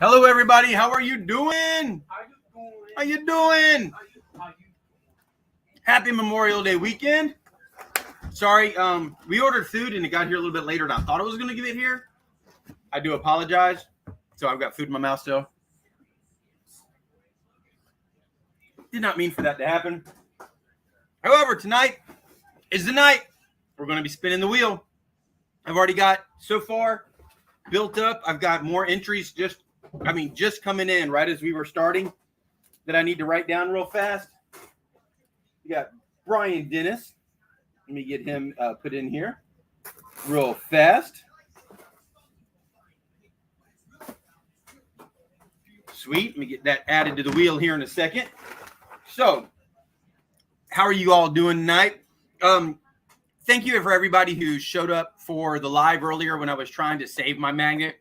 Hello, everybody. How are you doing? How you doing? Happy Memorial Day weekend. Sorry, we ordered food and it got here a little bit later than I thought it was going to get here. I do apologize. So I've got food in my mouth still. Did not mean for that to happen. However, tonight is the night we're going to be spinning the wheel. I've already got, so far, built up. I've got more entries just coming in right as we were starting that I need to write down real fast. We got Brian Dennis. Let me get him put in here real fast. Sweet. Let me get that added to the wheel here in a second. So, how are you all doing tonight? Thank you for everybody who showed up for the live earlier when I was trying to save my magnet.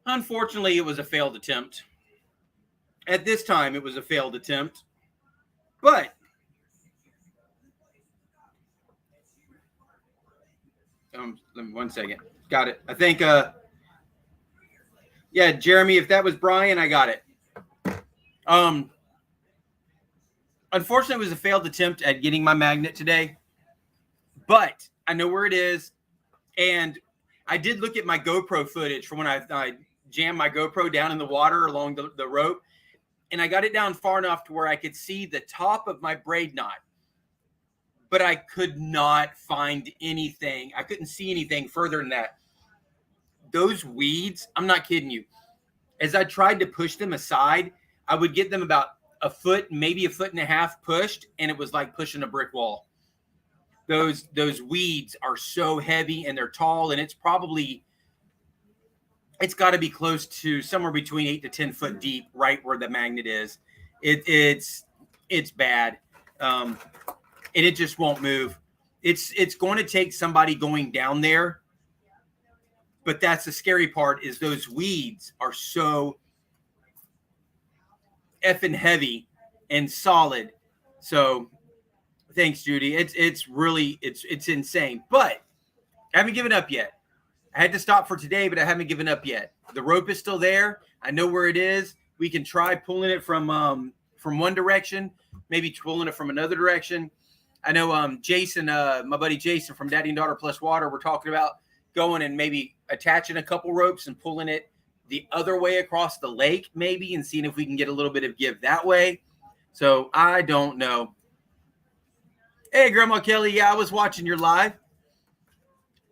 Unfortunately, it was a failed attempt. At this time, it was a failed attempt. But let me 1 second. Got it. I think yeah, Jeremy, if that was Brian, I got it. Unfortunately, it was a failed attempt at getting my magnet today. But I know where it is. And I did look at my GoPro footage from when I jammed my GoPro down in the water along the rope. And I got it down far enough to where I could see the top of my braid knot. But I could not find anything. I couldn't see anything further than that. Those weeds, I'm not kidding you. As I tried to push them aside, I would get them about a foot, maybe a foot and a half pushed, and it was like pushing a brick wall. Those weeds are so heavy and they're tall, and it's got to be close to somewhere between 8 to 10 foot deep, right where the magnet is. It's bad, and it just won't move. It's going to take somebody going down there, but that's the scary part. Is those weeds are so effing heavy and solid. So thanks, Judy. It's really insane, but I haven't given up yet. I had to stop for today, but I haven't given up yet. The rope is still there. I know where it is. We can try pulling it from one direction, maybe pulling it from another direction. I know Jason, my buddy Jason from Daddy and Daughter Plus Water, we're talking about going and maybe attaching a couple ropes and pulling it the other way across the lake, maybe, and seeing if we can get a little bit of give that way. So I don't know. Hey, Grandma Kelly. Yeah, I was watching your live.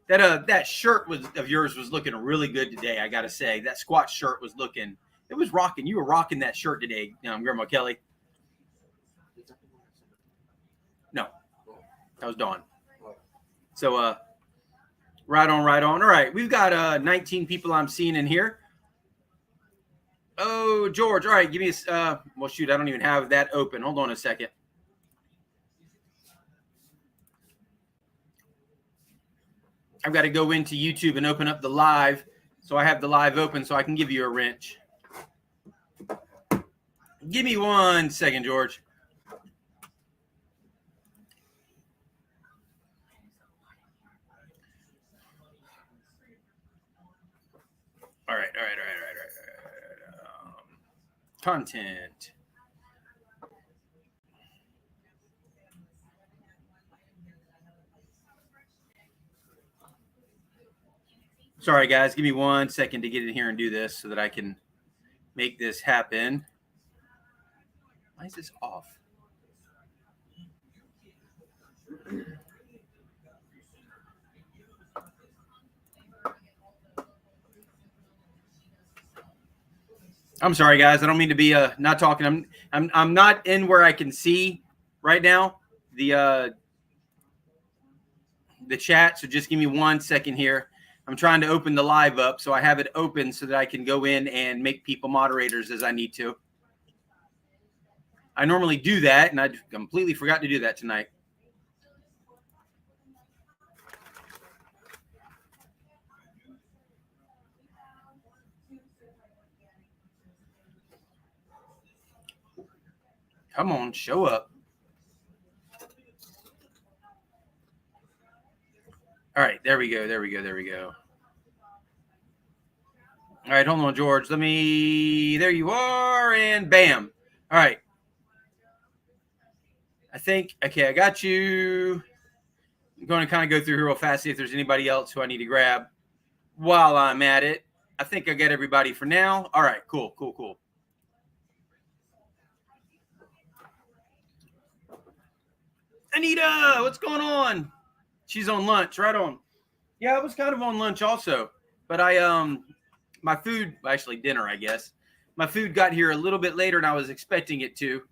That shirt of yours was looking really good today. I gotta say, that Squatch shirt was looking. It was rocking. You were rocking that shirt today, Grandma Kelly. No, that was Dawn. So right on. All right, we've got 19 people I'm seeing in here. Oh, George. All right, give me a. Well, shoot, I don't even have that open. Hold on a second. I've got to go into YouTube and open up the live. So I have the live open so I can give you a wrench. Give me 1 second, George. All right. Content. Sorry, guys. Give me 1 second to get in here and do this so that I can make this happen. Why is this off? I'm sorry, guys. I don't mean to be not talking. I'm not in where I can see right now the chat. So just give me 1 second here. I'm trying to open the live up so I have it open so that I can go in and make people moderators as I need to. I normally do that, and I completely forgot to do that tonight. Come on, show up. All right, there we go. All right, hold on, George. There you are, and bam. All right. Okay, I got you. I'm going to kind of go through here real fast, see if there's anybody else who I need to grab while I'm at it. I think I got everybody for now. All right, cool. Anita, what's going on? She's on lunch, right on. Yeah, I was kind of on lunch also, but my food, actually dinner, I guess. My food got here a little bit later than I was expecting it to,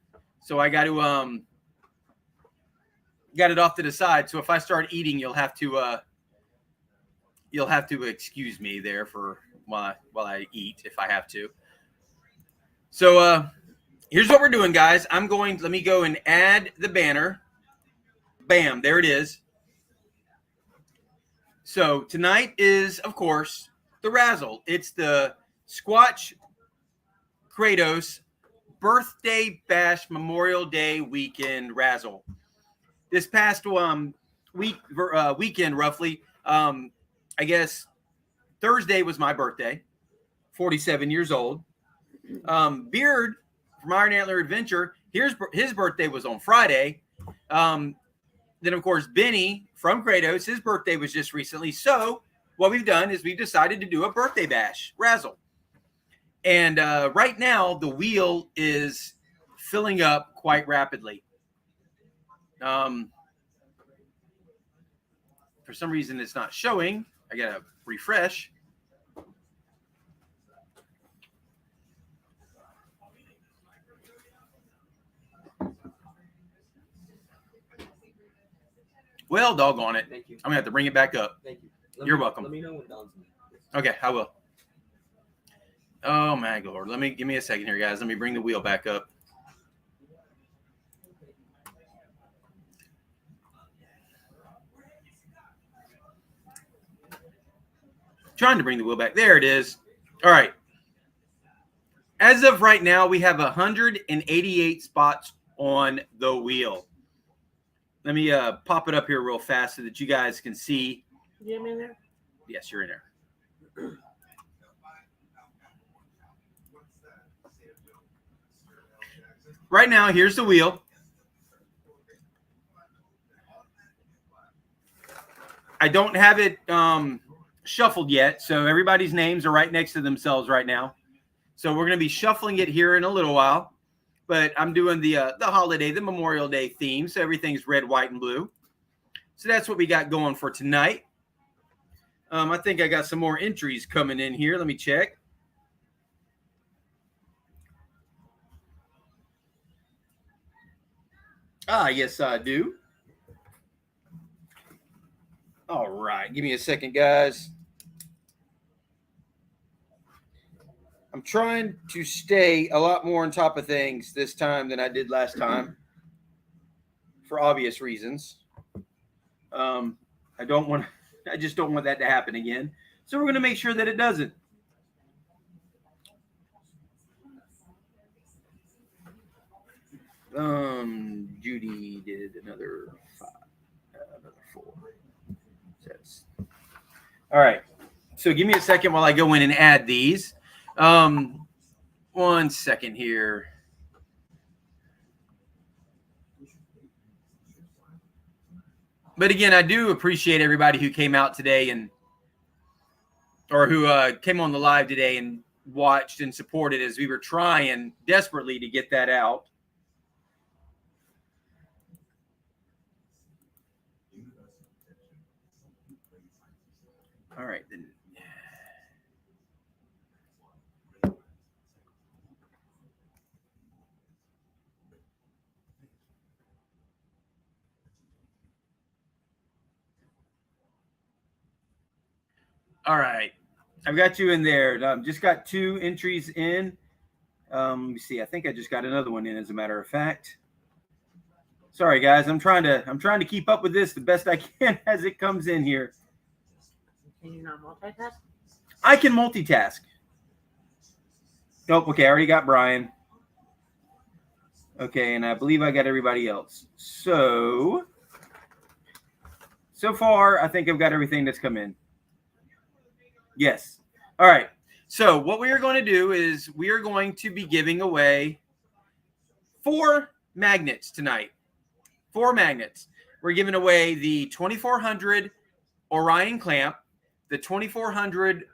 so I got to got it off to the side. So if I start eating, you'll have to excuse me there for while I eat if I have to. So here's what we're doing, guys. Let me go and add the banner. Bam, there it is. So tonight is, of course, the Razzle. It's the Squatch Kratos Birthday Bash Memorial Day weekend Razzle. This past weekend, roughly, I guess Thursday was my birthday, 47 years old. Beard from Iron Antler Adventure, his birthday was on Friday. Then, of course, Benny from Kratos, his birthday was just recently. So what we've done is we've decided to do a birthday bash, Razzle. And right now, the wheel is filling up quite rapidly. For some reason, it's not showing. I got to refresh. Well, doggone it. Thank you. I'm going to have to bring it back up. Thank you. You're welcome. Let me know when Don's in. Okay, I will. Oh, my Lord. Give me a second here, guys. Let me bring the wheel back up. Trying to bring the wheel back. There it is. All right. As of right now, we have 188 spots on the wheel. Let me pop it up here real fast so that you guys can see. You in there? Yes, you're in there. Right now, here's the wheel. I don't have it shuffled yet, so everybody's names are right next to themselves right now. So we're going to be shuffling it here in a little while. But I'm doing the holiday, the Memorial Day theme, so everything's red, white, and blue. So that's what we got going for tonight. I think I got some more entries coming in here. Let me check. Yes, I do. All right. Give me a second, guys. I'm trying to stay a lot more on top of things this time than I did last time for obvious reasons. I just don't want that to happen again. So we're going to make sure that it doesn't. Judy did another 4. All right. So give me a second while I go in and add these. 1 second here. But again, I do appreciate everybody who came out today or who came on the live today and watched and supported as we were trying desperately to get that out. All right, then. All right. I've got you in there. Just got 2 entries in. Let me see. I think I just got another one in, as a matter of fact. Sorry, guys. I'm trying to keep up with this the best I can as it comes in here. Can you not multitask? I can multitask. Nope. Okay, I already got Brian. Okay, and I believe I got everybody else. So far, I think I've got everything that's come in. Yes. All right. So what we are going to do is we are going to be giving away 4 magnets tonight. 4 magnets. We're giving away the 2400 Orion clamp, the 2400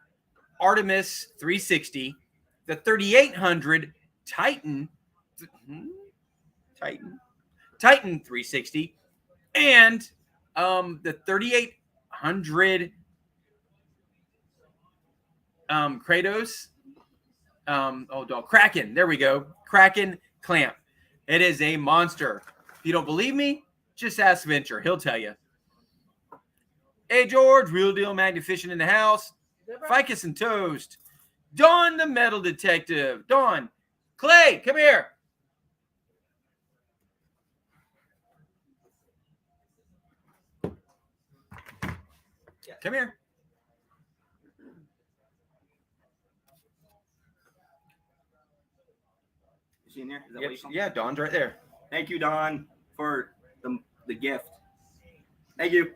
Artemis 360, the 3800 Titan 360, and the 3800 Kratos Kraken. There we go. Kraken clamp. It is a monster. If you don't believe me, just ask Venture. He'll tell you. Hey, George, real deal magnet fishing in the house. Ficus and toast. Dawn, the metal detective. Dawn. Clay, come here. Come here. Is she in there? Is that Yep, what you call yeah, Dawn's right there. Thank you, Dawn, for the gift. Thank you.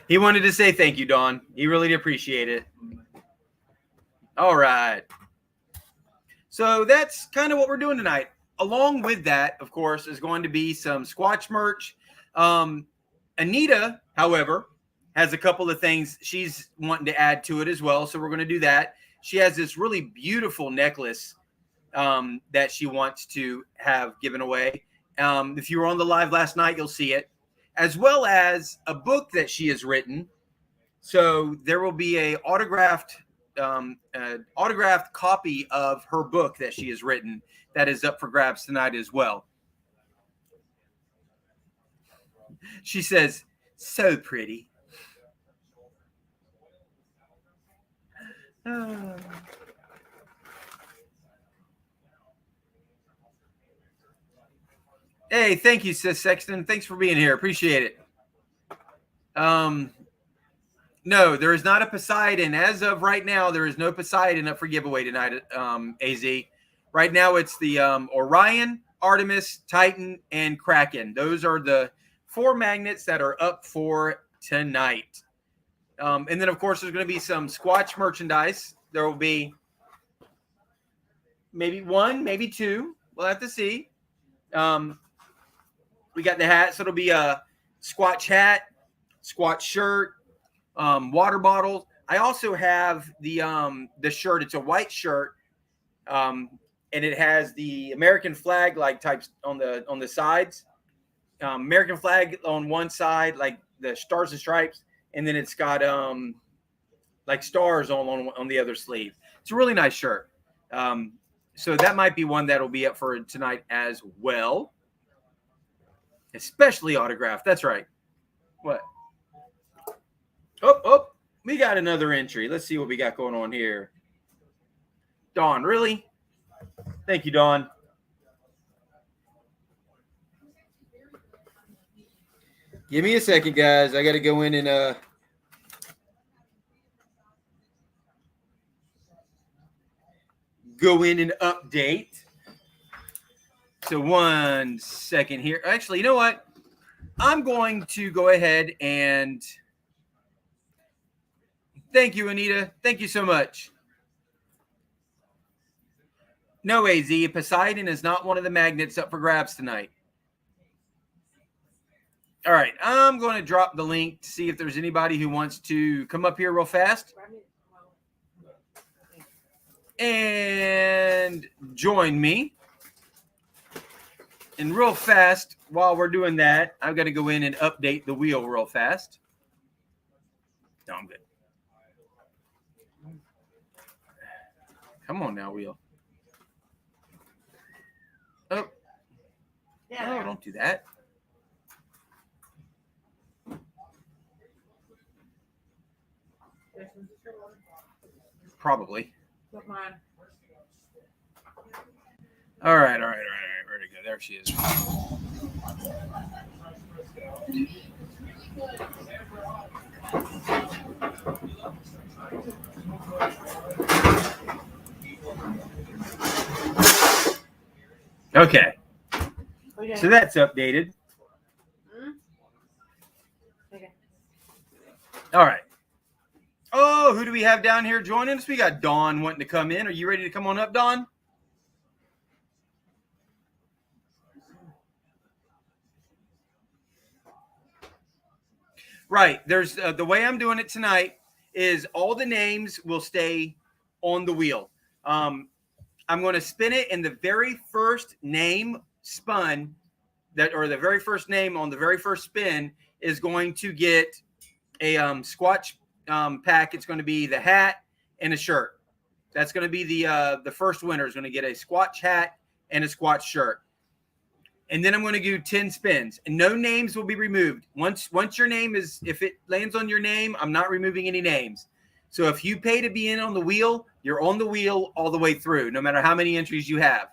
He wanted to say thank you, Dawn. He really appreciate it. All right. So that's kind of what we're doing tonight. Along with that, of course, is going to be some Squatch merch. Anita, however, has a couple of things she's wanting to add to it as well. So we're going to do that. She has this really beautiful necklace that she wants to have given away. If you were on the live last night, you'll see it, as well as a book that she has written. So there will be a autographed copy of her book that she has written that is up for grabs tonight as well. She says, so pretty. Hey, thank you, Sis Sexton. Thanks for being here. Appreciate it. No, there is not a Poseidon. As of right now, there is no Poseidon up for giveaway tonight, AZ. Right now, it's the Orion, Artemis, Titan, and Kraken. Those are the 4 magnets that are up for tonight. And then, of course, there's going to be some Squatch merchandise. There will be maybe 1, maybe 2. We'll have to see. We got the hat, so it'll be a Squatch hat, Squatch shirt, water bottle. I also have the shirt. It's a white shirt, and it has the American flag like types on the sides. American flag on one side, like the stars and stripes, and then it's got like stars on the other sleeve. It's a really nice shirt. So that might be one that'll be up for tonight as well. Especially autographed. That's right. What? Oh, we got another entry. Let's see what we got going on here. Dawn, really? Thank you, Dawn. Give me a second, guys. I got to go in and update. So 1 second here. Actually, you know what? I'm going to go ahead and thank you, Anita. Thank you so much. No, AZ, Poseidon is not one of the magnets up for grabs tonight. All right, I'm going to drop the link to see if there's anybody who wants to come up here real fast and join me. And real fast, while we're doing that, I've got to go in and update the wheel real fast. No, I'm good. Come on now, wheel. Oh. Yeah. No, don't do that. Probably. Put mine. All right. Where'd it go? There she is. Okay. So that's updated. Okay. All right. Oh, who do we have down here joining us? We got Dawn wanting to come in. Are you ready to come on up, Dawn? Right. There's the way I'm doing it tonight is all the names will stay on the wheel. I'm going to spin it, and the very first name spun or the very first name on the very first spin is going to get a Squatch pack. It's going to be the hat and a shirt. That's going to be the first winner is going to get a Squatch hat and a Squatch shirt. And then I'm going to do 10 spins, and no names will be removed. Once your name is, if it lands on your name, I'm not removing any names. So if you pay to be in on the wheel, you're on the wheel all the way through, no matter how many entries you have.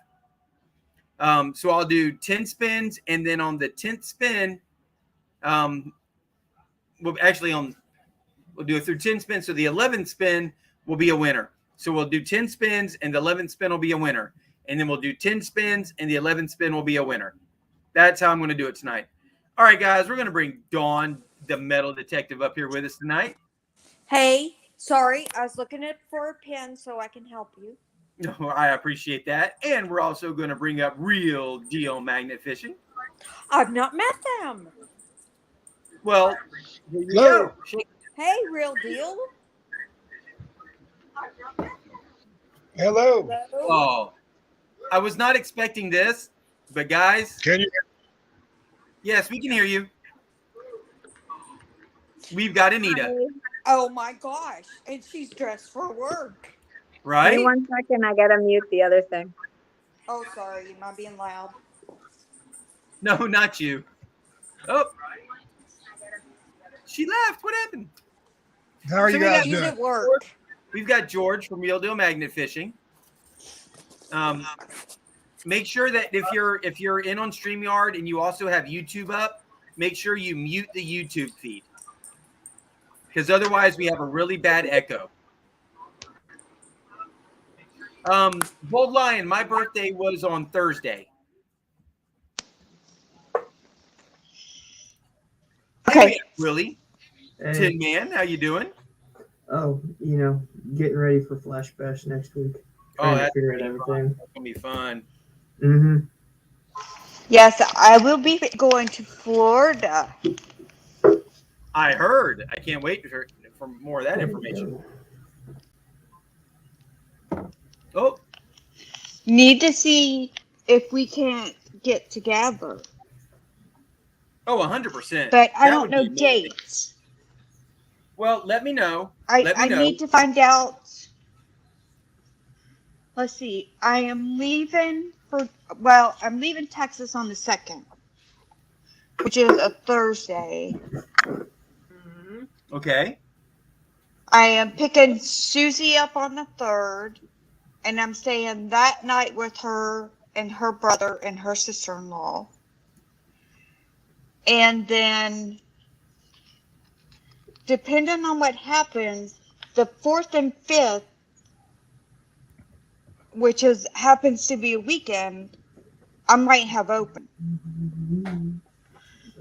So I'll do 10 spins, and then on the 10th spin, we'll do it through 10 spins. So the 11th spin will be a winner. So we'll do 10 spins, and the 11th spin will be a winner. And then we'll do 10 spins, and the 11th spin will be a winner. That's how I'm going to do it tonight. All right, guys, we're going to bring Dawn, the metal detective, up here with us tonight. Hey, sorry, I was looking for a pen so I can help you. No, I appreciate that. And we're also going to bring up Real Deal Magnet Fishing. I've not met them. Well, here you Hello. go. Hey, Real Deal. Hello. Oh, I was not expecting this, but guys, Can you? yes, we can hear you. We've got Anita, Oh my gosh, and she's dressed for work. right? Give me 1 second. I gotta mute the other thing. Oh, sorry, am I being loud? No, not you. Oh, she left. What happened? How are So you we guys got- She's doing? at work. We've got George from Real Deal Magnet Fishing. Make sure that if you're in on StreamYard and you also have YouTube up, make sure you mute the YouTube feed, because otherwise we have a really bad echo. Bold Lion, my birthday was on Thursday. Okay. Hey, really? Hey. Tin Man, how you doing? Oh, getting ready for Flash Bash next week. Trying to that's figure out gonna be fun. everything. That's gonna be fun. Mm-hmm. Yes, I will be going to Florida. I heard. I can't wait for more of that information. Oh, Need to see if we can't get together, 100%. but I That don't would know be amazing. dates. Well, let me know. I know. need to find out. Let's see. I'm leaving Texas on the 2nd, which is a Thursday. Okay. I am picking Susie up on the 3rd, and I'm staying that night with her and her brother and her sister-in-law. And then, depending on what happens, the 4th and 5th, which happens to be a weekend, I might have open.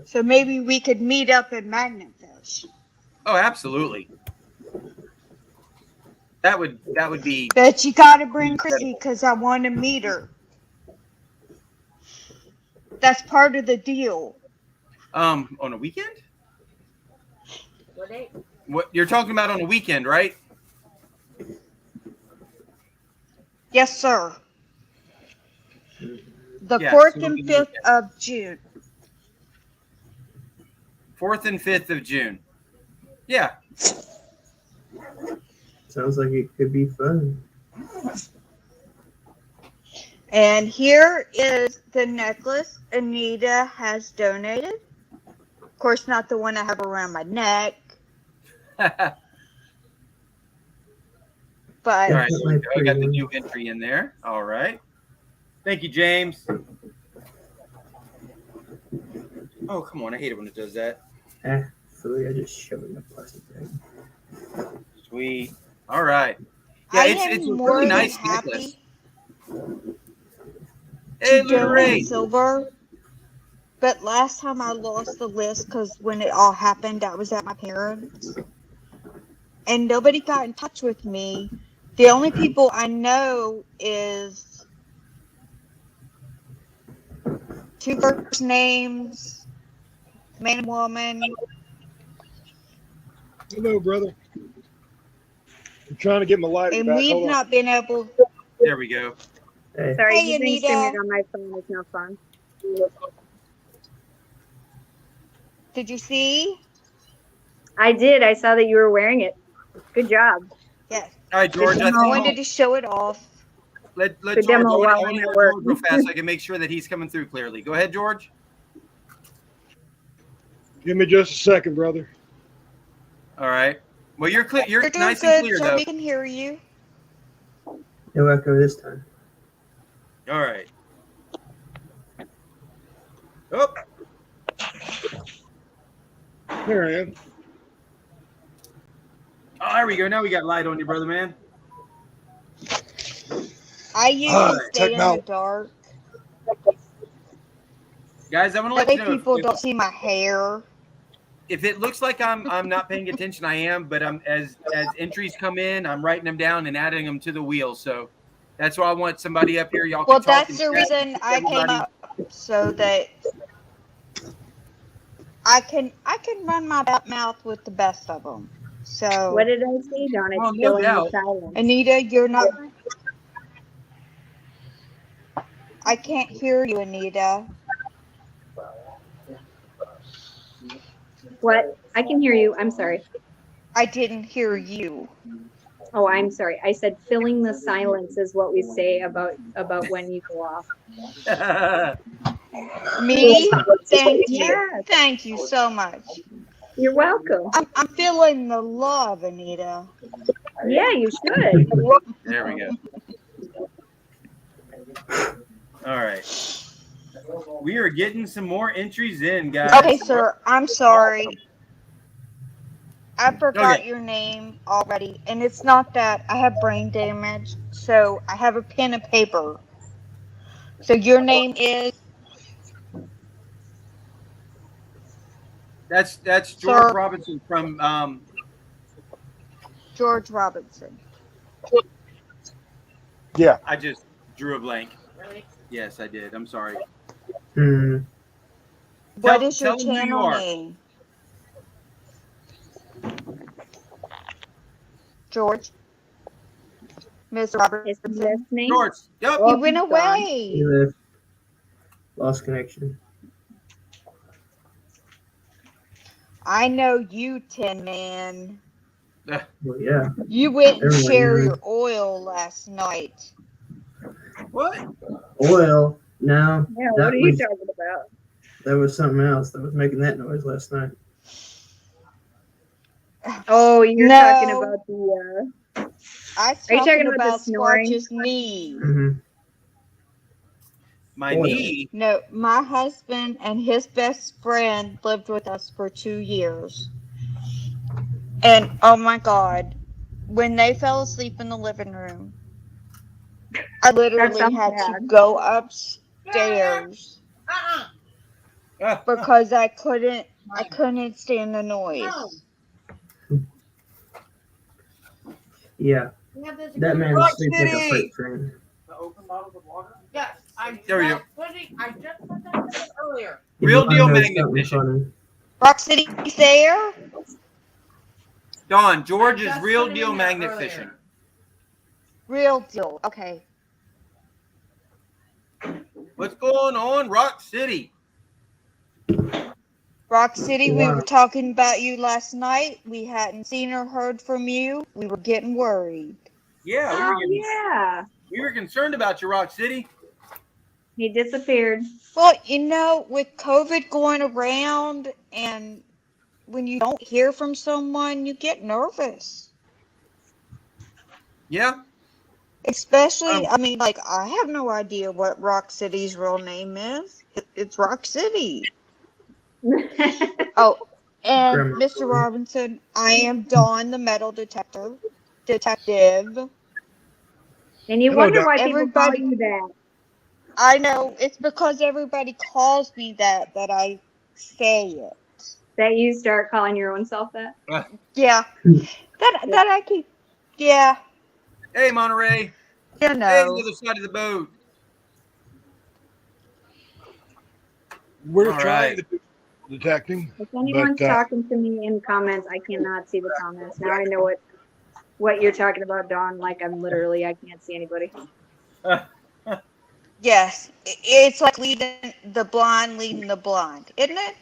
So maybe we could meet up in Magnet Fish. Oh, absolutely. That would be. But you gotta bring Chrissy because I want to meet her. That's part of the deal. On a weekend? What date? What you're talking about on a weekend, right? Yes, sir. The Yeah, 4th so and we can 5th do of June. 4th and 5th of June. Yeah. Sounds like it could be fun. And here is the necklace Anita has donated. Of course, not the one I have around my neck, All but right. There we go. I got the new entry in there. All right. Thank you, James. Oh, come on. I hate it when it does that. Silly, I just shoved it in a plastic bag. Sweet. All right. Yeah, I it's am a more really than nice happy necklace. Hey, to donate Lorraine. silver. But last time I lost the list because when it all happened, I was at my parents'. and nobody got in touch with me. The only people I know is 2 first names, man and woman. Hello, brother. I'm trying to get my lighter And back. we've Hold on. not been able. There we go. Hey, Sorry, Hey, using streaming Anita. on my phone is no fun. Did you see? I did. I saw that you were wearing it. Good job. Yes. All right, George. I I think wanted to show it off. let Good George. demo I while want I'm to at hear work. George real fast so I can make sure that he's coming through clearly. Go ahead, George. Give me just a second, brother. All right. Well, you're clear. You're You're doing nice and good, clear, sir. though. We can hear you. no echo this time. All right. Oh, Here I am. there we go. Now we got light on you, brother, man. I usually stay in the technology. dark. Guys, I want to That let way you know people if, don't see my hair. if it looks like I'm not paying attention, I am. But I'm as entries come in, I'm writing them down and adding them to the wheel. So that's why I want somebody up here. Y'all Well, can talk. that's and the chat and reason keep I came everybody- up, so that I can run my mouth with the best of them. So, What did I say, Don? It's Oh, no filling the doubt. silence. Anita, you're not. I can't hear you, Anita. What? I can hear you. I'm sorry. I didn't hear you. Oh, I'm sorry. I said filling the silence is what we say about when you go off. Me? Thank you. Yes. Thank you so much. You're welcome. I'm feeling the love, Anita. Yeah, you should. There we go. All right. We are getting some more entries in, guys. Okay, sir. I'm sorry. I forgot Okay. your name already, and it's not that I have brain damage, so I have a pen and paper. So your name is That's George Sir. Robinson from George Robinson. Yeah. I just drew a blank. Yes, I did. I'm sorry. Hmm. What is your tell them who you channel are. name? George. Mr. Is Robertson. listening? George. Yep. He went Gone. away. He left. Lost connection. I know you, Tin Man. Well, yeah. You went and Everyone shared knows. your oil last night. What? Oil. No. Yeah, that what are you was, talking about? That was something else that was making that noise last night. Oh, you're No. talking about the I was Are you talking talking about the about snoring? Squatch's knee. Mm-hmm. My Oil. knee. No, my husband and his best friend lived with us for 2 years. And oh my God, when they fell asleep in the living room, I literally sounds had to bad. go upstairs because I couldn't stand the noise. Yeah. That man sleeps like a freight train. Yes, There we go. I just put that in earlier. If Real you wanna deal know magnet something fishing. funny, Rock City's there? Don, George is Just real put it deal in there magnet earlier. fishing. Real deal. Okay. What's going on, Rock City? Rock City, we Wow. were talking about you last night. We hadn't seen or heard from you. We were getting worried. Yeah, Oh, yeah. we were concerned about you, Rock City. He disappeared. Well, with COVID going around and when you don't hear from someone, you get nervous. Yeah. Especially, I have no idea what Rock City's real name is. It's Rock City. Oh, and Grandma. Mr. Robinson, I am Dawn, the metal detective. And you Hello, wonder Doc. why people call Everybody- you that. I know, it's because everybody calls me that I say it. That you start calling your own self that? Yeah. That I keep. Yeah. Hey, Monterey. You Hey, know. the other side of the boat. We're All trying right. to do detecting, If anyone's but talking to me in comments, I cannot see the comments. Now I know what you're talking about, Dawn. Like I can't see anybody. Yes. It's like leading the blind, isn't it?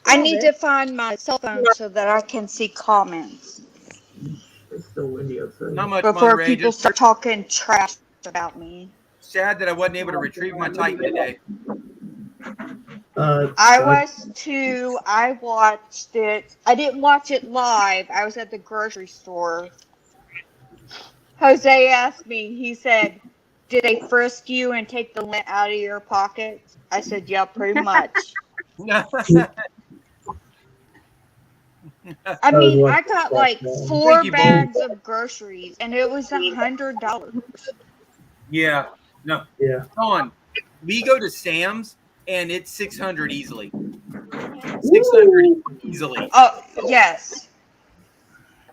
I need to find my cell phone so that I can see comments It's still windy outside. Not much, before Monterey. people Just start talking trash about me. sad that I wasn't able to retrieve my Titan today. I was too. I watched it. I didn't watch it live. I was at the grocery store. Jose asked me, he said, "Did they frisk you and take the lint out of your pocket?" I said, "Yeah, pretty much." I mean, I got like Thank 4 you, Bull. bags of groceries and it was $100. Yeah. No. Yeah. Dawn, we go to Sam's and it's 600 easily. 600 easily. Oh, yes.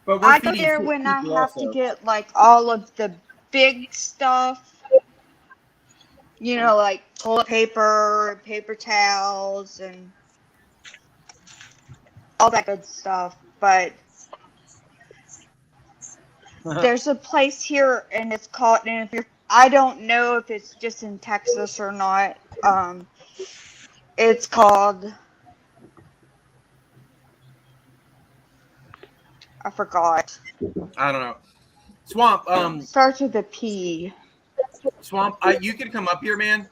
But we're I go feeding there sick when I people have to also. get like all of the big stuff. You know, like toilet paper, paper towels, and all that good stuff. But there's a place here, and it's called. And if you're, I don't know if it's just in Texas or not. It's called. I forgot. I don't know. Swamp, Starts with a P. Swamp, you can come up here, man,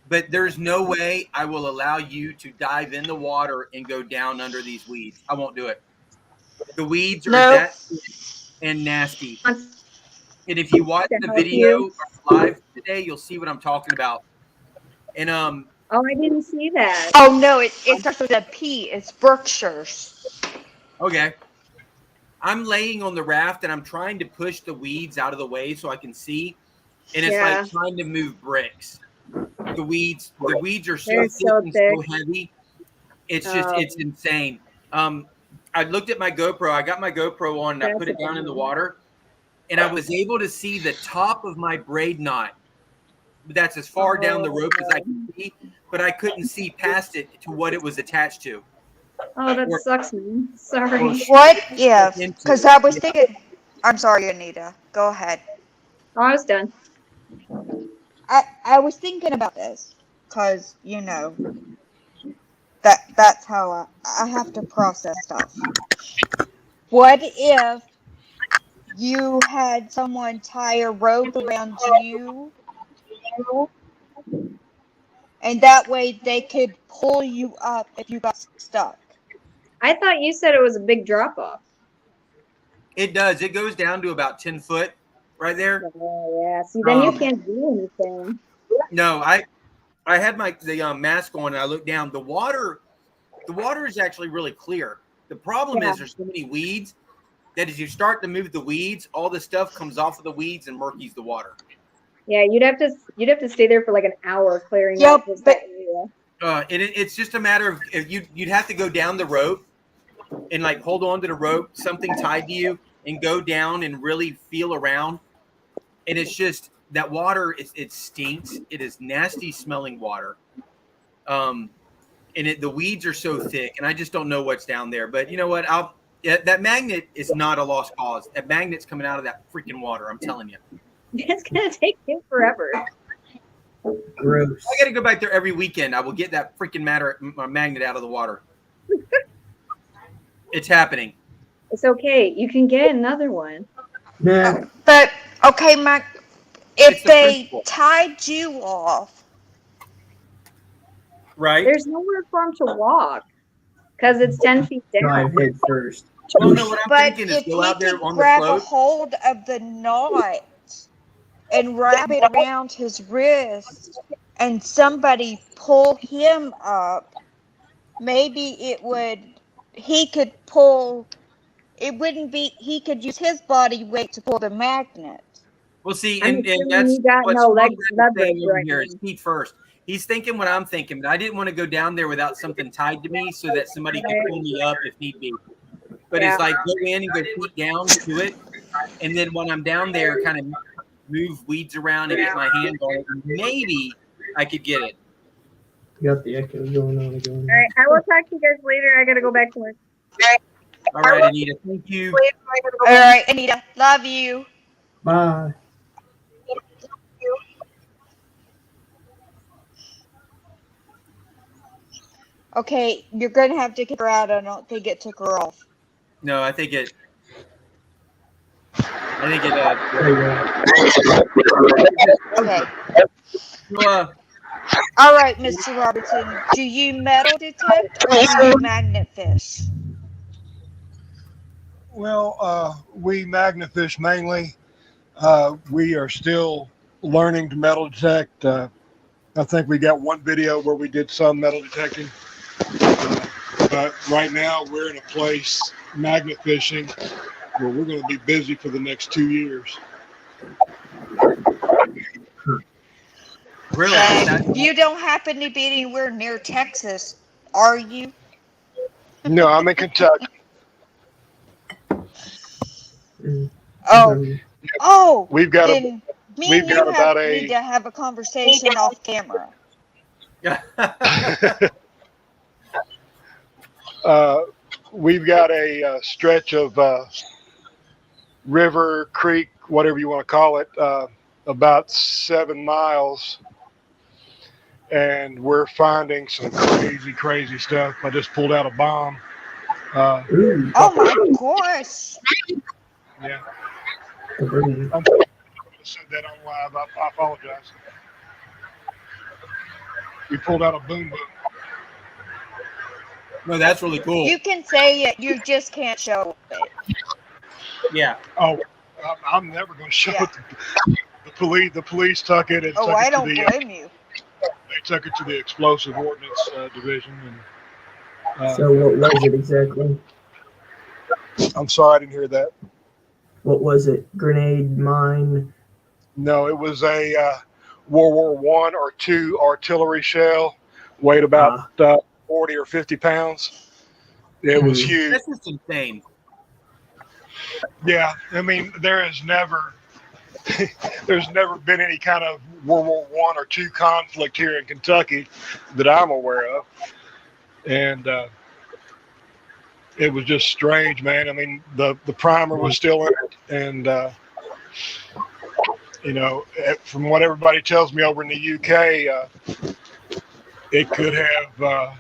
but there's no way I will allow you to dive in the water and go down under these weeds. I won't do it. The weeds are Nope. that and nasty. And if you watch the help video you. live today, you'll see what I'm talking about. And Oh, I didn't see that. Oh no, it starts with a P. It's Berkshire's. okay. I'm laying on the raft and I'm trying to push the weeds out of the way so I can see. And it's Yeah. like trying to move bricks. The weeds are so They're thick so and thick. so heavy. It's just it's insane. I looked at my GoPro. I got my GoPro on and I put it down in the water, and I was able to see the top of my braid knot. That's as far down the rope as I could see, but I couldn't see past it to what it was attached to. Oh, that sucks, man. Sorry. What if? Because I was thinking. I'm sorry, Anita. Go ahead. Oh, I was done. I was thinking about this because you know that's how I have to process stuff. What if you had someone tie a rope around you, and that way they could pull you up if you got stuck? I thought you said it was a big drop off. It does. It goes down to about 10 foot right there. Oh, yeah. See, then you can't do anything. No, I had the mask on and I looked down. The water is actually really clear. The problem is there's so many weeds that as you start to move the weeds, all the stuff comes off of the weeds and murkies the water. Yeah, you'd have to stay there for like an hour clearing Yep, out just that area. It's just a matter of if you'd have to go down the rope and like hold on to the rope, something tied to you, and go down and really feel around. And it's just that water. It stinks. It is nasty smelling water. And the weeds are so thick, and I just don't know what's down there. But you know what? That magnet is not a lost cause. That magnet's coming out of that freaking water. I'm telling you. It's gonna take you forever. Gross. I got to go back there every weekend. I will get that freaking magnet out of the water. It's happening. It's okay. You can get another one. Nah. But okay, Mike, if It's the they principle. tied you off, Right? There's nowhere for him to walk because it's 10 feet down. Dive head first. Well, no, what I'm but thinking is if go he out there could on the grab a float. hold of the knot and wrap it around his wrist, and somebody pull him up, maybe he could use his body weight to pull the magnet. Well, see, I'm and assuming that's you got what no Swamp leverage is saying over right here now. is feet first. He's thinking what I'm thinking, but I didn't want to go down there without something tied to me so that somebody could pull me up if need be. But it's like go in and go feet down to it, and then when I'm down there, kind of move weeds around and get my hand on it. Maybe I could get it. You got the echo going on again. All right, I will talk to you guys later. I gotta go back to work. All right, Anita. Thank you. All right, Anita. Love you. Bye. Okay, you're gonna have to kick her out. I don't think it took her off. No, I think it. There you go. Okay. Well, All right, Mr. Robertson. Do you metal detect or do you magnet fish? Well, we magnafish mainly. We are still learning to metal detect. I think we got one video where we did some metal detecting. But right now we're in a place magnet fishing where we're going to be busy for the next 2 years. really? And you don't happen to be anywhere near Texas, are you? No, I'm in Kentucky. Oh, We've got then me and you need to have a conversation off camera. We've got a stretch of river, creek, whatever you want to call it, about 7 miles. And we're finding some crazy stuff. I just pulled out a bomb. Oh my gosh. Yeah. I said that on live. I apologize. We pulled out a boom. No, that's really cool. You can say it, you just can't show it. Yeah. Oh, I'm never going to show it. The police took it. And Oh, took I it don't to blame you. They took it to the explosive ordnance division. And, So what was it exactly? I'm sorry, I didn't hear that. What was it? Grenade, mine? No, it was a World War I or II artillery shell. Weighed about 40 or 50 pounds. It was huge. This is insane. Yeah, I mean, there's never been any kind of World War I or II conflict here in Kentucky that I'm aware of, and it was just strange, man. I mean, the primer was still in it, and you know, from what everybody tells me over in the UK, it could have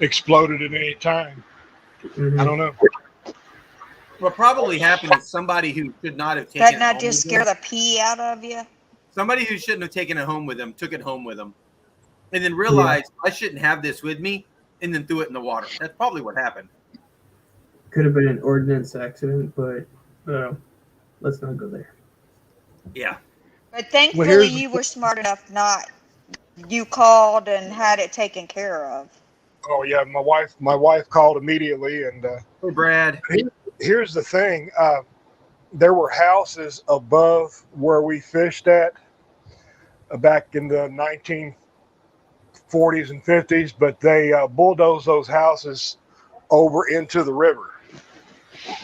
exploded at any time. Mm-hmm. I don't know. What probably happened is somebody who should not have taken That it not home just with scare them. the pee out of you? Somebody who shouldn't have taken it home with them took it home with them, and then realized I shouldn't have this with me, and then threw it in the water. That's probably what happened. Could have been an ordnance accident, but let's not go there. Yeah. But thankfully you were smart enough not. You called and had it taken care of. Oh yeah, my wife called immediately, and Hey, Brad. here's the thing. There were houses above where we fished at back in the 1940s and 50s, but they bulldozed those houses over into the river.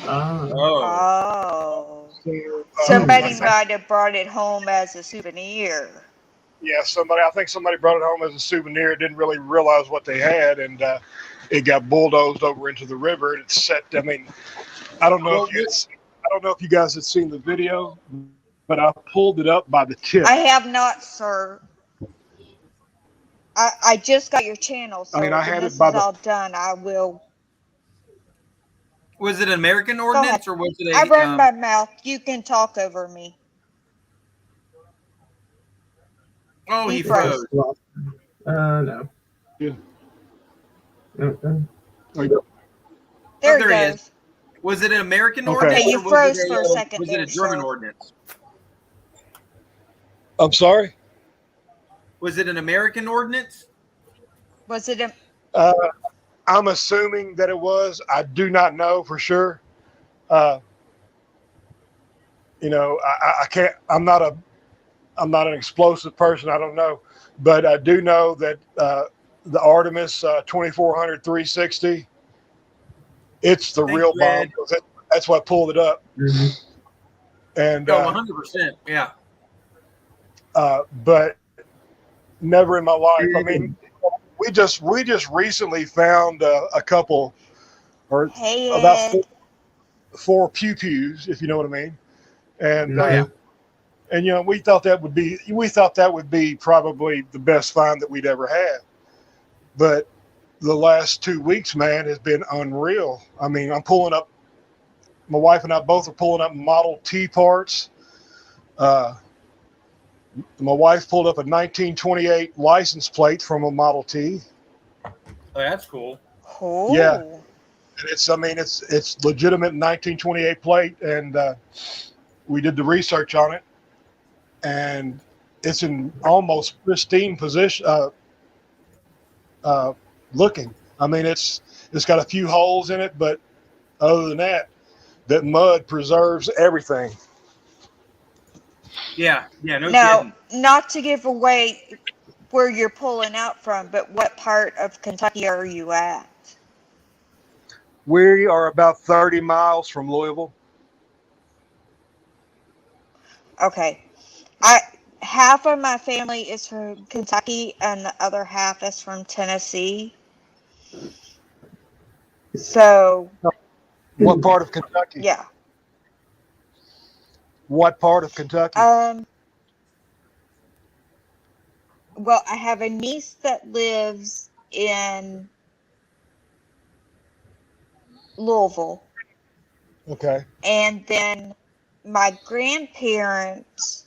Oh. So, Somebody might have brought it home as a souvenir. Yeah, I think somebody brought it home as a souvenir, didn't really realize what they had, and it got bulldozed over into the river. And it's set. I mean, I don't know if you guys had seen the video, but I pulled it up by the tip. I have not, sir. I just got your channel, so I mean, I had when it this is by the- all done, I will. Was it an American Go ahead. ordinance or was it a? I run my mouth. You can talk over me. Oh, he He froze. No. Yeah. No. There there he he is. goes. Was it an American Okay. ordinance? Okay, you or was froze it for a second Was there, it a German sir. ordinance? I'm sorry. Was it an American ordinance? Was it a I'm assuming that it was. I do not know for sure. You know, I can't. I'm not I'm not an explosive person. I don't know, but I do know that the Artemis 2400 360, it's the Thank real you, bomb. Ed. That's what pulled it up. Mhm. And No, 100%. Yeah. but never in my life. I mean, And we just recently found a couple, or Hey, about Ed. four pew pews, if you know what I mean. And oh, yeah. and you know, we thought that would be probably the best find that we'd ever had. But the last 2 weeks, man, has been unreal. I mean, I'm pulling up. My wife and I both are pulling up Model T parts. My wife pulled up a 1928 license plate from a Model T. Oh, that's cool. Oh. And it's legitimate 1928 plate, and we did the research on it, and it's in almost pristine position. Looking, I mean, it's got a few holes in it, but other than that, that mud preserves everything. Yeah. Yeah. No Now, kidding. not to give away where you're pulling out from, but what part of Kentucky are you at? We are about 30 miles from Louisville. Okay. Half of my family is from Kentucky and the other half is from Tennessee. So, What part of Kentucky? yeah. What part of Kentucky? Well, I have a niece that lives in Louisville, Okay. and then my grandparents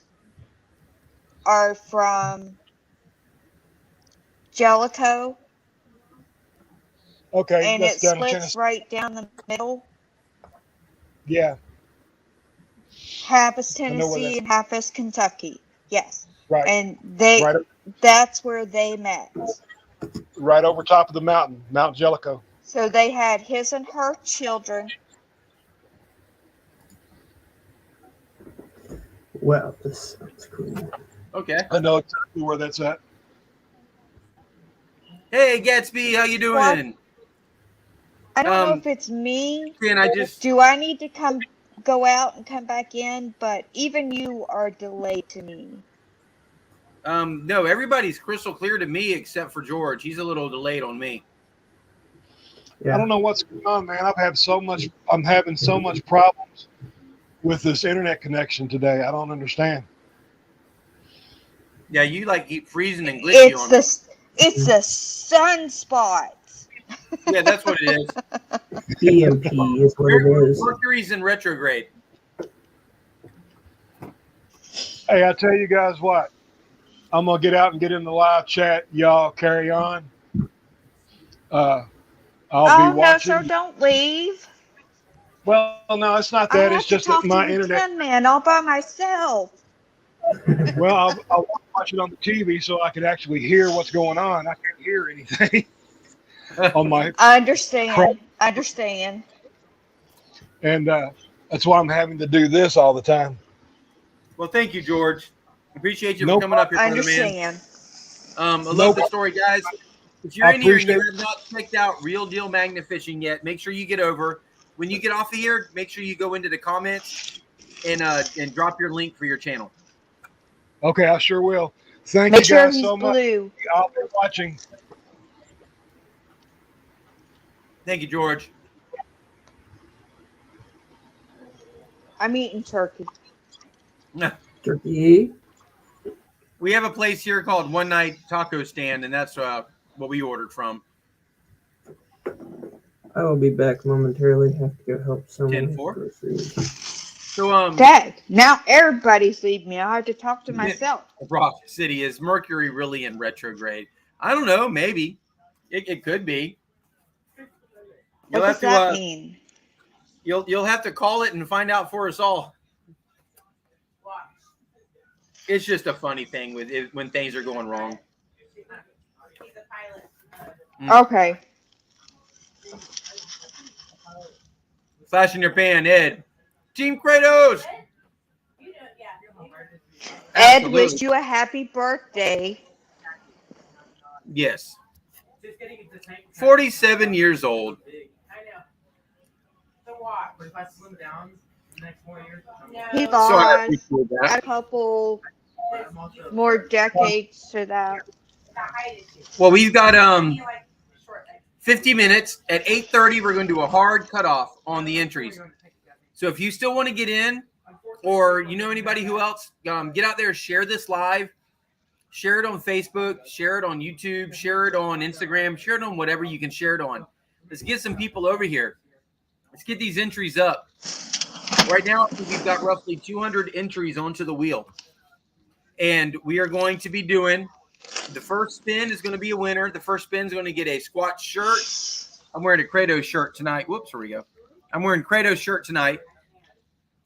are from Jellicoe, Okay, and that's it down in splits Tennessee. right down the middle. Yeah, Half is I know where Tennessee that's and half is Kentucky. Yes. right. And Right, that's where they met. right over top of the mountain, Mount Jellicoe. So they had his and her children. Wow, this sounds cool. Okay. I know exactly where that's at. Hey, Gatsby, how you doing? I don't know if it's me. Can I just? Do I need to go out and come back in? But even you are delayed to me. No, everybody's crystal clear to me except for George. He's a little delayed on me. Yeah. I don't know what's going on, man. I'm having so much problems with this internet connection today. I don't understand. Yeah, you like keep freezing and glitchy on me. It's the sunspots. Yeah, that's what it is. EMP is what it is. Mercury's in retrograde. Hey, I tell you guys what. I'm gonna get out and get in the live chat. Y'all carry on. I'll be watching. No, sir, don't leave. Well, no, it's not I that. have It's to just that talk to my the internet. Tin Man all by myself. Well, I'll watch it on the TV so I can actually hear what's going on. I can't hear anything on my. I understand. And that's why I'm having to do this all the time. Well, thank you, George. Appreciate you No for coming up here, I brother man. understand. I No love the problem. story, guys. If you're I in here and you appreciate have not checked out Real Deal Magna Fishing yet, make sure you get over. When you get off of here, make sure you go into the comments and drop your link for your channel. Okay, I sure will. Thank Make you sure guys he's so much. blue. I'll be watching. Thank you, George. I'm eating turkey. Turkey. We have a place here called One Night Taco Stand, and that's what we ordered from. I will be back momentarily. Have to go help someone with 10-4. groceries. So, Dang, now everybody's leaving me. I have to talk to myself. Rock City, is Mercury really in retrograde? I don't know. Maybe it could be. What does that mean? You'll have to call it and find out for us all. It's just a funny thing with it, when things are going wrong. Okay. Flash in your pan, Ed. Team Kratos. Ed Absolutely. wished you a happy birthday. Yes. 47 years old. I know. So what? But if I slim down the next 4 years, He So I lost appreciate that. a couple more decades to that. Well, we've got 50 minutes. At 8:30, we're going to do a hard cutoff on the entries. So if you still want to get in, or you know anybody who else, get out there, share this live, share it on Facebook, share it on YouTube, share it on Instagram, share it on whatever you can share it on. Let's get some people over here. Let's get these entries up. Right now, I think we've got roughly 200 entries onto the wheel. And we are going to be doing, the first spin is going to be a winner. The first spin is going to get a Squatch shirt. I'm wearing a Kratos shirt tonight. Whoops, here we go. I'm wearing Kratos shirt tonight.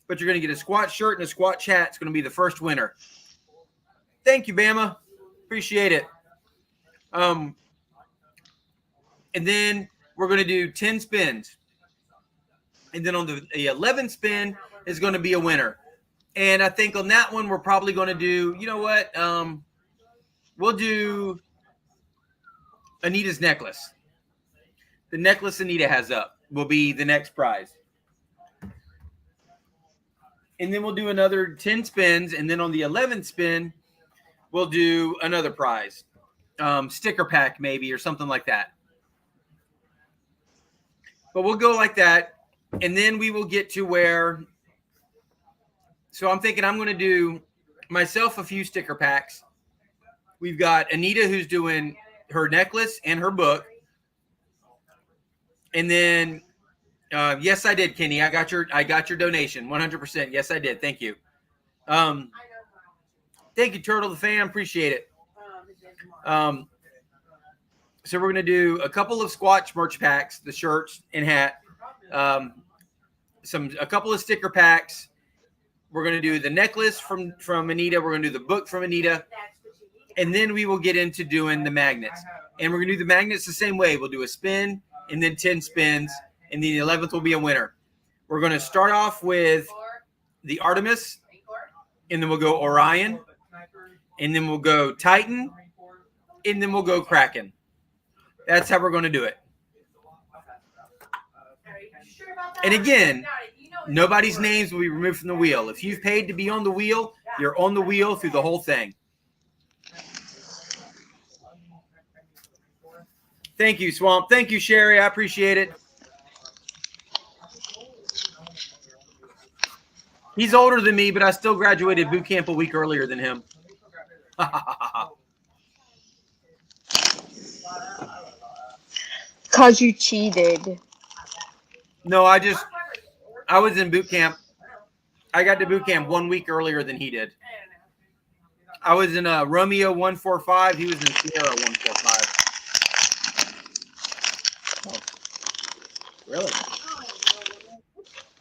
But you're going to get a Squatch shirt and a Squatch hat. It's going to be the first winner. Thank you, Bama. Appreciate it. And then we're going to do 10 spins. And then on the 11th spin is going to be a winner. And I think on that one, we're probably going to do, you know what? We'll do Anita's necklace. The necklace Anita has up will be the next prize. And then we'll do another 10 spins. And then on the 11th spin, we'll do another prize. Sticker pack maybe or something like that. But we'll go like that. And then we will get to where, so I'm thinking I'm going to do myself a few sticker packs. We've got Anita who's doing her necklace and her book. And then, yes, I did, Kenny. I got your donation, 100%. Yes, I did. Thank you. Thank you, Turtle the fan. Appreciate it. So we're going to do a couple of Squatch merch packs, the shirts and hat. A couple of sticker packs. We're going to do the necklace from Anita. We're going to do the book from Anita. And then we will get into doing the magnets. And we're going to do the magnets the same way. We'll do a spin and then 10 spins. And the 11th will be a winner. We're going to start off with the Artemis. And then we'll go Orion. And then we'll go Titan. And then we'll go Kraken. That's how we're going to do it. And again, nobody's names will be removed from the wheel. If you've paid to be on the wheel, you're on the wheel through the whole thing. Thank you, Swamp. Thank you, Sherry. I appreciate it. He's older than me, but I still graduated boot camp a week earlier than him. Because you cheated. No, I was in boot camp. I got to boot camp 1 week earlier than he did. I was in Romeo 145. He was in Sierra 145. Oh. Really?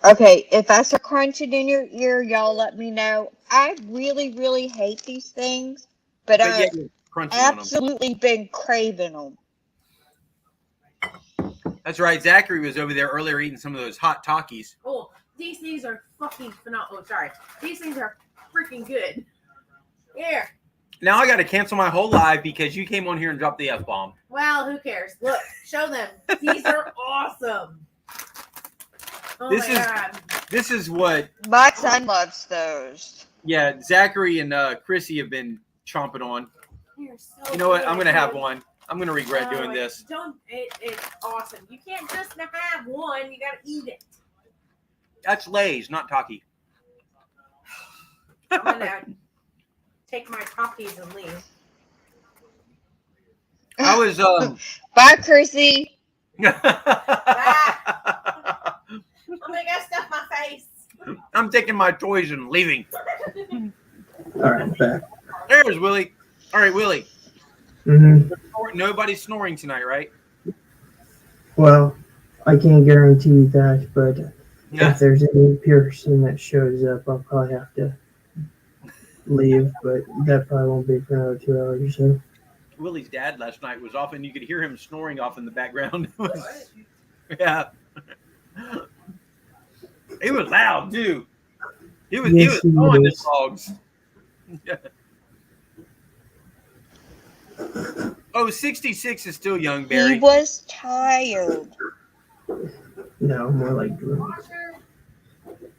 Okay, if I start crunching in your ear, y'all let me know. I really, really hate these things, but I've absolutely been craving them. That's right. Zachary was over there earlier eating some of those hot Takis. Oh, these things are fucking phenomenal. Oh, sorry. These things are freaking good. Here. Now I got to cancel my whole live because you came on here and dropped the F-bomb. Well, who cares? Look, show them. These are awesome. Oh This is what my son loves those. Yeah, Zachary and Chrissy have been chomping on. So you know what? I'm gonna have one. I'm gonna regret doing this. It's awesome. You can't just have one. You gotta eat it. That's Lay's, not Taki. I'm gonna take my Takis and leave. I was Bye, Chrissy. I'm gonna go stuff my face. I'm taking my toys and leaving. All right, back. There's Willie. All right, Willie. Mm-hmm. Nobody's snoring tonight, right? Well, I can't guarantee that, but if there's any person that shows up, I'll probably have to leave, but that probably won't be for another 2 hours or so. Willie's dad last night was off, and you could hear him snoring off in the background. Yeah. He was loud too. He was blowing the dogs. Oh, 66 is still young, He Barry. was tired. No, more like drunk.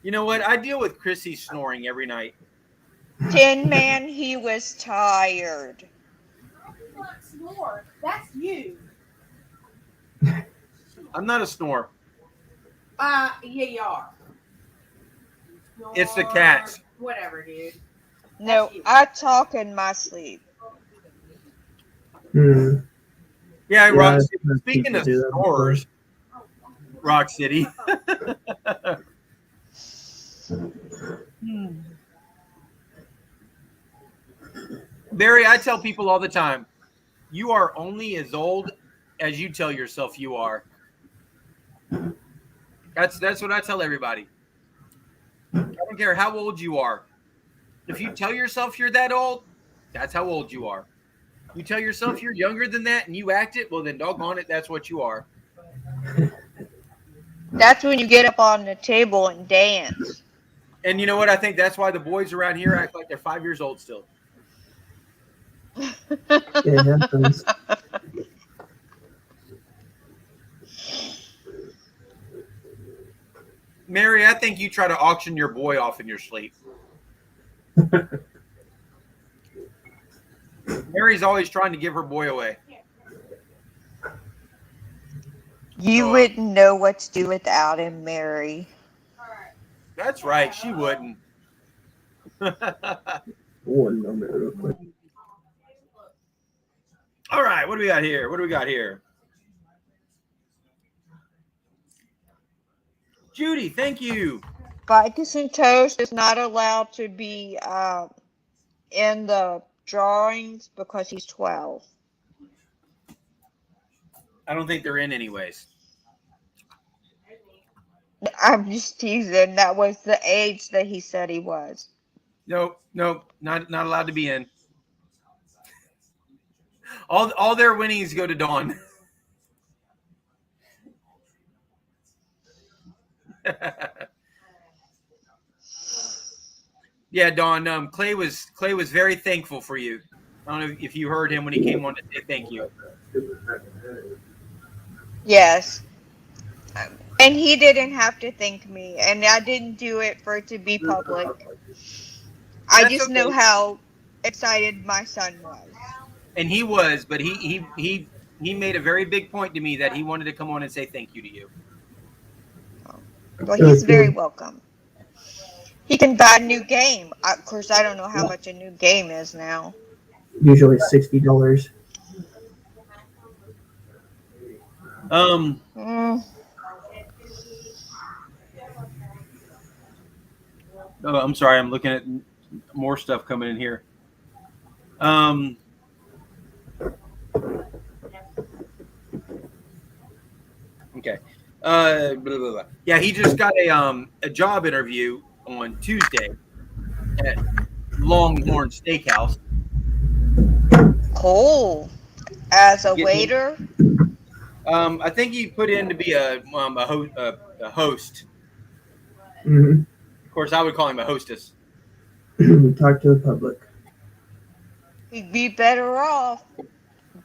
You know what? I deal with Chrissy snoring every night. Tin Man, he was tired. Not snore. That's you. I'm not a snore. Yeah, you are. It's the cats. Whatever, dude. No, That's you. I talk in my sleep. Hmm. Yeah, Yeah, Rock I've City. heard Speaking people of do that snorers, Rock City. Barry, I tell people all the time, you are only as old as you tell yourself you are. That's what I tell everybody. I don't care how old you are. If you tell yourself you're that old, that's how old you are. You tell yourself you're younger than that and you act it, well then doggone it, that's what you are. That's when you get up on the table and dance. And you know what? I think that's why the boys around here act like they're 5 years old still. It happens. Mary, I think you try to auction your boy off in your sleep. Mary's always trying to give her boy away. You wouldn't know what to do without him, Mary. That's right. She wouldn't. One moment, real quick. All right. What do we got here? What do we got here? Judy, thank you. Ficus and Toast is not allowed to be in the drawings because he's 12. I don't think they're in anyways. I'm just teasing. That was the age that he said he was. Nope, not allowed to be in. All their winnings go to Dawn. Yeah, Dawn. Clay was very thankful for you. I don't know if you heard him when he came on to say thank you. Yes. And he didn't have to thank me. And I didn't do it for it to be public. I That's just know okay. how excited my son was. And he was, but he made a very big point to me that he wanted to come on and say thank you to you. Well, he's very welcome. He can buy a new game. Of course, I don't know how much a new game is now. Usually $60. Oh, I'm sorry. I'm looking at more stuff coming in here. Okay. Blah, blah, blah. Yeah, he just got a job interview on Tuesday at Longhorn Steakhouse. Cool. As a waiter? I think he put in to be a host. Mm-hmm. Of course, I would call him a hostess. Talk to the public. He'd be better off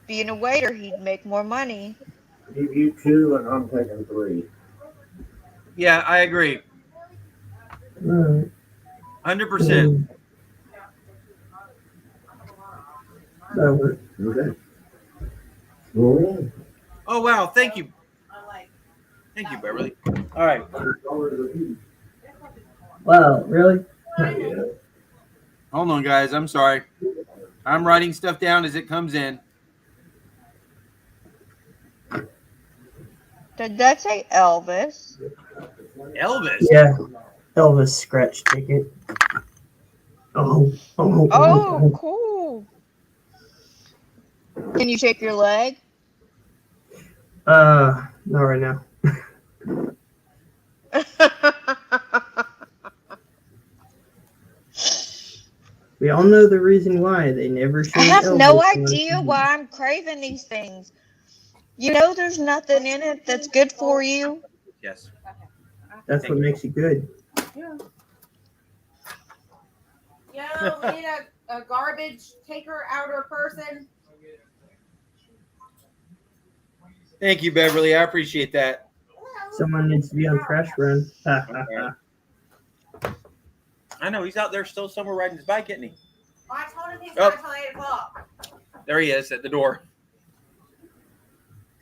being a waiter. He'd make more money. Give you 2 and I'm taking 3. Yeah, I agree. All right. 100%. That works. Okay. Well, Oh, wow. Thank you. Thank you, Beverly. All right. Wow, really? Hold on, guys. I'm sorry. I'm writing stuff down as it comes in. Did that say Elvis? Elvis? Yeah. Elvis scratch ticket. Oh, Cool. Can you shake your leg? not right now. We all know the reason why they never show I have Elvis no on idea TV. why I'm craving these things. You know there's nothing in it that's good for you. Yes. That's what makes it good. Yo, we need a garbage taker outer person. Thank you, Beverly. I appreciate that. Someone needs to be on trash run. Ha ha Okay. ha. I know he's out there still somewhere riding his bike, isn't he? I told him he's Oh. not till 8 o'clock. There he is at the door.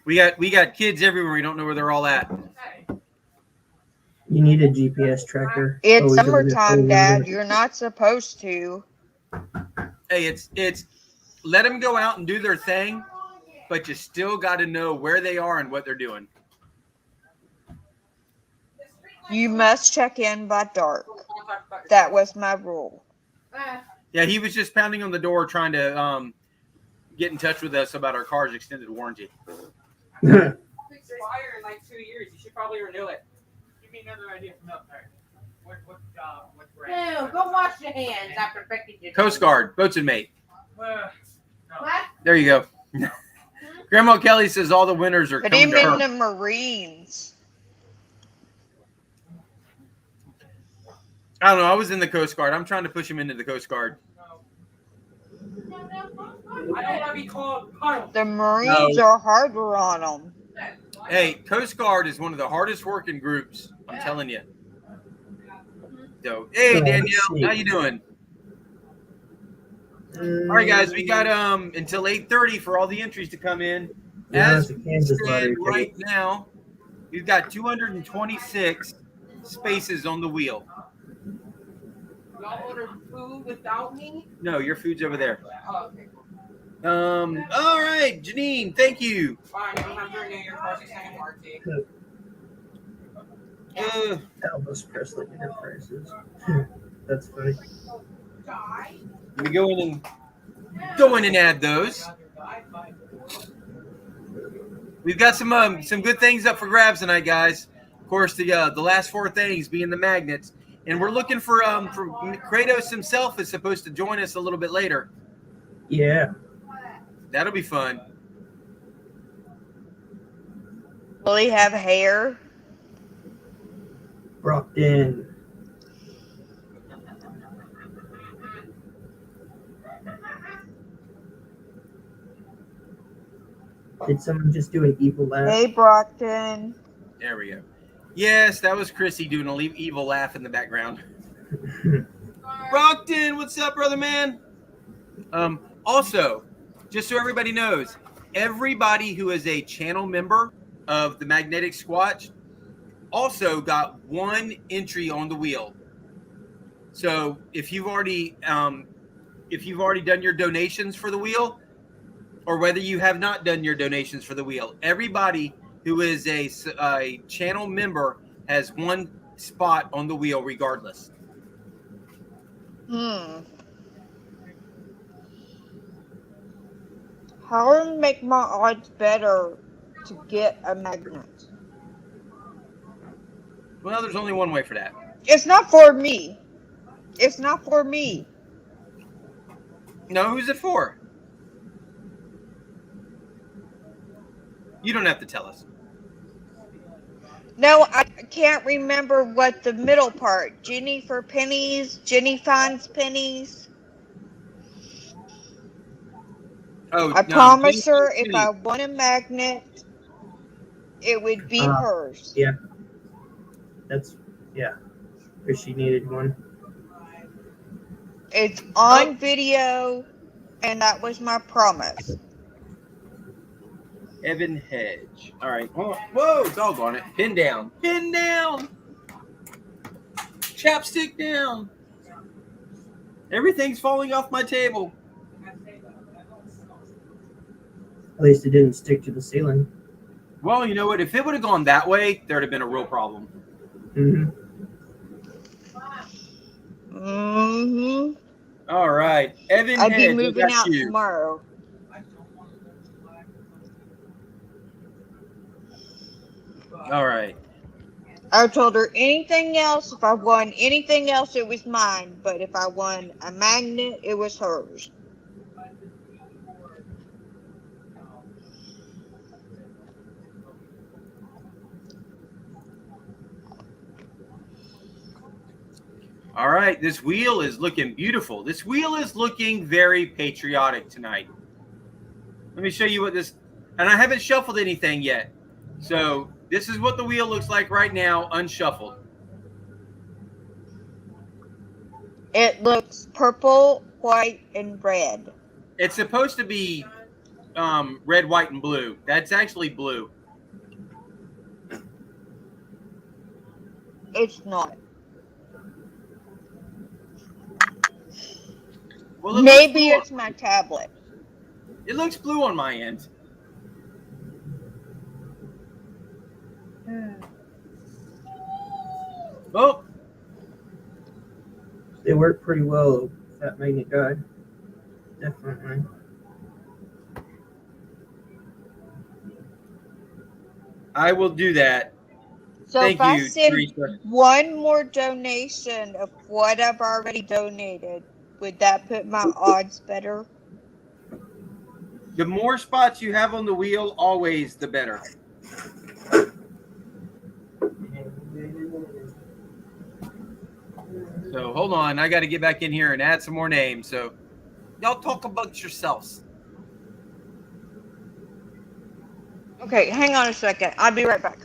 We got kids everywhere. We don't know where they're all at. You need a GPS tracker. It's Always over there summertime, holding Dad. it. You're not supposed to. Hey, it's let them go out and do their thing, but you still got to know where they are and what they're doing. You must check in by dark. That was my rule. Yeah, he was just pounding on the door trying to get in touch with us about our car's extended warranty. Expire in like 2 years. You should probably renew it. Give me another idea from up there. What brand? No, go wash your hands after picking your Coast Guard, Boatswain Mate. What? There you go. Grandma Kelly says all the winners are Put coming him to her. in the Marines. I don't know. I was in the Coast Guard. I'm trying to push him into the Coast Guard. I don't want to be called Carl. The Marines are harder on them. Hey, Coast Guard is one of the hardest working groups. I'm telling you. So, hey Danielle, how you doing? All right, guys, we got until 8:30 for all the entries to come in. Yeah, As it's a we Kansas stand lottery right ticket. now, we've got 226 spaces on the wheel. Y'all ordered food without me? No, your food's over there. Oh, okay. All right, Janine, thank you. Fine, you don't have to renew your car's extended warranty. Elvis Presley Enterprises. That's funny. Let me go in and add those. We've got some good things up for grabs tonight, guys. Of course, the last four things being the magnets, and we're looking for Kratos himself is supposed to join us a little bit later. Yeah. That'll be fun. Will he have hair? Brockton. Did someone just do an evil laugh? Hey, Brockton. There we go. Yes, that was Chrissy doing a evil laugh in the background. Brockton, what's up, brother man? Also, just so everybody knows, everybody who is a channel member of the Magnetic Squatch also got one entry on the wheel. So if you've already done your donations for the wheel, or whether you have not done your donations for the wheel, everybody who is a channel member has one spot on the wheel regardless. How do I make my odds better to get a magnet? Well, there's only one way for that. It's not for me. It's not for me. No, who's it for? You don't have to tell us. No, I can't remember what the middle part. Jenny for pennies. Jenny finds pennies. Oh, I no, promised Jenny- her if I won a magnet, it would be hers. Yeah. Because she needed one. It's on video, and that was my promise. Evan Hedge. All right. Hold on. Whoa, doggone it. Pin down. Pin down. Chapstick down. Everything's falling off my table. At least it didn't stick to the ceiling. Well, you know what? If it would have gone that way, there would have been a real problem. Mm-hmm. All right. Evan I'd be Hedge, moving that's out you. tomorrow. All right. I told her anything else, if I won anything else, it was mine. But if I won a magnet, it was hers. All right, this wheel is looking beautiful. This wheel is looking very patriotic tonight. Let me show you what this, and I haven't shuffled anything yet. So this is what the wheel looks like right now, unshuffled. It looks purple, white, and red. It's supposed to be red, white, and blue. That's actually blue. It's not. Well, it Maybe looks it's my tablet. It looks blue on my end. Oh, They work pretty well with that magnet guide. Definitely. I will do that. So Thank if I you, send Teresa. one more donation of what I've already donated, would that put my odds better? The more spots you have on the wheel, always the better. So hold on, I got to get back in here and add some more names. So y'all talk amongst yourselves. Okay, hang on a second. I'll be right back.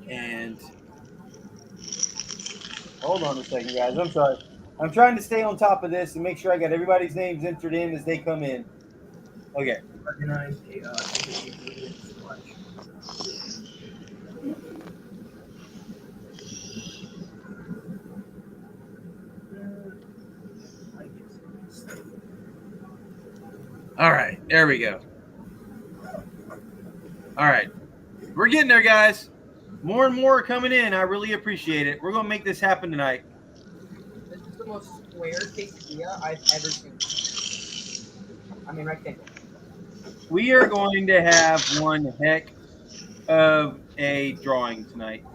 And hold on a second, guys. I'm sorry. I'm trying to stay on top of this and make sure I got everybody's names entered in as they come in. Okay. Organized Squatch. All right. There we go. All right. We're getting there, guys. More and more are coming in. I really appreciate it. We're going to make this happen tonight. This is the most square quesadilla I've ever seen. I mean, rectangle. We are going to have one heck of a drawing tonight.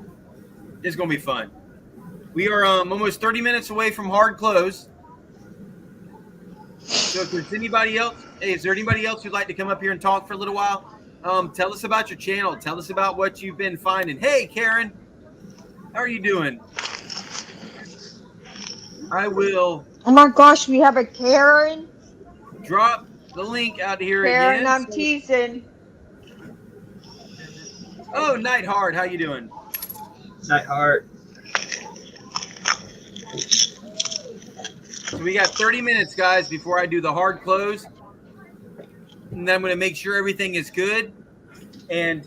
It's going to be fun. We are almost 30 minutes away from hard close. So if there's anybody else, hey, is there anybody else who'd like to come up here and talk for a little while? Tell us about your channel. Tell us about what you've been finding. Hey, Karen, how are you doing? I will. Oh my gosh, we have a Karen. Drop the link out here Karen, again. I'm teasing. Oh, Nightheart, how you doing? Nightheart. So we got 30 minutes, guys, before I do the hard close. And then I'm going to make sure everything is good. And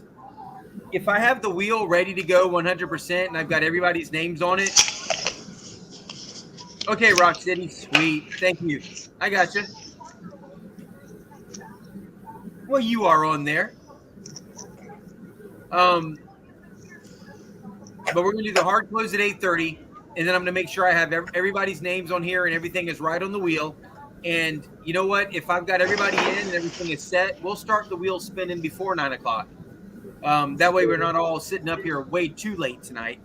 if I have the wheel ready to go 100% and I've got everybody's names on it. Okay, Rocksteady, sweet. Thank you. I got you. Well, you are on there. But we're going to do the hard close at 8:30. And then I'm going to make sure I have everybody's names on here and everything is right on the wheel. And you know what? If I've got everybody in and everything is set, we'll start the wheel spinning before 9 o'clock. That way we're not all sitting up here way too late tonight.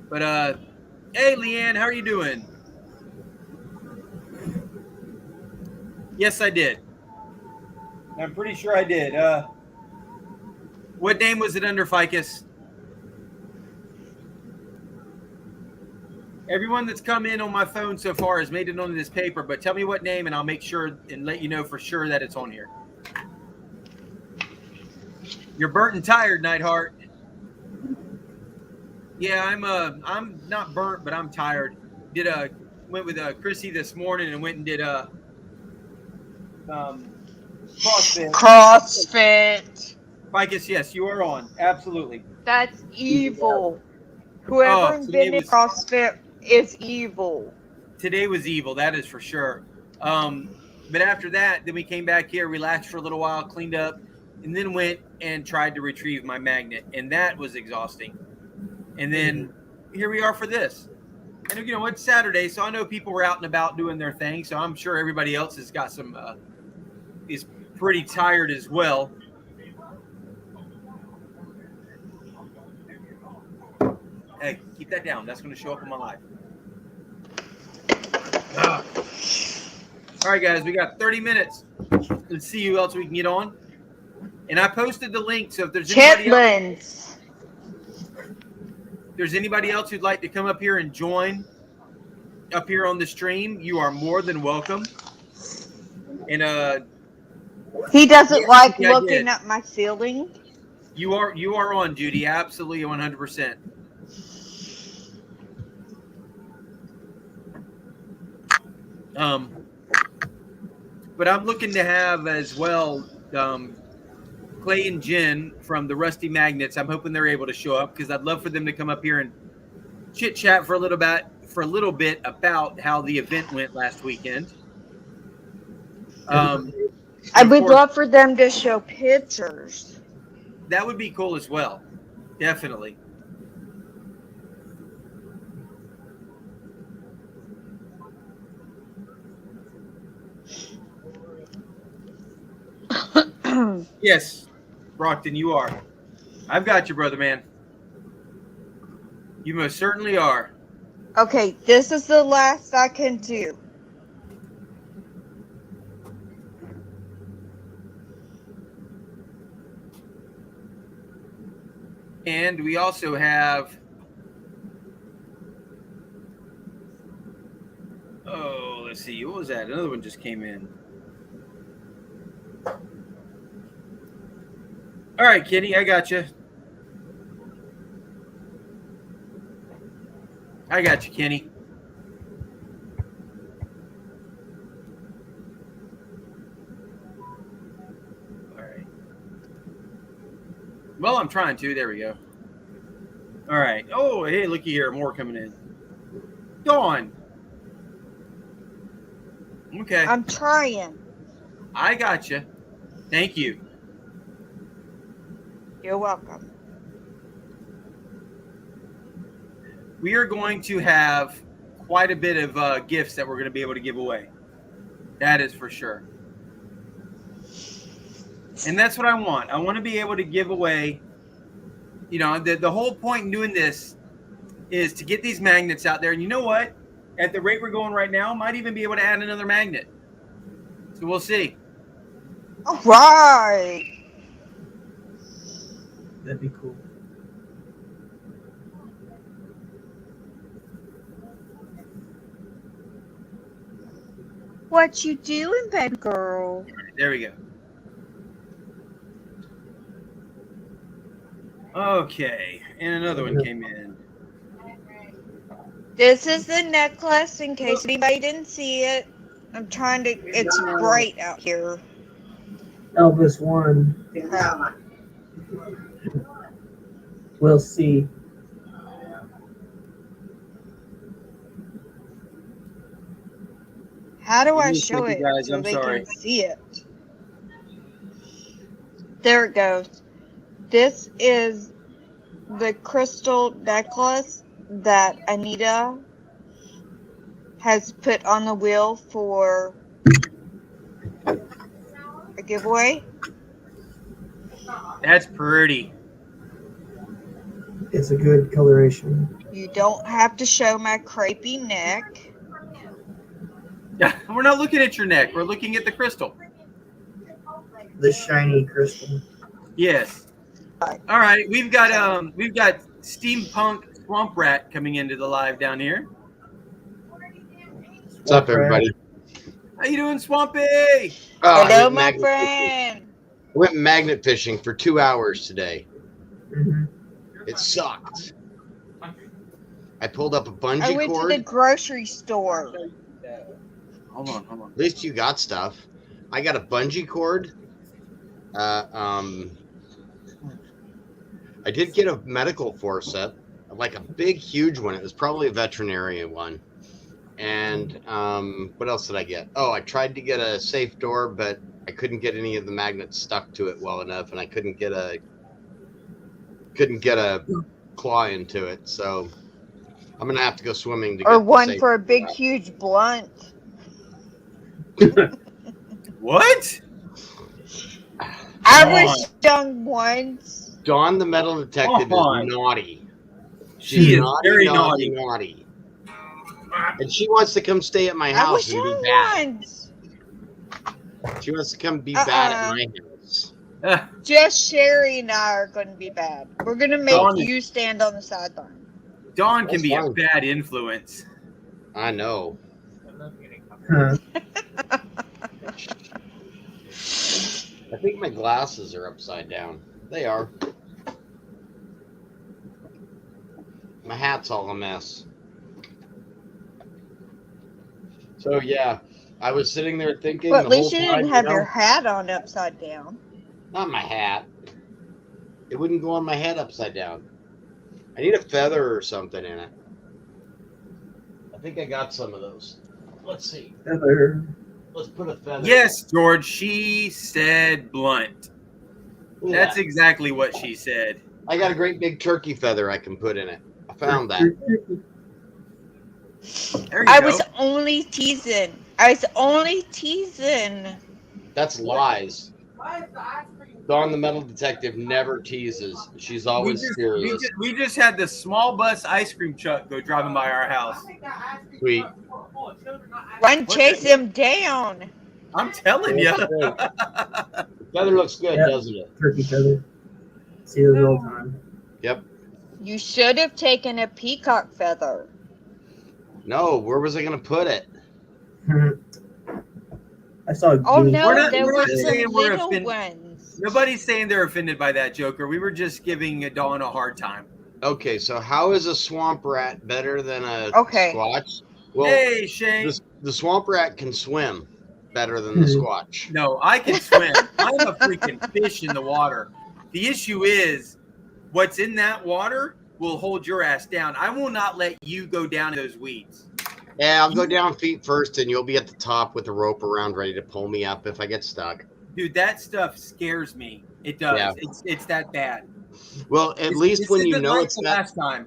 But, hey, Leanne, how are you doing? Yes, I did. I'm pretty sure I did. What name was it under, Ficus? Everyone that's come in on my phone so far has made it onto this paper, but tell me what name and I'll make sure and let you know for sure that it's on here. You're burnt and tired, Nightheart. Yeah, I'm not burnt, but I'm tired. Went with Chrissy this morning and went and did CrossFit. CrossFit. Ficus, yes, you are on. Absolutely. That's evil. Whoever invented CrossFit is evil. Today was evil, that is for sure. But after that, then we came back here, relaxed for a little while, cleaned up, and then went and tried to retrieve my magnet, and that was exhausting. And then here we are for this. And you know, it's Saturday, so I know people were out and about doing their thing, so I'm sure everybody else has got some is pretty tired as well. Hey, keep that down. That's going to show up in my life. All right, guys, we got 30 minutes. Let's see who else we can get on. And I posted the link, so if there's anybody else who'd like to come up here and join up here on the stream, you are more than welcome. And he doesn't like looking at my ceiling. You are on, Judy. Absolutely 100%. But I'm looking to have as well Clay and Jen from the Rusty Magnets. I'm hoping they're able to show up because I'd love for them to come up here and chit chat for a little bit about how the event went last weekend. I would love for them to show pictures. That would be cool as well. Definitely. Yes, Brockton, you are. I've got you, brother man. You most certainly are. Okay, this is the last I can do. And we also have, let's see, what was that? Another one just came in. All right, Kenny, I got you. I got you, Kenny. All right. Well, I'm trying to. There we go. All right. Oh, hey, looky here. More coming in. Dawn. Okay. I'm trying. I got you. Thank you. You're welcome. We are going to have quite a bit of gifts that we're going to be able to give away. That is for sure. And that's what I want. I want to be able to give away, you know, the whole point in doing this is to get these magnets out there. And you know what? At the rate we're going right now, might even be able to add another magnet. So we'll see. All right. That'd be cool. What you doing, baby girl? There we go. Okay, and another one came in. This is the necklace, in case anybody didn't see it. I'm trying to. It's bright out here. Elvis won. We'll see. How do I show it so they can see it? There it goes. This is the crystal necklace that Anita has put on the wheel for a giveaway. That's pretty. It's a good coloration. You don't have to show my crepey neck. We're not looking at your neck. We're looking at the crystal. The shiny crystal. Yes. All right. We've got Steampunk Swamp Rat coming into the live down here. What's up, everybody? How you doing, Swampy? Oh, hello, my friend. I went magnet fishing for 2 hours today. Mm-hmm. It sucked. I pulled up a bungee I went cord. to the grocery store. Hold on. At least you got stuff. I got a bungee cord. I did get a medical forceps, like a big, huge one. It was probably a veterinarian one. And what else did I get? Oh, I tried to get a safe door, but I couldn't get any of the magnets stuck to it well enough, and I couldn't get a claw into it. So I'm gonna have to go swimming to get one for a big, huge blunt. What? I was stung once. Dawn the metal detective is naughty. She is naughty, very naughty. And she wants to come stay at my house and be bad. Once. She wants to come be bad at my house. Just Sherry and I are going to be bad. We're going to make Dawn- you stand on the sideline. Dawn can That's be a fine. bad influence. I know. Huh. I think my glasses are upside down. They are. My hat's all a mess. So yeah, I was sitting there thinking Well, at the whole least you time. didn't have your hat on upside down. Not my hat. It wouldn't go on my head upside down. I need a feather or something in it. I think I got some of those. Let's see. Feather. Let's put a feather. Yes, George. She said blunt. Yeah. That's exactly what she said. I got a great big turkey feather I can put in it. I found that. There you I go. was only teasing. That's lies. Why is the ice cream? Dawn the metal detective never teases. She's always serious. We just had the small bus ice cream truck go driving by our house. I think that ice cream Sweet. full of children, not ice Run, chase him down. I'm telling you. The feather looks good, Yep. doesn't it? Turkey feather. See those all the time. Yep. You should have taken a peacock feather. No, where was I going to put it? I saw a Oh guinea no, We're not- there we're were not some saying we're little offended. ones. Nobody's saying they're offended by that, Joker. We were just giving Dawn a hard time. Okay, so how is a swamp rat better than a Okay. squatch? Well, Hey, Shane. the swamp rat can swim better than the squatch. No, I can swim. I'm a freaking fish in the water. The issue is what's in that water will hold your ass down. I will not let you go down those weeds. Yeah, I'll go down feet first, and you'll be at the top with the rope around, ready to pull me up if I get stuck. Dude, that stuff scares me. It does. Yeah. It's that bad. Well, at least when you isn't know like it's the that last time.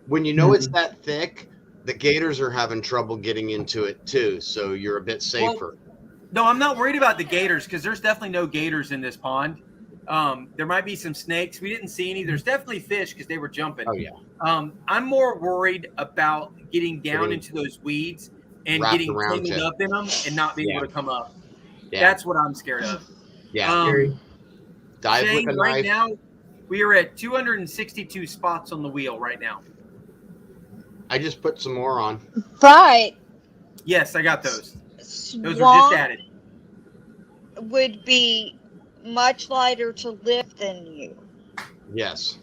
when you know it's that thick, the gators are having trouble getting into it too, so you're a bit safer. No, I'm not worried about the gators because there's definitely no gators in this pond. There might be some snakes. We didn't see any. There's definitely fish because they were jumping. Oh yeah. I'm more worried about getting down Getting into those weeds and wrapped getting around tangled you. up in them and not being Yeah. able to come up. Yeah. That's what I'm scared of. Yeah. Scary. Dive Shane, with a right knife. now, we are at 262 spots on the wheel right now. I just put some more on. But Yes, I got those. Those were just swamp added. would be much lighter to lift than you. Yes.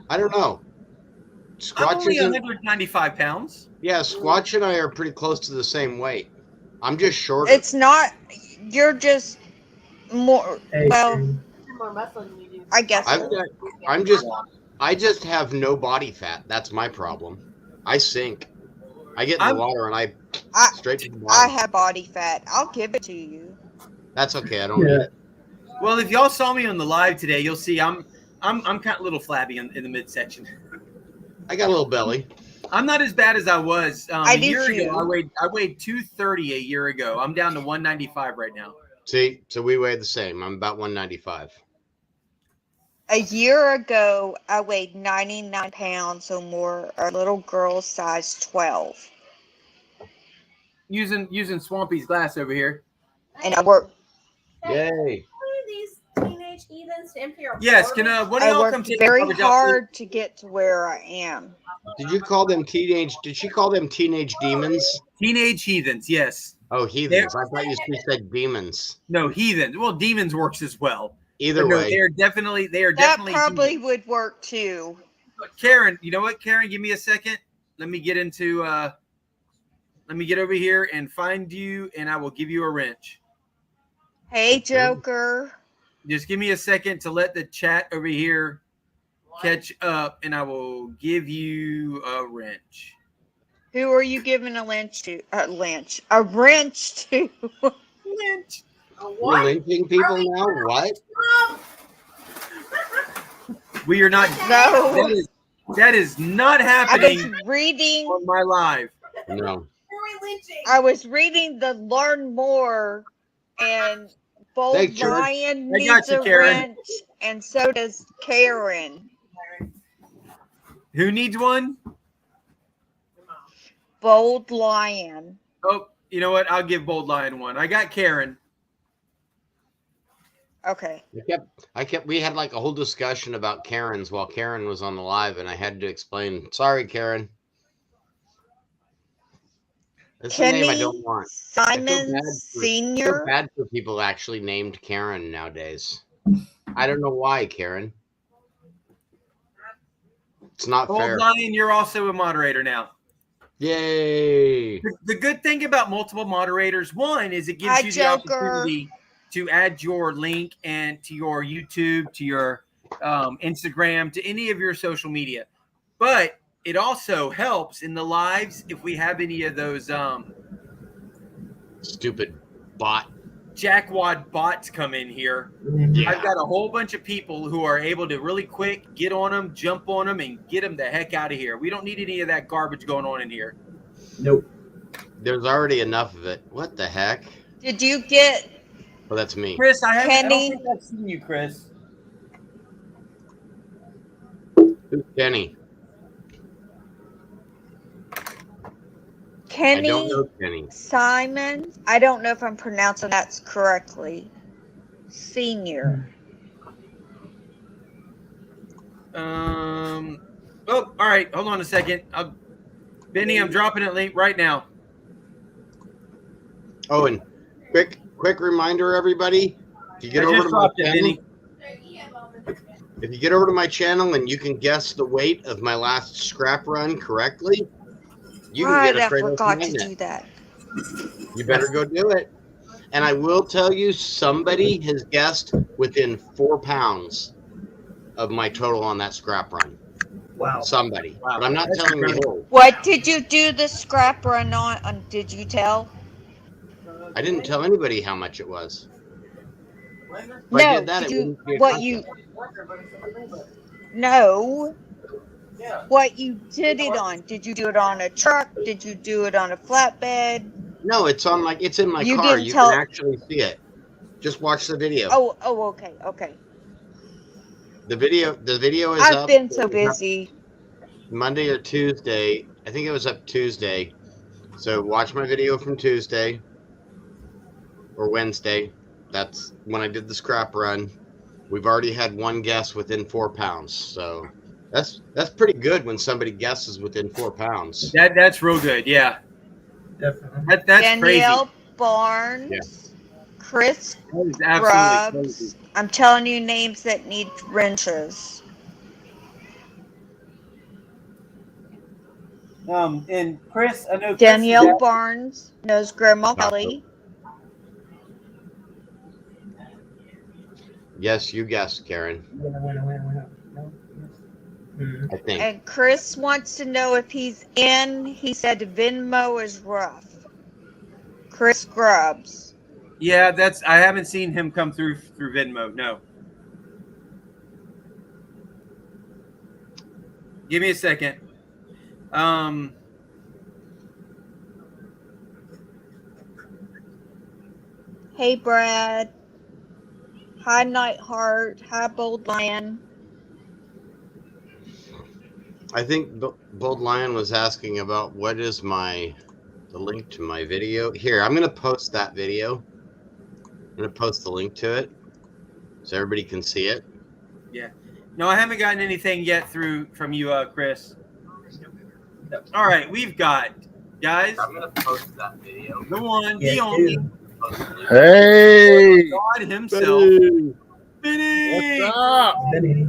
I don't know. I'm Squatch only isn't. 195 pounds. Yeah, Squatch and I are pretty close to the same weight. I'm just shorter. It's not. You're just more. Hey, Well, Shane. more muscle than you do. I guess. I've got, I just have no body fat. That's my problem. I sink. I get in the I'm- water and I I- straight to the I bottom. have body fat. I'll give it to you. That's okay. I don't Yeah. need it. Well, if y'all saw me on the live today, you'll see I'm kind of a little flabby in the midsection. I got a little belly. I'm not as bad as I was I a do year too. ago. I weighed 230 a year ago. I'm down to 195 right now. See, so we weigh the same. I'm about 195. A year ago, I weighed 99 pounds or more. A little girl size 12, Using Swampy's glass over here. and I work. Yay. These teenage heathens to empty our Yes, can one of I y'all worked come take very garbage out, hard to get to where I am. Did you call them teenage? Did she call them teenage demons? please? Teenage heathens, yes. Oh, heathens. I thought you said demons. No, heathens. Well, demons works as well. Either But no, way. they are definitely That probably heathens. would work too. Karen, you know what, Karen? Give me a second. Let me get into let me get over here and find you, and I will give you a wrench. Hey, Joker. Just give me a second to let the chat over here catch up, and I will give you a wrench. Who are you giving a lynch to? A wrench to? Lynch. We're lynching people now? What? We are not. No. That is not I happening was reading. on my live. No. I was reading the Learn More, and Bold Thanks, George. Lion I needs got you, a Karen. wrench, and so does Karen. Who needs one? Bold Lion. Oh, you know what? I'll give Bold Lion one. I got Karen. Okay. We had like a whole discussion about Karen's while Karen was on the live, and I had to explain. Sorry, Karen. That's the name I don't Kenny want. Simon I feel Senior. bad for people actually named Karen nowadays. I don't know why, Karen. It's not Old fair. Lion, you're also a moderator now. Yay! The good thing about multiple moderators, one, is it gives Hi, you the Joker. opportunity to add your link and to your YouTube, to your Instagram, to any of your social media. But it also helps in the lives if we have any of those Stupid bot. jackwad bots come in here. Yeah. I've got a whole bunch of people who are able to really quick get on them, jump on them, and get them the heck out of here. We don't need any of that garbage going on in here. Nope. There's already enough of it. What the heck? Did you get Well, that's me. Chris, I don't Kenny? think I've seen you, Chris. Who's Kenny? I don't Kenny know Kenny. Simon? I don't know if I'm pronouncing that correctly. Senior. Oh, all right. Hold on a second. Benny, I'm dropping it link right now. Oh, and quick reminder, everybody. If you get I over just to my dropped it, channel, Benny. if you get over to my channel and you can guess the weight of my last scrap run correctly, you can Right, get a I Kratos forgot to magnet. do that. You better go do it. And I will tell you, somebody has guessed within 4 pounds of my total on that scrap run. Wow. Somebody. Wow. But I'm not That's telling you incredible. who. What did you do the scrap run on? Did you tell? I didn't tell anybody how much it was. If I No, did that, did it you, wouldn't be a what contest. you, no, what you did it on. Did you do it on a truck? Did you do it on a flatbed? No, it's on it's in my You car. didn't You tell- can actually see it. Just watch the video. Oh, okay. The video is I've up. been so It was up busy. Monday or Tuesday. I think it was up Tuesday. So watch my video from Tuesday or Wednesday. That's when I did the scrap run. We've already had one guess within 4 pounds. So that's pretty good when somebody guesses within 4 pounds. That's real good. Yeah. Definitely. That's Danielle crazy. Barnes, Yeah. Chris That is absolutely Grubbs. crazy. I'm telling you names that need wrenches. And Chris, I know Chris Danielle is- Barnes knows Grandma Kelly. Yes, you guessed, Karen. I think. And Chris wants to know if he's in. He said Venmo is rough. Chris Grubbs. Yeah, I haven't seen him come through Venmo. No. Give me a second. Hey, Brad. Hi, Nightheart. Hi, Bold Lion. I think Bold Lion was asking about what is the link to my video. Here, I'm going to post that video. I'm going to post the link to it so everybody can see it. Yeah. No, I haven't gotten anything yet from you, Chris. All right, we've got, guys. I'm going to post that video. The one, Yeah, the only, Hey, God himself. Benny! what's up? Benny.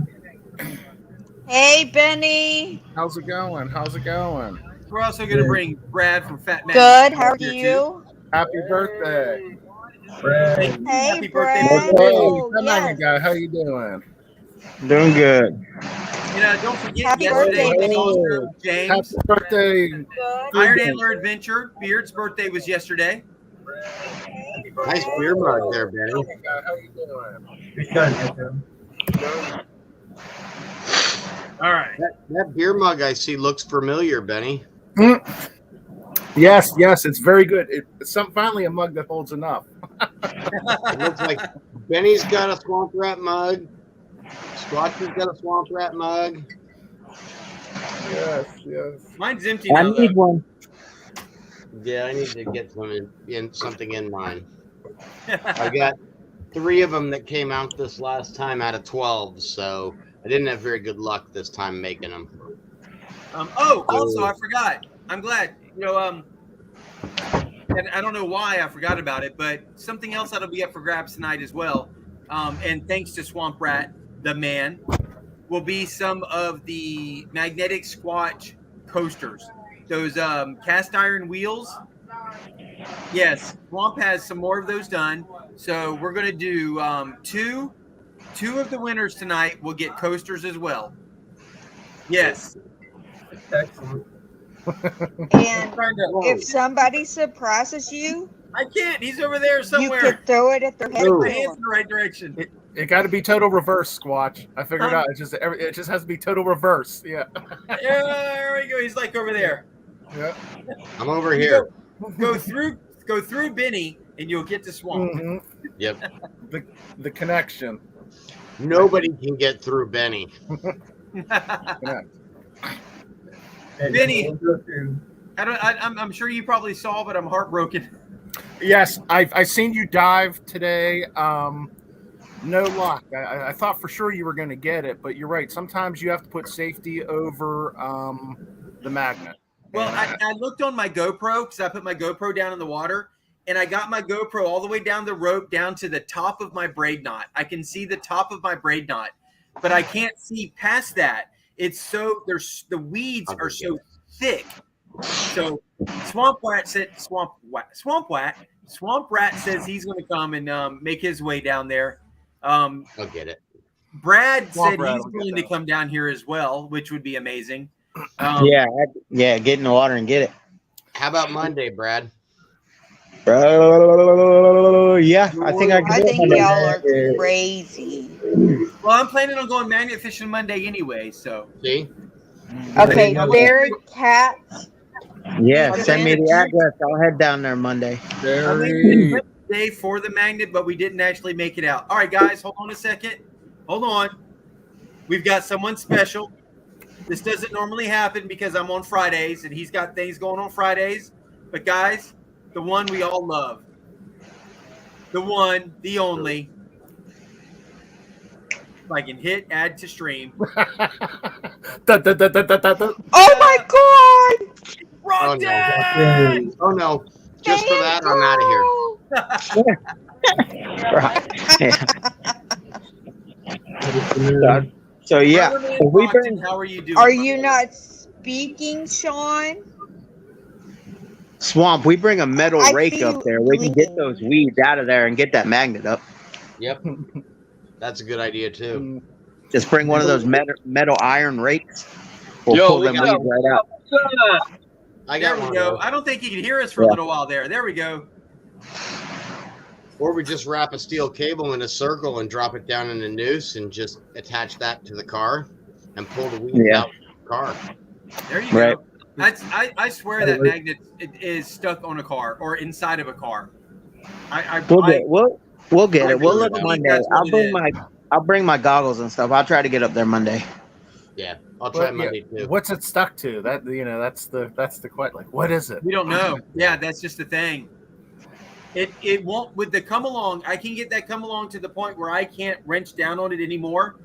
Hey, Benny. How's it going? How's it going? We're also going to bring Brad from Fat Man. Good. How are here, too. you? Happy birthday! Brad. Hey, Happy birthday, Brad. Hey, Oh, Fat Magnet yes. guy, how you doing? Doing good. Don't forget Happy yesterday, birthday, Benny, Benny. James, Happy birthday! Iron Antler Adventure, Beard's birthday was yesterday. Nice beer mug there, Benny. How you doing? Good done, Echo. All right. That beer mug I see looks familiar, Benny. Yes, it's very good. It's finally a mug that holds enough. It looks like Benny's got a swamp rat mug. Squatch has got a swamp rat mug. Yes. Mine's empty now. though. one. Yeah, I need to get something in mine. I got 3 of them that came out this last time out of 12, so I didn't have very good luck this time making them. Also, I forgot. I'm glad. And I don't know why I forgot about it, but something else that'll be up for grabs tonight as well. And thanks to Swamp Rat, the man, will be some of the magnetic Squatch coasters. Those cast iron wheels. Yes, Swamp has some more of those done. So we're going to do two of the winners tonight will get coasters as well. Yes. Excellent. And if somebody surprises you, I can't. He's over there you somewhere. can throw it at their head. My hands in the right direction. It got to be total reverse, Squatch. I figured out. It just has to be total reverse. Yeah. Yeah, there we go. He's like over there. Yeah. I'm over here. Go through Benny, and you'll get to Swamp. Mm-hmm. Yep. The connection. Nobody can get through Benny. Benny, I'm sure you probably saw, but I'm heartbroken. Yes, I seen you dive today. No luck. I thought for sure you were going to get it, but you're right. Sometimes you have to put safety over the magnet. Well, I looked on my GoPro because I put my GoPro down in the water, and I got my GoPro all the way down the rope down to the top of my braid knot. I can see the top of my braid knot, but I can't see past that. It's so the weeds are so thick. So Swamp Rat says he's going to come and make his way down there. I'll get it. Brad Swamp said Rat he's will get willing to come down here as well, which would be amazing. Yeah, get in the water and get it. How about Monday, Brad? Bro, yeah, I think I can. I think y'all are crazy. Well, I'm planning on going magnet fishing Monday anyway, so. See? Okay, Barry Cat. Yeah, send me the address. I'll head down there Monday. Day for the magnet, but we didn't actually make it out. All right, guys, hold on a second. Hold on. We've got someone special. This doesn't normally happen because I'm on Fridays and he's got things going on Fridays. But guys, the one we all love, the one, the only. If I can hit add to stream. Oh my God! Oh no! Oh no! Just for that, I'm out of here. Right. So yeah, we bring. How are you doing? Are you not speaking, Sean? Swamp, we bring a metal I rake feel up there. We can get those weeds out of there and get that magnet up. Yep. That's a good idea too. Just bring one of those metal iron rakes. We'll Yo, pull we them got weeds right out. I There got we one. go. I don't think you can hear us for a little while there. There we go. Or we just wrap a steel cable in a circle and drop it down in a noose and just attach that to the car and pull the weeds out of the car. There you go. I swear that magnet is stuck on a car or inside of a car. We'll get it. We'll look believe Monday. that's what I'll bring my goggles and stuff. I'll try to get up there Monday. Yeah, I'll try Monday too. What's it stuck to? That's the question. Like, what is it? We don't know. Yeah, that's just the thing. It won't with the come along. I can get that come along to the point where I can't wrench down on it anymore,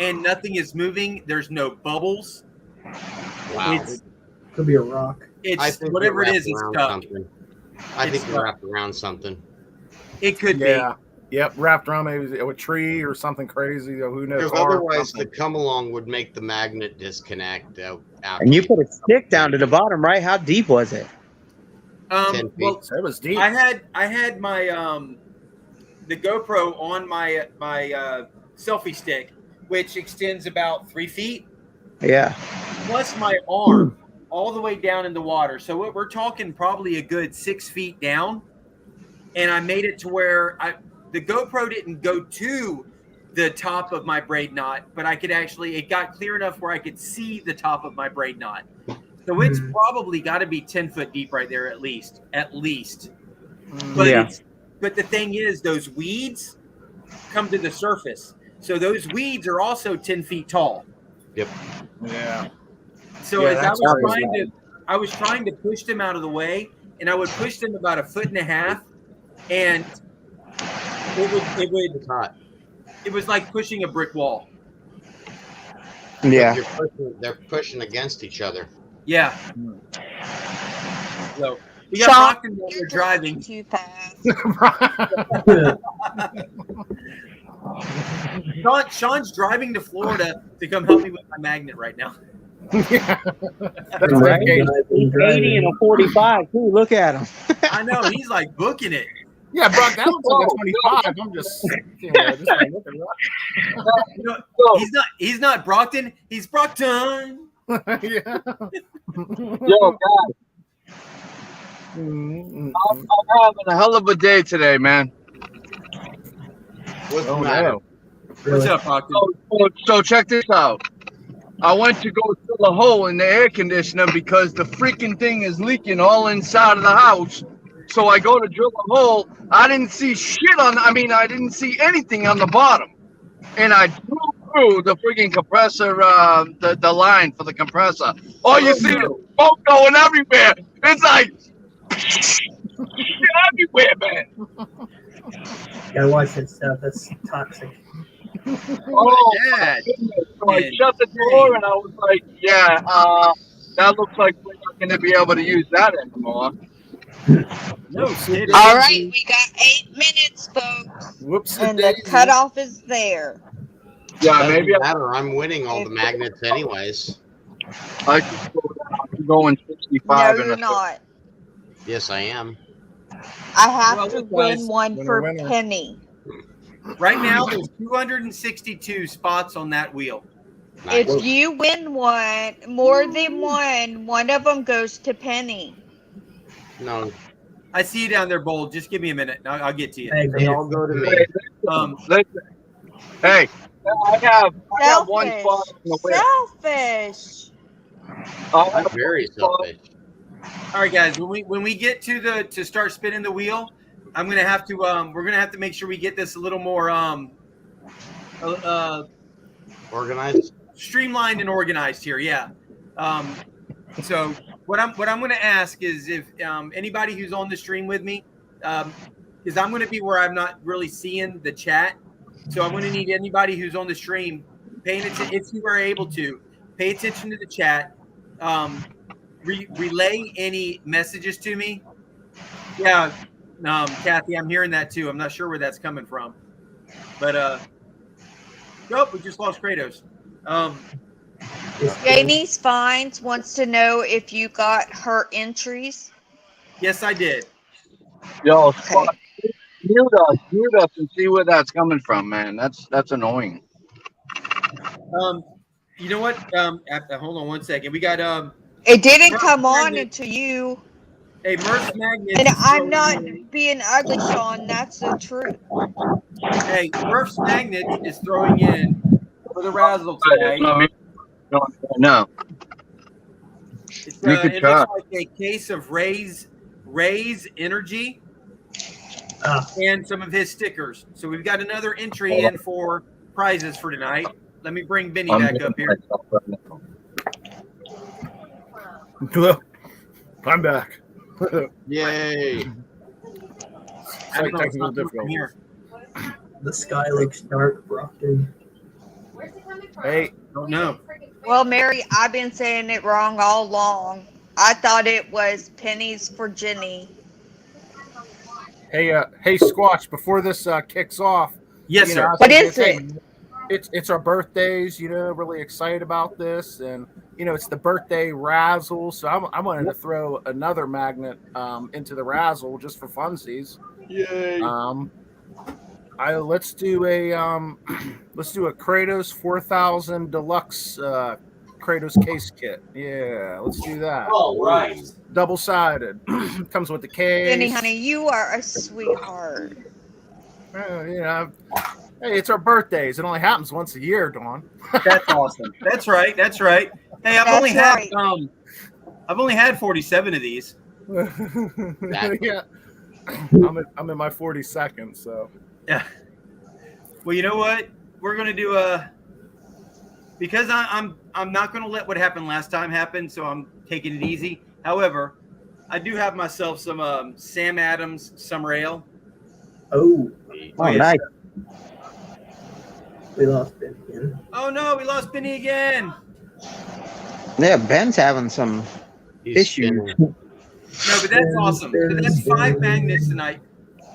and nothing is moving. There's no bubbles. Wow. Could be a rock. It's whatever it is. It's stuck. I think we're wrapped around something. It could be. Yep, wrapped around maybe a tree or something crazy. Who knows? Because otherwise, the come along would make the magnet disconnect. And you put a stick down to the bottom, right? How deep was it? 10 feet. Well, it was deep. I had my the GoPro on my selfie stick, which extends about 3 feet. Yeah. Plus my arm all the way down in the water. So we're talking probably a good 6 feet down. And I made it to where the GoPro didn't go to the top of my braid knot, but it got clear enough where I could see the top of my braid knot. So it's probably got to be 10 foot deep right there at least. But but the thing is, those weeds come to the surface. So those weeds are also 10 feet tall. Yep. Yeah. So as I was trying to push them out of the way, and I would push them about 1.5 feet, and It was like pushing a brick wall. Yeah. They're pushing against each other. Yeah. So we got Sean, Brockton while we're driving. Too fast. Sean's driving to Florida to come help me with my magnet right now. That's right. He's 80 and a 45 too. Look at him. I know, he's like booking it. Yeah, Brock, that looks like a 25. I'm just, just like looking he's not Brockton. He's Brockton. Yeah. Yo, guys. I'm having a hell of a day today, man. What's the matter? What's up, Brockton? So check this out. I went to go fill a hole in the air conditioner because the freaking thing is leaking all inside of the house. So I go to drill a hole. I didn't see shit I didn't see anything on the bottom. And I drew through the freaking compressor, the line for the compressor. All you see is smoke going everywhere. It's like shit everywhere, man. Gotta watch that stuff. That's toxic. Oh, my goodness. So I shut the door and I was like, yeah, that looks like we're not going to be able to use that anymore. No, all right, we got 8 minutes, folks. Whoops. And the cutoff is there. Yeah, Doesn't maybe matter. I'm winning all the magnets anyways. I could go going 65. No, you're not. Yes, I am. I have to win one for winner. Penny. Right now, there's 262 spots on that wheel. Nice. If you win more than one of them goes to Penny. No, I see you down there, Bold. Just give me a minute. I'll get to you. they all go to me. Listen, hey, I have one Selfish. spot on the wheel. Selfish. I'm very selfish. All right, guys. When we get to start spinning the wheel, I'm gonna have to we're gonna have to make sure we get this a little more Organized. streamlined and organized here. Yeah. So what I'm going to ask is if anybody who's on the stream with me, because I'm going to be where I'm not really seeing the chat, so I'm going to need anybody who's on the stream paying attention. If you are able to pay attention to the chat, relay any messages to me. Yeah, Kathy, I'm hearing that too. I'm not sure where that's coming from, but nope, we just lost Kratos. Janice Fines wants to know if you got her entries. Yes, I did. Yo, Squatch, mute us and see where that's coming from, man. That's annoying. You know what? Hold on one second. We got It didn't Murph come on Magnet. until you. Hey, Murph Magnet. And I'm not being ugly, Sean. That's the truth. Hey, Murph's Magnet is throwing in for the Razzle today. No. It's, You could it try. looks like a case of Ray's Energy and some of his stickers. So we've got another entry in for prizes for tonight. Let me bring Benny back up here. I'm back. Yay. I don't know, it's Technical not from difficulties. here. The sky looks dark, Brockton. Hey, Don't know. Well, Mary, I've been saying it wrong all along. I thought it was pennies for Jenny. hey, Squatch! Before this kicks off, Yes, sir. I What think is it? It's our birthdays. Really excited about this, and it's the birthday Razzle. So I wanted to throw another magnet into the Razzle just for funsies. Yay. Let's do a Kratos 4000 Deluxe Kratos case kit. Yeah, let's do that. All right. Double sided. Comes with the case. Jenny, honey, you are a sweetheart. Hey, it's our birthdays. It only happens once a year, Dawn. That's awesome. That's right. That's right. Hey, I've only had 47 of these. Yeah. I'm in my 42nd, so. Yeah. Well, you know what? We're gonna do because I'm not gonna let what happened last time happen, so I'm taking it easy. However, I do have myself some Sam Adams Summer Ale. Oh, nice. We lost Ben again. Oh no, we lost Benny again. Yeah, Ben's having some issues. No, but that's awesome. So that's 5 magnets tonight,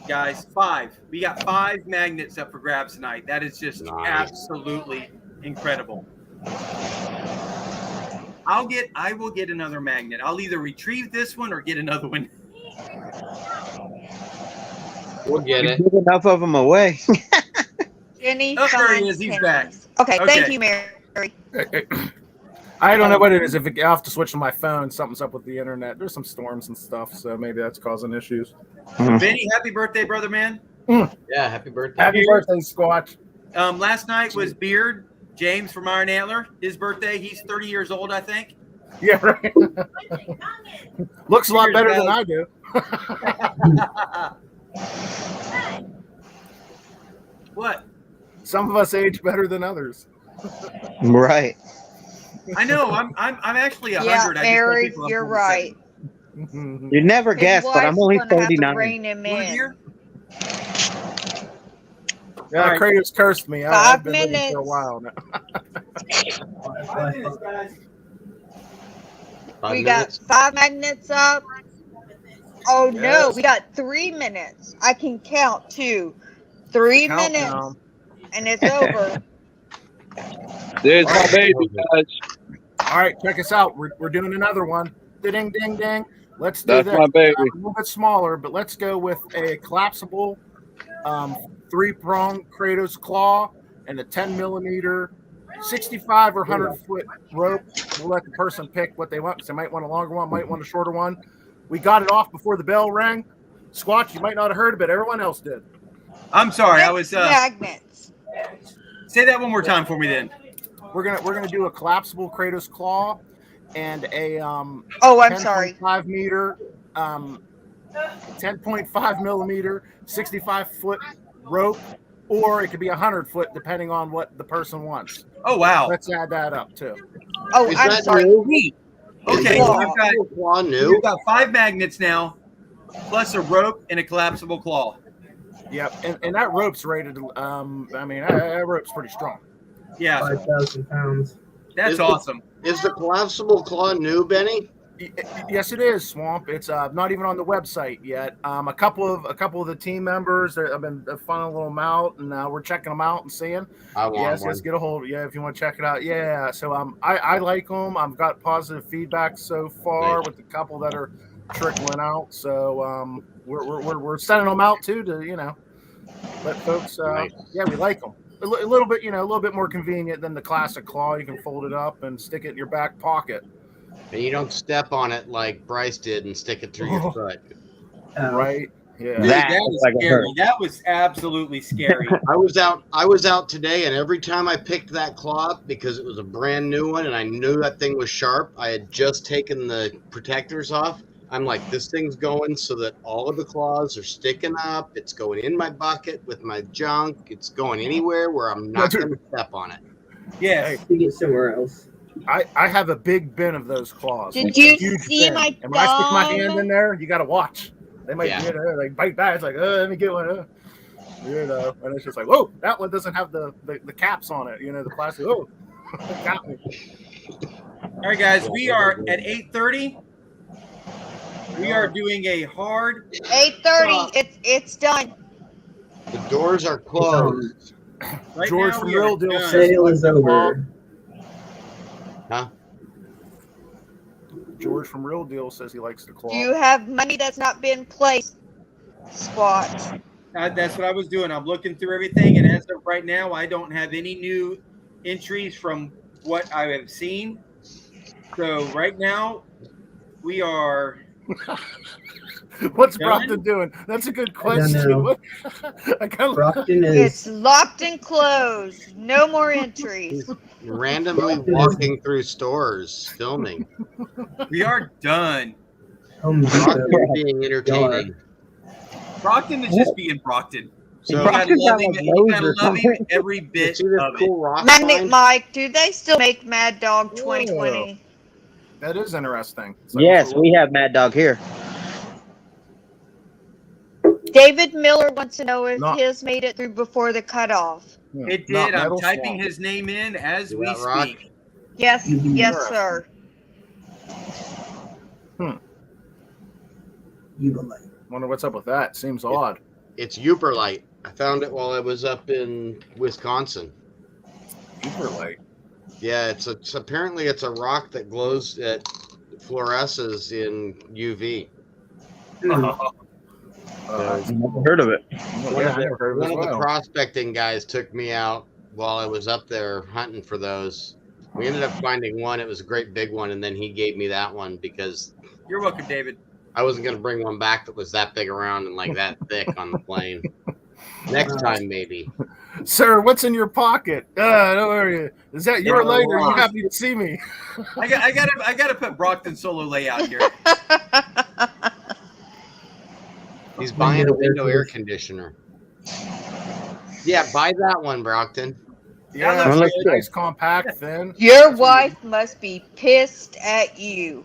guys. 5. We got 5 magnets up for grabs tonight. That is just absolutely incredible. I will get another magnet. I'll either retrieve this one or get another one. We'll get it. Give enough of them away. Jenny Oh, there he finds is. He's pennies. back. Okay, thank you, Mary. I don't know what it is. If I have to switch to my phone, something's up with the internet. There's some storms and stuff, so maybe that's causing issues. Benny, happy birthday, brother man. Yeah, happy birthday. Happy birthday, Squatch. Last night was Beard, James from Iron Antler. His birthday. He's 30 years old, I think. Yeah, right. Looks a lot better than I do. What? Some of us age better than others. Right. I know. I'm actually 100. Yeah, I just tell Mary, people I'm you're 47. right. You never guess, but I'm only Wife's gonna have to 39. rein him in. Yeah, All right. Kratos cursed me. 5 I've been living minutes. for a while now. 5 minutes, guys. We got 5 magnets up. Oh no, we got 3 minutes. I can count too. 3 minutes, Countdown. and it's over. There's my baby, guys. All right, check us out. We're doing another one. Ding, ding, ding. Let's do That's this. my baby. A little bit smaller, but let's go with a collapsible 3-prong Kratos claw and a 10mm 65 or 100 foot rope. We'll let the person pick what they want, because they might want a longer one, might want a shorter one. We got it off before the bell rang. Squatch, you might not have heard, but everyone else did. I'm sorry. I was. Magnets. Say that one more time for me, then. We're gonna do a collapsible Kratos claw and a Oh, I'm sorry. 10.5 meter 10.5 millimeter 65 foot rope, or it could be 100 foot depending on what the person wants. Oh wow. Let's add that up too. Oh, Is I'm that sorry. new? Neat. Is Okay, the so we've got claw new? we've got 5 magnets now, plus a rope and a collapsible claw. Yep, and that rope's rated. I mean, that rope's pretty strong. Yeah, 5,000 pounds. that's awesome. Is the collapsible claw new, Benny? Yes, it is, Swamp. It's not even on the website yet. A couple of the team members, I've been funneling them out, and we're checking them out and seeing. I want Yes, one. let's get a hold. Yeah, if you want to check it out. Yeah. So I like them. I've got positive feedback so far with the couple that are trickling out. So we're sending them out too to let folks. Yeah, we like them. A little bit, a little bit more convenient than the classic claw. You can fold it up and stick it in your back pocket. And you don't step on it like Bryce did and stick it through your foot. Right. Yeah. Dude, that was scary. That was absolutely scary. I was out today, and every time I picked that claw up, because it was a brand new one and I knew that thing was sharp, I had just taken the protectors off. I'm like, this thing's going so that all of the claws are sticking up. It's going in my bucket with my junk. It's going anywhere where I'm not going to step on it. Yeah. You get somewhere else. I have a big bin of those claws. Did It's a you huge see bin. my And when I stick my thumb? hand in there, you got to watch. They might they bite back. It's like, let me get one. And it's just like, whoa, that one doesn't have the caps on it. The plastic. Oh, got me. All right, guys, we are at 8:30. We are doing a hard 8:30. It's done. The doors are closed. Right George now, from we are Real Deal done. says he Sale likes is the claw. over. Huh? George from Real Deal says he likes the claw. Do you have money that's not been placed? Squatch. That's what I was doing. I'm looking through everything, and as of right now, I don't have any new entries from what I have seen. So right now, we are. What's done? Brockton doing? That's a good I question. don't know. I kind of. Brockton It's is locked and closed. No more entries. Randomly walking through stores, filming. We are done. Home Brockton Depot. is being entertaining. Brockton is just being Brockton. So, You gotta Brockton's love got, him. like, You nose gotta or love him something. every you bit see this of cool it. rock Magnet find? Mike, do they still make Mad Dog 2020? That is interesting. It's like, Yes, we have Mad Dog here. David Miller wants to know if Not- his made it through before the cutoff. It Not did. I'm metal typing swamp. his name in as See we that rock? speak. Yes, yes, Interesting. sir. Eubolite. Wonder what's up with that. Seems odd. It's Uperlite. I found it while I was up in Wisconsin. Uperlite. Yeah, it's apparently it's a rock that glows, that fluoresces in UV. I've never heard of it. One of I never heard of one it of as the well. prospecting guys took me out while I was up there hunting for those. We ended up finding one. It was a great big one, and then he gave me that one because You're welcome, David. I wasn't going to bring one back that was that big around and like that thick on the plane. Next time, maybe. Sir, what's in your pocket? Don't worry. Is that your light, or are you happy to see me? I gotta put Brockton solo layout here. He's buying a window air conditioner. Yeah, buy that one, Brockton. Yeah, Well, it's let's nice, compact, thin. Your wife must be pissed at you.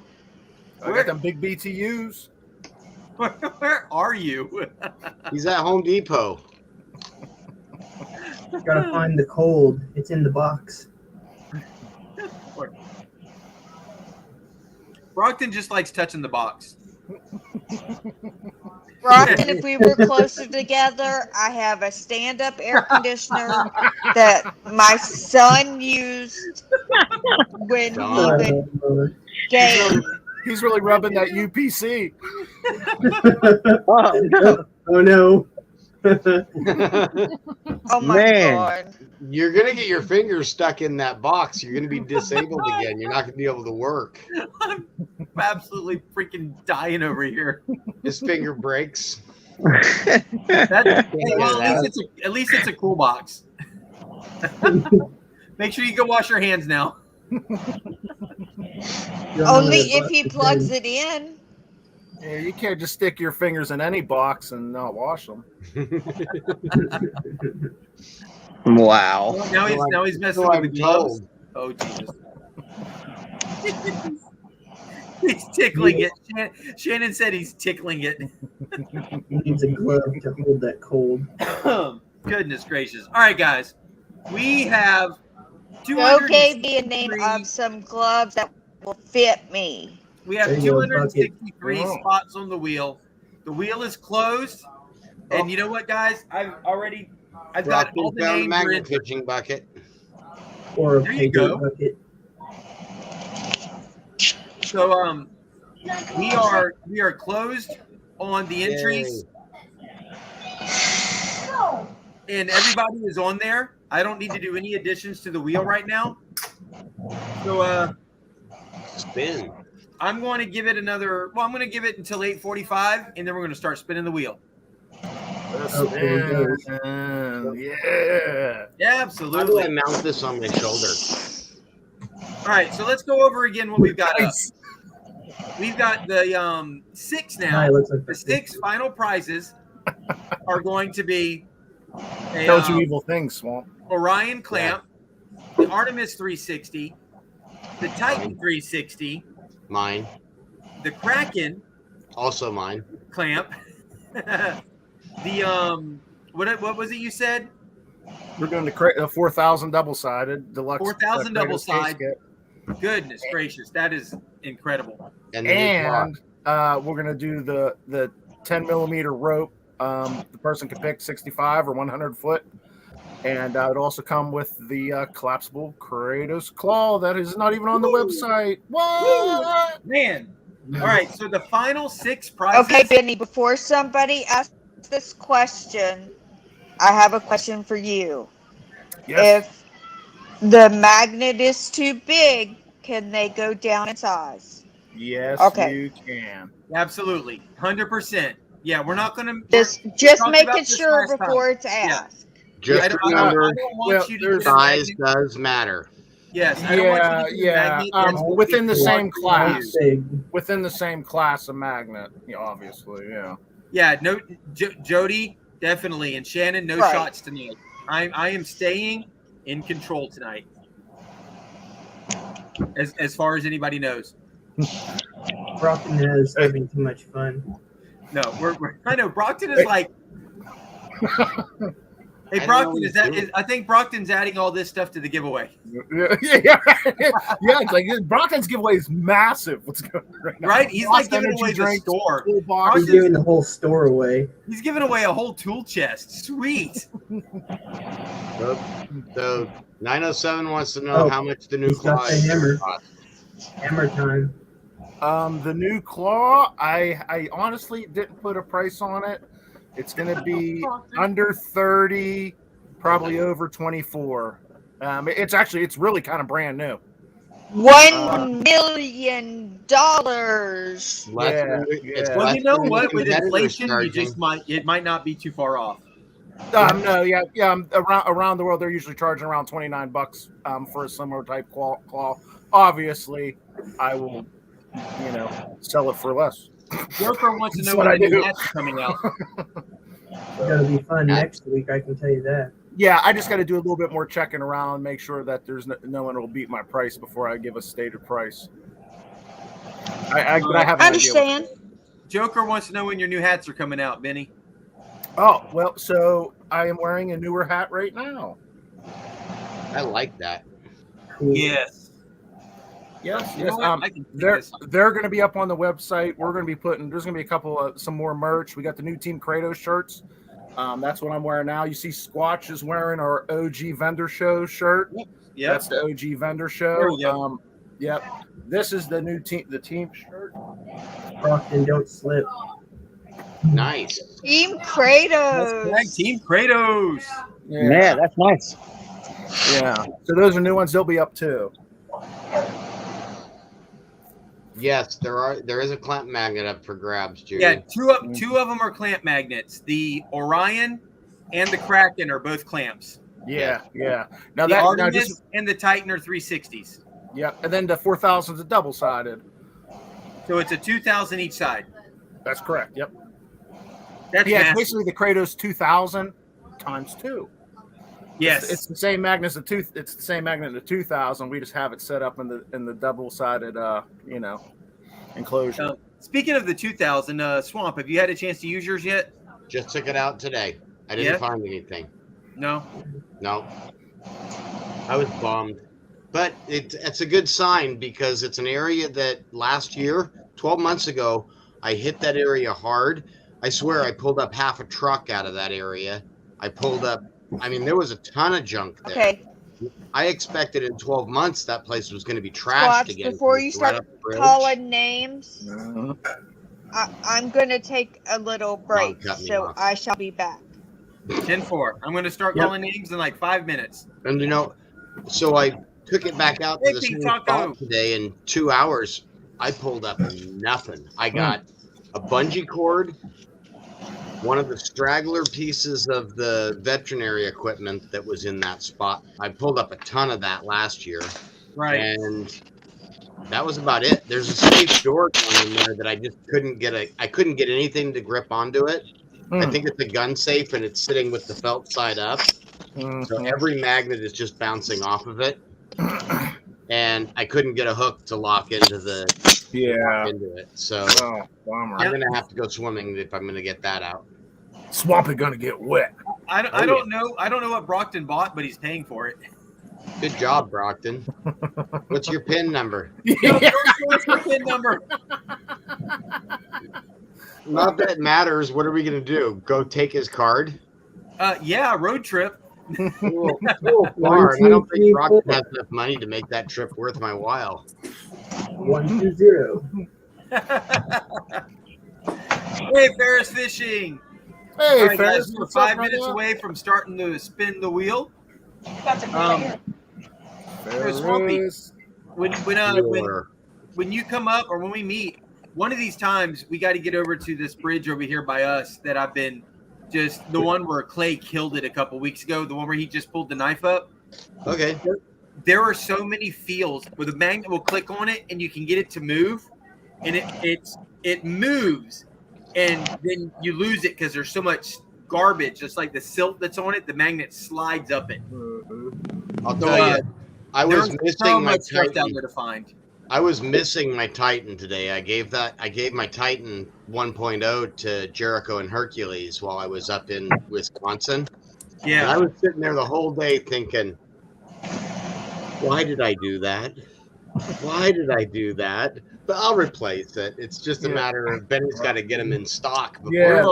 I got them big BTUs. Where are you? He's at Home Depot. Gotta find the cold. It's in the box. Brockton just likes touching the box. Brockton, if we were closer together, I have a stand-up air conditioner that my son used when he would game. He's really rubbing that UPC. Oh no. Oh my Man. god. You're going to get your fingers stuck in that box. You're going to be disabled again. You're not going to be able to work. I'm absolutely freaking dying over here. His finger breaks. Hey, well, at least it's a cool box. Make sure you go wash your hands now. Only if he plugs it in. Yeah, you can't just stick your fingers in any box and not wash them. Wow. Now he's messing So with I'm the gloves. told. Oh Jesus. He's tickling it. Shannon said he's tickling it. He needs a glove to hold that cold. Goodness gracious. All right, guys. We have Joe gave me a name of some gloves that will fit me. We have There you go, 263 bucket. spots on the wheel. The wheel is closed. And you know what, guys? I've got all the Brockton found a names magnet written. fishing bucket. Or a There you paper go. bucket. So we are closed on the entries. And everybody is on there. I don't need to do any additions to the wheel right now. So Spin. I'm going to give it another. Well, I'm going to give it until 8:45, and then we're going to start spinning the wheel. Yeah. Yeah, How absolutely. do I mount this on my shoulder? All right, so let's go over again what we've got up. We've got the 6 now. It looks like The 6 final prizes are going to be a Tells you evil things, Swamp. Orion clamp, the Artemis 360, the Titan 360, Mine. the Kraken Also mine. clamp, the what was it you said? We're doing the 4,000 double-sided deluxe. 4,000 Kratos double-side. case kit. Goodness gracious, that is incredible. And the new clock. We're gonna do the 10 millimeter rope. The person can pick 65 or 100 foot, and it also come with the collapsible Kratos claw that is not even on the website. What? Man. All right, so the final 6 prizes. Okay, Benny, before somebody asks this question, I have a question for you. Yes. If the magnet is too big, can they go down in size? Yes, Okay. you can. Absolutely, 100%. Yeah, we're not going to Just talked making about this sure last time. before it's Yeah. asked. Just I don't remember, want you to get a size magnet. does matter. Yes, I don't want you to get a magnet that's Within the same big. class. Big. Within the same class of magnet, obviously, yeah. Yeah, no, Jody, definitely, and Shannon, no Right. shots tonight. I am staying in control tonight, as far as anybody knows. Brockton is having too much fun. No, we're I know Brockton is like Hey, Brockton, I think Brockton's adding all this stuff to the giveaway. Yeah. It's like Brockton's giveaway is massive. What's going on right now? Right? He's like giving away the store. He's giving the whole store away. He's giving away a whole tool chest. Sweet. So 907 wants to know how much the new claw is. Hammer time. The new claw, I honestly didn't put a price on it. It's going to be under 30, probably over 24. It's really kind of brand new. $1 million. Well, you know what? With inflation, it might not be too far off. No, around the world, they're usually charging around $29 for a similar type claw. Obviously, I will, sell it for less. Joker wants to know when the new hat's coming out. It's gonna be fun next week, I can tell you that. Yeah, I just got to do a little bit more checking around, make sure that there's no one will beat my price before I give a stated price. I have. I understand. Joker wants to know when your new hats are coming out, Benny. Oh well, so I am wearing a newer hat right now. I like that. Yes. Yes. They're going to be up on the website. We're going to be there's going to be some more merch. We got the new Team Kratos shirts. That's what I'm wearing now. You see Squatch is wearing our OG Vendor Show shirt. Yeah. That's the OG Vendor Show. Yep. This is the new team shirt. Brockton, don't slip. Nice. Team Kratos. Team Kratos. Yeah, that's nice. Yeah. So those are new ones. They'll be up too. Yes, there is a clamp magnet up for grabs, Judy. Yeah, two of them are clamp magnets. The Orion and the Kraken are both clamps. Yeah. Now the Artemis and the Titan are 360s. Yep, and then the 4000 is a double-sided. So it's a 2000 each side. That's correct. Yep. That's it's basically the Kratos 2000 times 2. Yes, it's the same magnet as It's the same magnet in the 2000. We just have it set up in the double-sided, enclosure. Speaking of the 2000, Swamp, have you had a chance to use yours yet? Just took it out today. I didn't find anything. No. I was bummed, but it's a good sign because it's an area that last year, 12 months ago, I hit that area hard. I swear I pulled up half a truck out of that area. There was a ton of junk there. Okay. I expected in 12 months that place was going to be trashed Squatch, again. before you start calling names, I'm going to take a little break, so I shall be back. 10-4. I'm going to start calling names in like 5 minutes. And so I took it back out to the same spot today. In 2 hours, I pulled up nothing. I got a bungee cord, one of the straggler pieces of the veterinary equipment that was in that spot. I pulled up a ton of that last year. Right. And that was about it. There's a safe door going in there that I just couldn't get I couldn't get anything to grip onto it. I think it's a gun safe and it's sitting with the felt side up. So every magnet is just bouncing off of it. And I couldn't get a hook to lock into into it. So I'm gonna have to go swimming if I'm gonna get that out. Swamp is gonna get wet. I don't know what Brockton bought, but he's paying for it. Good job, Brockton. What's your PIN number? What's your PIN number? Not that it matters. What are we gonna do? Go take his card? Road trip. Cool. I don't think Brockton has enough money to make that trip worth my while. 120. Hey, Ferris Fishing. Hey, all right, Ferris, guys, we're 5 minutes away from starting to spin the wheel. Swampy, when you come up or when we meet, one of these times we got to get over to this bridge over here by us that I've been just the one where Clay killed it a couple weeks ago, the one where he just pulled the knife up. Okay. There are so many feels where the magnet will click on it and you can get it to move, and it moves, and then you lose it because there's so much garbage, just like the silt that's on it. The magnet slides up it. I'll tell you, I was missing so my much stuff Titan. down there to find. I was missing my Titan today. I gave my Titan 1.0 to Jericho and Hercules while I was up in Wisconsin. Yeah. And I was sitting there the whole day thinking, why did I do that? Why did I do that? But I'll replace it. It's just a matter of Benny's got to get them in stock. Yeah,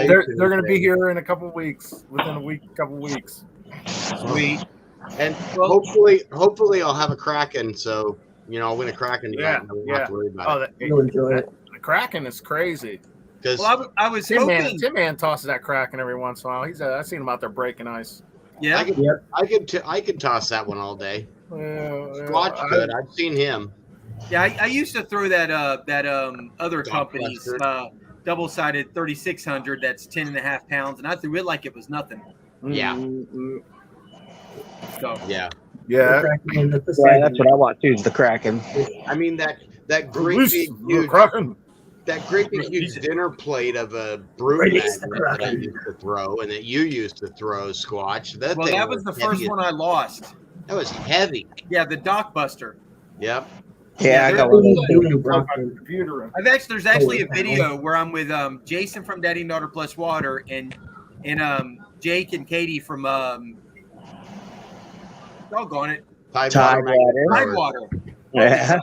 they're going to be here in a couple of weeks. Within a week, couple of weeks. Sweet. And hopefully I'll have a Kraken. So I'll win a Kraken tonight. And I won't have to worry about it. You'll enjoy it. The Kraken is crazy. Well, I was Tim hoping. Man tosses that Kraken every once in a while. I've seen him out there breaking ice. Yeah. I could toss that one all day. Squatch could. I've seen him. Yeah, I used to throw that other company's double-sided 3600 that's 10.5 pounds, and I threw it like it was nothing. Yeah. So yeah. Yeah, that's what I want too. Is the Kraken. I mean that great big huge dinner plate of a brood magnet that I used to throw, and that you used to throw, Squatch. That was the first one I lost. That was heavy. Yeah, the Dockbuster. Yep. Yeah, I got one. There's actually a video where I'm with Jason from Daddy and Daughter Plus Water and Jake and Katie from doggone it. Tidewater. Yeah.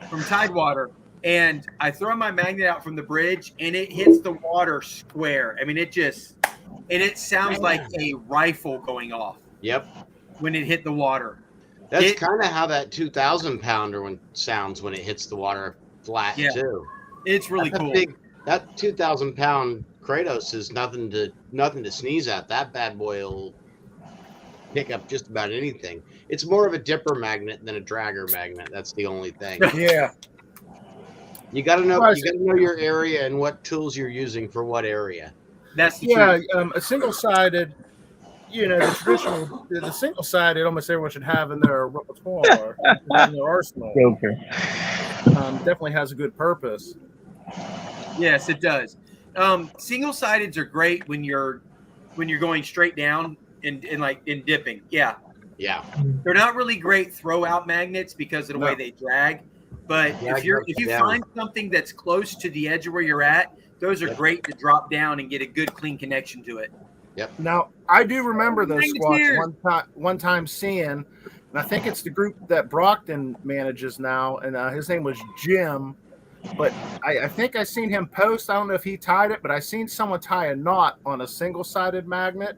From Tidewater. And I throw my magnet out from the bridge and it hits the water square. I mean, it sounds like a rifle going off. Yep. When it hit the water. That's kind of how that 2,000 pounder sounds when it hits the water flat too. It's really cool. That 2,000 pound Kratos is nothing to sneeze at. That bad boy will pick up just about anything. It's more of a dipper magnet than a dragger magnet. That's the only thing. Yeah. You got to know your area and what tools you're using for what area. That's the truth. A single-sided. The traditional, the single-sided, almost everyone should have in their repertoire, in their arsenal. Definitely has a good purpose. Yes, it does. Single-sideds are great when you're going straight down and dipping. Yeah. Yeah. They're not really great throw-out magnets because of the way they drag. But if you find something that's close to the edge of where you're at, those are great to drop down and get a good, clean connection to it. Yep. Now, I do remember those Squatch one time seeing, and I think it's the group that Brockton manages now, and his name was Jim. But I think I seen him post. I don't know if he tied it, but I seen someone tie a knot on a single-sided magnet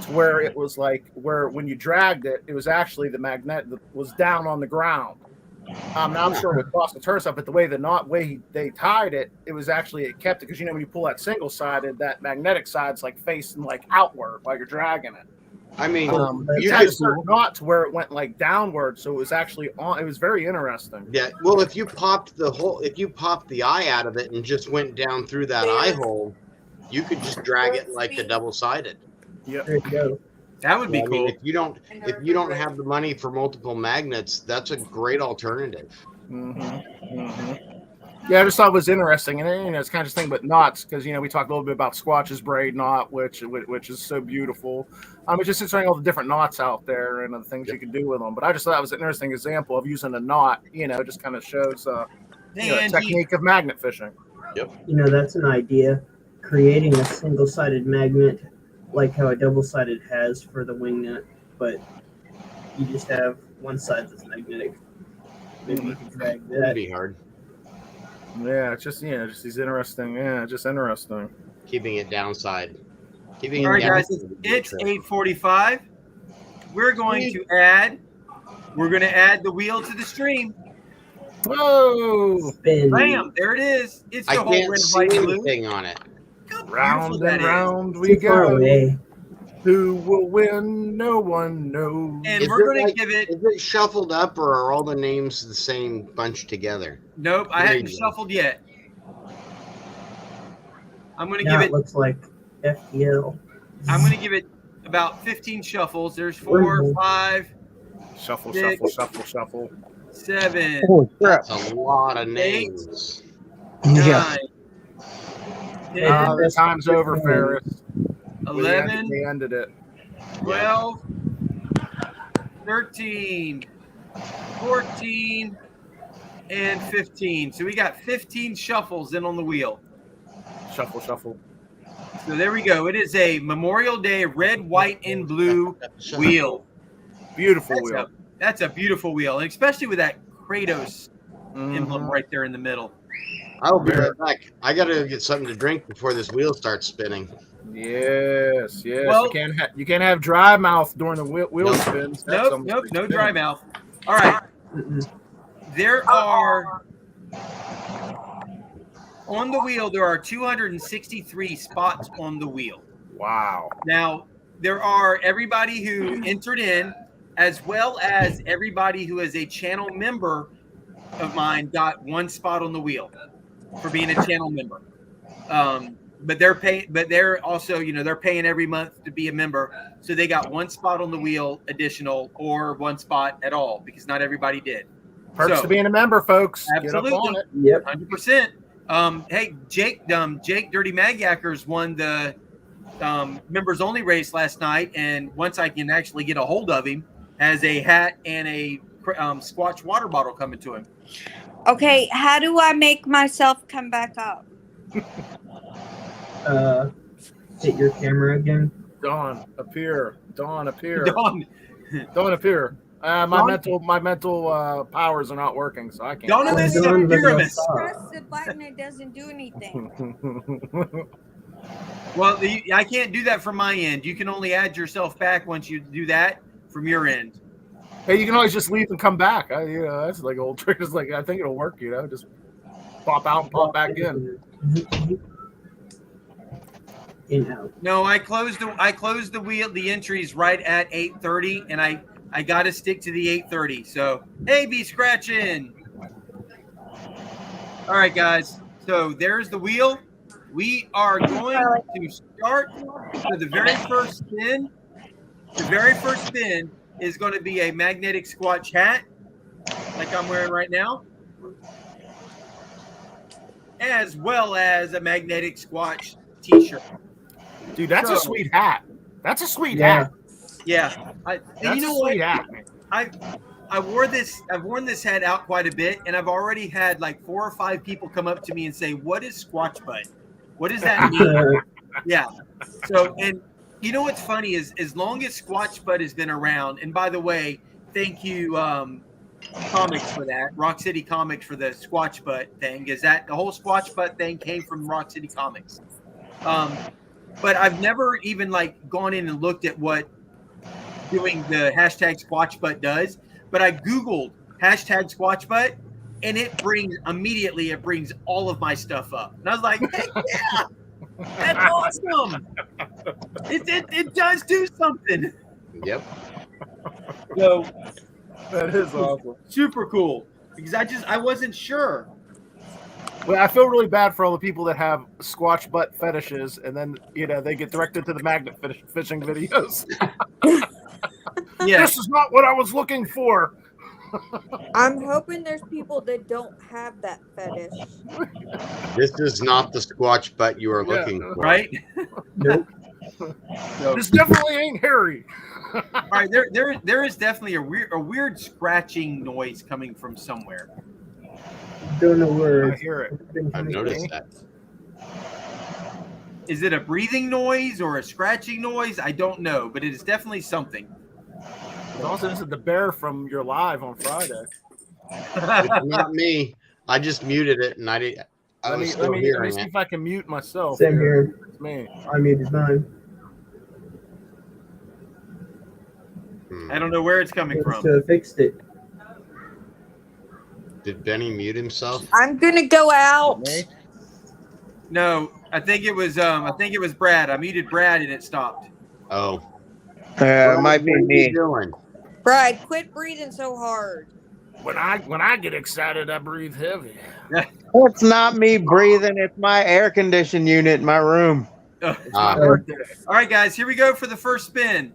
to where it was where when you dragged it, it was actually the magnet that was down on the ground. Now I'm sure with Boston turn stuff, but the way they tied it, it kept it because when you pull that single sided, that magnetic side's facing outward while you're dragging it. I mean, you had a certain knot to where it went downward, so it was actually on. It was very interesting. Yeah. Well, if you popped the eye out of it and just went down through that eye hole, you could just drag it like the double sided. Yeah. There you go. That would be cool. If you don't have the money for multiple magnets, that's a great alternative. Mm-hmm. Mm-hmm. Yeah, I just thought it was interesting, and it's kind of thing with knots because we talked a little bit about Squatch's braid knot, which is so beautiful. It's just interesting all the different knots out there and the things you can do with them. But I just thought that was an interesting example of using a knot. Just kind of shows a technique of magnet fishing. Yep. That's an idea. Creating a single-sided magnet, like how a double-sided has for the wing nut, but you just have one side that's magnetic. Maybe you can drag that. That'd be hard. Yeah, it's just these interesting. Yeah, just interesting. Keeping it downside. All right, guys, it's 8:45. We're going to add the wheel to the stream. Whoa! Bam! There it is. It's the whole red, white, and blue. Anything on it. Round and round we go. Who will win? No one knows. And we're going to give it. Is it shuffled up, or are all the names the same bunch together? Nope, I haven't shuffled yet. I'm going to give it. It looks like FTL. I'm going to give it about 15 shuffles. There's 4, 5. Shuffle, 6, shuffle. 7. Oh, crap. That's a lot of names. 9. The time's over, Ferris. 11. We ended it. 12. 13. 14. and 15. So we got 15 shuffles in on the wheel. Shuffle, shuffle. So there we go. It is a Memorial Day red, white, and blue wheel. Beautiful wheel. That's a beautiful wheel, and especially with that Kratos emblem right there in the middle. I'll be right back. I got to get something to drink before this wheel starts spinning. Yes, yes. Well, you can't have dry mouth during the wheel spins. Nope, no dry mouth. All right. There are on the wheel. There are 263 spots on the wheel. Wow. Now there are everybody who entered in, as well as everybody who is a channel member of mine got one spot on the wheel for being a channel member. But they're paying. But they're also, they're paying every month to be a member, so they got one spot on the wheel additional, or one spot at all, because not everybody did. Perks to being a member, folks. Absolutely. Get up on it. Yep. 100%. Hey, Jake Dirty Magyackers won the members only race last night, and once I can actually get a hold of him, has a hat and a Squatch water bottle coming to him. Okay, how do I make myself come back up? Hit your camera again. Dawn, appear. Dawn, appear. Dawn. Dawn, appear. My mental powers are not working, so I can't. Press the button, it doesn't do anything. Well, I can't do that from my end. You can only add yourself back once you do that from your end. Hey, you can always just leave and come back. That's like old trick. It's like, I think it'll work. Just pop out and pop back in. In out. No, I closed the wheel, the entries right at 8:30, and I got to stick to the 8:30. So, hey, be scratching. All right, guys. So there's the wheel. We are going to start for the very first spin. The very first spin is going to be a magnetic Squatch hat, like I'm wearing right now, as well as a magnetic Squatch t-shirt. Dude, that's a sweet hat. That's a sweet hat. Yeah. That's a sweet hat. I've worn this hat out quite a bit, and I've already had like 4 or 5 people come up to me and say, "What is Squatch butt? What does that mean?" Yeah. So, and you know what's funny is, as long as Squatch butt has been around, and by the way, thank you, Comics, for that. Rock City Comics for the Squatch butt thing. Is that the whole Squatch butt thing came from Rock City Comics? But I've never even gone in and looked at what doing the hashtag Squatch butt does. But I Googled hashtag Squatch butt, and it brings all of my stuff up. And I was like, heck yeah, that's awesome. It does do something. Yep. So that is awesome. Super cool, because I wasn't sure. Well, I feel really bad for all the people that have Squatch butt fetishes, and then they get directed to the magnet fishing videos. Yeah, this is not what I was looking for. I'm hoping there's people that don't have that fetish. This is not the Squatch butt you are looking for. Right? Nope. This definitely ain't hairy. All right, there is definitely a weird scratching noise coming from somewhere. Don't know where. I hear it. I've noticed that. Is it a breathing noise or a scratching noise? I don't know, but it is definitely something. Also, this is the bear from your live on Friday. It's not me. I just muted it, and I was still let me hearing see it. if I can mute myself. Same here. It's me. I muted mine. I don't know where it's coming from. So I fixed it. Did Benny mute himself? I'm gonna go out. No, I think it was Brad. I muted Brad and it stopped. Oh. It might be What are me. you doing? Brad, quit breathing so hard. When I get excited, I breathe heavy. It's not me breathing. It's my air conditioning unit in my room. It's my birthday. All right, guys, here we go for the first spin.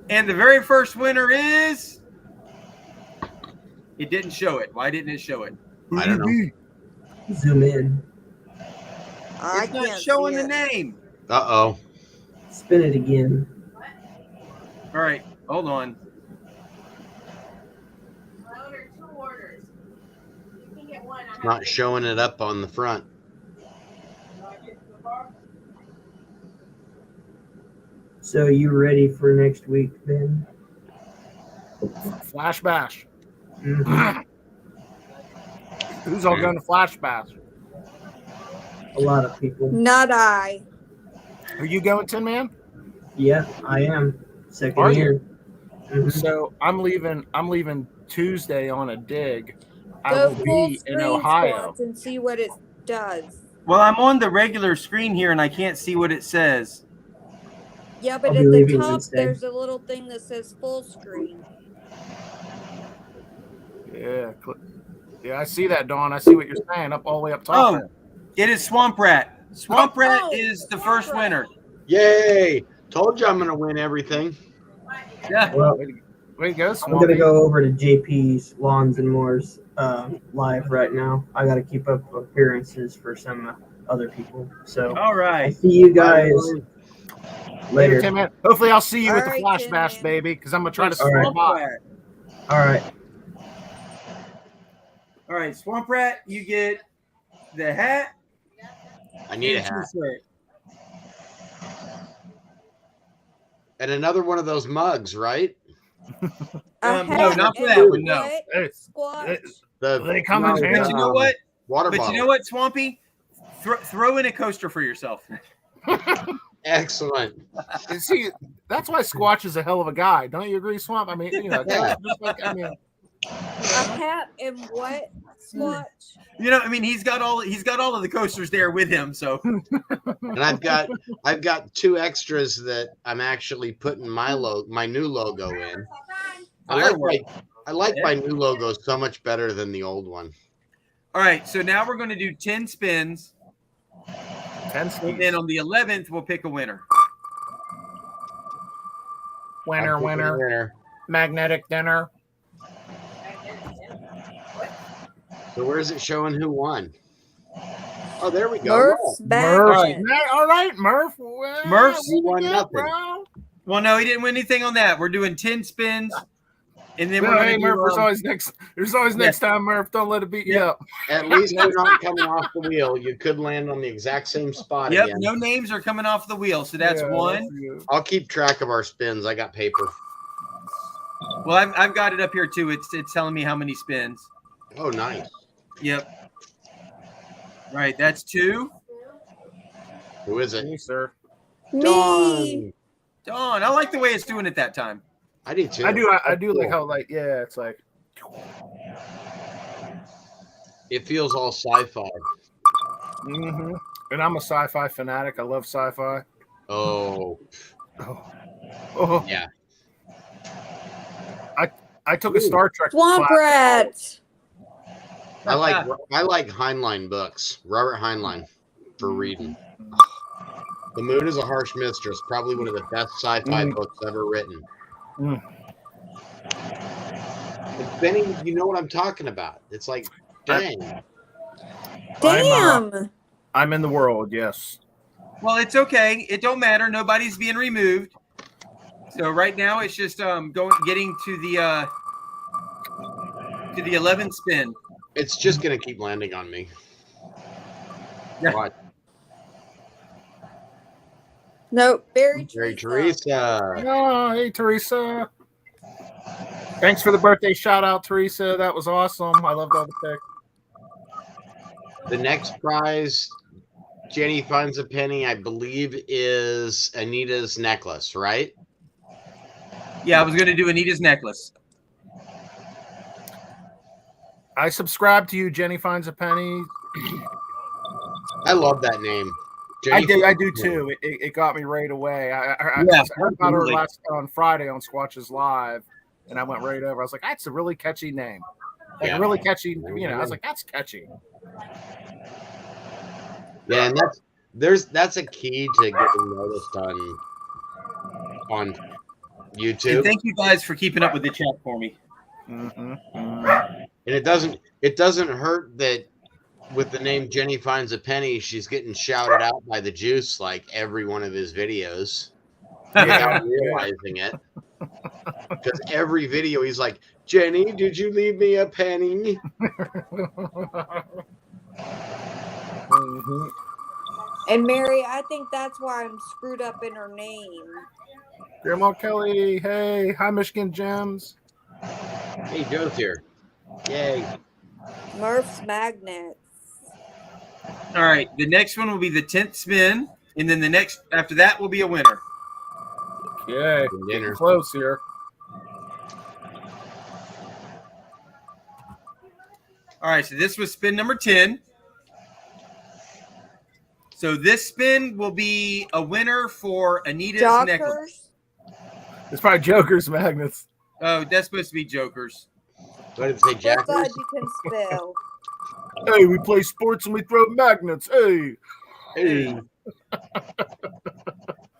And the very first winner is... It didn't show it. Why didn't it show it? I don't know. Zoom in. I It's not can't showing see the it. name. Uh-oh. Spin it again. All right, hold on. I ordered 2 orders. You can get one. It's not showing it up on the front. So you ready for next week, Ben? Flash Bash. Mhm. Who's all going to Flash Bash? A lot of people. Not I. Are you going, Tin Man? Yeah, I am. Second Are year. Mhm. So I'm leaving Tuesday on a dig. I Go will full be in screen, Ohio. Squatch, and see what it does. Well, I'm on the regular screen here, and I can't see what it says. Yeah, but I'll at be the leaving top, Wednesday. there's a little thing that says full screen. Yeah, I see that, Dawn. I see what you're saying. Up all the way up top. Oh, it is Swamp Rat. Swamp Rat Oh, is the Swamp first Rat. winner. Yay! Told you I'm going to win everything. Yeah. Well, Way to go, I'm Swampy. gonna go over to JP's Lawns and More's live right now. I gotta keep up appearances for some other people. So All I'll right. see you guys Later, later. Tin Man. Hopefully, I'll see you All with the right, Flash Tin Bash, Man. baby, because I'm gonna try to All right. swamp by. Rat. All right. All right, Swamp Rat, you get the hat. I need a and hat. t-shirt. And another one of those mugs, right? A No, hat not for and that one. No. what? Hey, Squatch. They come no, in But you know what? Water But bottle. you know what, Swampy? Throw in a coaster for yourself. Excellent. You see, that's why Squatch is a hell of a guy. Don't you agree, Swamp? I mean, Yeah. just like, A hat and what? Squatch. You know, I mean, he's got all of the coasters there with him. So, And I've got 2 extras that I'm actually putting my new logo in. I like my new logo so much better than the old one. all right. So now we're going to do 10 spins, 10 and then on the 11th we'll pick a winner. winner. Magnetic dinner. So where's it showing who won? Oh, there we go. Murph's Look. back. All right, Murph. Well, Murph's You won nothing. bro. Well, no, he didn't win anything on that. We're doing 10 spins, and then we're Well, going hey, to Murph, do. there's always next time, Murph. Don't let it beat you up. At least you're not coming off the wheel. You could land on the exact same spot Yep, again. no names are coming off the wheel, so that's Yeah, one. I'll keep track of our spins. I got paper. Well, I've got it up here too. It's telling me how many spins. Oh, nice. Yep. Right, that's 2. Who is it? Me, sir. Me. Dawn, I like the way it's doing it that time. I do too. I do Cool. like how it's like. It feels all sci-fi. Mm-hmm. And I'm a sci-fi fanatic. I love sci-fi. Oh. Oh. Yeah. I took a Star Trek Swamp class. Rat. I like Heinlein books. Robert Heinlein for reading. The Moon is a Harsh Mistress, probably one of the best sci-fi books ever written. Mm. But Benny, you know what I'm talking about. It's like, dang. Damn. I'm in the world, yes. Well, it's okay. It don't matter. Nobody's being removed. So right now it's just getting to the 11th spin. It's just gonna keep landing on me. Yeah. Watch. No, Barry Teresa. Oh, hey, Teresa. Thanks for the birthday shout out, Teresa. That was awesome. I loved all the pick. The next prize, Jenny finds a penny, I believe, is Anita's necklace, right? Yeah, I was going to do Anita's necklace. I subscribe to you, Jenny Finds a Penny. I love that name. I do too. It got me right away. I heard about her on Friday on Squatch's Live, and I went right over. I was like, that's a really catchy name. Like really catchy. I was like, that's catchy. Yeah, and that's a key to getting noticed on YouTube. And thank you guys for keeping up with the chat for me. Mm-hmm. And it doesn't hurt that with the name Jenny Finds a Penny, she's getting shouted out by the Juice like every one of his videos without realizing it. Because every video he's like, Jenny, did you leave me a penny? Mhm. And Mary, I think that's why I'm screwed up in her name. Grandma Kelly, hey, hi Michigan Gems. Hey, Joe's here. Yay. Murph's Magnets. All right, the next one will be the 10th spin, and then the next after that will be a winner. Okay, getting close here. All right, so this was spin number 10. So this spin will be a winner for Anita's necklace. It's probably Joker's Magnets. Oh, that's supposed to be Jokers. What did it say, Jackers? Glad you can spell. Hey, we play sports and we throw magnets. Hey. Hey.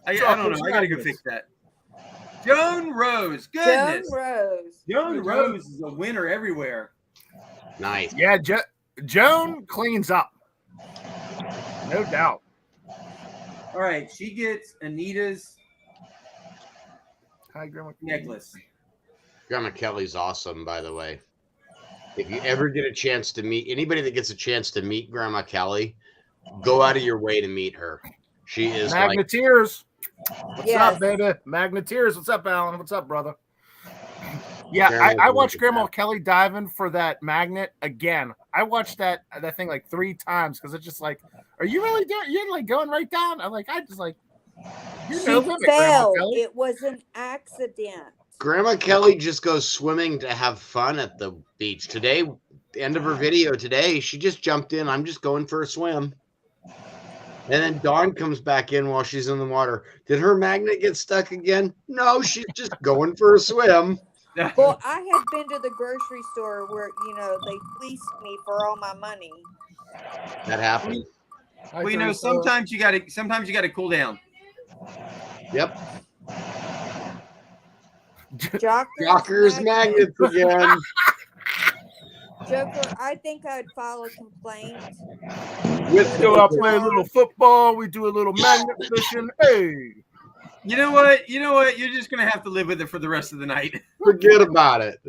I don't know. I got to go fix that. Joan Rose. Goodness. Joan Rose is a winner everywhere. Nice. Yeah, Joan cleans up. No doubt. All right, she gets Anita's necklace. Grandma Kelly's awesome, by the way. If you ever get a chance to meet anybody that gets a chance to meet Grandma Kelly, go out of your way to meet her. She is Magneteers. What's up, baby? Magneteers. What's up, Alan? What's up, brother? Yeah, I watched Grandma Kelly diving for that magnet again. I watched that thing like 3 times because it's just like, are you really doing? You're like going right down. I'm like, I just like. She fell. It was an accident. Grandma Kelly just goes swimming to have fun at the beach. Today, the end of her video today, she just jumped in. I'm just going for a swim. And then Dawn comes back in while she's in the water. Did her magnet get stuck again? No, she's just going for a swim. Well, I had been to the grocery store where, they fleeced me for all my money. That happened. Well, sometimes you gotta cool down. Yep. Joker's Magnets again. Joker, I think I'd file a complaint. Let's go out play a little football. We do a little magnet fishing. Hey. You know what? You're just gonna have to live with it for the rest of the night. Forget about it.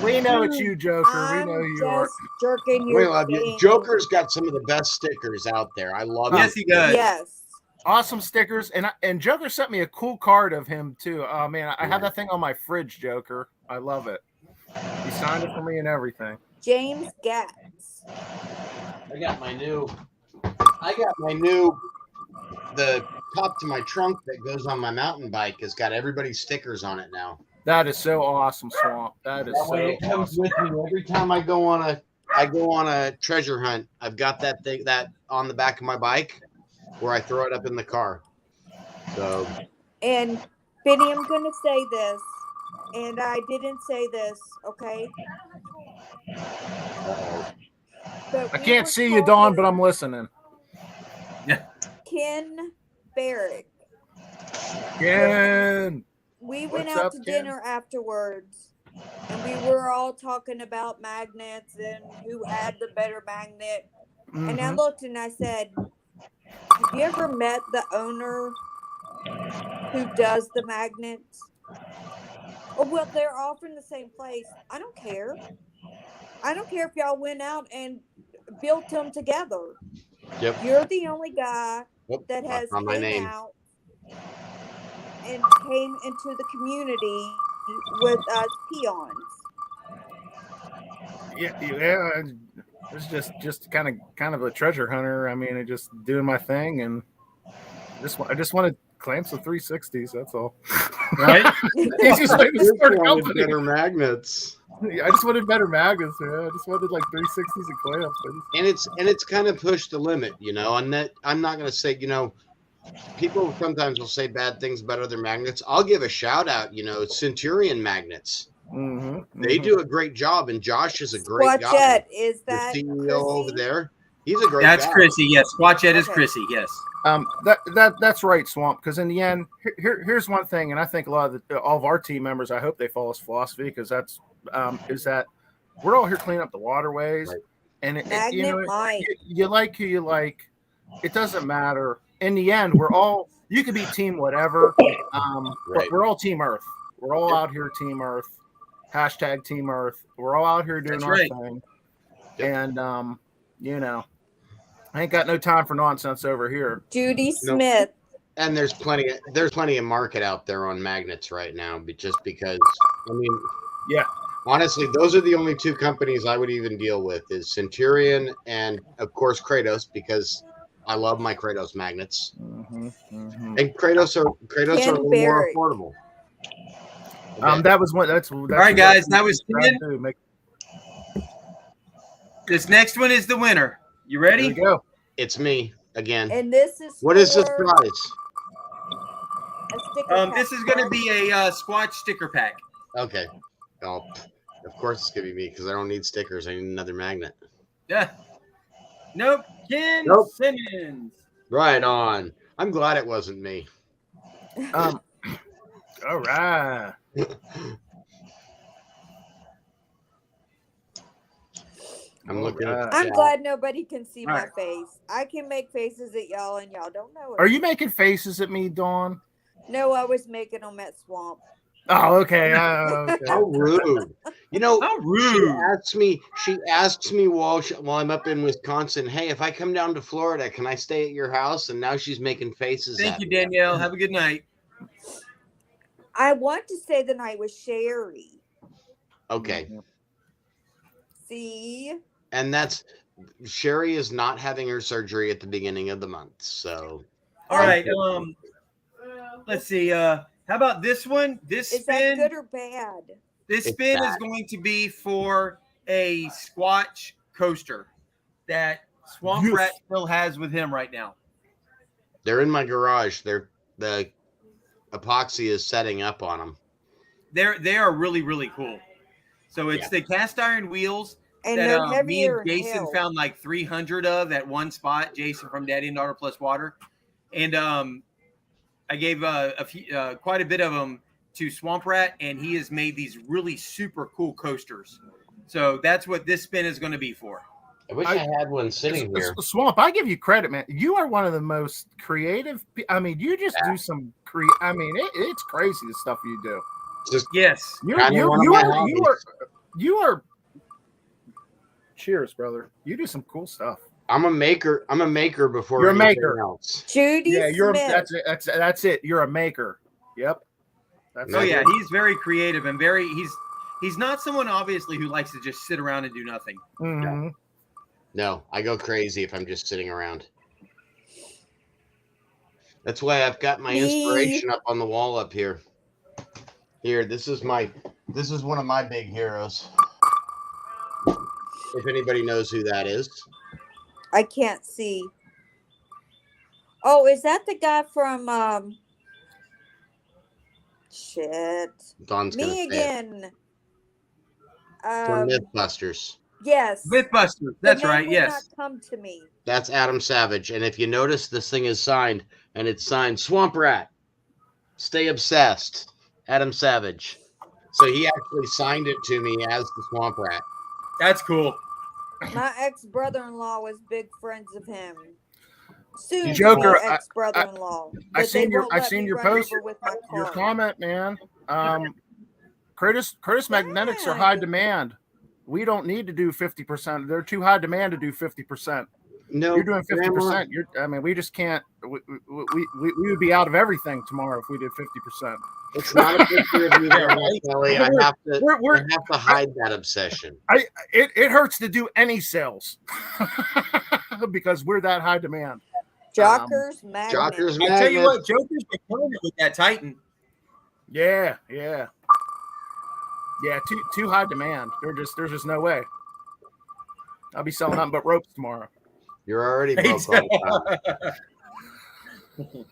We know it's you, Joker. We know you are. Jerking We love you. Joker's got some of the best stickers out there. I love it. Yes, he does. Yes. Awesome stickers, and Joker sent me a cool card of him too. Oh man, I have that thing on my fridge, Joker. I love it. He signed it for me and everything. James Gatz. I got my new. The top to my trunk that goes on my mountain bike has got everybody's stickers on it now. That is so awesome, Swamp. That is so it comes awesome. with me every time I go on a treasure hunt. I've got that thing that on the back of my bike where I throw it up in the car. So. And Benny, I'm gonna say this, and I didn't say this, okay? I can't see you, Dawn, but I'm listening. Ken Barrick. Ken. We went out to dinner afterwards, and we were all talking about magnets and who had the better magnet. Mm-hmm. And I looked and I said, have you ever met the owner who does the magnets? Oh, well, they're all from the same place. I don't care. I don't care if y'all went out and built them together. Yep. You're the only guy that has came out and came into the community with us peons. Yeah. It's just kind of a treasure hunter. I mean, I just doing my thing, and I just wanted clamps of 360s. That's all. Right? Easiest way to start a company. Better magnets. Yeah, I just wanted better magnets. Yeah, I just wanted like 360s and clamps. And it's kind of pushed the limit, And that I'm not going to say, people sometimes will say bad things about other magnets. I'll give a shout out, Centurion magnets. Mm-hmm. They do a great job, and Josh is a great guy. Squatchette, is that the CEO Chrissy? over there? He's a great That's guy. Chrissy, yes. Squatchette is Chrissy, yes. That's right, Swamp. Because in the end, here's one thing, and I think all of our team members, I hope they follow this philosophy, because that's is that we're all here cleaning up the waterways, right. And Magnet Mike. you like who you like. It doesn't matter. In the end, you could be team whatever, but we're all Team Earth. We're all out here Team Earth. Hashtag Team Earth. We're all out here doing our thing. And I ain't got no time for nonsense over here. Judy Smith. And there's plenty of market out there on magnets right now, but just because honestly, those are the only two companies I would even deal with is Centurion and of course Kratos, because I love my Kratos magnets. And Kratos are a little more affordable. That was one. That's all right, guys. That was 10. This next one is the winner. You ready? Here we go. It's me again. And this is what is this prize? This is going to be a Squatch sticker pack. Okay. Oh, of course it's going to be me because I don't need stickers. I need another magnet. Yeah. Nope. Ken Simmons. Right on. I'm glad it wasn't me. All right. I'm looking. I'm glad nobody can see my face. I can make faces at y'all, and y'all don't know it. Are you making faces at me, Dawn? No, I was making them at Swamp. Oh, okay. Okay. How rude! How rude. She asks me while I'm up in Wisconsin, hey, if I come down to Florida, can I stay at your house? And now she's making faces. Thank you, Danielle. Have a good night. I want to say the night was Sherry. Okay. See? And Sherry is not having her surgery at the beginning of the month. So all right. Let's see. How about this one? This is spin that good or bad? This spin is going to be for a Squatch coaster that Swamp Rat still has with him right now. They're in my garage. The epoxy is setting up on them. They are really, really cool. So it's the cast iron wheels and that me and Jason found like 300 of at one spot. Jason from Daddy and Daughter Plus Water, and I gave quite a bit of them to Swamp Rat, and he has made these really super cool coasters. So that's what this spin is going to be for. I wish I had one sitting here. Swamp, I give you credit, man. You are one of the most creative. I mean, you just do some it's crazy the stuff you do. Yes, you are. Cheers, brother. You do some cool stuff. I'm a maker before you're a maker. Else. Judy Smith. That's it. You're a maker. Yep. He's very creative and he's not someone obviously who likes to just sit around and do nothing. Mm-hmm. No, I go crazy if I'm just sitting around. That's why I've got my inspiration up on the wall up here. Here, this is one of my big heroes. If anybody knows who that is. I can't see. Oh, is that the guy from shit. Dawn's Me again. From Mythbusters. Yes. Mythbusters. That's right. Yes. Not come to me. That's Adam Savage. And if you notice, this thing is signed, and it's signed Swamp Rat. Stay obsessed. Adam Savage. So he actually signed it to me as the Swamp Rat. That's cool. My ex-brother-in-law was big friends of him. Soon Joker, ex-brother-in-law. I seen your post, your comment, man. Kratos Magnetics are high demand. We don't need to do 50%. They're too high demand to do 50%. No, you're doing 50%. We just can't. We would be out of everything tomorrow if we did 50%. It's not a picture of you, Kelly. I have to hide that obsession. It hurts to do any sales because we're that high demand. Jockers Magnet. I'll tell you what, Joker's been killing it with that Titan. Yeah. Too high demand. There's just no way. I'll be selling nothing but ropes tomorrow. You're already broke all the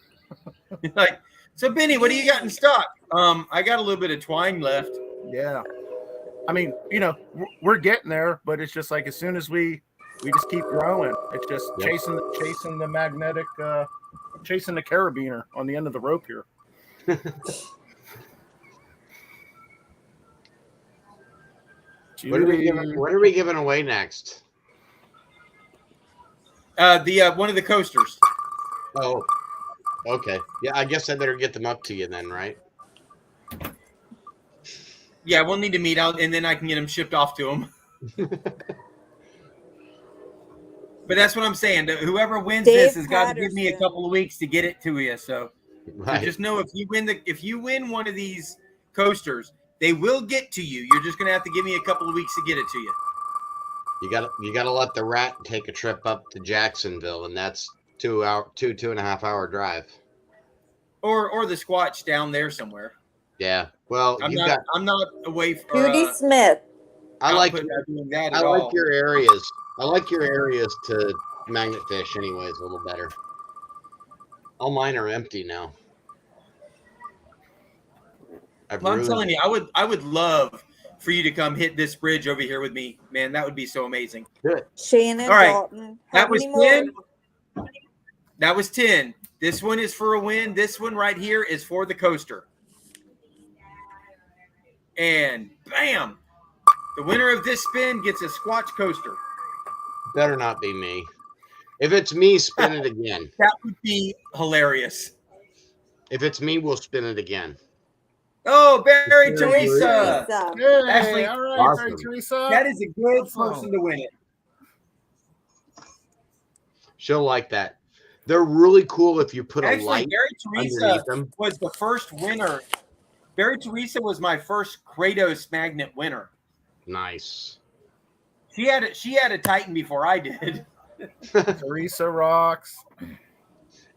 time. So Benny, what do you got in stock? I got a little bit of twine left. Yeah. I mean, we're getting there, but it's just like as soon as we just keep growing, it's just chasing the magnetic, chasing the carabiner on the end of the rope here. What are we giving away next? One of the coasters. Oh, okay. Yeah, I guess I better get them up to you then, right? Yeah, we'll need to meet out, and then I can get them shipped off to them. But that's what I'm saying. Whoever wins this has got to give me a couple of weeks to get it to you. So just know if you win one of these coasters, they will get to you. You're just gonna have to give me a couple of weeks to get it to you. You gotta let the rat take a trip up to Jacksonville, and that's 2.5 hour drive. Or the Squatch down there somewhere. Yeah. Well, I'm not away from Judy Smith. I like doing that I at like all. your areas. I like your areas to magnet fish anyways a little better. All mine are empty now. Well, I'm telling you, I would love for you to come hit this bridge over here with me, man. That would be so amazing. Good. Shannon All right. Dalton. That was 10. That was 10. This one is for a win. This one right here is for the coaster. And bam! The winner of this spin gets a Squatch coaster. Better not be me. If it's me, spin it again. That would be hilarious. If it's me, we'll spin it again. Oh, Barry Teresa. Hey, Actually, all right, awesome. Barry Teresa. that is a good person to win it. She'll like that. They're really cool if you put a Actually, light Barry Teresa underneath them. was the first winner. Barry Teresa was my first Kratos magnet winner. Nice. She had a Titan before I did. Teresa rocks.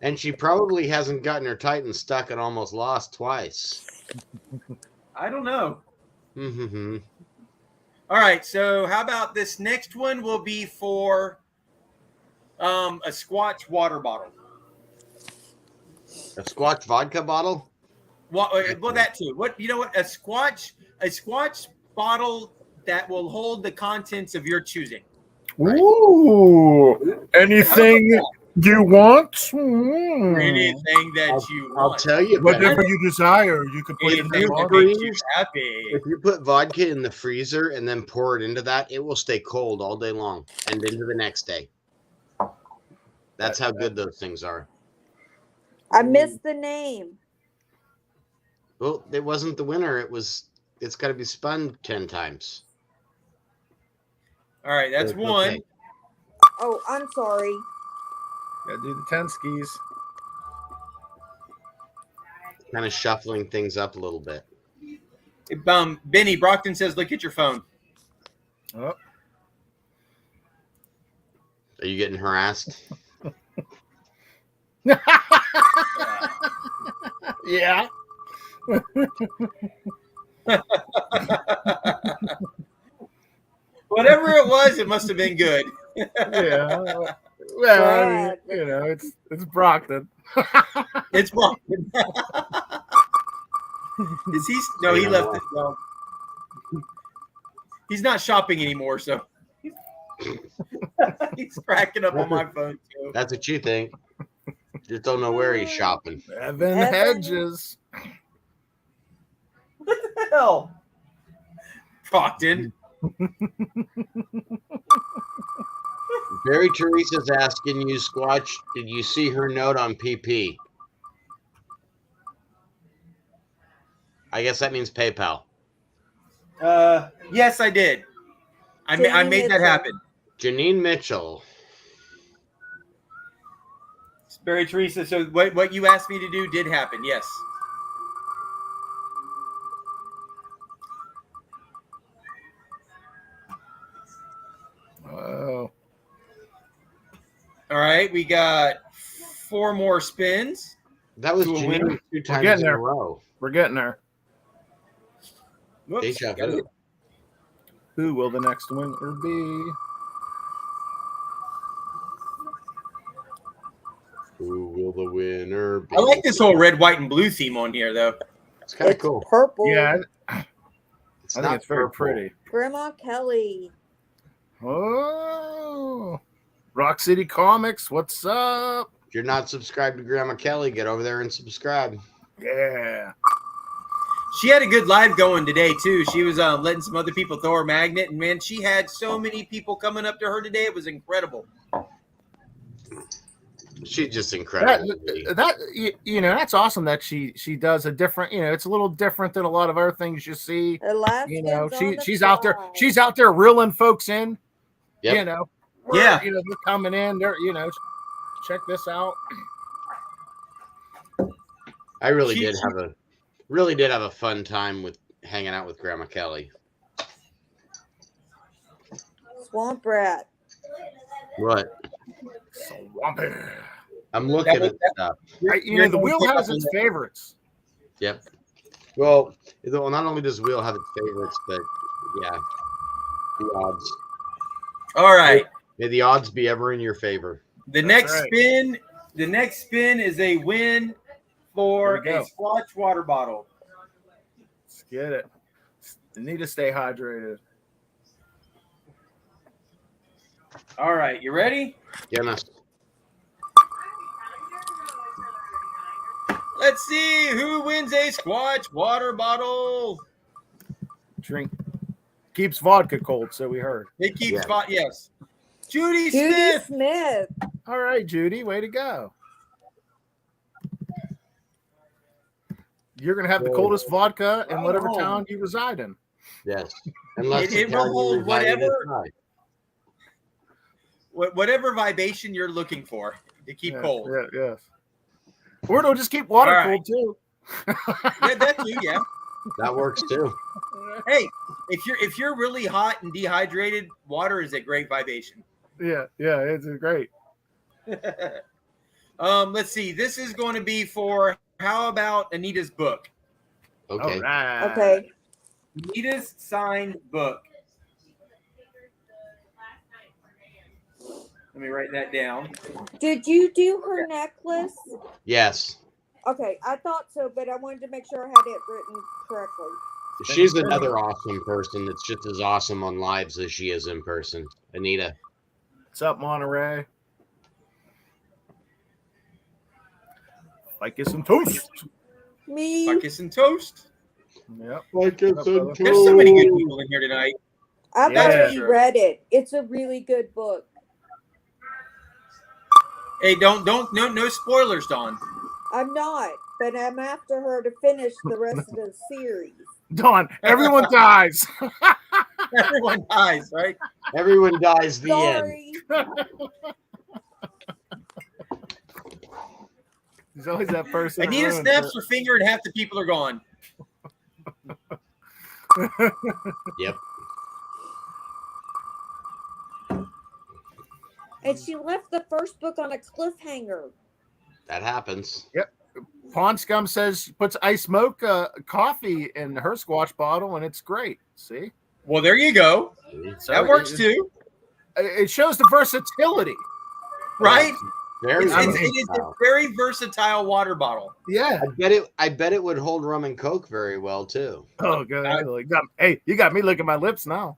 And she probably hasn't gotten her Titan stuck and almost lost twice. I don't know. Mm-hmm. All right, so how about this next one will be for a Squatch water bottle. A Squatch vodka bottle? Well, that too. What a Squatch bottle that will hold the contents of your choosing. Ooh, anything you want? Anything that you want. I'll tell you. Whatever you desire, you can put it in the Anything that bottle. makes you happy. If you put vodka in the freezer and then pour it into that, it will stay cold all day long and into the next day. That's how good those things are. I missed the name. Well, it wasn't the winner. It's got to be spun 10 times. All right, that's Okay. one. Oh, I'm sorry. Gotta do the 10 skis. Kind of shuffling things up a little bit. Benny Brockton says, "Look at your phone." Oh. Are you getting harassed? Yeah. Whatever it was, it must have been good. Yeah. Well, I mean, it's Brockton. It's Brockton. Is he? No, he left it. Well, he's not shopping anymore, so he's cracking up on my phone too. That's what you think. Just don't know where he's shopping. Evan Hedges. What the hell? Brockton. Barry Teresa's asking you, Squatch, did you see her note on PP? I guess that means PayPal. Yes, I did. I made that happen. Janine Mitchell. Barry Teresa. So what you asked me to do did happen. Yes. Oh. All right, we got 4 more spins. That was to a Janine winner. 2 times in a row. We're getting there. Whoops, Deja got vu. it. Who will the next winner be? Who will the winner be? I like this whole red, white, and blue theme on here, though. It's kind of cool. Purple. Yeah, I It's think not it's very purple. pretty. Grandma Kelly. Oh, Rock City Comics, what's up? If you're not subscribed to Grandma Kelly, get over there and subscribe. Yeah. She had a good live going today, too. She was letting some other people throw her magnet. And, man, she had so many people coming up to her today. It was incredible. She's just incredible. That's awesome that she does a different, it's a little different than a lot of other things you see. She's out there reeling folks in. Yep. They're coming in. They're check this out. I really did have a fun time with hanging out with Grandma Kelly. Swamp rat. What? Swamp rat. I'm looking at stuff. The wheel has its favorites. Yep. Well, not only does the wheel have its favorites, but yeah, the odds. All right. May the odds be ever in your favor. The next spin is a win for a Squatch water bottle. Let's get it. You need to stay hydrated. All right, you ready? Yes. Let's see who wins a Squatch water bottle. Drink. Keeps vodka cold, so we heard. It keeps yes. Judy Smith. All right, Judy, way to go. You're going to have the coldest vodka in whatever town you reside in. Yes. Unless it will hold whatever vibration you're looking for to keep cold. Yeah, yes. Or it'll just keep water cold too. That too, yeah. That works too. Hey, if you're really hot and dehydrated, water is a great vibration. Yeah, it's great. Let's see. This is going to be for how about Anita's book? Okay. Right. Okay. Anita's signed book. Let me write that down. Did you do her necklace? Yes. Okay, I thought so, but I wanted to make sure I had it written correctly. She's another awesome person that's just as awesome on lives as she is in person. Anita. What's up, Monterey? Like some toast. Me. Like some toast. Yep. Like some toast. There's so many good people in here tonight. I've already read it. It's a really good book. Hey, no spoilers, Dawn. I'm not, but I'm after her to finish the rest of the series. Dawn, everyone dies. Everyone dies, right? Everyone dies. The Sorry. end. There's always that person. Anita snaps her finger and half the people are gone. Yep. And she left the first book on a cliffhanger. That happens. Yep. Pawn Scum says she puts ice mocha coffee in her Squatch bottle, and it's great. See? Well, there you go. So that works too. It shows the versatility, right? Very it is a very versatile water bottle. Yeah, I bet it would hold rum and coke very well too. Oh, good. Hey, you got me licking my lips now.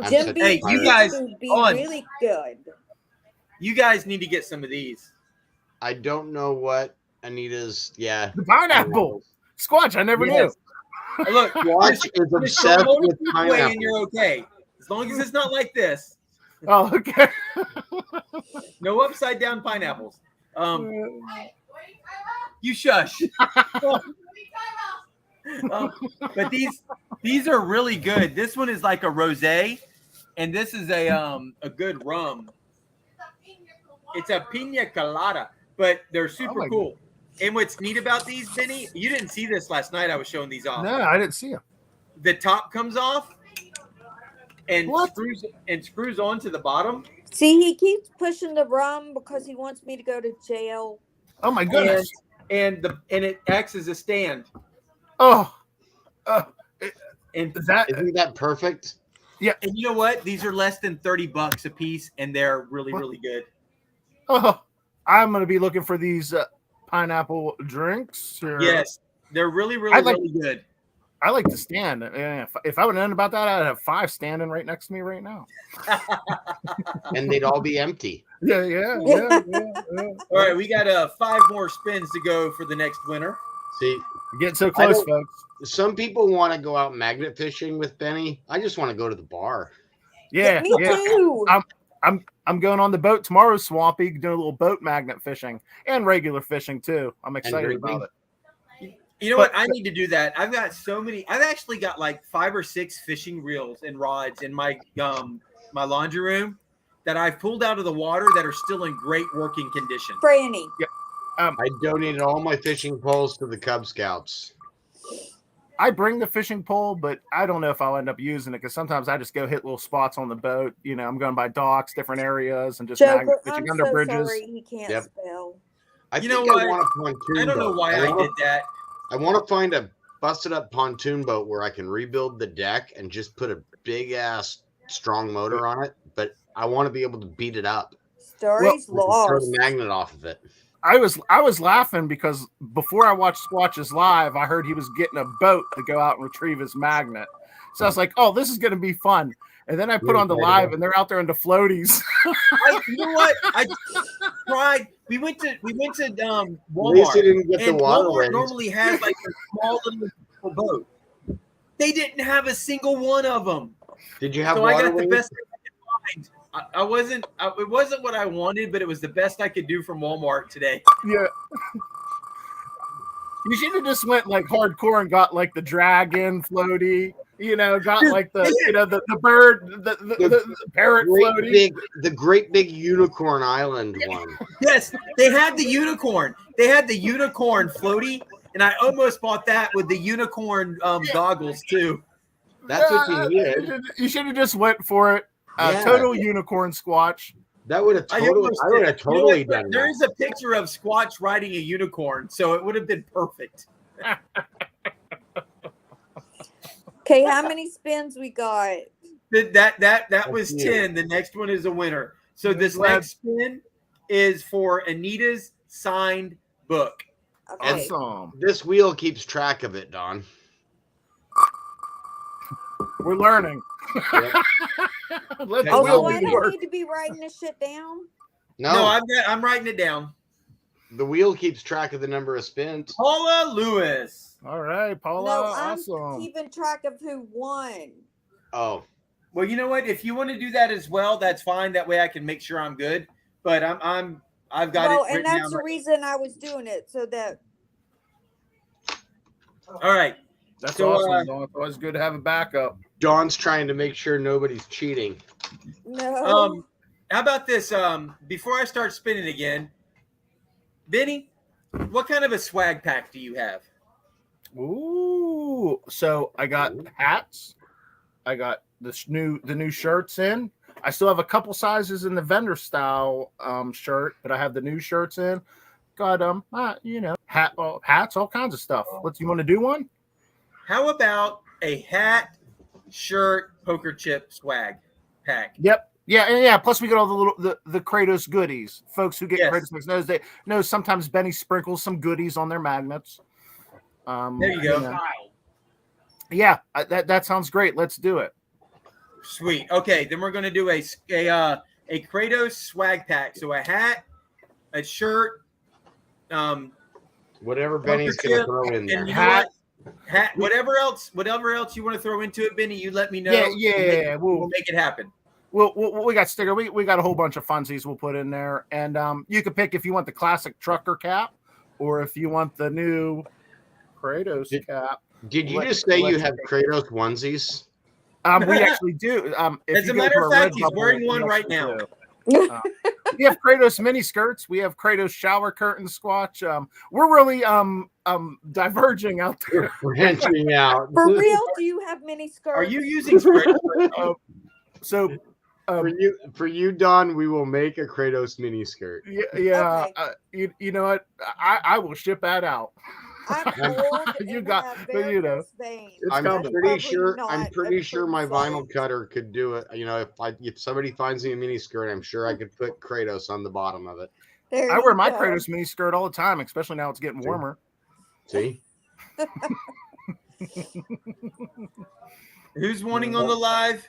Jim Hey, you guys, would be really good. You guys need to get some of these. I don't know what Anita's. Yeah, the pineapple Squatch. I never knew. Look, Squatch is obsessed with pineapple, and you're okay as long as it's not like this. Oh, okay. No upside down pineapples. You shush. But these are really good. This one is like a rosé, and this is a good rum. It's a pina colada, but they're super cool. And what's neat about these, Benny, you didn't see this last night. I was showing these off. No, I didn't see them. The top comes off and screws onto the bottom. See, he keeps pushing the rum because he wants me to go to jail. Oh my goodness! And it acts as a stand. Oh, and isn't that perfect? Yeah. And you know what? These are less than $30 a piece, and they're really, really good. Oh, I'm gonna be looking for these pineapple drinks. Yes, they're really, really good. I like to stand. If I would have known about that, I'd have 5 standing right next to me right now. And they'd all be empty. Yeah. All right, we got 5 more spins to go for the next winner. See, you're getting so close, folks. Some people want to go out magnet fishing with Benny. I just want to go to the bar. Yeah, me too. I'm going on the boat tomorrow, Swampy, doing a little boat magnet fishing and regular fishing too. I'm excited about it. You know what? I need to do that. I've got so many. I've actually got like 5 or 6 fishing reels and rods in my my laundry room that I've pulled out of the water that are still in great working condition. Franny. Yeah. I donated all my fishing poles to the Cub Scouts. I bring the fishing pole, but I don't know if I'll end up using it because sometimes I just go hit little spots on the boat. You know, I'm going by docks, different areas, and just Joker, fishing I'm under so bridges. sorry he can't spell. You know what? I don't know why I did that. I want to find a busted up pontoon boat where I can rebuild the deck and just put a big ass strong motor on it, but I want to be able to beat it up. Story's lost. Throw the magnet off of it. I was laughing because before I watched Squatch's live, I heard he was getting a boat to go out and retrieve his magnet. So I was like, "Oh, this is going to be fun." And then I put on the live, and they're out there in the floaties. You know what? I tried. We went to Walmart. At least you didn't get the and water Walmart wings. normally has like a small little boat. They didn't have a single one of them. Did you have so water I got wings? the best thing I could find. It wasn't what I wanted, but it was the best I could do from Walmart today. Yeah. You should have just went like hardcore and got like the dragon floaty, you know, got like the the bird, the parrot floaty. The great big unicorn island one. Yes, they had the unicorn. They had the unicorn floaty, and I almost bought that with the unicorn goggles too. That's what you needed. You should have just went for it. Yeah. Total unicorn Squatch. That would have totally done There that. is a picture of Squatch riding a unicorn, so it would have been perfect. Okay, how many spins we got? That was 10. The next one is a winner. So this next spin is for Anita's signed book. Okay. This wheel keeps track of it, Don. We're learning. Oh, so I don't need to be writing this shit down? No, I'm writing it down. The wheel keeps track of the number of spins. Paula Lewis. All right, Paula. No, I'm awesome. keeping track of who won. Oh. Well, you know what? If you want to do that as well, that's fine. That way I can make sure I'm good. But I've got No, it. and written that's down the right. reason I was doing it, so that. All right. That's So, awesome. Dawn. It's always good to have a backup. Dawn's trying to make sure nobody's cheating. No. How about this? Before I start spinning again, Benny, what kind of a swag pack do you have? Ooh, so I got hats. I got the new shirts in. I still have a couple sizes in the vendor style shirt, but I have the new shirts in. Got hats, all kinds of stuff. You want to do one? How about a hat, shirt, poker chip swag pack? Yep. Yeah. Plus, we got all the Kratos goodies. Folks who get Yes. Kratos knows sometimes Benny sprinkles some goodies on their magnets. There you go. Yeah, that sounds great. Let's do it. Sweet. Okay, then we're going to do a Kratos swag pack. So a hat, a shirt, whatever Benny's going to throw in there. and you know what? Hat, whatever else you want to throw into it, Benny, you let me know. Yeah. We'll make it happen. We got sticker. We got a whole bunch of funsies we'll put in there, and you can pick if you want the classic trucker cap or if you want the new Kratos cap. Did you just say you have Kratos onesies? We actually do. As a matter of fact, he's wearing one right now. We have Kratos mini skirts. We have Kratos shower curtain Squatch. We're really diverging out there. Branching out. For real, do you have mini skirts? Are you using skirts? So for you, Don, we will make a Kratos mini skirt. Yeah. You know what? I will ship that out. I'm old You got, but you know, I'm pretty sure my vinyl cutter could do it. You know, if somebody finds me a mini skirt, I'm sure I could put Kratos on the bottom of it. I wear my Kratos mini skirt all the time, especially now it's getting warmer. See? Who's wanting on the live?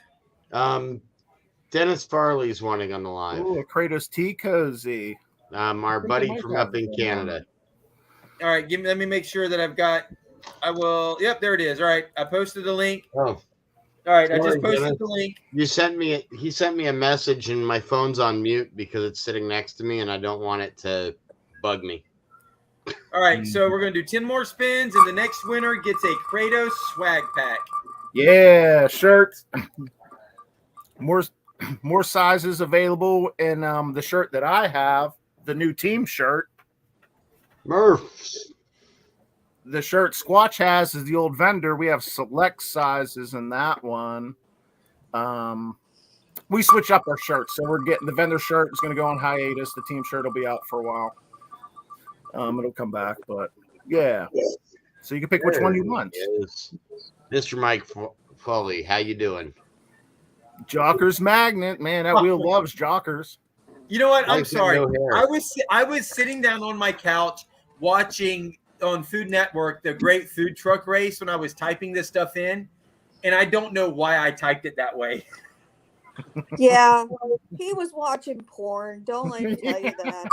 Dennis Farley's wanting on the live. Ooh, a Kratos tea cozy. Our buddy from up in Canada. All right, let me make sure that I've got. I will. Yep, there it is. All right, I posted the link. Oh, All right, I just Sorry, posted Dennis. the link. He sent me a message and my phone's on mute because it's sitting next to me and I don't want it to bug me. All right, so we're going to do 10 more spins, and the next winner gets a Kratos swag pack. Yeah, shirts. More sizes available in the shirt that I have, the new team shirt. Murphs. The shirt Squatch has is the old vendor. We have select sizes in that one. We switch up our shirts, so we're getting the vendor shirt is going to go on hiatus. The team shirt will be out for a while. It'll come back, but yeah. So you can pick which one you want. Mr. Mike Foley, how you doing? Jockers Magnet, man, that wheel loves Jockers. You know what? I'm Like sorry. no hair. I was sitting down on my couch watching on Food Network the Great Food Truck Race when I was typing this stuff in, and I don't know why I typed it that way. Yeah, he was watching porn. Don't let me tell you that.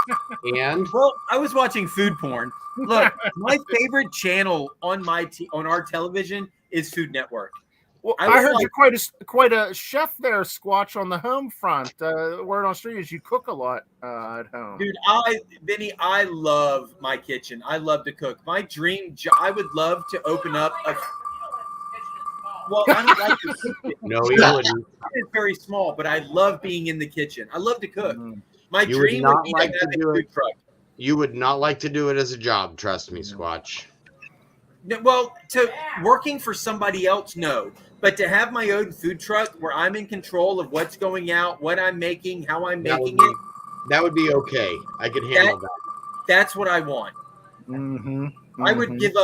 And well, I was watching food porn. Look, my favorite channel on on our television is Food Network. Well, I heard you're quite a chef there, Squatch, on the home front. Word on street is you cook a lot at home. Dude, Vinny, I love my kitchen. I love to cook. My dream job, I would love to open up a. Well, I don't like the kitchen. No, he wouldn't. It's very small, but I love being in the kitchen. I love to cook. My You dream would would not be like to to have a do food it. truck. You would not like to do it as a job, trust me, Squatch. Well, to working for somebody else, no. But to have my own food truck where I'm in control of what's going out, what I'm making, how I'm making it. That would be okay. I could handle that. That's what I want. Mm-hmm. I would give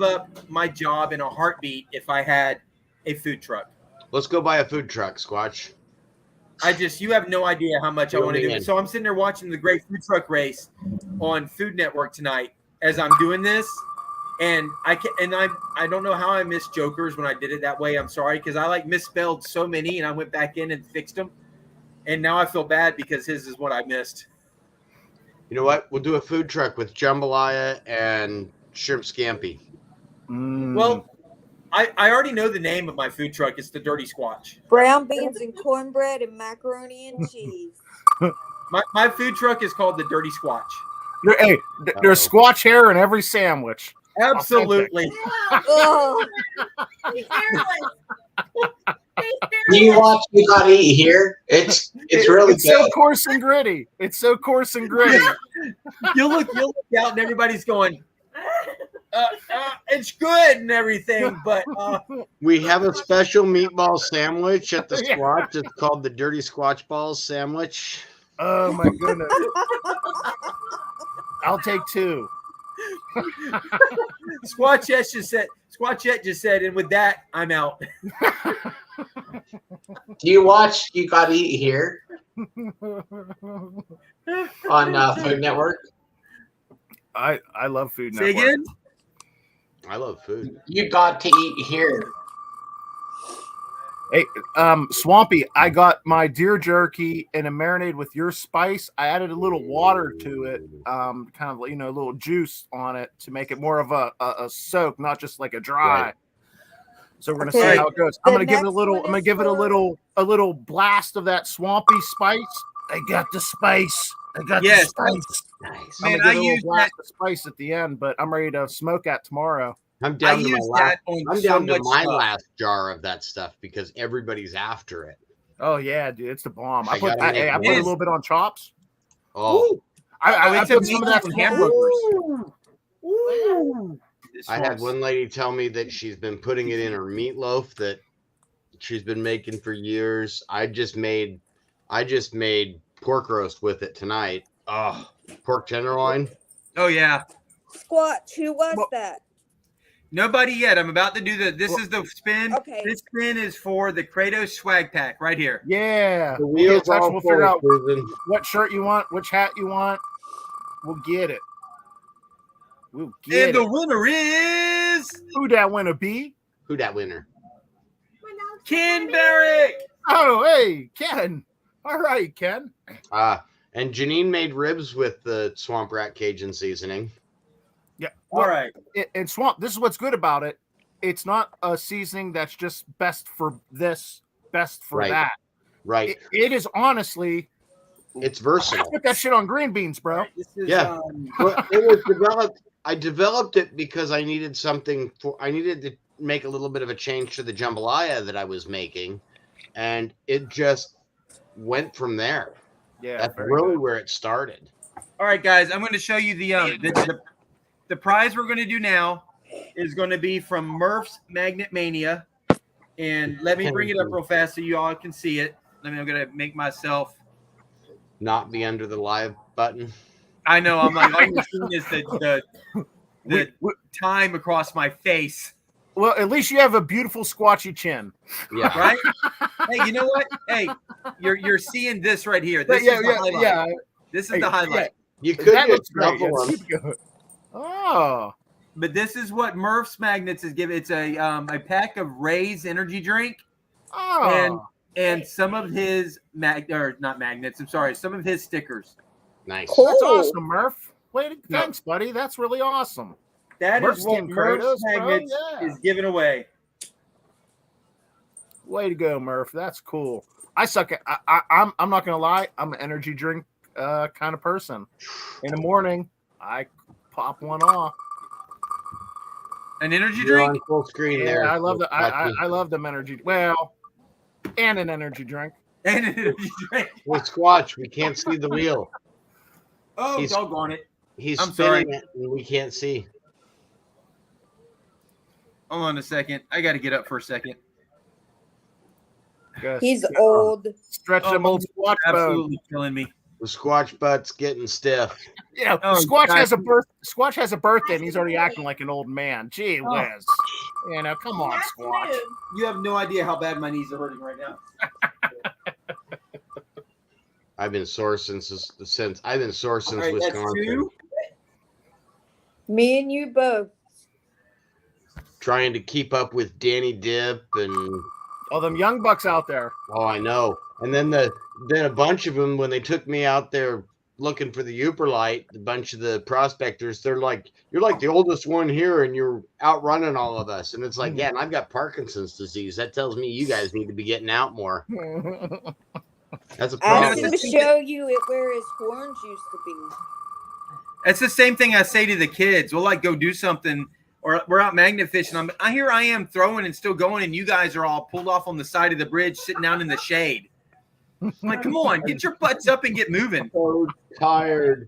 up my job in a heartbeat if I had a food truck. Let's go buy a food truck, Squatch. You have no idea how much I want to do in. it. So I'm sitting there watching the Great Food Truck Race on Food Network tonight as I'm doing this. And I don't know how I missed Jokers when I did it that way. I'm sorry, because I misspelled so many, and I went back in and fixed them. And now I feel bad because his is what I missed. You know what? We'll do a food truck with jambalaya and shrimp scampi. Well, I already know the name of my food truck. It's the Dirty Squatch. Brown beans and cornbread and macaroni and cheese. My food truck is called the Dirty Squatch. There's Squatch hair in every sandwich. Absolutely. Oh. Do you watch You Gotta Eat Here? It's really it's good. so coarse and gritty. It's so coarse and gritty. You'll look out and everybody's going, it's good and everything, but we have a special meatball sandwich at the Squatch. It's called the Dirty Squatch Balls sandwich. Oh my goodness. I'll take 2. Squatchette just said, and with that, I'm out. Do you watch You Gotta Eat Here on Food Network? I love Food Say Network. again? I love food. You Got to Eat Here. Hey, Swampy, I got my deer jerky and a marinade with your spice. I added a little water to it, kind of, a little juice on it to make it more of a soak, not just like a dry. Right. So we're gonna see how it goes. I'm gonna give it a little blast of that swampy spice. I got the spice. The spice. Nice. I'm gonna give it a little blast of spice at the end, but I'm ready to smoke that tomorrow. I'm down to my last jar of that stuff because everybody's after it. Oh yeah, dude, it's the bomb. I put gotta a little bit on chops. Oh, I put some of that on hamburgers. I had one lady tell me that she's been putting it in her meatloaf that she's been making for years. I just made pork roast with it tonight. Oh, pork tenderloin. Oh yeah. Squatch, who was that? Nobody yet. I'm about to do this is the spin. Okay. This spin is for the Kratos swag pack right here. Yeah. The wheels all We'll figure out full, what shirt you want, which hat you want. We'll get it. We'll get And the winner is who that winner be? Who that winner? Ken Barrick. Oh, hey, Ken. All right, Ken. And Janine made ribs with the Swamp Rat Cajun seasoning. Yeah. All right. And Swamp, this is what's good about it. it's not a seasoning that's just best for this, best for Right. that. Right. It is honestly, it's versatile. Put that shit on green beans, bro. Yeah. Well, it was developed. I developed it because I needed something I needed to make a little bit of a change to the jambalaya that I was making, and it just went from there. Yeah, that's really where it started. All right, guys, I'm going to show you the prize we're going to do now is going to be from Murph's Magnet Mania, and let me bring it up real fast so you all can see it. I'm going to make myself not be under the live button. I know. I'm like, all you're seeing is the time across my face. Well, at least you have a beautiful squatchy chin. Yeah. Right? Hey, you know what? Hey, you're seeing this right here. This is the highlight. Yeah. This is the highlight. You could looks great. Oh. But this is what Murph's Magnets is giving. It's a pack of Ray's energy drink. Oh. And some of his not magnets. I'm sorry, some of his stickers. Nice. Cool. That's awesome, Murph. Thanks, buddy. That's really awesome. That is what Murph's Magnets is giving away. Way to go, Murph. That's cool. I suck at. I'm not gonna lie. I'm an energy drink kind of person. In the morning, I pop one off. An energy You're drink. on full screen Yeah, there. I love that. I love them energy. Well, and an energy drink. And an energy drink. With Squatch, we can't see the wheel. Oh, doggone it! He's I'm spinning sorry. it, and we can't see. Hold on a second. I got to get up for a second. He's old. Stretch them old Squatch absolutely bones. killing me. The Squatch butt's getting stiff. Yeah, Squatch has a Squatch has a birthday, and he's already acting like an old man. Gee whiz. You know, come on, Squatch. You have no idea how bad my knees are hurting right now. I've been sore since All right, that's Wisconsin. 2. Me and you both. Trying to keep up with Danny Dip and all them young bucks out there. Oh, I know. And then a bunch of them, when they took me out there looking for the Uperlite, a bunch of the prospectors, they're like, "You're like the oldest one here, and you're outrunning all of us." And it's like, yeah, and I've got Parkinson's disease. That tells me you guys need to be getting out more. That's a Ask problem. him to show you where his horns used to be. It's the same thing I say to the kids. We'll like go do something, or we're out magnet fishing. Here I am throwing and still going, and you guys are all pulled off on the side of the bridge, sitting down in the shade. I'm like, come on, get your butts up and get moving. So tired.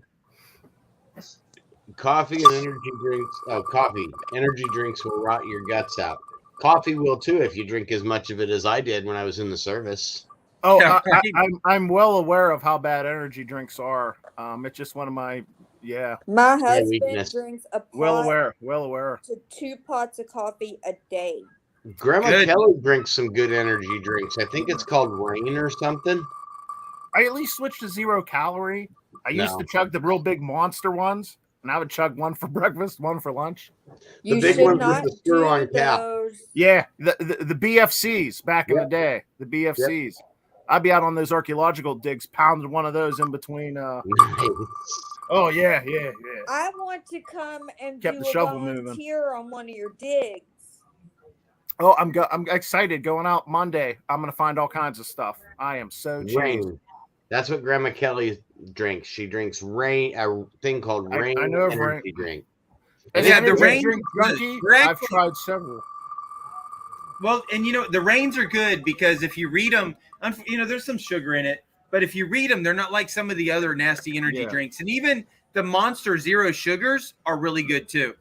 Coffee and energy drinks. Oh, coffee. Energy drinks will rot your guts out. Coffee will too if you drink as much of it as I did when I was in the service. Oh, I'm well aware of how bad energy drinks are. It's just one of my My husband weakness. drinks a pot well aware. to 2 pots of coffee a day. Grandma Good. Kelly drinks some good energy drinks. I think it's called Rain or something. I at least switched to 0 calorie. I used No. to chug the real big monster ones, and I would chug one for breakfast, one for lunch. You big should ones with not the screw on do cap. those. Yeah, the BFCs back in the day. The BFCs. I'd be out on those archaeological digs, pounding one of those in between. Oh yeah. I want to come and Kept do the a shovel moving. volunteer on one of your digs. Oh, I'm excited going out Monday. I'm gonna find all kinds of stuff. I am so changed. Rain. That's what Grandma Kelly drinks. She drinks Rain, a thing called Rain I know of energy Rain. drink. As Yeah, an the energy Rain drink is good. junkie, They're I've actually- tried several. Well, and the rains are good because if you read them, there's some sugar in it, but if you read them, they're not like some of the other nasty energy drinks. And even the Monster Zero sugars are really good too.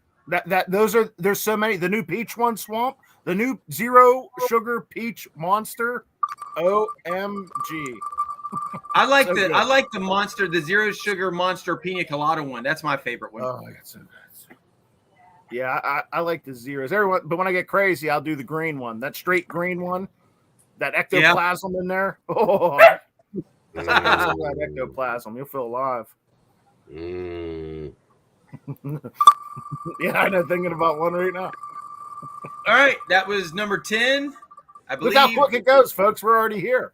There's so many. The new peach one, Swamp. The new 0 sugar peach Monster. OMG. I like So good. the Monster, the 0 sugar Monster Pina Colada one. That's my favorite one. Oh, it's so good. Yeah, I like the zeros. Everyone, but when I get crazy, I'll do the green one. That straight green one. That ectoplasm in there. Oh, that ectoplasm. You'll feel alive. Mm. Yeah, I know. Thinking about one right now. All right, that was number 10. I believe. Look how quick it goes, folks. We're already here.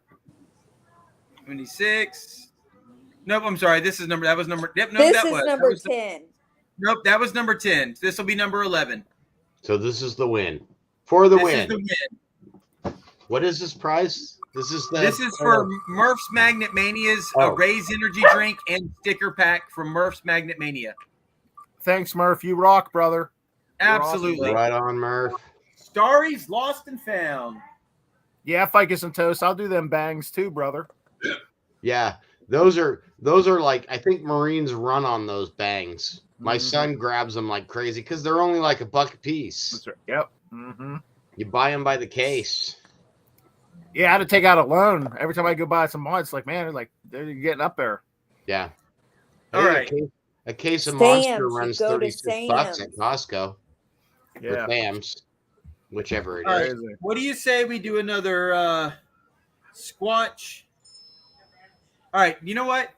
26. Nope, I'm sorry. That was number. Yep, no, This that is was number that was, 10. Nope, that was number 10. This will be number 11. So this is the win. For the This win. is the win. What is this prize? This is for Murph's Magnet Mania's Raise Energy Drink and sticker pack from Murph's Magnet Mania. Thanks, Murph. You rock, brother. Absolutely. Right on, Murph. Starries Lost and Found. Yeah, Ficus and Toast. I'll do them bangs too, brother. Yeah, those are like, I think Marines run on those bangs. My son grabs them like crazy because they're only like $1 a piece. That's right. Yep. Mm-hmm. You buy them by the case. Yeah, I had to take out a loan every time I go buy some mods. Like, man, like they're getting up there. Yeah. All right. A case of Sam's, Monster you runs go to $36 Sam's. at Costco. Yeah. Or Sam's, whichever it All is. right. What do you say we do another Squatch? All right. You know what?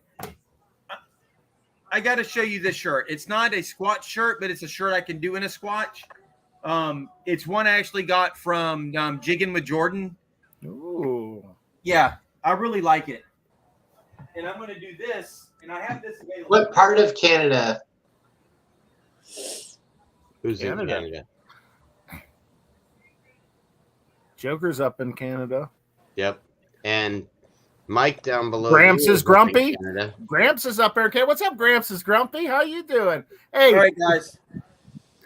I got to show you this shirt. It's not a Squatch shirt, but it's a shirt I can do in a Squatch. It's one I actually got from Jigging with Jordan. Ooh. Yeah, I really like it. And I'm going to do this, and I have this available. What part of Canada? Who's in Canada? Joker's up in Canada. Yep. And Mike down below. Gramps you is up in grumpy. Canada. Gramps is up there. Okay, what's up, Gramps is grumpy? How you doing? Hey, All right, guys.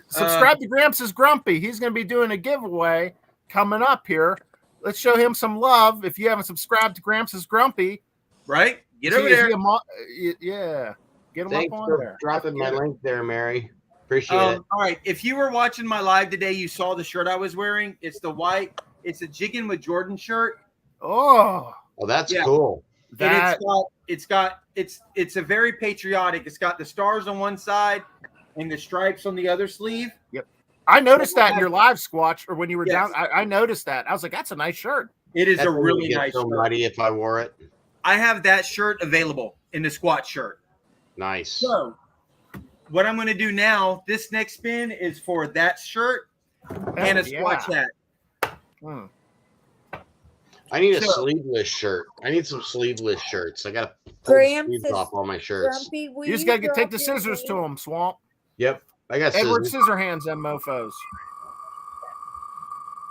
subscribe to Gramps is grumpy. He's going to be doing a giveaway coming up here. Let's show him some love. If you haven't subscribed to Gramps is grumpy, right? Get over there. Yeah, get him Thanks up on for there. dropping my link there, Mary. Appreciate it. All right. If you were watching my live today, you saw the shirt I was wearing. It's the white. It's a Jigging with Jordan shirt. Oh, that's cool. And it's a very patriotic. It's got the stars on one side and the stripes on the other sleeve. Yep. I noticed that in your live Squatch, or when you were Yes. down. I noticed that. I was like, that's a nice shirt. It is That a thing would really get nice so shirt. muddy if I wore it. I have that shirt available in the Squatch shirt. Nice. So what I'm going to do now, this next spin is for that shirt and a Squatch hat. I need a sleeveless shirt. I need some sleeveless shirts. I got to pull the Gramps sleeves is off all my shirts. grumpy. Will You just you got to take drop the your scissors to name? him, Swamp. Yep. I got Edward scissors. Scissorhands, them mofos.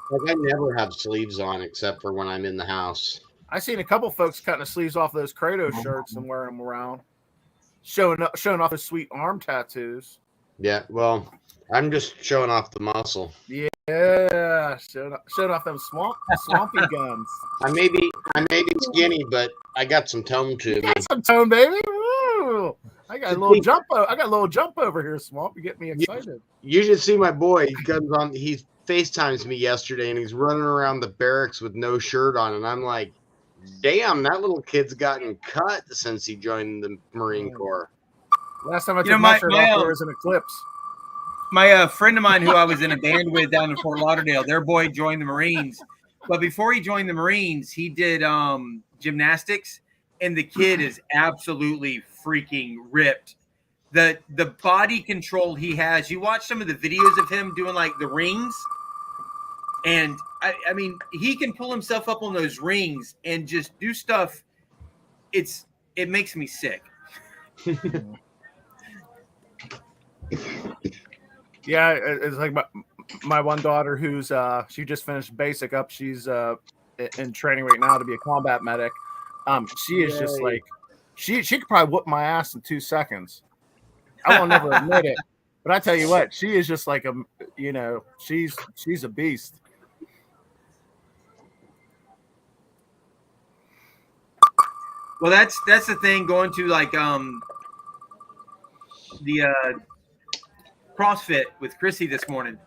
Like, I never have sleeves on except for when I'm in the house. I seen a couple folks cutting the sleeves off those Kratos shirts and wearing them around, showing off those sweet arm tattoos. Yeah, well, I'm just showing off the muscle. Yeah, showing off them swampy guns. I may be skinny, but I got some tone to me. Got some tone, baby. Woo! I got a little jump over here, Swamp. You get me excited. You should see my boy. He comes on. He FaceTimes me yesterday, and he's running around the barracks with no shirt on, and I'm like, "Damn, that little kid's gotten cut since he joined the Marine Corps." Last time I took my shirt off, there was an eclipse. My friend of mine who I was in a band with down in Fort Lauderdale, their boy joined the Marines. But before he joined the Marines, he did gymnastics, and the kid is absolutely freaking ripped. The body control he has. You watch some of the videos of him doing like the rings, and I mean, he can pull himself up on those rings and just do stuff. It makes me sick. Yeah, it's like my one daughter who's she just finished basic up. She's in training right now to be a combat medic. She is just like she could probably whoop my ass in 2 seconds. I will never admit it, but I tell you what, she is just like she's a beast. Well, that's the thing. Going to like the CrossFit with Chrissy this morning.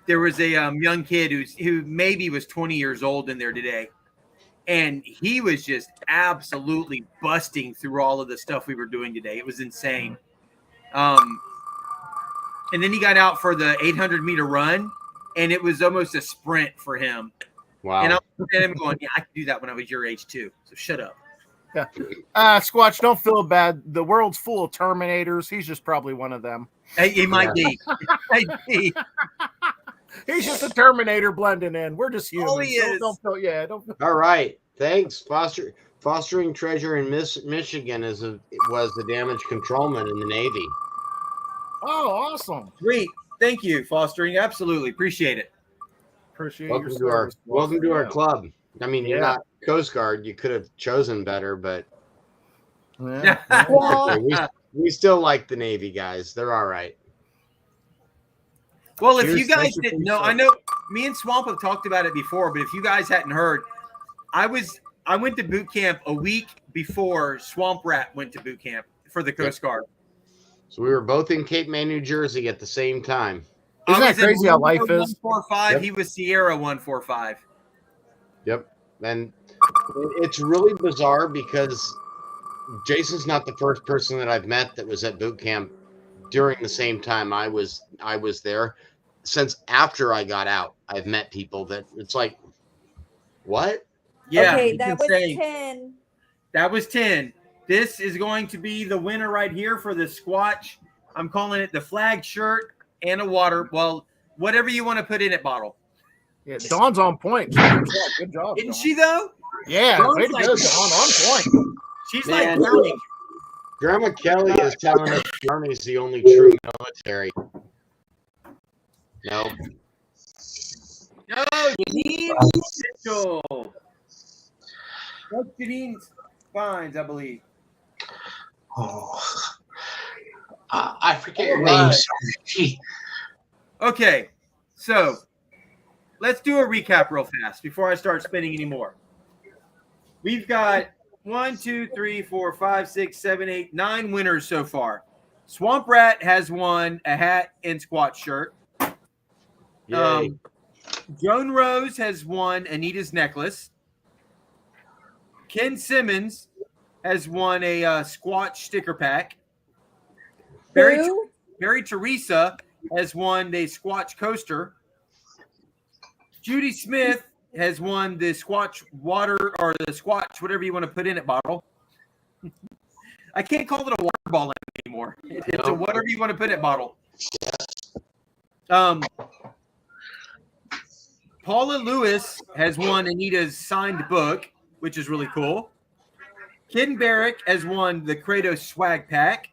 There was a young kid who maybe was 20 years old in there today, and he was just absolutely busting through all of the stuff we were doing today. It was insane. And then he got out for the 800-meter run, and it was almost a sprint for him. Wow. And I was at him going, "Yeah, I could do that when I was your age too. So shut up." Yeah. Squatch, don't feel bad. The world's full of Terminators. He's just probably one of them. He might be. He's just a Terminator blending in. We're just humans. Oh, he is. Don't feel, yeah. Don't. All right. Thanks. Fostering treasure in Michigan was the damage controlman in the Navy. Oh, awesome. Sweet. Thank you, Fostering. Absolutely. Appreciate it. Appreciate Welcome your to our service. welcome to our Yeah. club. I mean, you're Yeah. not Coast Guard. You could have chosen better, but Yeah. okay, we still like the Navy guys. They're all right. Well, if Cheers, you guys thank you for didn't your know, I service. know me and Swamp have talked about it before, but if you guys hadn't heard, I went to boot camp a week before Swamp Rat went to boot camp for the Coast Guard. So we were both in Cape May, New Jersey at the same time. Isn't I that was in crazy how Lima life is? 145. Yep. He was Sierra 145. Yep. And it's really bizarre because Jason's not the first person that I've met that was at boot camp during the same time I was there. Since after I got out, I've met people that it's like, what? Yeah. Okay, it's that was insane. 10. That was 10. This is going to be the winner right here for the Squatch. I'm calling it the flag shirt and a water. Well, whatever you want to put in it bottle. Yeah, Dawn's on point. Good job. Isn't Dawn. she though? Yeah, Dawn's way to like- go, Dawn. On point. She's Man. like drowning. Grandma Kelly is telling us the Army is the only true military. No. No, Janine Mitchell. That's Janine's fines, I believe. Oh, I forget your All name. right. Sorry. Gee. Okay, so let's do a recap real fast before I start spinning anymore. We've got 1, 2, 3, 4, 5, 6, 7, 8, 9 winners so far. Swamp Rat has won a hat and Squatch shirt. Yay. Joan Rose has won Anita's necklace. Ken Simmons has won a Squatch sticker pack. Who? Barry Teresa has won the Squatch coaster. Judy Smith has won the Squatch water or the Squatch, whatever you want to put in it, bottle. I can't call it a water ball anymore. It's a whatever you want to put in it bottle. Paula Lewis has won Anita's signed book, which is really cool. Ken Barrick has won the Kratos swag pack.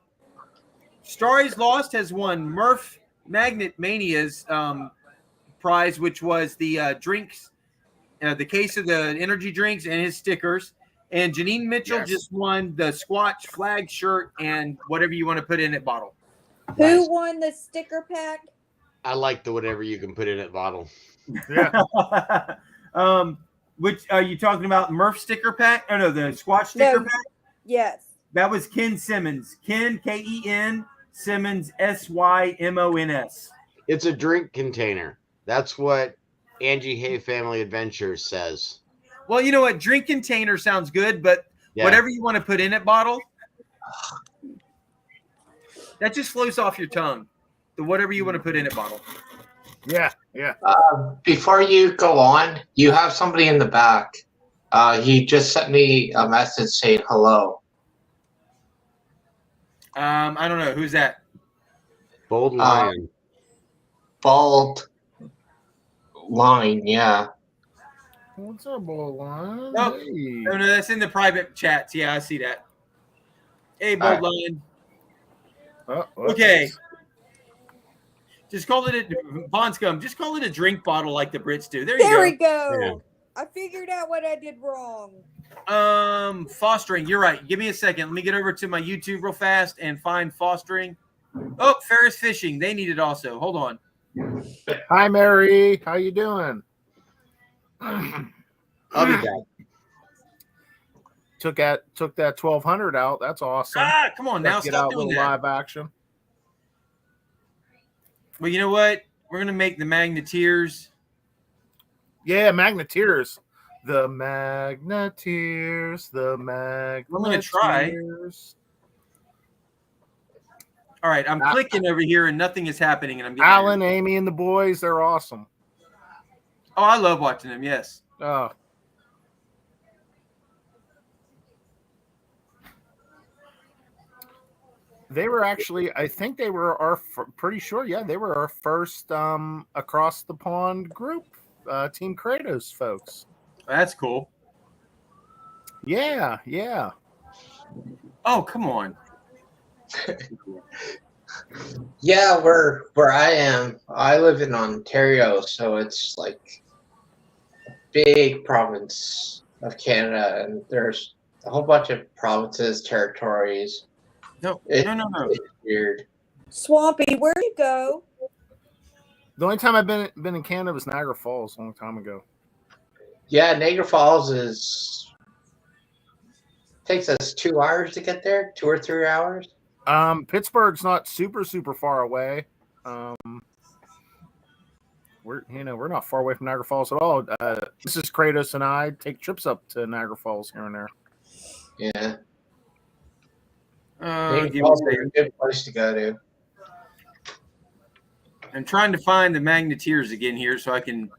Starry's Lost has won Murph Magnet Mania's prize, which was the drinks, the case of the energy drinks and his stickers. And Janine Mitchell just won the Squatch flag shirt and whatever you want to put in it bottle. Who won the sticker pack? I like the whatever you can put in it bottle. Yeah. Which are you talking about? Murph sticker pack? Oh no, the Squatch sticker No. pack. Yes. That was Ken Simmons. Ken Ken Simmons Symons. It's a drink container. That's what Angie Hay Family Adventures says. Well, you know what? Drink container sounds good, but Yeah. whatever you want to put in it bottle, that just flows off your tongue. The whatever you want to put in it bottle. Yeah, yeah. Before you go on, you have somebody in the back. He just sent me a message saying hello. I don't know. Who's that? Bold Lion. Bald line, yeah. What's up, Bold Lion? Oh, Hey. no, that's in the private chats. Yeah, I see that. Hey, Bold Lion. Okay. Just call it a Bond Scum. Just call it a drink bottle like the Brits do. There you There go. we go. Yeah. I figured out what I did wrong. Fostering. You're right. Give me a second. Let me get over to my YouTube real fast and find fostering. Oh, Ferris Fishing. They need it also. Hold on. Hi, Mary. How you doing? I'll be back. Took that 1200 out. That's awesome. Come on now. Let's get Stop out a doing little that. live action. Well, you know what? We're gonna make the Magneteers. Yeah, Magneteers. The Magneteers. The Magneteers. I'm gonna try. All right, I'm clicking over here and nothing is happening, and I'm getting Alan, Amy, and the boys, they're awesome. Oh, I love watching them. Yes. Oh. They were actually, I think they were pretty sure, yeah, they were our first across the pond group, Team Kratos folks. That's cool. Yeah, yeah. Oh, come on. Yeah, where I am, I live in Ontario, so it's like big province of Canada, and there's a whole bunch of provinces, territories. No. It's weird. Swampy, where'd you go? The only time I've been in Canada was Niagara Falls a long time ago. Yeah, Niagara Falls takes us 2 hours to get there, 2 or 3 hours. Pittsburgh's not super far away. We're not far away from Niagara Falls at all. This is Kratos and I take trips up to Niagara Falls here and there. Yeah. Give me Falls a is second. a good place to go to. I'm trying to find the Magneteers again here so I can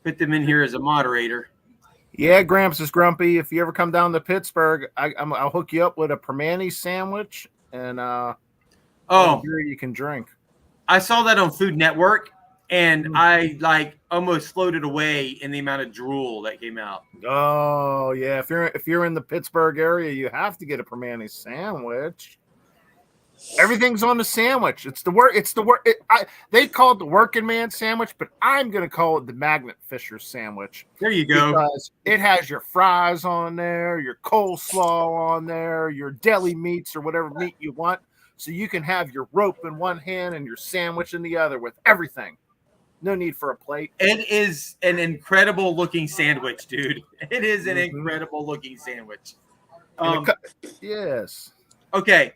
put them in here as a moderator. Yeah, Gramps is grumpy. If you ever come down to Pittsburgh, I'll hook you up with a Permane sandwich and beer you can drink. I saw that on Food Network, and I almost floated away in the amount of drool that came out. Oh yeah, if you're in the Pittsburgh area, you have to get a Permane sandwich. Everything's on the sandwich. They call it the working man sandwich, but I'm gonna call it the Magnet Fisher sandwich. There you go. Because it has your fries on there, your coleslaw on there, your deli meats or whatever meat you want. So you can have your rope in one hand and your sandwich in the other with everything. No need for a plate. It is an incredible looking sandwich, dude. It is an incredible looking sandwich. Yes. Okay.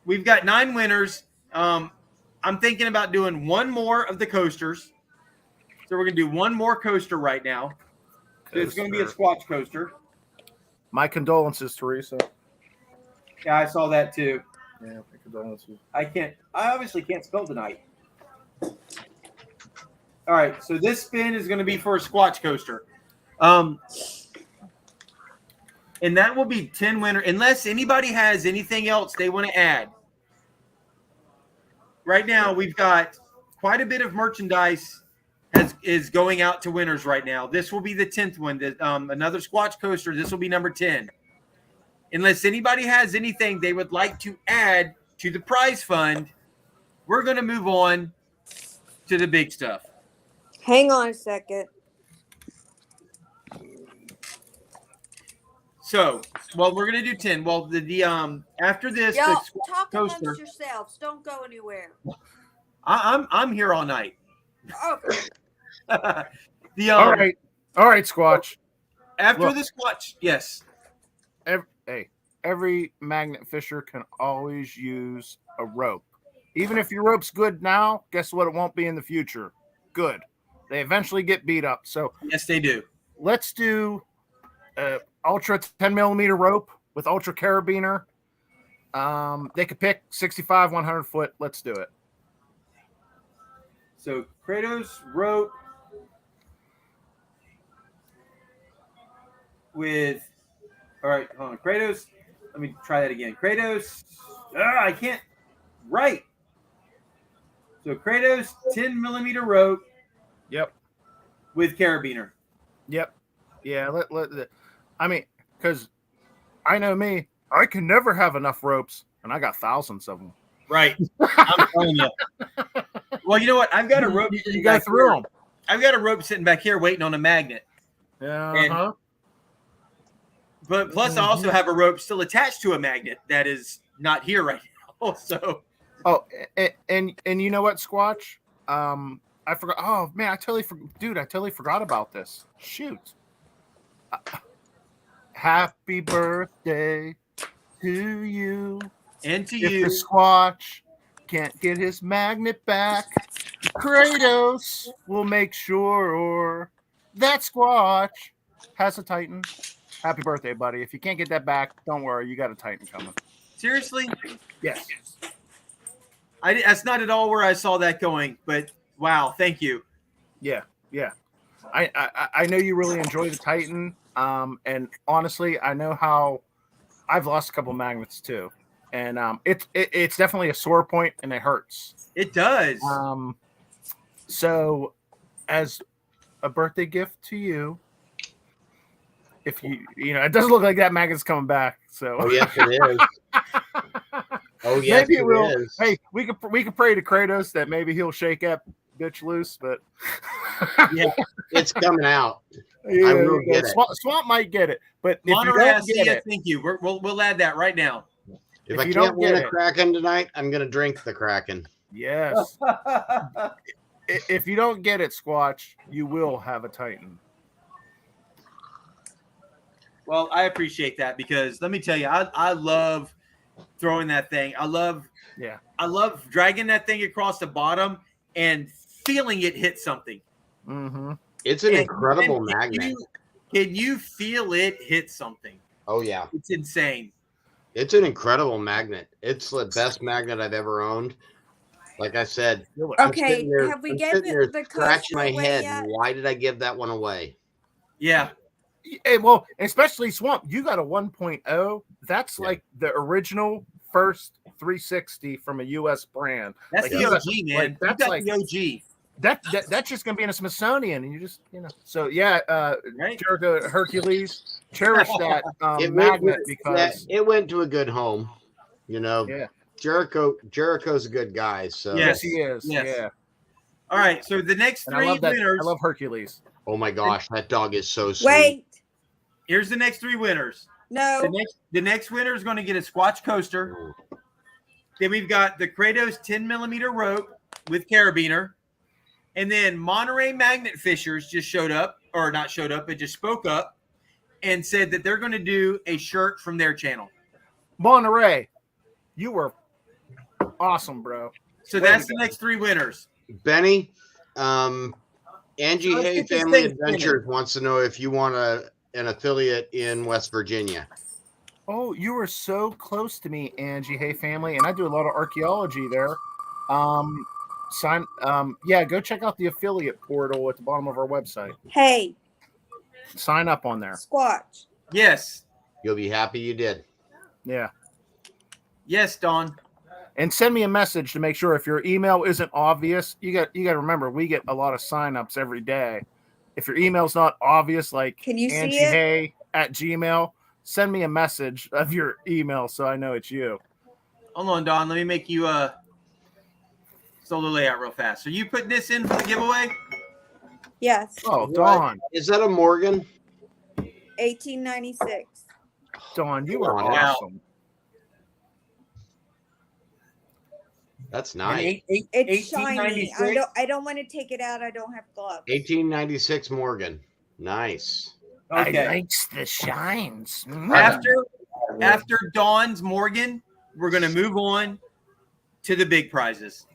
We've got 9 winners. I'm thinking about doing one more of the coasters. So we're going to do one more coaster right now. It's going to be a Squatch coaster. My condolences, Teresa. Yeah, I saw that too. Yeah, my condolences. I obviously can't spell tonight. All right, so this spin is going to be for a Squatch coaster. And that will be 10 winner, unless anybody has anything else they want to add. Right now, we've got quite a bit of merchandise is going out to winners right now. This will be the 10th one. Another Squatch coaster. This will be number 10. Unless anybody has anything they would like to add to the prize fund, we're going to move on to the big stuff. Hang on a second. So, we're going to do 10. Well, the after this, Y'all the talk coaster, amongst yourselves. Don't go anywhere. I'm here all night. Okay. All right, Squatch. After Look. the Squatch, yes. Every magnet fisher can always use a rope. Even if your rope's good now, guess what? It won't be in the future. Good. They eventually get beat up. So yes, they do. Let's do ultra 10 millimeter rope with ultra carabiner. They could pick 65, 100 foot. Let's do it. So Kratos rope with. All right, hold on. Kratos. Let me try that again. Kratos. I can't. Right. So Kratos 10 millimeter rope. Yep. With carabiner. Yep. Yeah. Because I know me, I can never have enough ropes, and I got thousands of them. Right. I'm telling you. Well, you know what? I've got a rope. You got through them. I've got a rope sitting back here waiting on a magnet. Yeah. But plus, I also have a rope still attached to a magnet that is not here right now. So. Oh, and you know what, Squatch? I forgot. Oh man, I totally forgot about this. Shoot. Happy birthday to you. And to if you. The Squatch can't get his magnet back, Kratos will make sure that Squatch has a Titan. Happy birthday, buddy. If you can't get that back, don't worry. You got a Titan coming. Seriously? Yes. That's not at all where I saw that going, but wow, thank you. Yeah. I know you really enjoy the Titan. And honestly, I know how I've lost a couple magnets too. And it's definitely a sore point and it hurts. It does. So as a birthday gift to you, if it doesn't look like that magnet's coming back. So oh yes, it is. Oh yes, maybe it will. Is. Hey, we could pray to Kratos that maybe he'll shake that bitch loose, but Yeah, It's coming out. Yeah, I will get it. Swamp might get it, but if you Monterey, I don't see get you. it, Thank you. We'll add that right now. If If I you can't don't win get a it- Kraken tonight, I'm gonna drink the Kraken. yes. If you don't get it, Squatch, you will have a Titan. Well, I appreciate that because let me tell you, I love throwing that thing. I love dragging that thing across the bottom and feeling it hit something. Mm-hmm. It's an And incredible magnet. Can you feel it hit something? Oh yeah, it's insane. It's an incredible magnet. It's the best magnet I've ever owned. Like I said, Okay, have we given the scratching my coaster away head. yet? Why did I give that one away? Yeah. Well, especially Swamp, you got a 1.0. That's like the original first 360 from a U.S. brand. That's like, the you OG, got- man. like, You that's got like the OG. That's just gonna be in a Smithsonian, and you just so yeah. Jericho Hercules, cherish that magnet because it went to a good home. You know, yeah. Jericho's a good guy. So Yes, he is. Yes. Yeah. All right, so the next And I three love that. winners. I love Hercules. Oh my gosh, that dog is so sweet. Wait, Here's the next three winners. no. The next winner is going to get a Squatch coaster. Then we've got the Kratos 10mm rope with carabiner. And then Monterey Magnet Fishers just showed up, or not showed up, but just spoke up and said that they're going to do a shirt from their channel. Monterey, you were awesome, bro. So that's the next three winners. Benny, Angie So let's Hay get this Family thing Adventures wants to know if you want an affiliate in West Virginia. Oh, you were so close to me, Angie Hay Family, and I do a lot of archaeology there. Go check out the affiliate portal at the bottom of our website. Hey, Sign up on there. Squatch. Yes. You'll be happy you did. Yeah. Yes, Dawn. And send me a message to make sure if your email isn't obvious. You got to remember, we get a lot of signups every day. If your email's not obvious, like Can you see Angie it? Hay at Gmail, send me a message of your email so I know it's you. Hold on, Dawn. Let me make you solo layout real fast. So you putting this in for the giveaway? Yes. Oh, Dawn. Is that a Morgan? 1896. Dawn, you are Wow. awesome. That's nice. It's shiny. I don't want to take it out. I don't have gloves. 1896 Morgan. Nice. Okay. I likes the shines. After Dawn's Morgan, we're going to move on to the big prizes.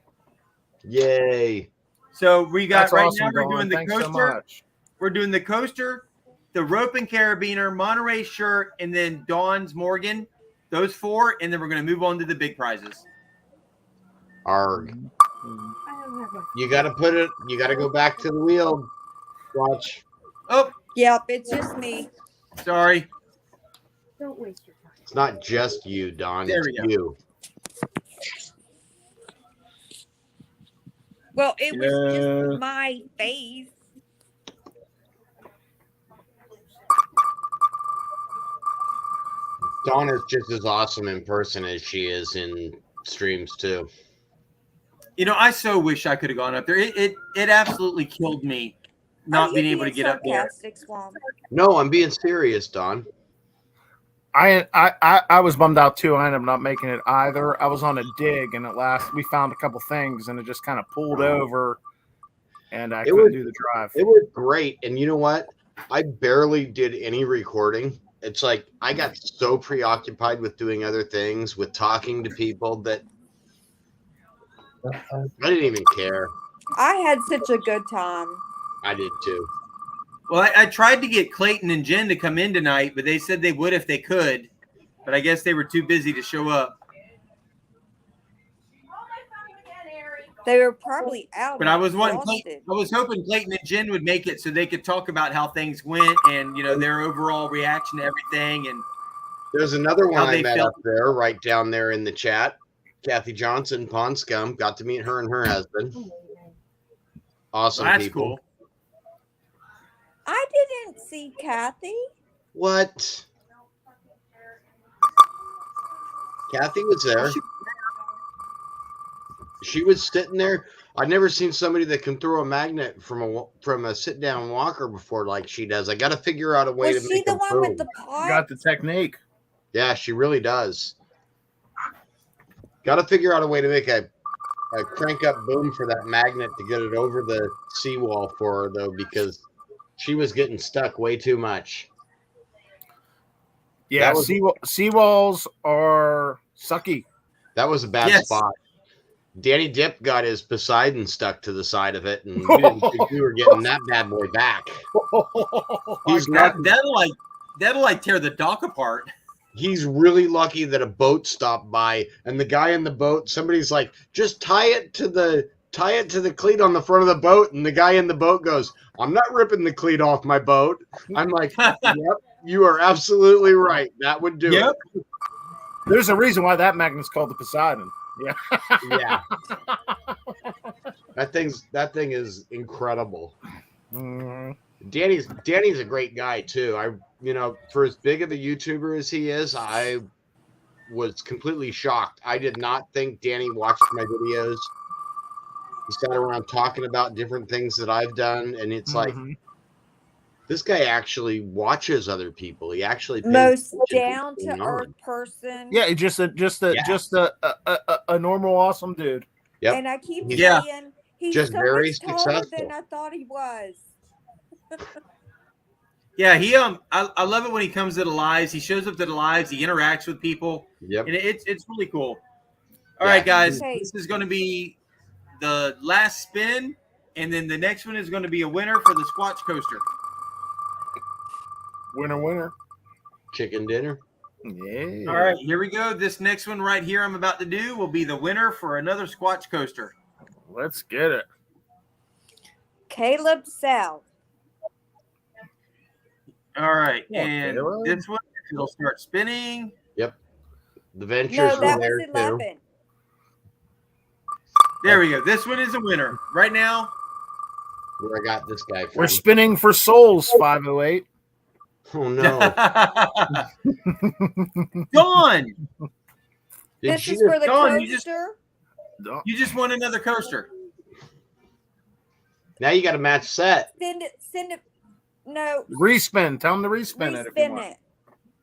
Yay. So we got That's right awesome, now we're Dawn. doing the Thanks so coaster. much. We're doing the coaster, the rope and carabiner, Monterey shirt, and then Dawn's Morgan. Those four, and then we're going to move on to the big prizes. Arg. You got to go back to the wheel. Watch. Oh, Yep, it's just me. sorry. Don't waste your time. It's not just you, Don. There It's we go. you. Well, it was just my face. Dawn is just as awesome in person as she is in streams too. You know, I so wish I could have gone up there. It absolutely killed me not Are you being able to get up there. sarcastic, Swamp? No, I'm being serious, Dawn. I was bummed out too. I ended up not making it either. I was on a dig, and at last we found a couple things, and it just kind of pulled over, and I couldn't do the drive. It was great, and you know what? I barely did any recording. It's like I got so preoccupied with doing other things, with talking to people, that I didn't even care. I had such a good time. I did too. Well, I tried to get Clayton and Jen to come in tonight, but they said they would if they could. But I guess they were too busy to show up. They were probably out. But I was exhausted. hoping Clayton and Jen would make it so they could talk about how things went and their overall reaction to everything. And There's another one How I they met felt. up there, right down there in the chat. Kathy Johnson, Pond Scum. Got to meet her and her husband. Awesome Well, that's people. cool. I didn't see Kathy. What? Kathy was there. She was sitting there. I've never seen somebody that can throw a magnet from a sit down walker before like she does. I got to figure out a way Was to she make the them one with boom. the pot? Got the technique. Yeah, she really does. Got to figure out a way to make a crank up boom for that magnet to get it over the seawall for her though, because she was getting stuck way too much. Yeah, seawalls are sucky. That was a bad Yes. spot. Danny Dip got his Poseidon stuck to the side of it, and we didn't think we were getting that bad boy back. That'll like tear the dock apart. He's really lucky that a boat stopped by, and the guy in the boat, somebody's like, just tie it to the cleat on the front of the boat, and the guy in the boat goes, I'm not ripping the cleat off my boat. I'm like, yep, you are absolutely right. That would do it. There's a reason why that magnet's called the Poseidon. Yeah. Yeah. That thing is incredible. Danny's a great guy too. For as big of a YouTuber as he is, I was completely shocked. I did not think Danny watched my videos. He sat around talking about different things that I've done, and it's like, this guy actually watches other people. He actually pays Most attention to down what's to going earth on. person. Yeah, just a normal awesome dude. Yep. And I keep Yeah. saying he's Just so very much taller successful. than I thought he was. Yeah, I love it when he comes to the lives. He shows up to the lives. He interacts with people. Yep. And it's really cool. All right, guys. Okay. This is going to be the last spin, and then the next one is going to be a winner for the Squatch coaster. Winner. Chicken dinner. Yeah. All right, here we go. This next one right here I'm about to do will be the winner for another Squatch coaster. Let's get it. Caleb South. All right, Yeah, and Caleb. this one it'll start spinning. Yep. The ventures No, were that there was too. 11. There we go. This one is a winner right now. Where I got this guy from. We're spinning for souls, 508. Oh no. Dawn. This is for the Dawn, coaster. you just won another coaster. Now you got a match set. Send it. No. Respin. Tell him to respin it if you Respin want. it.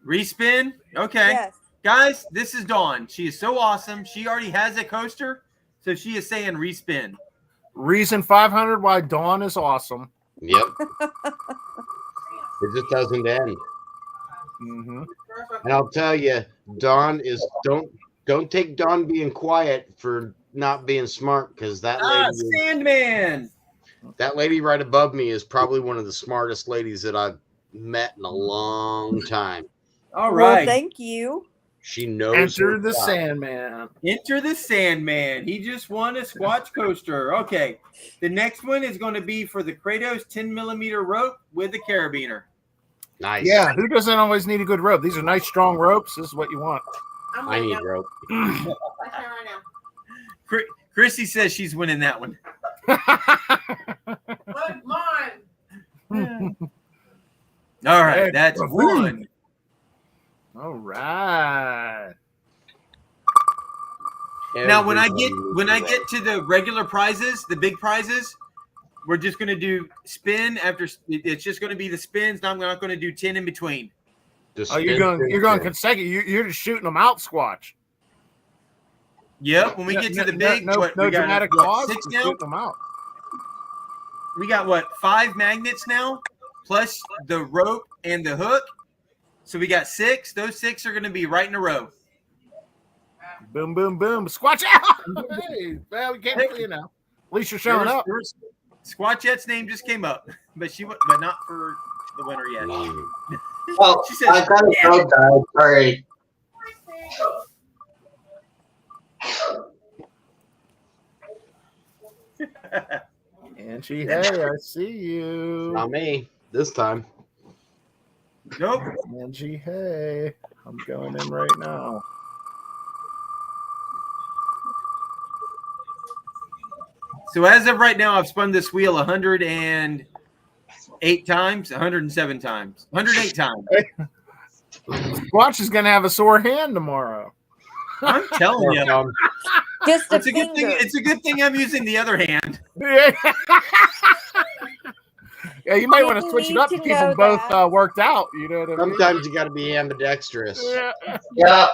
Respin. Okay. Yes. Guys, this is Dawn. She is so awesome. She already has a coaster, so she is saying respin. Reason 500 why Dawn is awesome. Yep. It just doesn't end. Mm-hmm. And I'll tell you, Dawn is don't take Dawn being quiet for not being smart, because that Sandman. That lady right above me is probably one of the smartest ladies that I've met in a long time. All right. Well, thank you. She knows. Enter her the stuff. Sandman. Enter the Sandman. He just won a Squatch coaster. Okay. The next one is going to be for the Kratos 10mm rope with the carabiner. Nice. Yeah, who doesn't always need a good rope? These are nice, strong ropes. This is what you want. I need rope. Chrissy says she's winning that one. All right. That's one. All right. Now, when I get to the regular prizes, the big prizes, we're just going to do spin after. It's just going to be the spins. I'm not going to do 10 in between. Oh, you're going consecutive. You're just shooting them out, Squatch. Yep. When we get to the big, no we got dramatic what, pause. 6 Just now. shoot them out. We got what, 5 magnets now, plus the rope and the hook. So we got 6. Those 6 are going to be right in a row. Boom, boom, boom. Squatch out. Hey, well, we can't see you now. At least you're showing up. Squatchette's name just came up, but not for the winner yet. Well, She said, I gotta go, guys. Sorry. Angie, hey, I see you. Not me this time. Nope. Angie, hey, I'm going in right now. So as of right now, I've spun this wheel 108 times, 107 times, 108 times. Squatch is going to have a sore hand tomorrow. I'm telling you. Just a It's a good thing. finger. It's a good thing I'm using the other hand. Yeah, you might want to You switch it need up to to keep them know both that. worked out. You know what I mean? Sometimes you got to be ambidextrous. Yeah.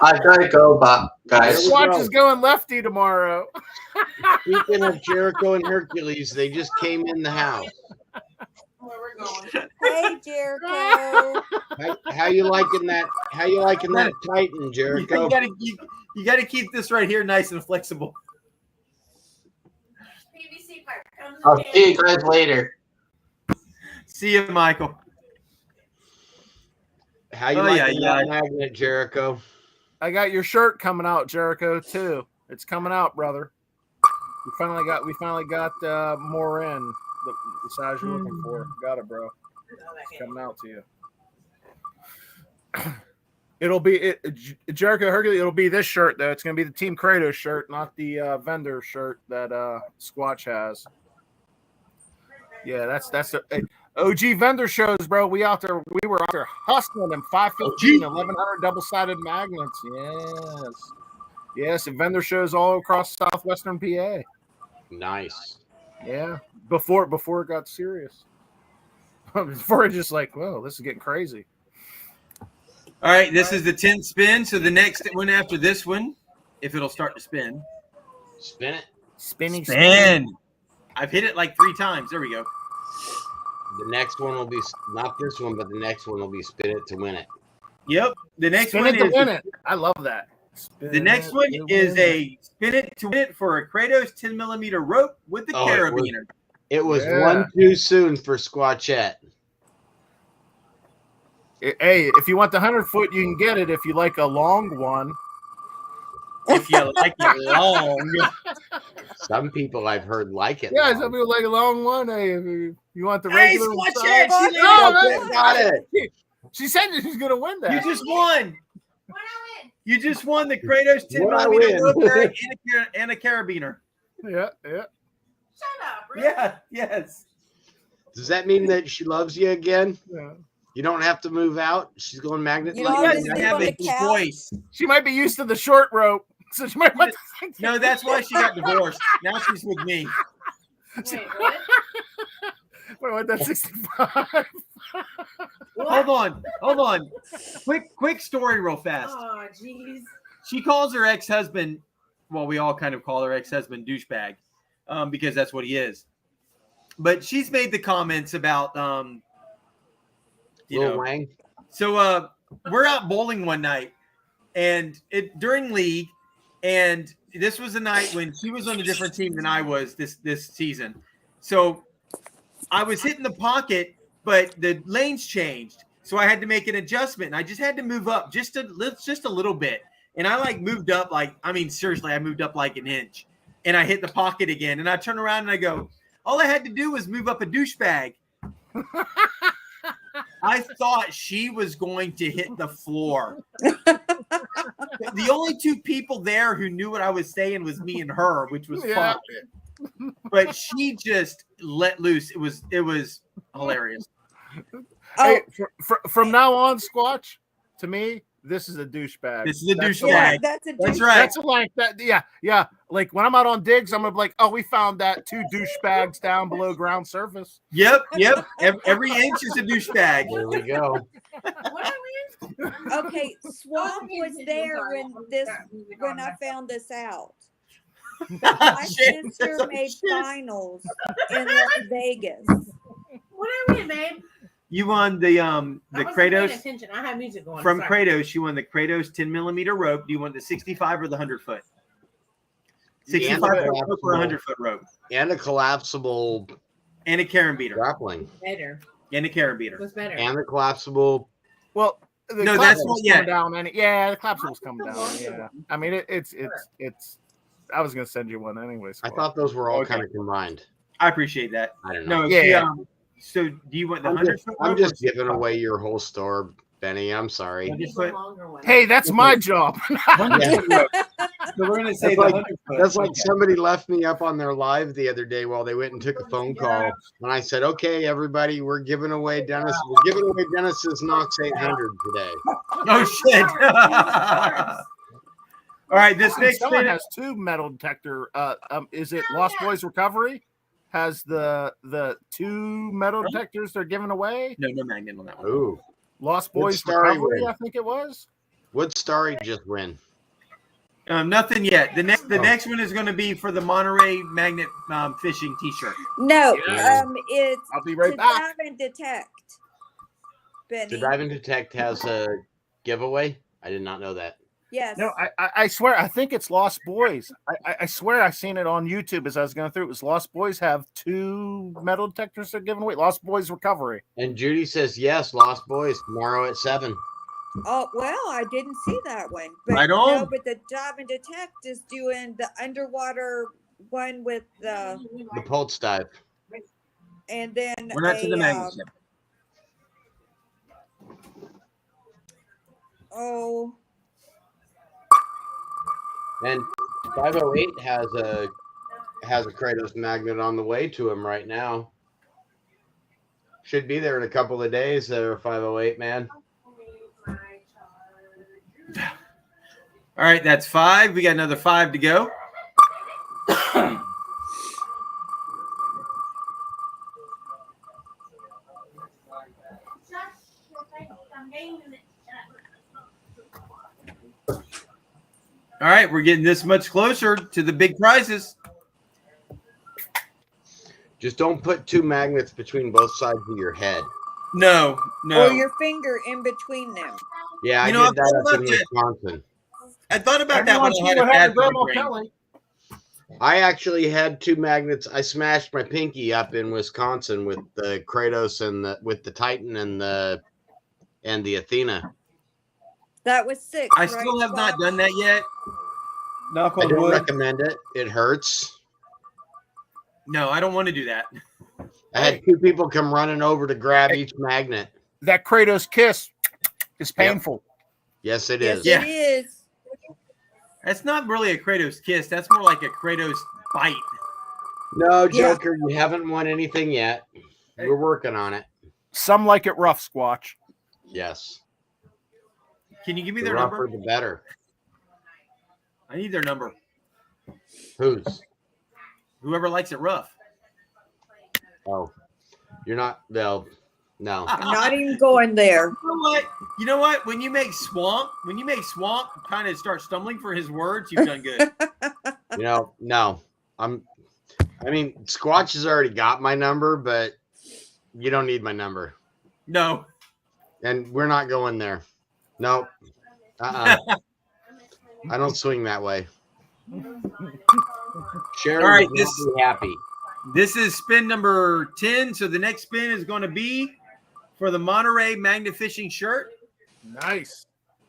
I've got to go, guys. Squatch is going lefty tomorrow. Speaking of Jericho and Hercules, they just came in the house. Hey, Jericho. How you liking that? How you liking that Titan, Jericho? You gotta keep this right here nice and flexible. PVC pipe comes I'll in. see you guys later. See you, Michael. How you liking that magnet, Jericho? I got your shirt coming out, Jericho, too. It's coming out, brother. We finally got more in the size you're looking for. Got it, bro. It's coming out to you. It'll be Jericho Hercules. It'll be this shirt though. It's gonna be the Team Kratos shirt, not the vendor shirt that Squatch has. Yeah, that's the OG vendor shows, bro. We were out there hustling them 515, 1100 double-sided magnets. Yes, and vendor shows all across southwestern PA. Nice. Yeah, before it got serious. Before it just like, whoa, this is getting crazy. All right, this is the 10th spin. So the next one after this one, if it'll start to spin. Spin it. Spin. I've hit it like 3 times. There we go. The next one will be not this one, but the next one will be spin it to win it. Yep. The next Spin one it to is win it. I love that. The next one is a spin it to win it for a Kratos 10mm rope with the carabiner. It was one too soon for Squatchette. Hey, if you want the 100-foot, you can get it if you like a long one. If you like it long. Some people I've heard like it. Yeah, long. some people like a long one. Hey, if you want the Hey, regular Squatchette, size. she got it. She said that she's going to win that. You just won. You just won the Kratos What I 10mm win? rope and a carabiner. Yeah. Shut up, Rick. Yeah, yes. Does that mean that she loves you again? Yeah. You don't have to move out. She's going magnet. You like don't you have to now? sleep have on a the couch. choice. She might be used to the short rope. So she might want to No, that's why she got divorced. Now she's with me. Wait, what? Wait, what? That's 65. Hold on. Quick story real fast. Oh, jeez. She calls her ex-husband, well, we all kind of call her ex-husband douchebag, because that's what he is. But she's made the comments about, Lil Wang. So we're out bowling one night, and during league, and this was a night when she was on a different team than I was this season. So I was hitting the pocket, but the lanes changed, so I had to make an adjustment, and I just had to move up just a little bit. And I moved up seriously, I moved up like an inch, and I hit the pocket again. And I turn around and I go, all I had to do was move up a douchebag. I thought she was going to hit the floor. The only 2 people there who knew what I was saying was me and her, which was fun. But she just let loose. It was hilarious. Hey, from now on, Squatch, to me, this is a douchebag. This is a douchebag. Yeah, that's a That's douchebag. right. That's like that. Yeah. Like when I'm out on digs, I'm gonna be like, oh, we found that 2 douchebags down below ground surface. Yep. Every inch is a douchebag. There we go. Okay, Swamp was there when I found this out. My sister made finals in Las Vegas. What I win, babe? You won the I wasn't paying Kratos attention. I had music going. from Sorry. Kratos. You won the Kratos 10mm rope. Do you want the 65 or the 100-foot? 65 foot rope or 100-foot rope, And a collapsible and a carabiner, grappling. Better. and a carabiner. What's better? And the collapsible. Well, the No, that's collapsible's what- yeah. coming down. Yeah, the collapsible's coming down. Yeah. I mean, it's. I was gonna send you one anyway. I thought those were all kind of combined. I appreciate that. I don't know. No, Yeah. so do you want the I'm 100-foot rope? I'm just giving away your whole store, Benny. I'm sorry. Hey, that's my job. 100-foot rope. So we're gonna say That's the like, 100-foot. that's like Okay. somebody left me up on their live the other day while they went and took a phone call, and I said, "Okay, everybody, we're giving away Dennis's Knox 800 today." Oh shit! All right, this next someone spin has 2 metal detector. Is it Lost Boys Recovery? Has the 2 metal detectors they're giving away? No magnet on that one. Ooh. Lost What Boys star he Recovery, win? I think it was. What star he just win? Nothing yet. The next one is going to be for the Monterey Magnet Fishing T-shirt. No, Yeah. it's I'll be right to back. dive and detect. Benny. The Dive and Detect has a giveaway. I did not know that. Yes. No, I swear, I think it's Lost Boys. I swear I seen it on YouTube as I was going through. It was Lost Boys have 2 metal detectors they're giving away. Lost Boys Recovery. And Judy says yes, Lost Boys tomorrow at 7. Oh well, I didn't see that one. But Right on. no, but the Dive and Detect is doing the underwater one with the Pulse dive. and then We're not to the magnets yet. Oh, And 508 has a Kratos magnet on the way to him right now. Should be there in a couple of days there, 508 man. All right, that's 5. We got another 5 to go. All right, we're getting this much closer to the big prizes. Just don't put 2 magnets between both sides of your head. No. or your finger in between them. Yeah, I You know, did that I've up in Wisconsin. I thought about that when I had a bad migraine. I actually had 2 magnets. I smashed my pinky up in Wisconsin with the Kratos and with the Titan and the Athena. That was 6. I still have not done that yet. I don't recommend it. It hurts. No, I don't want to do that. I had 2 people come running over to grab each magnet. That Kratos kiss is painful. Yes, it Yes, is. it is. That's not really a Kratos kiss. That's more like a Kratos bite. No, Joker, you haven't won anything yet. We're working on it. Some like it rough, Squatch. Yes. Can you give me The their rougher, number? the better. I need their number. Whose? Whoever likes it rough. Oh, you're not. No. I'm not even going there. You know what? When you make Swamp kind of start stumbling for his words, you've done good. No. I mean, Squatch has already got my number, but you don't need my number. No. And we're not going there. No. I don't swing that way. Sharon All right, would not be happy. This is spin number 10. So the next spin is going to be for the Monterey Magnet Fishing shirt. Nice.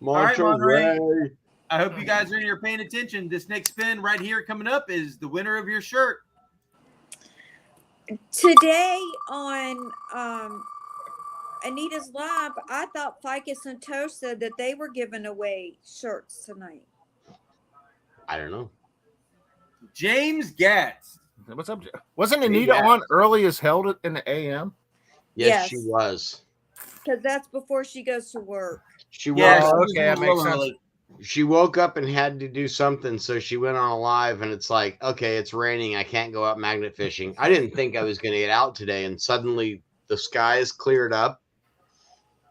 All right, Monterey. Monterey. I hope you guys are in here paying attention. This next spin right here coming up is the winner of your shirt. Today on Anita's Live, I thought Ficus and Toast said that they were giving away shirts tonight. I don't know. James Gatz. What's up? Wasn't Anita on early as hell in the AM? Yes, she was. Because that's before she goes to work. She was. Okay, that makes sense. She woke up and had to do something, so she went on a live, and it's like, okay, it's raining. I can't go out magnet fishing. I didn't think I was going to get out today, and suddenly the skies cleared up.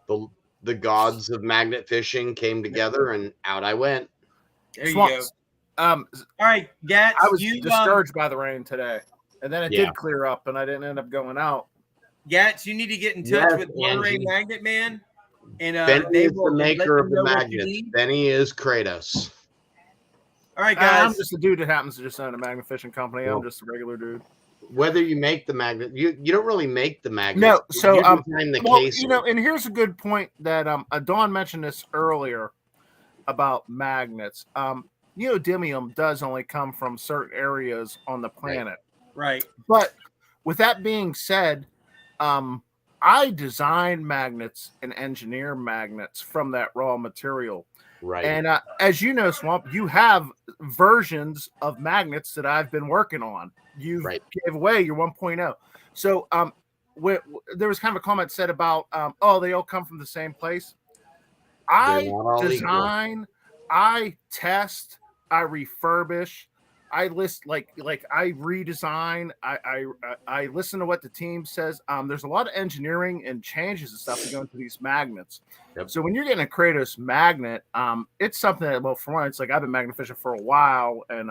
The gods of magnet fishing came together, and out I went. There you go. All right, Gatz. I was discouraged by the rain today, and then it did clear up, and I didn't end up going out. Gatz, you need to get in touch with Monterey Magnet Man. And Benny is the maker of the magnets. Benny is Kratos. All right, guys. I'm just a dude that happens to just own a magnet fishing company. I'm just a regular dude. Whether you make the magnet, you don't really make the magnet. No, so you design the case. and here's a good point that Dawn mentioned this earlier about magnets. Neodymium does only come from certain areas on the planet. Right. But with that being said, I design magnets and engineer magnets from that raw material. Right. And as you know, Swamp, you have versions of magnets that I've been working on. You gave away your 1.0. So there was kind of a comment said about, they all come from the same place. I design, I test, I refurbish, I list like I redesign, I listen to what the team says. There's a lot of engineering and changes and stuff that go into these magnets. Yep. So when you're getting a Kratos magnet, it's something that, well, for one, it's like I've been magnet fishing for a while and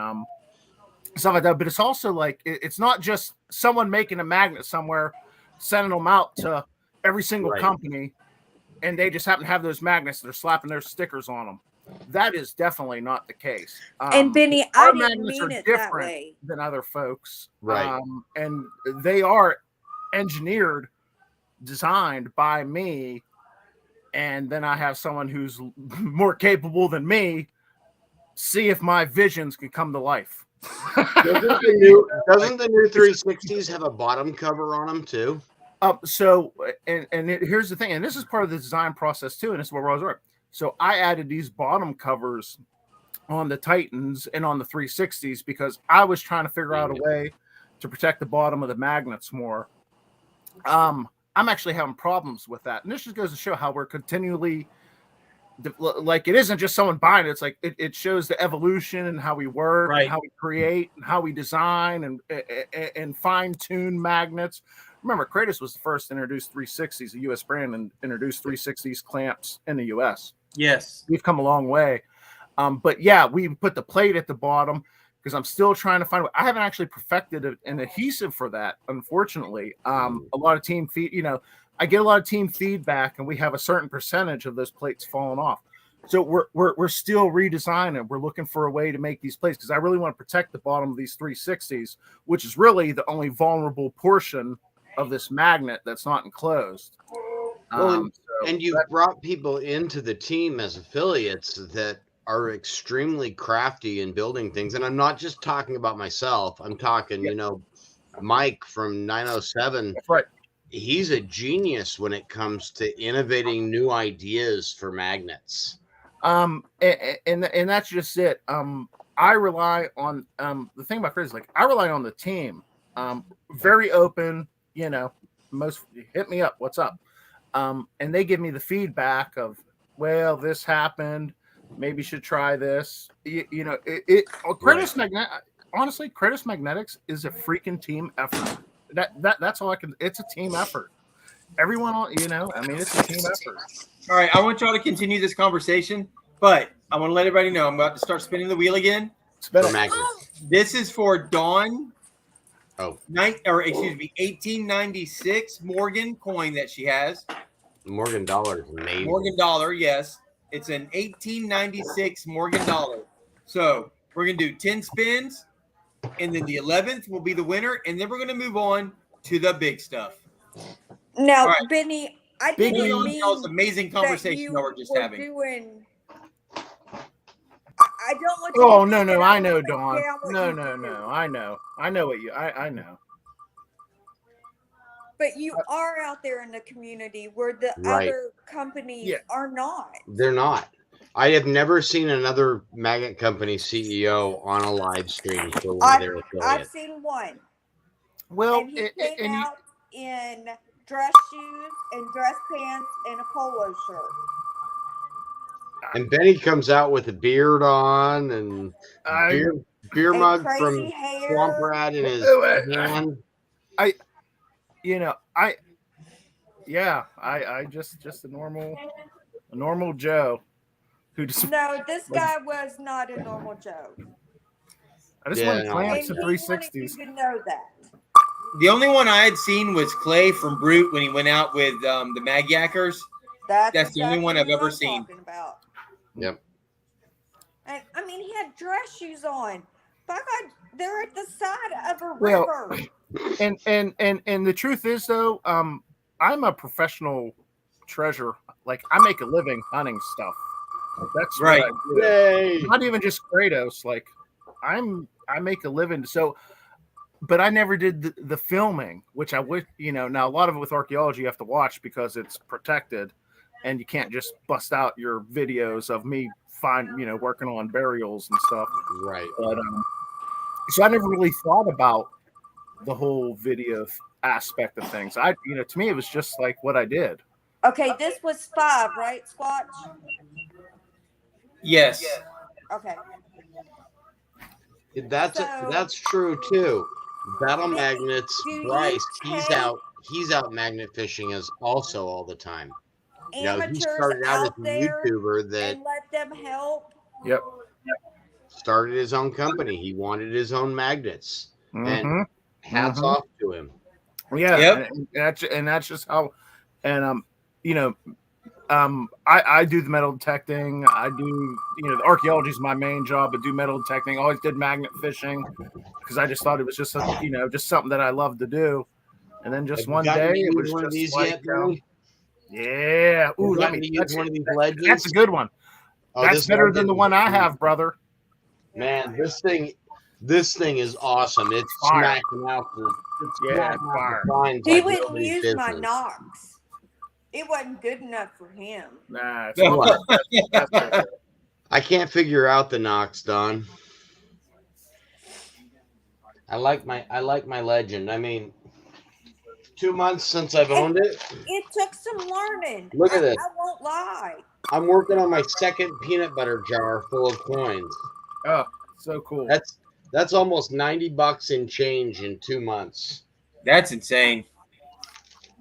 stuff like that. But it's also like it's not just someone making a magnet somewhere, sending them out to every single company, and they just happen to have those magnets. They're slapping their stickers on them. That is definitely not the case. And Benny, I our didn't magnets mean are it that different way. than other folks, Right. And they are engineered, designed by me, and then I have someone who's more capable than me see if my visions can come to life. Doesn't the new 360s have a bottom cover on them too? So here's the thing, and this is part of the design process too, and this is where I was right. So I added these bottom covers on the Titans and on the 360s because I was trying to figure out a way to protect the bottom of the magnets more. I'm actually having problems with that, and this just goes to show how we're continually, like, it isn't just someone buying it. It's like it shows the evolution and how we work, and how we create, and how we design and fine tune magnets. Remember, Kratos was the first to introduce 360s, a U.S. brand, and introduced 360s clamps in the U.S. Yes, we've come a long way. But yeah, we put the plate at the bottom because I'm still trying to find. I haven't actually perfected an adhesive for that, unfortunately. A lot of team I get a lot of team feedback, and we have a certain percentage of those plates falling off. So we're still redesigning. We're looking for a way to make these plates because I really want to protect the bottom of these 360s, which is really the only vulnerable portion of this magnet that's not enclosed. Well, and you've brought people into the team as affiliates that are extremely crafty in building things. And I'm not just talking about myself. I'm talking, Mike from 907. That's right. He's a genius when it comes to innovating new ideas for magnets. And that's just it. I rely on the thing about Chris is like I rely on the team. Very open, most hit me up, what's up? And they give me the feedback of, well, this happened, maybe you should try this. Kratos Magnet, honestly, Kratos Magnetics is a freaking team effort. That's all I can. It's a team effort. Everyone, it's a team effort. All right, I want y'all to continue this conversation, but I want to let everybody know I'm about to start spinning the wheel again. This is for Dawn. 1896 Morgan coin that she has. Morgan dollar is amazing. Morgan dollar, yes. It's an 1896 Morgan dollar. So we're going to do 10 spins, and then the 11th will be the winner, and then we're going to move on to the big stuff. Now, right. Benny, I didn't mean y'all's amazing conversation that we're just having. I don't want you Oh, to no, I know, Dawn. No. I know what you, I know. But you are out there in the community where the other companies are not. They're not. I have never seen another magnet company CEO on a live stream for one of their affiliates. I've seen one. Well, and he came out in dress shoes and dress pants and a polo shirt. And Benny comes out with a beard on and beer mug from Swamp Rat in his hand. I just a normal Joe who just. No, this guy was not a normal Joe. I just want clamps and 360s. You to know that. The only one I had seen was Clay from Brute when he went out with the Mag Yackers. That's the only one I've ever seen. About. Yep. And he had dress shoes on. By God, they're at the side of a river. And the truth is though, I'm a professional treasure. Like I make a living hunting stuff. Like, that's right. What I do. Not even just Kratos. Like I make a living. So, but I never did the filming, which I would. Now a lot of it with archaeology you have to watch because it's protected, and you can't just bust out your videos of me working on burials and stuff. Right. But so I never really thought about the whole video aspect of things. To me, it was just like what I did. Okay, this was 5, right, Squatch? Yes. Okay. That's true too. Battle Magnets, do you Bryce, he's take out magnet fishing as also all the time. You know, he amateurs started out as out a there YouTuber that and let them help? Yep. started his own company. He wanted his own magnets, and hats off to him. Yeah, Yep. and that's just how. And you know, I do the metal detecting. I do, the archaeology is my main job, but do metal detecting. Always did magnet fishing because I just thought it was just just something that I loved to do. And then just one day it was one of just these like, yet, Barry? yeah. Ooh, Have you used one of these legends? That's a good one. Oh, That's this better than the legend one is I have, brother. Man, this thing is awesome. It's Fire. smacking out the fire. fines He like wouldn't nobody's use my business. Knox. It wasn't good enough for him. Nah, I can't figure out the Knox, Don. I like my legend. I mean, 2 months since I've owned it. It took some learning. Look at this. I won't lie. I'm working on my second peanut butter jar full of coins. Oh, so cool. That's almost $90 in change in 2 months. That's insane.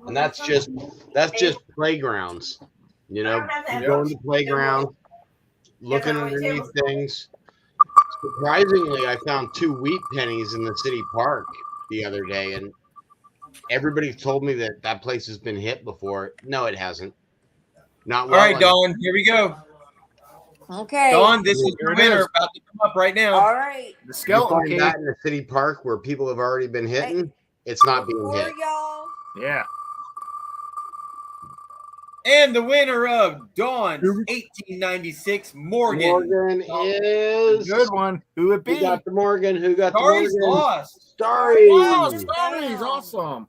And that's just playgrounds. You know, going to playgrounds, looking underneath things. Surprisingly, I found 2 wheat pennies in the city park the other day, and everybody told me that place has been hit before. No, it hasn't. Not well. All right, Dawn, here we go. Okay. Dawn, this is your winner about to come up right now. All right. The You skeleton find that in the city park where people have already been hitting. It's not being hit. Y'all. Yeah. And the winner of Dawn's 1896 Morgan is good one. Who it be? Who got the Morgan? Who got Starry's the Morgan? lost. Starry. Wow, Starry's awesome.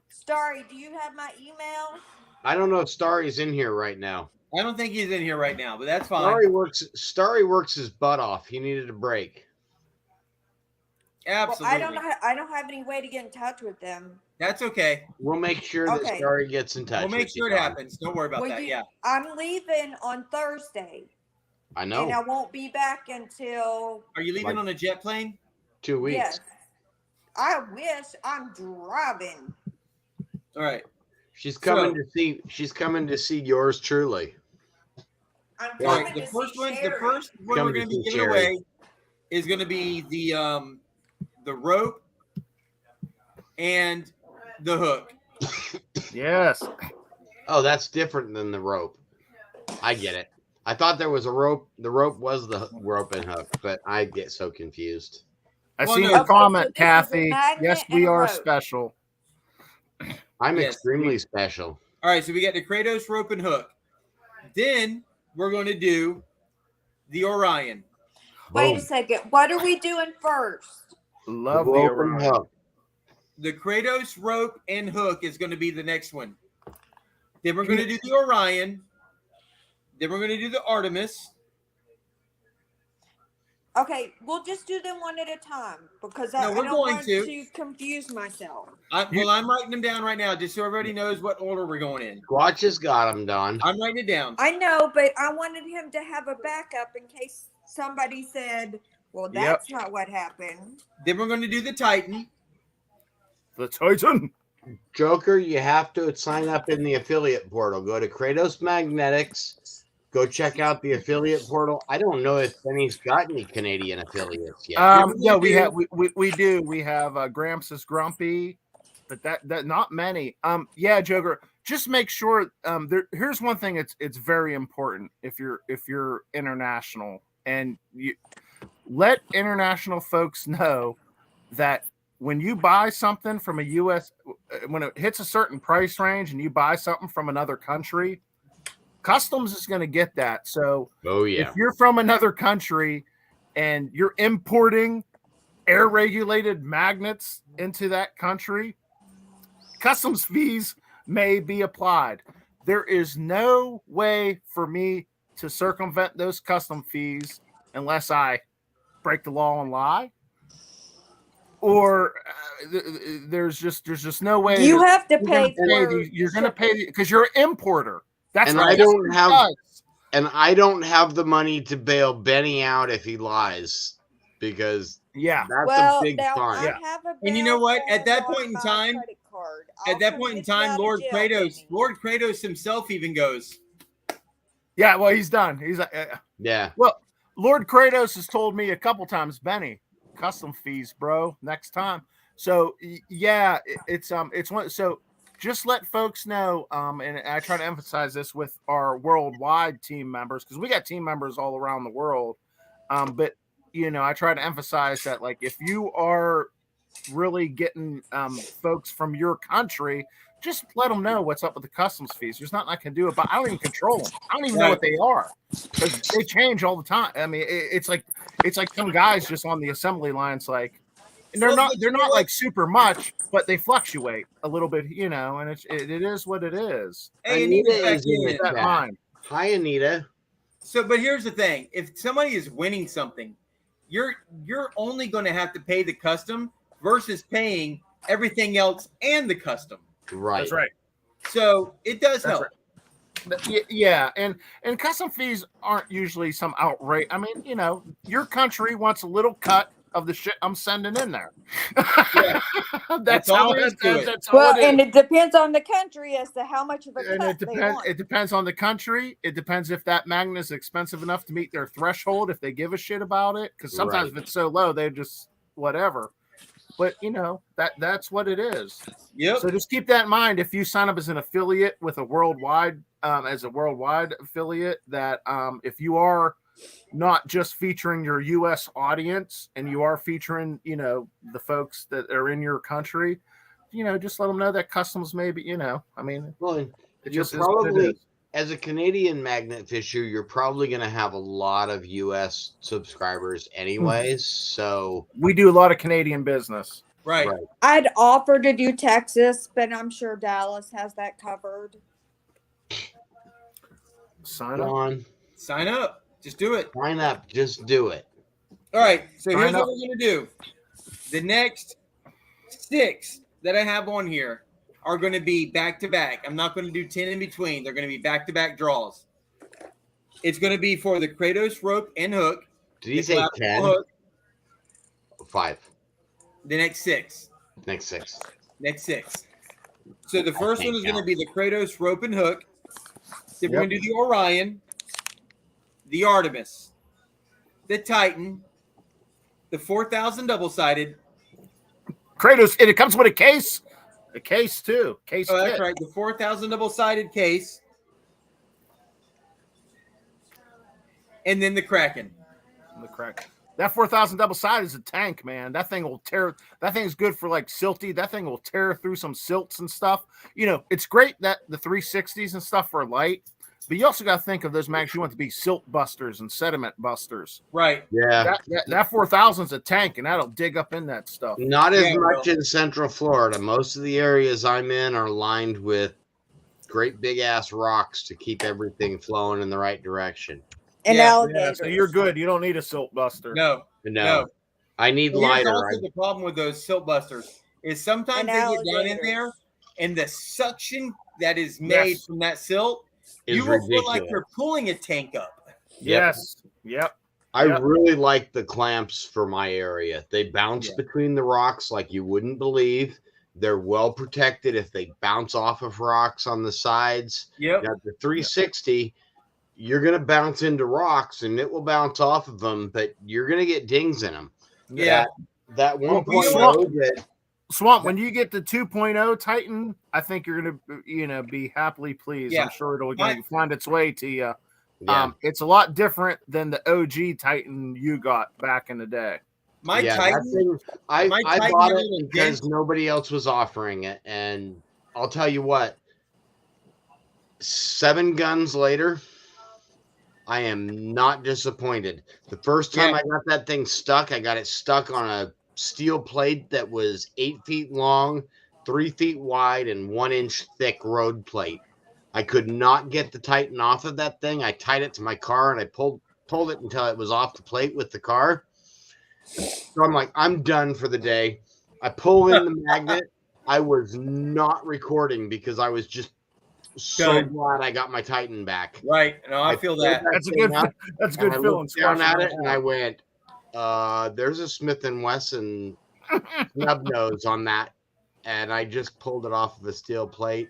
Starry, do you have my email? I don't know if Starry's in here right now. I don't think he's in here right now, but that's fine. Starry works his butt off. He needed a break. Absolutely. Well, I don't have any way to get in touch with them. That's okay. We'll make sure that Starry gets in touch. We'll make with sure you, it Dawn. happens. Don't worry about that. Yeah. I'm leaving on Thursday. I know. And I won't be back until. Are you leaving on a jet plane? 2 weeks. Yes. I wish. I'm driving. All right. She's coming to see yours truly. I'm All right. The first one we're going to be giving away is going to be the rope and the hook. Yes. Oh, that's different than the rope. I get it. I thought there was a rope. The rope was the rope and hook, but I get so confused. I see your comment, Kathy. Yes, we are special. I'm extremely special. All right, so we got the Kratos rope and hook. Then we're going to do the Orion. Wait a second. What are we doing first? Love the rope Orion. and hook. The Kratos rope and hook is going to be the next one. Then we're going to do the Orion. Then we're going to do the Artemis. Okay, we'll just do them one at a time because I don't want to confuse myself. I'm writing them down right now just so everybody knows what order we're going in. Squatch has got them, Don. I'm writing it down. I know, but I wanted him to have a backup in case somebody said, well, that's not what happened. Then we're going to do the Titan. The Titan. Joker, you have to sign up in the affiliate portal. Go to Kratos Magnetics. Go check out the affiliate portal. I don't know if Benny's got any Canadian affiliates yet. Yeah, we do. We have Gramps is Grumpy, but that not many. Yeah, Joker. Just make sure. Here's one thing. It's very important if you're international, and you let international folks know that when you buy something from a U.S. when it hits a certain price range and you buy something from another country, customs is going to get that. So if you're from another country and you're importing air regulated magnets into that country, customs fees may be applied. There is no way for me to circumvent those custom fees unless I break the law and lie. Or there's just no way. You have to pay. You're going to pay because you're an importer. That's and what I don't have, and I don't have the money to bail Benny out if he lies, because that's well, a big now fine. I have a And you know bill what? At that on point in my time, credit card. at I'll that come point in get you time, out of Lord jail, Kratos, Benny. Lord Kratos himself even goes, Yeah, well, he's done. He's yeah. Well, Lord Kratos has told me a couple times, Benny, custom fees, bro, next time. So yeah, it's one. So just let folks know, and I try to emphasize this with our worldwide team members because we got team members all around the world. But I try to emphasize that, like, if you are really getting folks from your country, just let them know what's up with the customs fees. There's nothing I can do about. I don't even control them. I don't even know what they are because they change all the time. I mean, it's like some guys just on the assembly lines, like, and they're not like super much, but they fluctuate a little bit, and it is what it is. hey, Anita Anita's back is in the in. chat. Hi, Anita. So, but here's the thing: if somebody is winning something, you're only going to have to pay the custom versus paying everything else and the custom. Right. That's right. So it does help. Right. Yeah, and custom fees aren't usually some outrage. I mean, your country wants a little cut of the shit I'm sending in there. Yeah. That's all how there it is is. to it. That's all Well, it is. and it depends on the country as to how much of a And cut they want. it depends on the country. It depends if that magnet is expensive enough to meet their threshold, if they give a shit about it. Because sometimes if it's so low, they just whatever. But that's what it is. Yep. So just keep that in mind if you sign up as an affiliate with a worldwide, affiliate, that if you are not just featuring your U.S. audience and you are featuring, the folks that are in your country, just let them know that customs maybe, I mean, well, it you're just is what it probably, is. as a Canadian magnet fisher, you're probably going to have a lot of U.S. subscribers anyways. So we do a lot of Canadian business. Right. I'd offer to do Texas, but I'm sure Dallas has that covered. Sign Go up. on. Sign up. Just do it. Sign up. Just do it. All right. So Sign here's up. what we're going to do. The next 6 that I have on here are going to be back to back. I'm not going to do 10 in between. They're going to be back to back draws. It's going to be for the Kratos rope and hook. Did he say 10? Hook. 5. The next 6. Next 6. Next 6. So the first one is going to be the Kratos rope and hook. Then we're going to do the Orion, the Artemis, the Titan, the 4,000 double-sided. Kratos, and it comes with a case. A case too. Case Oh, that's kit. right. The 4,000 double-sided case. And then the Kraken. The Kraken. That 4,000 double sided is a tank, man. That thing will tear. That thing's good for like silty. That thing will tear through some silts and stuff. It's great that the 360s and stuff are light, but you also got to think of those mags you want to be silt busters and sediment busters. Right. Yeah. That 4,000 is a tank, and that'll dig up in that stuff. Not as much in Central Florida. Most of the areas I'm in are lined with great big ass rocks to keep everything flowing in the right direction. And alligators. So you're good. You don't need a silt buster. No. I need Here's lighter. also the problem with those silt busters is sometimes And they get down in alligators. there, and the suction that is made from that silt, Is you will feel like ridiculous. you're pulling a tank up. Yes. Yep. I really like the clamps for my area. They bounce between the rocks like you wouldn't believe. They're well protected if they bounce off of rocks on the sides. Yep. Now, the 360, you're going to bounce into rocks and it will bounce off of them, but you're going to get dings in them. Yeah. That 1.0 Swamp, when you get the 2.0 Titan, I think you're gonna be happily pleased. Yeah. I'm sure it'll find its way to you. Yeah. It's a lot different than the OG Titan you got back in the day. My that Titan, thing, I Titan bought had a it little because dent. nobody else was offering it, and I'll tell you what. 7 guns later, I am not disappointed. The first time I got that thing stuck, I got it stuck on a steel plate that was 8 feet long, 3 feet wide, and 1 inch thick road plate. I could not get the Titan off of that thing. I tied it to my car and I pulled it until it was off the plate with the car. So I'm like, I'm done for the day. I pull in the magnet. I was not recording because I was just so glad I got my Titan back. Right. No, I feel that. That's a good feeling. Down at it, and I went, there's a Smith & Wesson snub nose on that, and I just pulled it off of a steel plate.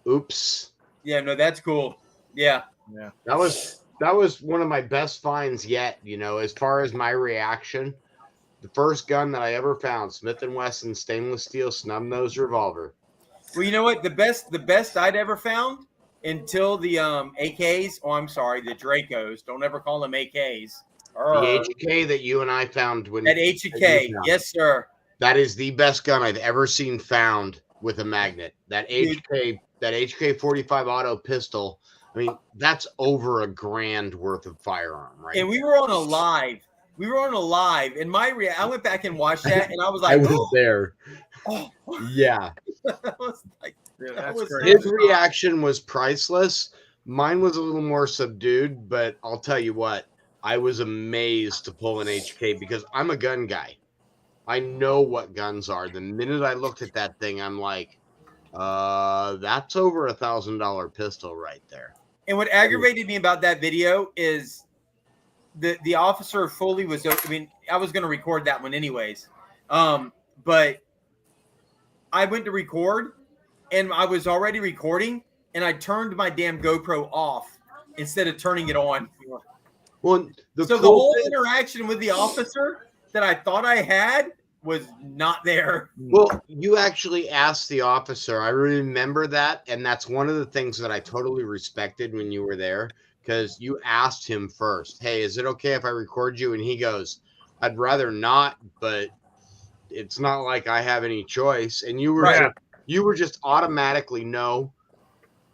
Oops. Yeah, no, that's cool. Yeah. Yeah. That was one of my best finds yet, as far as my reaction. The first gun that I ever found, Smith & Wesson stainless steel snub nose revolver. Well, you know what? The best I'd ever found until the AKs. Oh, I'm sorry, the Dracos. Don't ever call them AKs. The HK that you and I found when That HK, yes, sir. That is the best gun I've ever seen found with a magnet. That HK 45 auto pistol. I mean, that's over $1,000 worth of firearm, right? And we were on a live. And I went back and watched that, and I was like, I was there. Oh. Yeah. I was like, His reaction was priceless. Mine was a little more subdued, but I'll tell you what, I was amazed to pull an HK because I'm a gun guy. I know what guns are. The minute I looked at that thing, I'm like, that's over $1,000 pistol right there. And what aggravated me about that video is the officer fully was. I mean, I was going to record that one anyways, but I went to record, and I was already recording, and I turned my damn GoPro off instead of turning it on. Well, the whole interaction with the officer that I thought I had was not there. Well, you actually asked the officer. I remember that, and that's one of the things that I totally respected when you were there, because you asked him first, hey, is it okay if I record you? And he goes, I'd rather not, but it's not like I have any choice. And you were just automatically, no,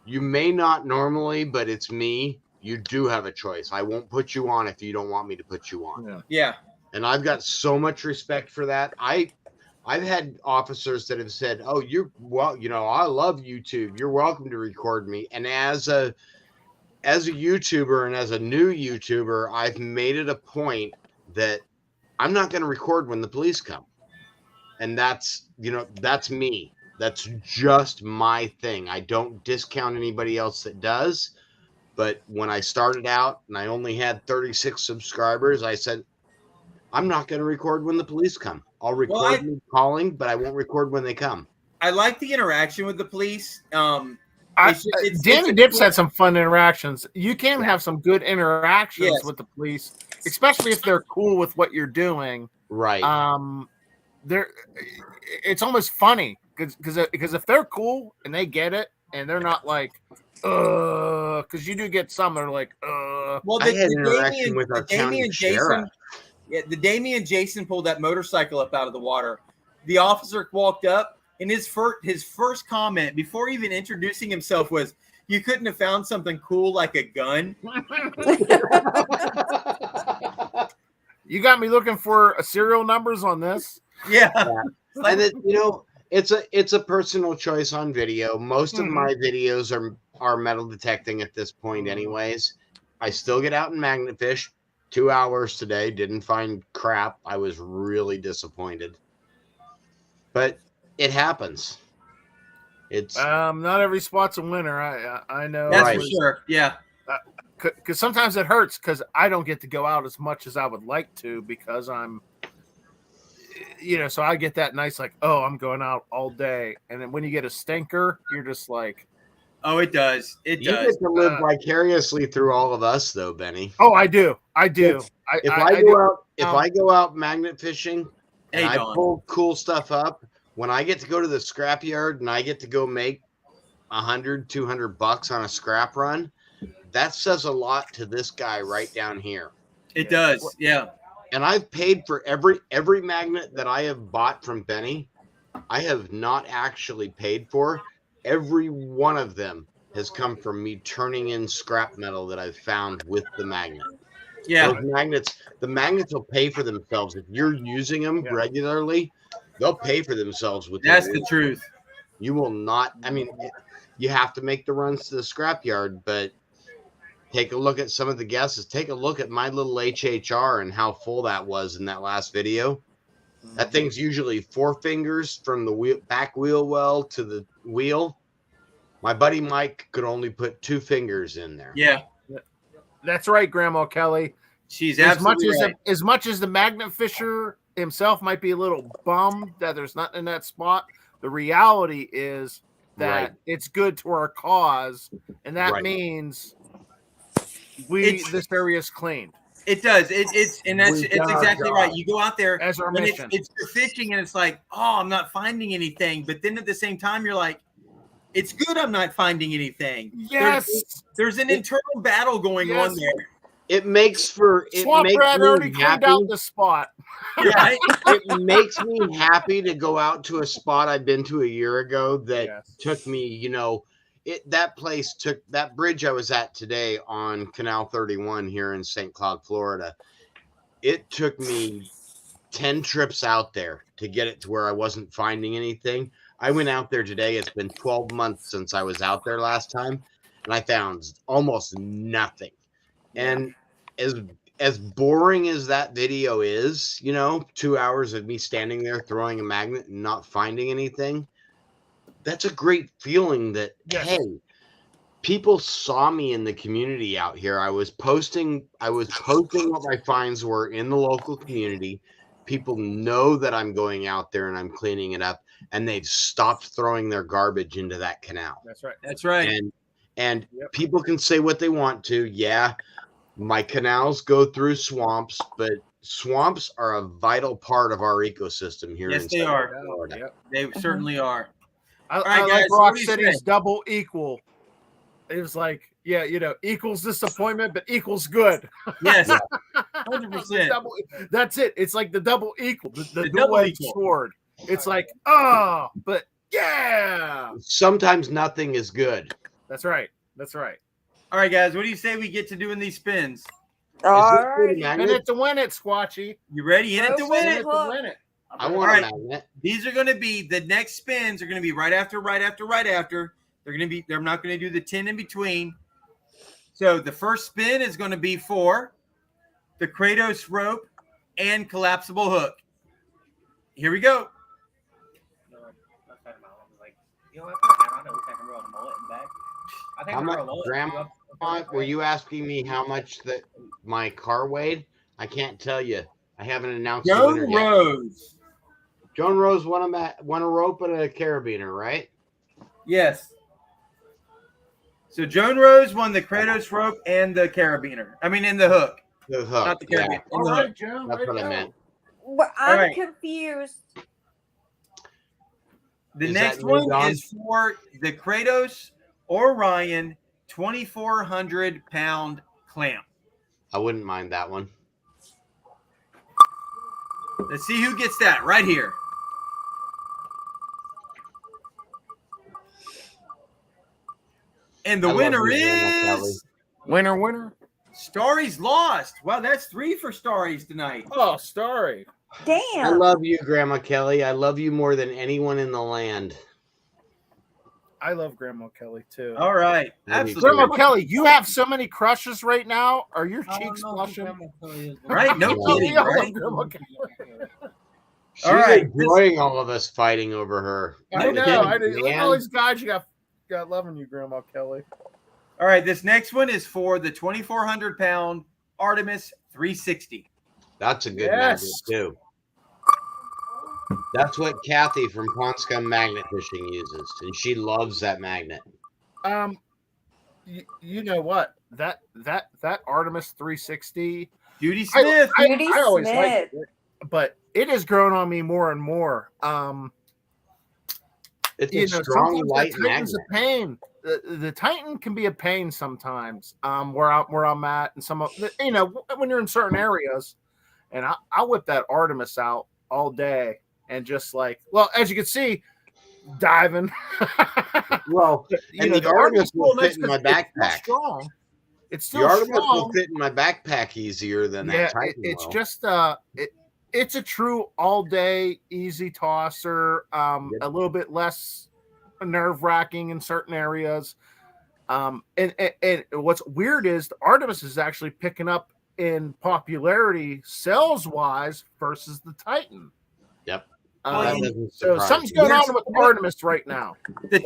you may not normally, but it's me. You do have a choice. I won't put you on if you don't want me to put you on. Yeah. And I've got so much respect for that. I've had officers that have said, oh, I love YouTube. You're welcome to record me. And as a YouTuber and as a new YouTuber, I've made it a point that I'm not going to record when the police come. And that's me. That's just my thing. I don't discount anybody else that does. But when I started out and I only had 36 subscribers, I said, I'm not going to record when the police come. I'll record me calling, but I won't record when they come. I like the interaction with the police. Danny Dips had some fun interactions. You can have some good interactions with the police, especially if they're cool with what you're doing. Right. It's almost funny because if they're cool and they get it and they're not like, because you do get some that are like, Well, I had interaction with our county sheriff. Yeah, the day me and Jason pulled that motorcycle up out of the water, the officer walked up, and his first comment before even introducing himself was, "You couldn't have found something cool like a gun." You got me looking for serial numbers on this. Yeah. And then, it's a personal choice on video. Most of my videos are metal detecting at this point anyways. I still get out and magnet fish. 2 hours today, didn't find crap. I was really disappointed. But it happens. It's not every spot's a winner. I know. That's for sure. Yeah. Because sometimes it hurts because I don't get to go out as much as I would like to because I'm, so I get that nice like, oh, I'm going out all day. And then when you get a stinker, you're just like, oh, it does. You get to live vicariously through all of us, though, Benny. Oh, I do. If I go out magnet fishing and I pull cool stuff up, when I get to go to the scrap yard and I get to go make $100-200 on a scrap run, that says a lot to this guy right down here. It does, yeah. And I've paid for every magnet that I have bought from Benny. I have not actually paid for. Every one of them has come from me turning in scrap metal that I've found with the magnet. Yeah. The magnets will pay for themselves. If you're using them regularly, they'll pay for themselves with That's the truth. You will not, you have to make the runs to the scrapyard, but take a look at some of the guesses. Take a look at my little HHR and how full that was in that last video. That thing's usually 4 fingers from the back wheel well to the wheel. My buddy Mike could only put 2 fingers in there. Yeah. That's right, Grandma Kelly. She's as much absolutely as right. as much as the magnet fisher himself might be a little bummed that there's nothing in that spot, the reality is that it's good to our cause, and that means this area is cleaned. It's exactly right. You go out there as our and mission. it's you're fishing and it's like, oh, I'm not finding anything. But then at the same time, you're like, it's good I'm not finding anything. Yes. There's an internal battle going on there. It makes for Swamp Rat already cleaned out the spot. Right? It makes me happy to go out to a spot I've been to a year ago that took me, that bridge I was at today on Canal 31 here in St. Cloud, Florida. It took me 10 trips out there to get it to where I wasn't finding anything. I went out there today. It's been 12 months since I was out there last time, and I found almost nothing. And as boring as that video is, 2 hours of me standing there throwing a magnet and not finding anything, that's a great feeling that, hey, people saw me in the community out here. I was posting what my finds were in the local community. People know that I'm going out there and I'm cleaning it up, and they've stopped throwing their garbage into that canal. That's right. That's right. And people can say what they want to. Yeah, my canals go through swamps, but swamps are a vital part of our ecosystem here. Yes, in they are. Florida. Yep. They certainly are. I right, like guys, Rock what do you City's say? double equal. It was like, equals disappointment, but equals good. Yes, 100%. That's it. It's like the double equal, the double double-edged equal. sword. It's like, but yeah. Sometimes nothing is good. That's right. That's right. All right, guys, what do you say we get to doing these spins? All right. In it to win it, Squatchy. You ready? In it to win it? Win it. I want All a right. magnet. These are going to be the next spins are going to be right after. They're not going to do the 10 in between. So the first spin is going to be for the Kratos rope and collapsible hook. Here we go. How much, Grandma? Were you asking me how much that my car weighed? I can't tell you. I haven't announced the winner Joan yet. Rose. Joan Rose won a rope and a carabiner, right? Yes. So Joan Rose won the Kratos rope and the carabiner. I mean, in the hook. The hook. Not the Yeah. carabiner. In the hook. Joan. That's what I meant. Well, All I'm right. confused. The Is next that new, one Don? is for the Kratos Orion 2,400-pound clamp. I wouldn't mind that one. Let's see who gets that right here. And the I love winner you, Grandma Kelly. is Winner. Starry's Lost. Wow, that's 3 for Starry's tonight. Oh, Starry. Damn. I love you, Grandma Kelly. I love you more than anyone in the land. I love Grandma Kelly too. All right. Love you, Absolutely. Grandma Kelly, you have so many crushes right now. Are your cheeks blushing? Right? No Yeah. kidding, I love right? Grandma Kelly. She's All right. enjoying all of us fighting over her. I No know. kidding, I know. Look at man. all these guys you got loving you, Grandma Kelly. All right, this next one is for the 2,400-pound Artemis 360. That's a good Yes. magnet too. That's what Kathy from Ponscom Magnet Fishing uses, and she loves that magnet. You know what? That Artemis 360. Judy Smith. I always Smith. liked it, but it has grown on me more and more. It's a strong, sometimes light the Titan's magnet. a pain. The Titan can be a pain sometimes. Where I'm at, and some of when you're in certain areas, and I whip that Artemis out all day and just as you can see, diving. Well, and the Artemis will fit in my It's still backpack. strong. It's still The Artemis strong. will fit in my backpack easier than Yeah, that Titan it's will. just it's a true all day easy tosser. A little bit less nerve wracking in certain areas. And what's weird is the Artemis is actually picking up in popularity sales wise versus the Titan. Yep. That doesn't So surprise something's me. going on with Artemis right now. The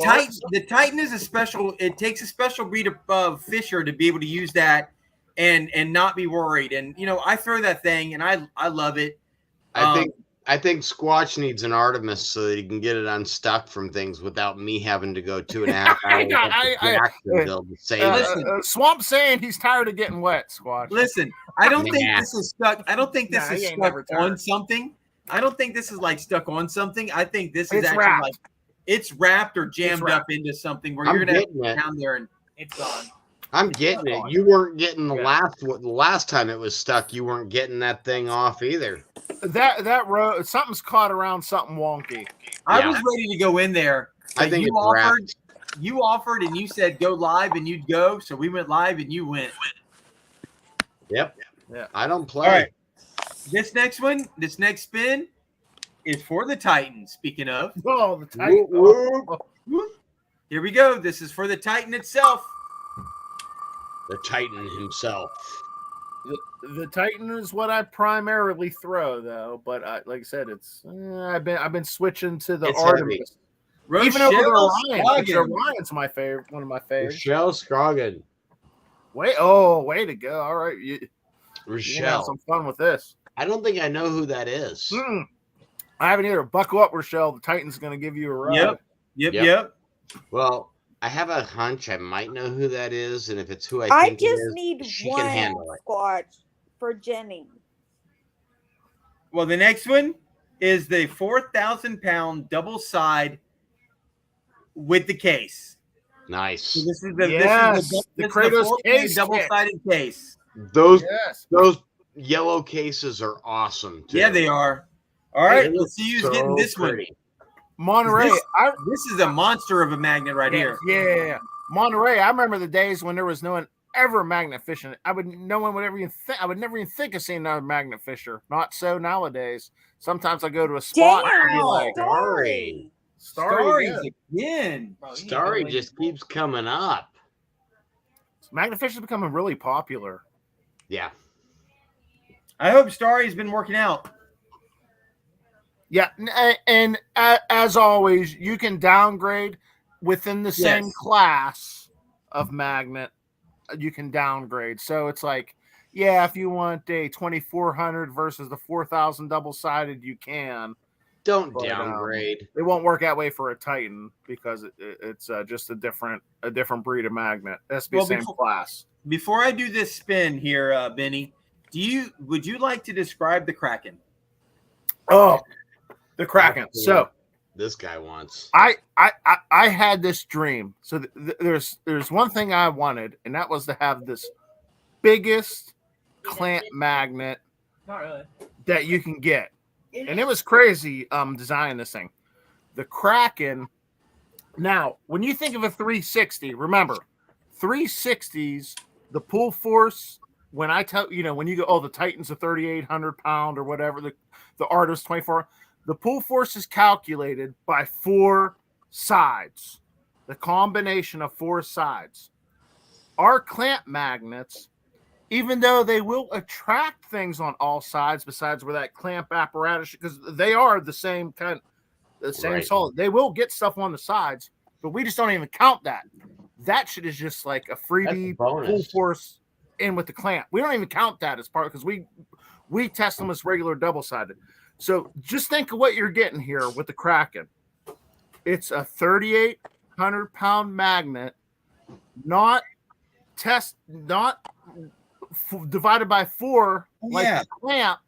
Titan is a special. It takes a special breed of fisher to be able to use that and not be worried. And I throw that thing and I love it. I think Squatch needs an Artemis so that he can get it unstuck from things without me having to go 2.5 hours up to Jacksonville to save it. Swamp saying he's tired of getting wet, Squatch. Listen, I don't think this is stuck. I don't think this Nah, is he ain't stuck never on tired. something. I don't think this is like stuck on something. I think this is It's actually wrapped. like it's wrapped or jammed up wrapped. into something where I'm you're gonna have getting to it. go down there and it's gone. I'm getting it. You weren't getting the last time it was stuck. You weren't getting that thing off either. That road, something's caught around something wonky. I was ready to go in there. I think you it's offered. wrapped. You offered and you said go live and you'd go. So we went live and you went. Yep. Yeah. I don't play. All right. This next spin is for the Titan. Speaking of. Oh, the Titan. Here we go. This is for the Titan itself. The Titan himself. The Titan is what I primarily throw, though. But like I said, it's I've been switching to the It's Artemis. heavy. Even over the Rochelle Orion. Scroggins. Orion's my favorite, one of my favorites. Rochelle Scroggin. Way to go! All right, you can have Rochelle. some fun with this. I don't think I know who that is. I haven't either. Buckle up, Rochelle. The Titan's going to give you a ride. Yep. Well, I have a hunch I might know who that is, and if it's who I I think it just is, need she one can handle it. Squatch for Jenny. Well, the next one is the 4,000-pound double side with the case. Nice. So this is the Kratos case double-sided case. Those yellow cases are awesome too. Yeah, they are. All right, They look let's see who's so getting this pretty. one. Monterey. This is a monster of a magnet right here. Yeah. Monterey. I remember the days when there was no one ever magnet fishing. No one would ever even think. I would never even think of seeing another magnet fisher. Not so nowadays. Sometimes I go to a spot and be like, Starry. Starry again. Starry just keeps coming up. Magnet fishing is becoming really popular. Yeah. I hope Starry's been working out. Yeah, and as always, you can downgrade within the same class of magnet. You can downgrade. So it's like, yeah, if you want a 2400 versus the 4000 double-sided, you can. Don't downgrade. It won't work that way for a Titan because it's just a different breed of magnet. It has to be the same class. Before I do this spin here, Benny, would you like to describe the Kraken? Oh, the Kraken. So this guy wants. I had this dream. So there's one thing I wanted, and that was to have this biggest clamp magnet Not really. that you can get. And it was crazy designing this thing. The Kraken. Now, when you think of a 360, remember 360s, the pull force. When I tell when you go, oh, the Titan's a 3,800 pound or whatever, the Artist 24. The pull force is calculated by 4 sides, the combination of 4 sides. Our clamp magnets, even though they will attract things on all sides besides where that clamp apparatus, because they are the same kind, the same solid, they will get stuff on the sides, but we just don't even count that. That shit is just like a freebie pull force in with the clamp. We don't even count that as part because we test them as regular double-sided. So just think of what you're getting here with the Kraken. It's a 3,800 pound magnet, not divided by 4 like the clamp.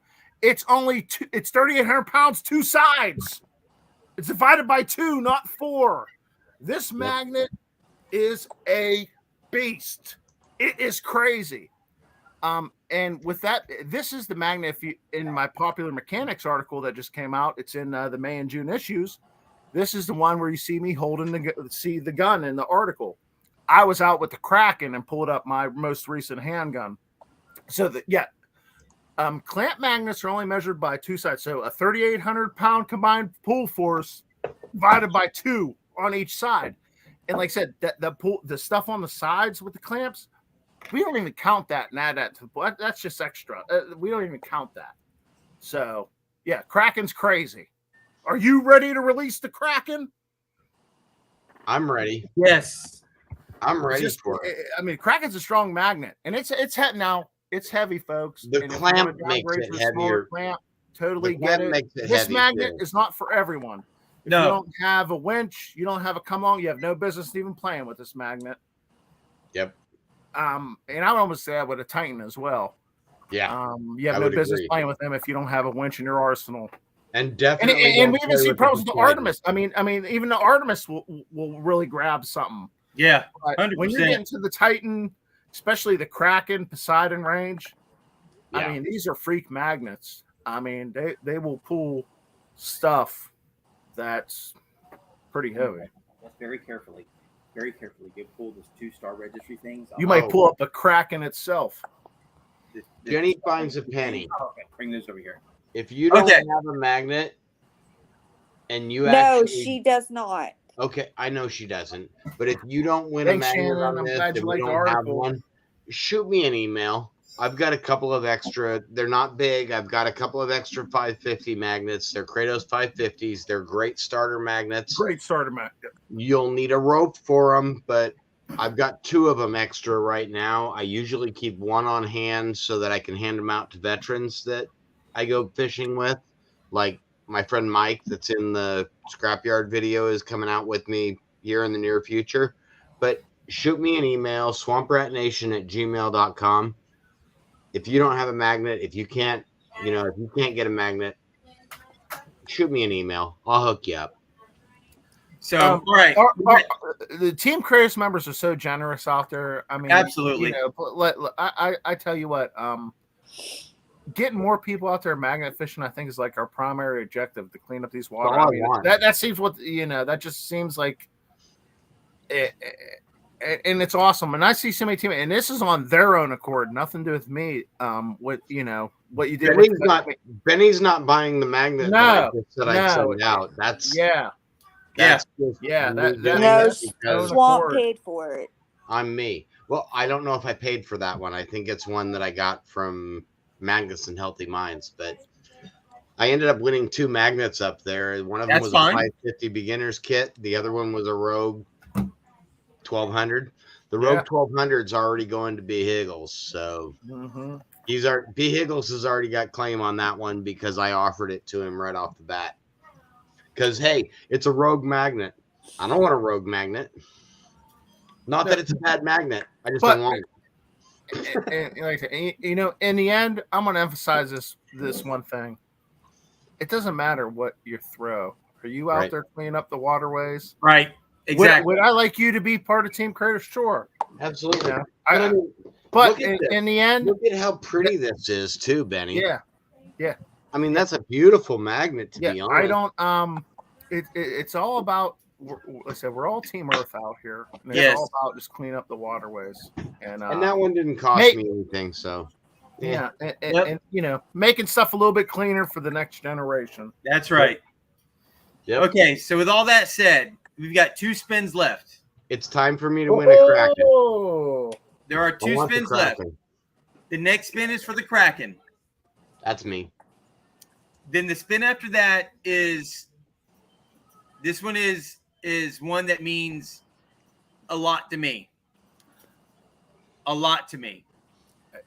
It's only it's 3,800 pounds, 2 sides. It's divided by 2, not 4. This magnet is a beast. It is crazy. And with that, this is the magnet. In my Popular Mechanics article that just came out, it's in the May and June issues. This is the one where you see me holding the gun in the article. I was out with the Kraken and pulled up my most recent handgun. So clamp magnets are only measured by 2 sides. So a 3,800 pound combined pull force divided by 2 on each side. And like I said, the stuff on the sides with the clamps, we don't even count that and add that to the. That's just extra. We don't even count that. So yeah, Kraken's crazy. Are you ready to release the Kraken? I'm ready. Yes. I'm ready just, for it. I mean, Kraken's a strong magnet, and it's now it's heavy, folks. The and clamp if you makes downgrade it to a smaller heavier. Clamp, totally The get clamp it. makes it This heavy, magnet too. is not for everyone. If you don't have a winch, you don't have a come on, you have no business even playing with this magnet. Yep. And I would almost say that with a Titan as well. Yeah. You have I no would business agree. playing with them if you don't have a winch in your arsenal. And definitely, And we even don't play see with problems with the Poseidon. Artemis. I mean, even the Artemis will really grab something. Yeah, But when you're 100%. getting to the Titan, especially the Kraken, Poseidon range, Yeah. I mean, these are freak magnets. I mean, they will pull stuff that's pretty heavy. That's very carefully. Very carefully. You pull those 2-star registry things. You might pull up the Kraken itself. Jenny finds a penny. Oh, okay, bring those over here. If you don't have a magnet and you No, actually she does not. Okay, I know she doesn't. But if you don't win Thanks, a magnet Shannon. on I'm this glad you and we liked the don't have article. one, shoot me an email. I've got a couple of extra. They're not big. I've got a couple of extra 550 magnets. They're Kratos 550s. They're great starter magnets. Great starter magnet. You'll need a rope for them, but I've got 2 of them extra right now. I usually keep one on hand so that I can hand them out to veterans that I go fishing with. Like my friend Mike that's in the Scrapyard video is coming out with me here in the near future. But shoot me an email, swamprattnation@gmail.com. If you don't have a magnet, if you can't get a magnet, shoot me an email. I'll hook you up. So, all right. The Team Kratos members are so generous out there. I mean, Absolutely. I tell you what, getting more people out there magnet fishing, I think, is like our primary objective to clean up these water. all I I mean, want. that seems that just seems like it, and it's awesome. And I see so many team, and this is on their own accord, nothing to do with me. What you did. Benny's not buying the magnet. No, I sent out. That's No, Swamp paid for it. I'm me. Well, I don't know if I paid for that one. I think it's one that I got from Magnets and Healthy Minds, but I ended up winning 2 magnets up there. One of them was a 550 beginner's kit. The other one was a Rogue 1200. The Rogue 1200 is already going to B. Higgles, so B. Higgles has already got claim on that one because I offered it to him right off the bat. Because hey, it's a Rogue magnet. I don't want a Rogue magnet. Not that it's a bad magnet. I just don't want it. In the end, I'm going to emphasize this one thing. It doesn't matter what you throw. Are you out there cleaning up the waterways? Right. Exactly. Would I like you to be part of Team Kratos? Sure. Absolutely. But in the end, look at how pretty this is too, Benny. Yeah. I mean, that's a beautiful magnet to be honest. I don't. It's all about. Like I said, we're all Team Earth out here. And it's all about just clean up the waterways. And that one didn't cost me anything, so and making stuff a little bit cleaner for the next generation. That's right. Yep. Okay, so with all that said, we've got 2 spins left. It's time for me to win a Kraken. There are 2 spins left. The next spin is for the Kraken. That's me. Then the spin after that is this one is one that means a lot to me. A lot to me.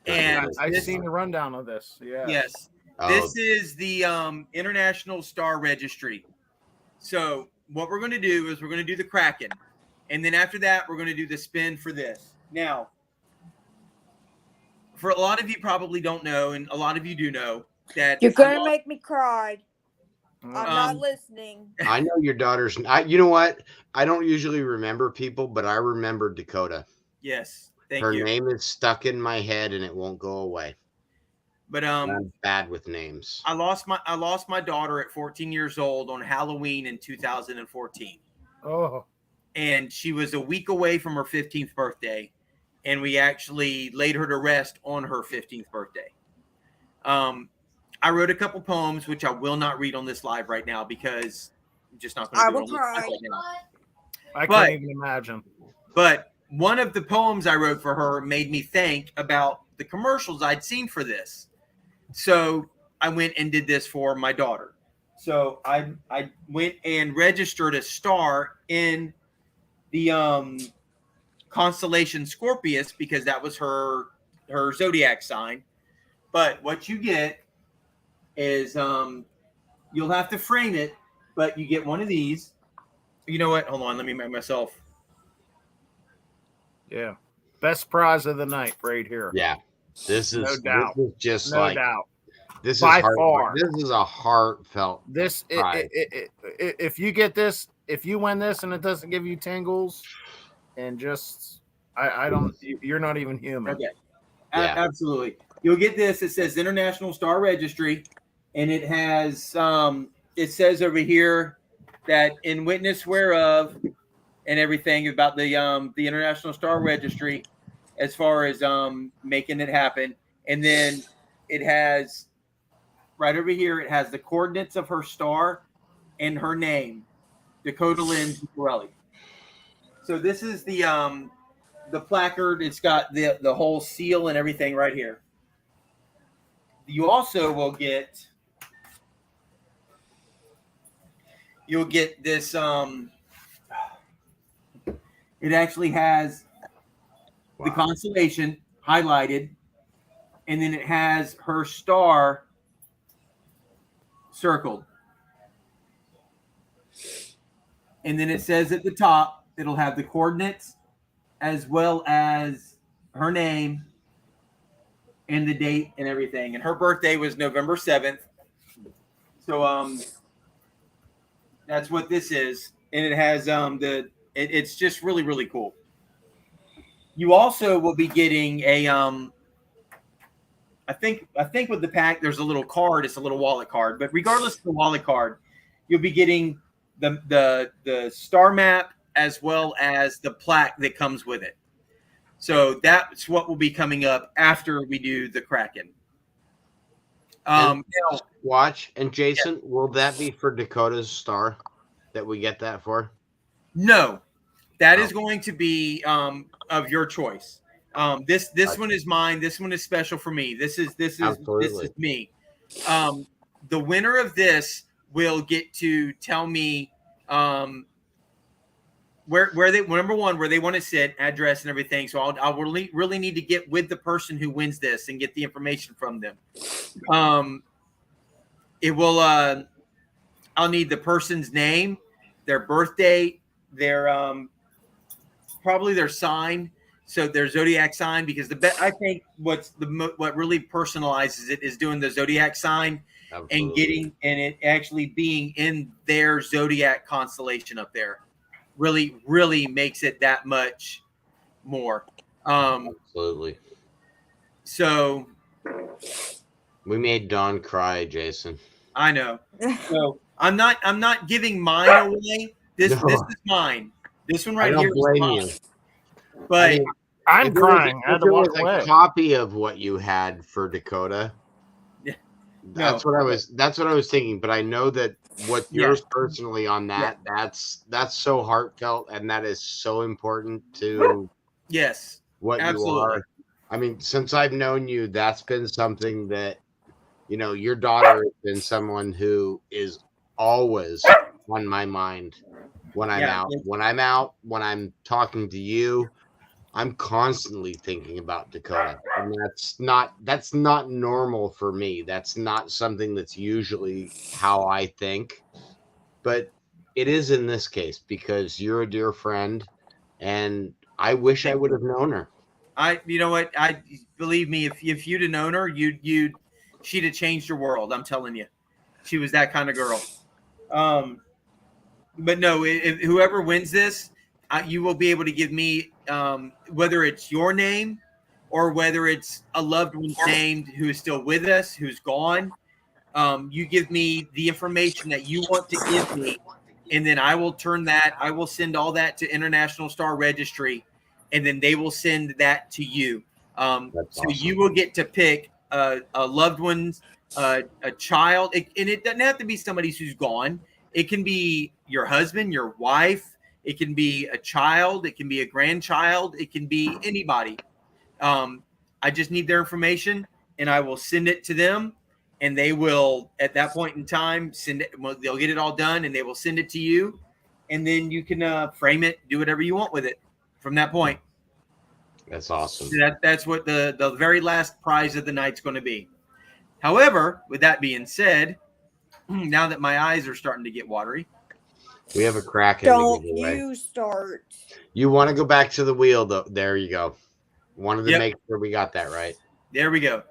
And I've seen the rundown of this. Yeah. Yes. This is the International Star Registry. So what we're going to do is we're going to do the Kraken. And then after that, we're going to do the spin for this. Now, for a lot of you probably don't know, and a lot of you do know, that You're going to make me cry. I'm not listening. I know your daughter's. You know what? I don't usually remember people, but I remember Dakota. Yes. Thank Her you. name is stuck in my head and it won't go away. But I'm bad with names. I lost my daughter at 14 years old on Halloween in 2014. Oh. And she was a week away from her 15th birthday, and we actually laid her to rest on her 15th birthday. I wrote a couple poems, which I will not read on this live right now because I'm just not going to do it on this live right now. I can't even imagine. But one of the poems I wrote for her made me think about the commercials I'd seen for this. So I went and did this for my daughter. So I went and registered a star in the constellation Scorpius because that was her zodiac sign. But what you get is you'll have to frame it, but you get one of these. You know what? Hold on, let me make myself. Yeah, best prize of the night right here. Yeah, this is no doubt. This is just no like doubt. this By is far. This is a heartfelt. This if you get this, if you win this and it doesn't give you tingles, and just I don't, you're not even human. Okay, Yeah. Absolutely. You'll get this. It says International Star Registry, and it has it says over here that in witness whereof and everything about the International Star Registry as far as making it happen. And then it has right over here, it has the coordinates of her star and her name, Dakota Lynn Zicarelli. So this is the placard. It's got the whole seal and everything right here. You also will get this it actually has the constellation highlighted, and then it has her star circled. And then it says at the top, it'll have the coordinates as well as her name and the date and everything. And her birthday was November 7th. So that's what this is. And it has it's just really, really cool. You also will be getting a I think with the pack there's a little card, it's a little wallet card, but regardless of the wallet card, you'll be getting the star map as well as the plaque that comes with it. So that's what will be coming up after we do the Kraken. Squatch and Jason, will that be for Dakota's star that we get that for? No, that is going to be of your choice. This one is mine. This one is special for me. This is me. The winner of this will get to tell me where they, number one, where they want to sit, address and everything. So I'll really need to get with the person who wins this and get the information from them. It will I'll need the person's name, their birth date, their probably their sign, so their zodiac sign, because I think what really personalizes it is doing the zodiac sign. Absolutely. and it actually being in their zodiac constellation up there really makes it that much more. Absolutely. So we made Dawn cry, Jason. I know. So I'm not giving mine away. This is mine. This one right here is mine. But I'm crying. I had to walk away. A copy of what you had for Dakota. Yeah. That's what I was thinking, but I know that what yours personally on that, that's so heartfelt, and that is so important to what absolutely. You are. I mean, since I've known you, that's been something that, you know, your daughter has been someone who is always on my mind when I'm out. When I'm talking to you, I'm constantly thinking about Dakota. And that's not normal for me. That's not something that's usually how I think. But it is in this case because you're a dear friend, and I wish I would have known her. You know what? Believe me, if you'd have known her, she'd have changed your world. I'm telling you, she was that kind of girl. But no, if whoever wins this, you will be able to give me whether it's your name or whether it's a loved one's name who is still with us, who's gone. You give me the information that you want to give me, and then I will I will send all that to International Star Registry, and then they will send that to you. So awesome. You will get to pick a loved one's, a child, and it doesn't have to be somebody who's gone. It can be your husband, your wife. It can be a child. It can be a grandchild. It can be anybody. I just need their information, and I will send it to them, and they will, at that point in time, send it. Well, they'll get it all done, and they will send it to you, and then you can frame it, do whatever you want with it from that point. That's awesome. That's what the very last prize of the night's going to be. However, with that being said, now that my eyes are starting to get watery, we have a Kraken. Don't you start. You want to go back to the wheel, though. There you go. Wanted to make sure we got that right. There we go.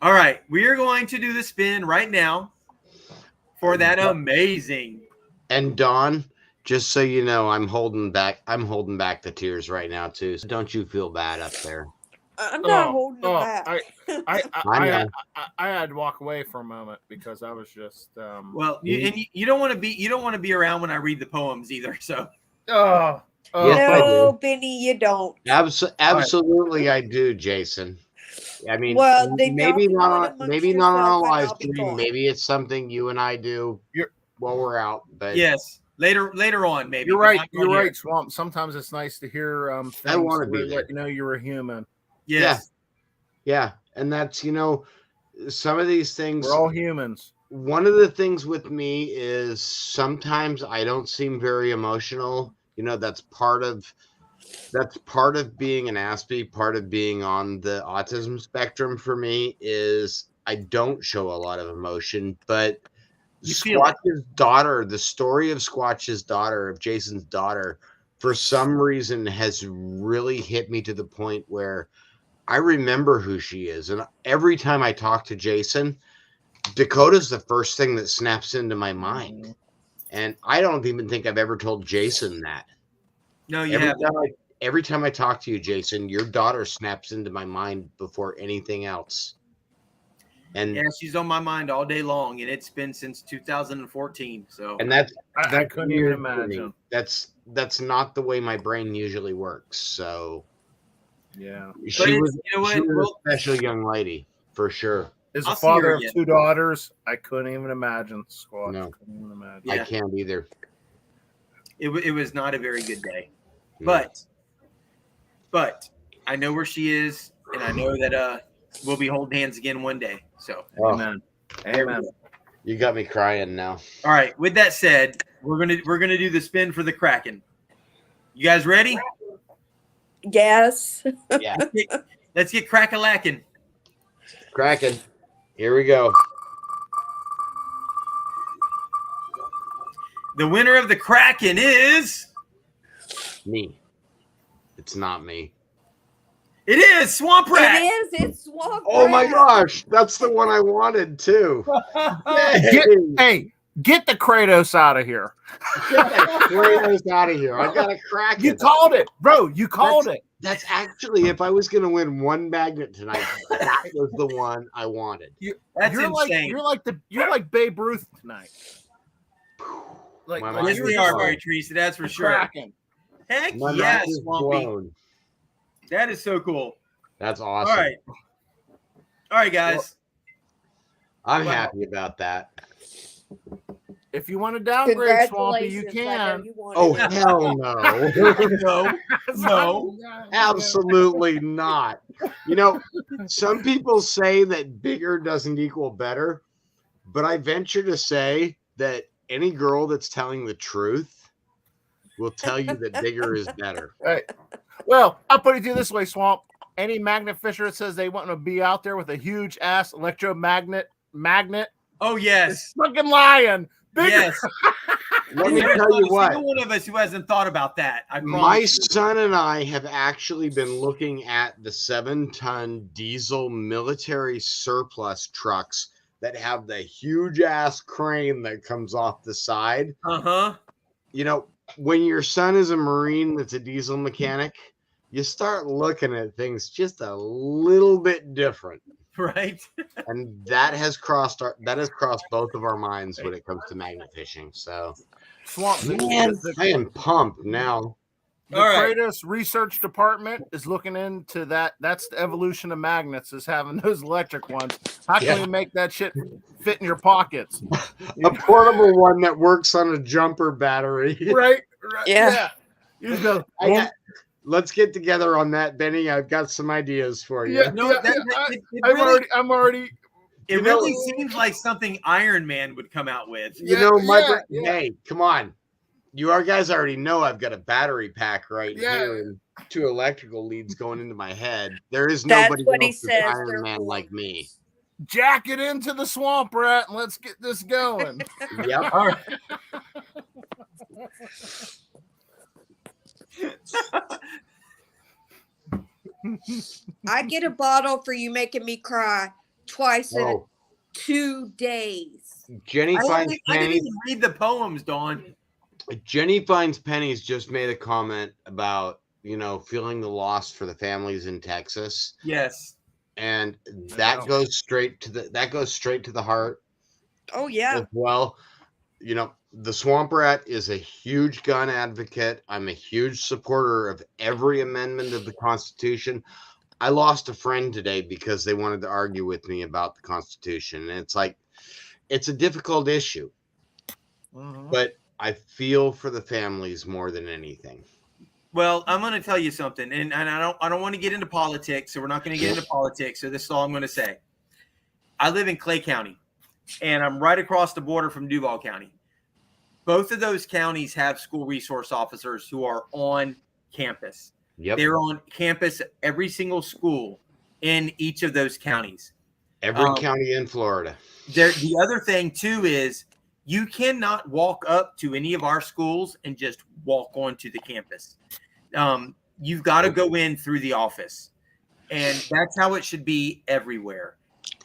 All right, we are going to do the spin right now for that amazing. And Dawn, just so you know, I'm holding back the tears right now too. So don't you feel bad up there? I'm not holding it back. I had to walk away for a moment because I was just. Well, you don't want to be around when I read the poems either. So. Yes, no, Benny, you don't. Absolutely, I do, Jason. I mean, well, maybe not on a live stream. Maybe it's something you and I do while we're out. But yes, later on, maybe. You're right. You're right, Swamp. Sometimes it's nice to hear things I want to be there. let you know you're a human. Yes. Yeah, and that's some of these things. We're all humans. One of the things with me is sometimes I don't seem very emotional. That's part of being an Aspie. Part of being on the autism spectrum for me is I don't show a lot of emotion. But Squatch's daughter, the story of Squatch's daughter, of Jason's daughter, for some reason has really hit me to the point where I remember who she is. And every time I talk to Jason, Dakota's the first thing that snaps into my mind. And I don't even think I've ever told Jason that. No, you haven't. Every time I talk to you, Jason, your daughter snaps into my mind before anything else. And yeah, she's on my mind all day long, and it's been since 2014. So, and that's I couldn't even imagine. That's not the way my brain usually works. So, yeah, she was a special young lady for sure. As a father of two daughters, I couldn't even imagine Squatch. No, couldn't even imagine. I can't either. It was not a very good day, but I know where she is, and I know that we'll be holding hands again one day. So, amen. You got me crying now. All right. With that said, we're gonna do the spin for the Kraken. You guys ready? Yes. Yeah. Let's get crack-a-lackin'. Kraken. Here we go. The winner of the Kraken is me. It's not me. It is Swamp Rat. It is. It's Swamp Rat. Oh my gosh, that's the one I wanted too. Get the Kratos out of here. Get that Kratos out of here. I got a Kraken. You called it, bro. You called it. That's actually, if I was going to win one magnet tonight, that was the one I wanted. You're insane. You're like Babe Ruth tonight. Yes, we are, Mary Teresa. That's for sure. Kraken. Heck My yes, mind is Swampy. blown. That is so cool. That's awesome. All right, guys. I'm happy about that. If you want to downgrade Swampy, you can. Oh, hell no. No. Absolutely not. Some people say that bigger doesn't equal better, but I venture to say that any girl that's telling the truth will tell you that bigger is better. Right. Well, I'll put it to you this way, Swamp. Any magnet fisher that says they want to be out there with a huge ass electromagnet Oh yes, fucking lying. Bigger. Yes. Let me tell you what. Single one of us who hasn't thought about that. My son and I have actually been looking at the 7-ton diesel military surplus trucks that have the huge ass crane that comes off the side. When your son is a Marine that's a diesel mechanic, you start looking at things just a little bit different. Right. And that has crossed both of our minds when it comes to magnet fishing. So Swamp, man, I am pumped now. The Kratos research department is looking into that. That's the evolution of magnets, is having those electric ones. How can we make that shit fit in your pockets? A portable one that works on a jumper battery. Right. Yeah. You just go, let's get together on that, Benny. I've got some ideas for you. Yeah, I'm already. It really seems like something Iron Man would come out with. Hey, come on. You guys already know I've got a battery pack right Yeah. here and 2 electrical leads going into my head. There is That's nobody what he else that's says. Iron They're Man like me. Jack it into the swamp rat and let's get this going. Yep. All right. I get a bottle for you making me cry twice in Oh, 2 days. Jenny I finds didn't pennies. even read the poems, Dawn. Jenny finds pennies just made a comment about feeling the loss for the families in Texas, Yes. and that goes straight to the heart Oh yeah. as well. The Swamp Rat is a huge gun advocate. I'm a huge supporter of every amendment of the Constitution. I lost a friend today because they wanted to argue with me about the Constitution. And it's like, it's a difficult issue, but I feel for the families more than anything. Well, I'm going to tell you something, and I don't want to get into politics, so we're not going to get into politics. So this is all I'm going to say. I live in Clay County, and I'm right across the border from Duval County. Both of those counties have school resource officers who are on campus. Yep. They're on campus at every single school in each of those counties. Every county in Florida. The other thing, too, is you cannot walk up to any of our schools and just walk onto the campus. You've got to go in through the office. And that's how it should be everywhere.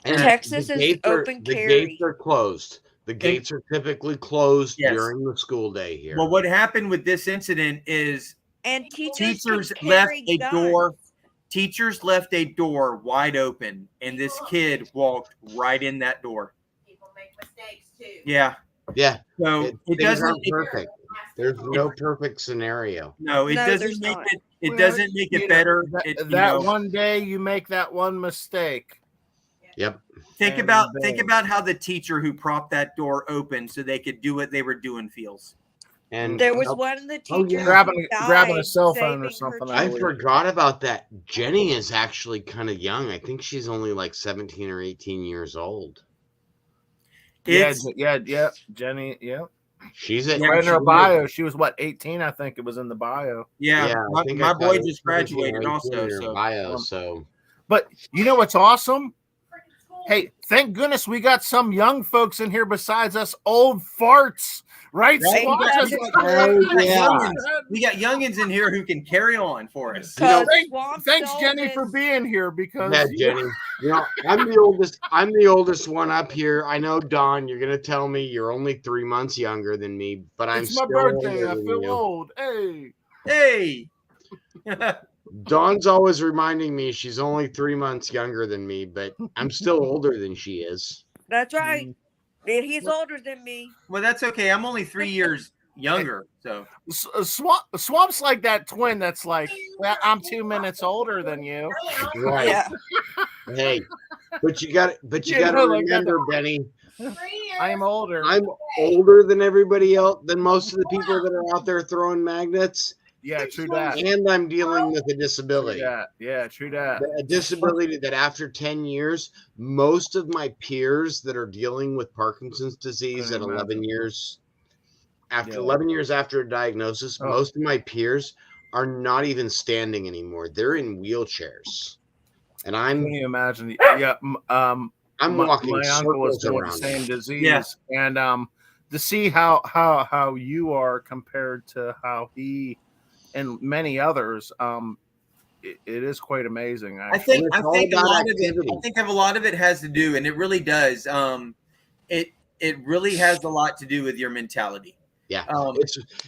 And Texas is open the carry. gates are closed. The gates are typically closed during the school day here. Well, what happened with this incident is and teachers left a door. Teachers left a door wide open, and this kid walked right in that door. People make mistakes too. Yeah. Yeah. So it doesn't perfect. There's no perfect scenario. No, it No, doesn't there's make not. it. It doesn't make it better. One day you make that one mistake. Yep. Think about how the teacher who propped that door open so they could do what they were doing feels. And There was one of the teachers grabbing died a cell phone or saving her something. I believe. forgot about that. Jenny is actually kind of young. I think she's only like 17 or 18 years old. Yeah, Jenny. Yeah, she's right in her bio. She was 18? I think it was in the bio. Yeah, I think my I boy got just 17 or graduated 18 also. in her So bio. So, but you know what's awesome? Hey, thank goodness we got some young folks in here besides us old farts, right? Right? Squatch? We got youngins in here who can carry on for us. Thanks, Jenny, for being here because yeah, Jenny. I'm the oldest one up here. I know, Don, you're gonna tell me you're only 3 months younger than me, but I'm it's my still birthday. older I than feel you. old. Hey. Dawn's always reminding me she's only 3 months younger than me, but I'm still older than she is. That's right. And he's older than me. Well, that's okay. I'm only 3 years younger. So Swamp's like that twin that's like, well, I'm 2 minutes older than you. Right. Yeah. Hey, but you got to remember, Benny. I am older. I'm older than everybody else, than most of the people that are out there throwing magnets. Yeah, true that. And I'm dealing with a disability. Yeah, true that. A disability that after 10 years, most of my peers that are dealing with Parkinson's disease at 11 years, after 11 years after a diagnosis, most of my peers are not even standing anymore. They're in wheelchairs. And Can you imagine? Yeah, I'm walking my uncle was circles doing the around same it. disease, and to see how you are compared to how he and many others, it is quite amazing. I think a lot of it has to do, and it really does. It really has a lot to do with your mentality. Yeah,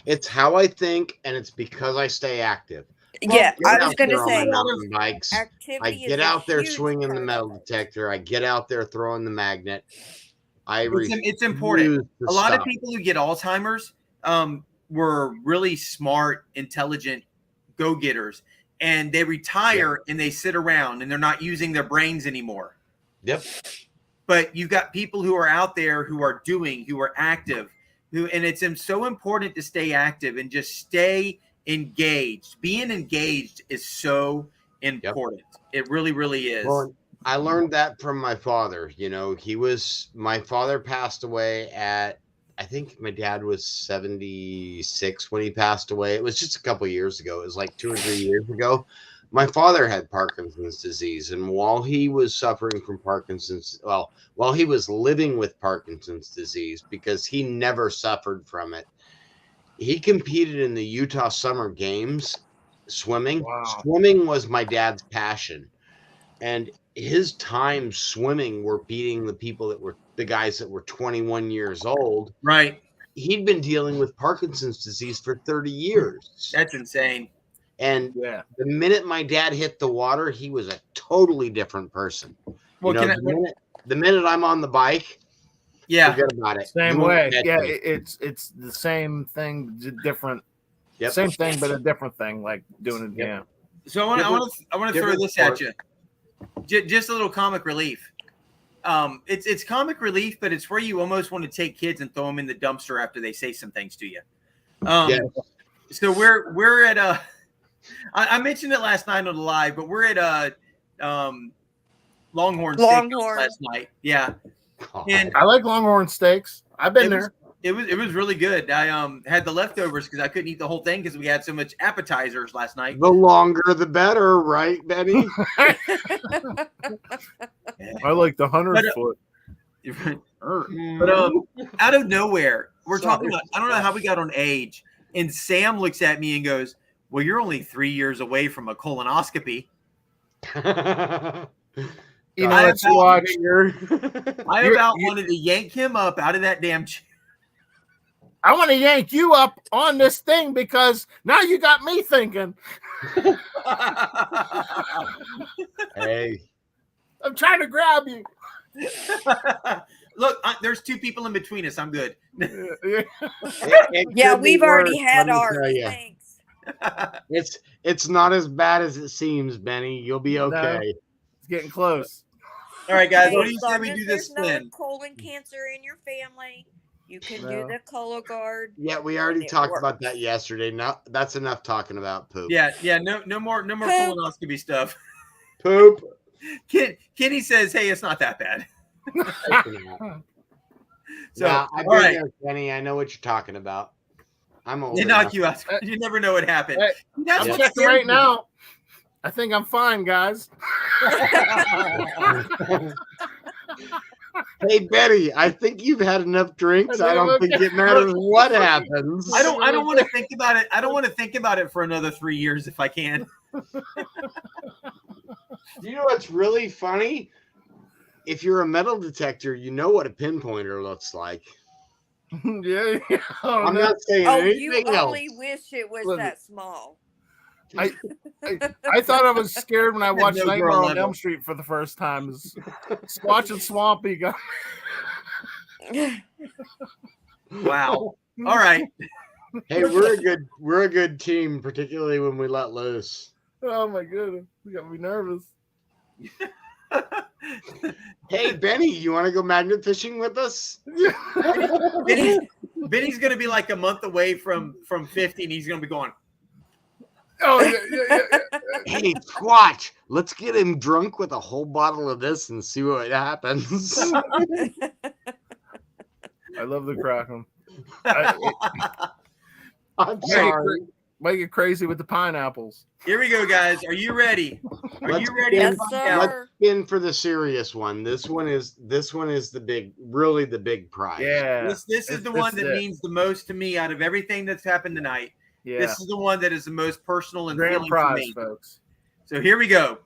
it's how I think, and it's because I stay active. Yeah, I was going to say, mountain bikes. I get out there swinging the metal part. detector. I get out there throwing the magnet. It's important. A lot of people who get Alzheimer's were really smart, intelligent go-getters, and they retire and they sit around and they're not using their brains anymore. Yep. But you've got people who are out there who are active, and it's so important to stay active and just stay engaged. Being engaged is so important. It really, really is. Well, I learned that from my father. My father passed away at I think my dad was 76 when he passed away. It was just a couple years ago. It was like 2 or 3 years ago. My father had Parkinson's disease, and while he was suffering from Parkinson's, while he was living with Parkinson's disease, because he never suffered from it, he competed in the Utah Summer Games swimming. Wow. Swimming was my dad's passion, and his time swimming were beating the guys that were 21 years old. Right. He'd been dealing with Parkinson's disease for 30 years. That's insane. And the minute my dad hit the water, he was a totally different person. Well, the minute I'm on the bike, forget about it. Same You won't way. catch Yeah, me. it's the same thing, different. Yep. Same thing, but a different thing, like doing it. Yeah. So I want to throw this at you. Just a little comic relief. It's comic relief, but it's where you almost want to take kids and throw them in the dumpster after they say some things to you. So we're at I mentioned it last night on the live, but we're at Longhorn Steakhouse last night. Yeah, and I like Longhorn steaks. I've been there. It was really good. I had the leftovers because I couldn't eat the whole thing because we had so much appetizers last night. The longer the better, right, Benny? I like the 100-foot. But out of nowhere, we're talking about, I don't know how we got on age, and Sam looks at me and goes, "Well, you're only 3 years away from a colonoscopy." You know, it's Squatch. I about wanted to yank him up out of that damn chair. I want to yank you up on this thing because now you got me thinking. Hey, I'm trying to grab you. Look, there's 2 people in between us. I'm good. Yeah, we've already had ours. Thanks. It's not as bad as it seems, Benny. You'll be okay. No, it's getting close. All right, guys. Hey, What do you as say long we as do this there's no spin? colon cancer in your family, you can do No. the color guard. Yeah, we already talked about that yesterday. Now that's enough talking about poop. Yeah. No more colonoscopy stuff. Poop. Kenny says, "Hey, it's not that bad." So, I've all been right. there, Kenny. I know what you're talking about. I'm old They knock enough. you out. You never know what happened. Hey, That's I'm what's checking scary. right now. I think I'm fine, guys. Hey, Betty, I think you've had enough drinks. I don't think it matters what happens. I don't want to think about it. I don't want to think about it for another 3 years if I can. You know what's really funny? If you're a metal detector, you know what a pinpointer looks like. Yeah. I'm not saying Oh, you anything else. only wish it was that small. I thought I was scared when I watched No Nightmare girl on level. Elm Street for the first time. Squatch and Swampy got. Wow. All right. Hey, we're a good team, particularly when we let loose. Oh my goodness, you got me nervous. Hey, Benny, you want to go magnet fishing with us? Benny's going to be like a month away from 50, and he's going to be going. Oh yeah. Hey, Squatch, let's get him drunk with a whole bottle of this and see what happens. I love the Kraken. I'm sorry. Make it crazy with the pineapples. Here we go, guys. Are you ready? Are you ready? Yes, to find sir. out? Let's spin for the serious one. This one is the big prize. Yeah. This is the one that means the most to me out of everything that's happened tonight. Yeah. This is the one that is the most personal and Grand feeling for prize, me. folks. So here we go.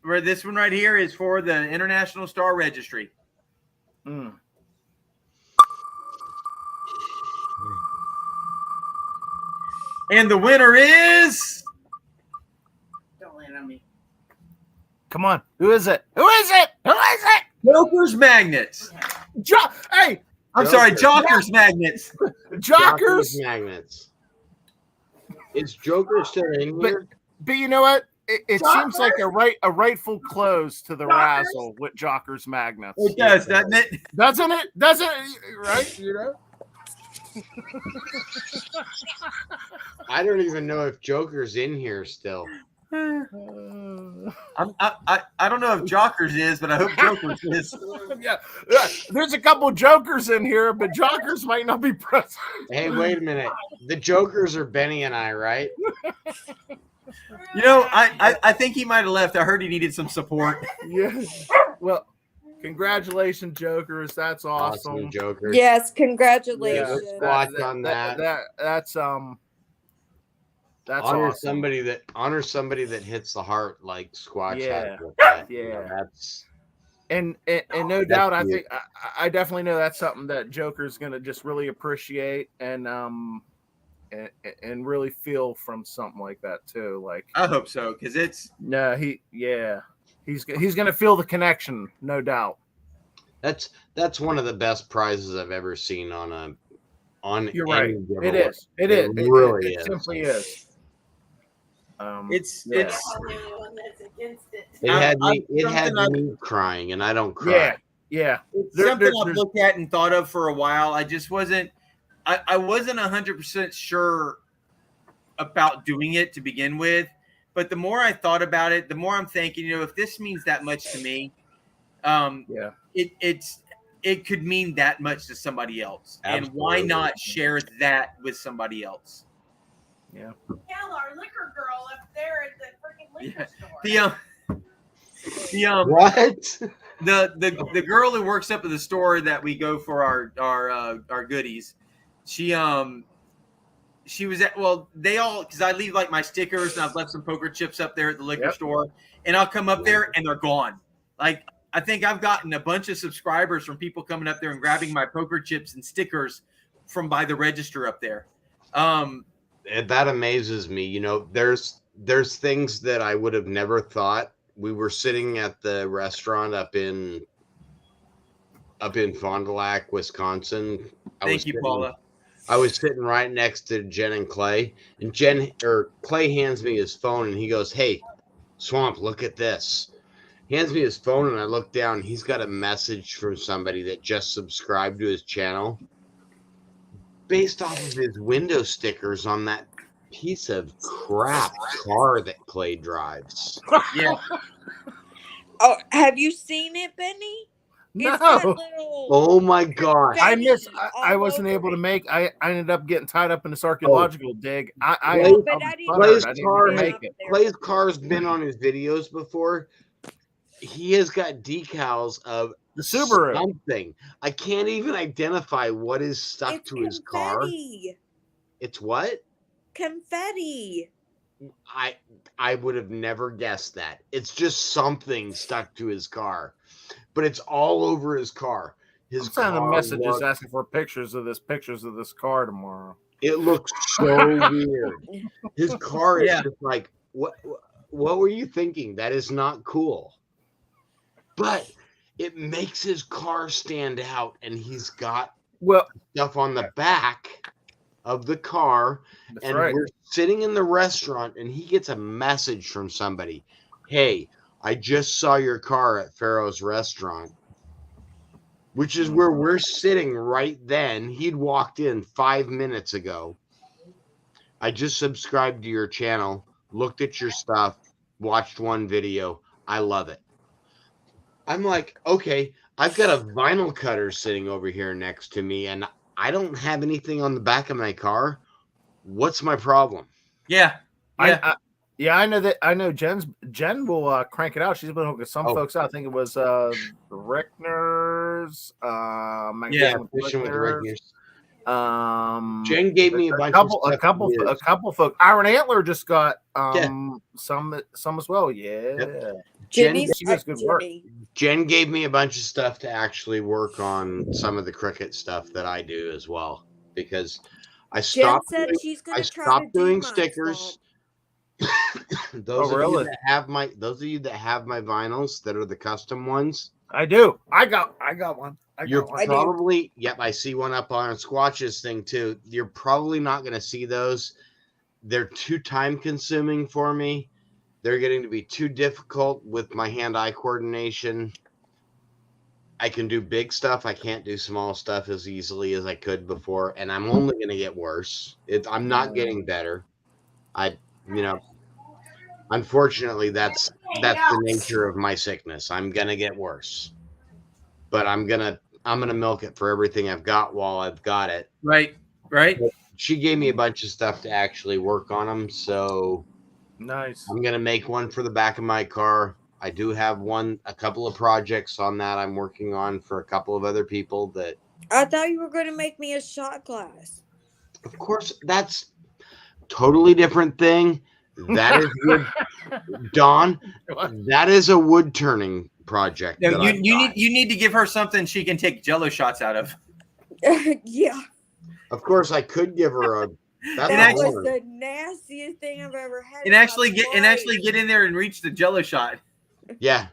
Where this one right here is for the International Star Registry. Mm. And the winner is Don't land on me. Come on. Who is it? Who is it? Who is it? Joker's Magnets. Hey, I'm sorry, Joker's Magnets. Jockers. Magnets. Is Joker still in here? But you know what? It seems like a rightful close to the Razzle with Jockers Magnets. It does, doesn't it? Doesn't it? Doesn't it? Right? You know? I don't even know if Joker's in here still. I don't know if Jockers is, but I hope Jokers is. Yeah, there's a couple Jokers in here, but Jockers might not be present. Hey, wait a minute. The Jokers are Benny and I, right? You know, I think he might have left. I heard he needed some support. Yeah. Well, congratulations, Jokers. That's awesome. Jokers. Yes, congratulations. Yeah, let's watch on that. That's honor awesome. honor somebody that hits the heart like Squatch Yeah. has with that. Yeah. You know, that's and no doubt, I think I definitely know that's something that Joker's gonna just really appreciate and really feel from something like that too. Like I hope so, because it's he's gonna feel the connection, no doubt. That's one of the best prizes I've ever seen on You're right. giveaway. It is. It really it is. simply is. It's It had me crying, and I don't cry. Yeah. It's something I've looked at and thought of for a while. I just wasn't. I wasn't 100% sure about doing it to begin with, but the more I thought about it, the more I'm thinking, you know, if this means that much to me, it could mean that much to somebody else. Absolutely. And why not share that with somebody else? Yeah. Hell, our liquor girl up there at the freaking liquor store. What? The girl who works up at the store that we go for our goodies, she was at, well, they all, because I leave like my stickers and I've left some poker chips up there at the liquor store, and I'll come up there and they're gone. Like, I think I've gotten a bunch of subscribers from people coming up there and grabbing my poker chips and stickers from by the register up there. That amazes me. You know, there's things that I would have never thought. We were sitting at the restaurant up in Fond du Lac, Wisconsin. Thank you, Paula. I was sitting right next to Jen and Clay, and Clay hands me his phone and he goes, "Hey, Swamp, look at this." He hands me his phone and I look down. He's got a message from somebody that just subscribed to his channel based off of his window stickers on that piece of crap car that Clay drives. Yeah. Oh, have you seen it, Benny? It's got little Oh my god! I wasn't able to make. I ended up getting tied up in this archaeological dig. Clay's car's been on his videos before. He has got decals of the Subaru. Something. I can't even identify what is stuck to his car. It's what? Confetti. I would have never guessed that. It's just something stuck to his car, but it's all over his car. I'm sending messages asking for pictures of this car tomorrow. It looks so weird. His car is just like, what were you thinking? That is not cool. But it makes his car stand out, and he's got stuff on the back of the car. And we're sitting in the restaurant, and he gets a message from somebody. "Hey, I just saw your car at Pharaoh's restaurant," which is where we're sitting right then. He'd walked in 5 minutes ago. "I just subscribed to your channel, looked at your stuff, watched one video. I love it." I'm like, okay, I've got a vinyl cutter sitting over here next to me, and I don't have anything on the back of my car. What's my problem? Yeah. I know that. I know Jen will crank it out. She's been hooking some folks out. I think it was the Rickners. Fishing with the Rickners. Jen gave me a couple folks. Iron Antler just got some as well. Yeah. Jen gave me a bunch of stuff to actually work on some of the cricket stuff that I do as well, because I stopped doing stickers. Those of you that have my vinyls that are the custom ones. I do. I got one. Probably I see one up on Squatch's thing too. You're probably not going to see those. They're too time consuming for me. They're getting to be too difficult with my hand-eye coordination. I can do big stuff. I can't do small stuff as easily as I could before, and I'm only going to get worse. I'm not getting better. Unfortunately, that's the nature of my sickness. I'm gonna get worse, but I'm gonna milk it for everything I've got while I've got it. Right. But she gave me a bunch of stuff to actually work on them, so nice. I'm gonna make one for the back of my car. I do have a couple of projects on that I'm working on for a couple of other people that. I thought you were going to make me a shot glass. Of course, that's totally different thing. That is wood, Dawn. That is a wood turning project. No, you need to give her something she can take Jello shots out of. Yeah. Of course, I could give her a. That was the nastiest thing I've ever had. And actually get in there and reach the Jello shot. Yeah.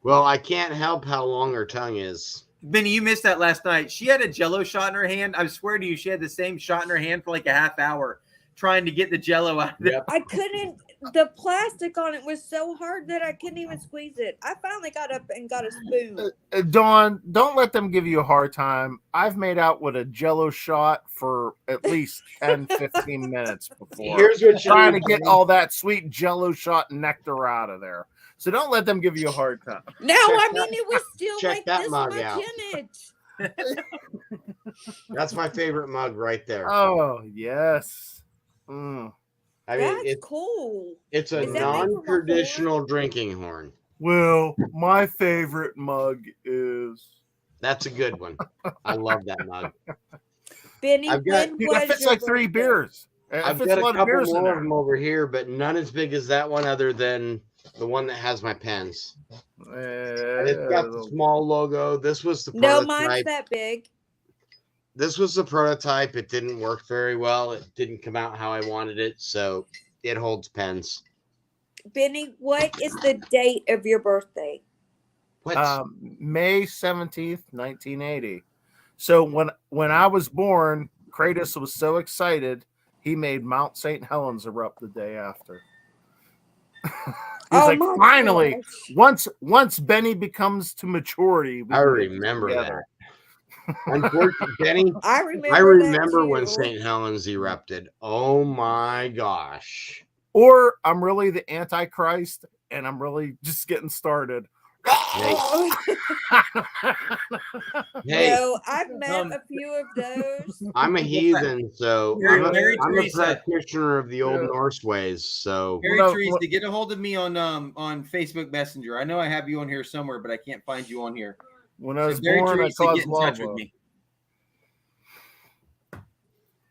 Well, I can't help how long her tongue is. Benny, you missed that last night. She had a Jello shot in her hand. I swear to you, she had the same shot in her hand for like a half hour, trying to get the Jello out of it. I couldn't. The plastic on it was so hard that I couldn't even squeeze it. I finally got up and got a spoon. Dawn, don't let them give you a hard time. I've made out with a Jello shot for at least 10, 15 minutes before. Here's what you're trying to get all that sweet Jello shot nectar out of there. So don't let them give you a hard time. No, I mean it was still check like that this mug much out. in it. That's my favorite mug right there. Oh yes. Mm. I mean, That's cool. It's a Is that made from a non-traditional drinking horn. Well, my favorite mug is. That's a good one. I love that mug. Benny, I've got- when That was fits like 3 bears. I've fits got a a lot of couple beers in more there. of them over here, but none as big as that one, other than the one that has my pens. And it's got the small logo. This was the No, prototype. mine's that big. This was the prototype. It didn't work very well. It didn't come out how I wanted it, so it holds pens. Benny, what is the date of your birthday? May 17th, 1980. So when I was born, Kratos was so excited he made Mount St. Helens erupt the day after. He's like, my finally, gosh. once Benny becomes to maturity, we I can get remember together. that. Unfortunately, Benny, I I remember remember that when too. St. Helens erupted. Oh my gosh. Or I'm really the Antichrist and I'm really just getting started. Hey, No, I've met a few of those. I'm a heathen, so Mary I'm a Teresa. practitioner of the old Norse ways. So Mary Teresa, get a hold of me on Facebook Messenger. I know I have you on here somewhere, but I can't find you on here. When I was Mary born, Teresa, I caused get in touch with lava. me.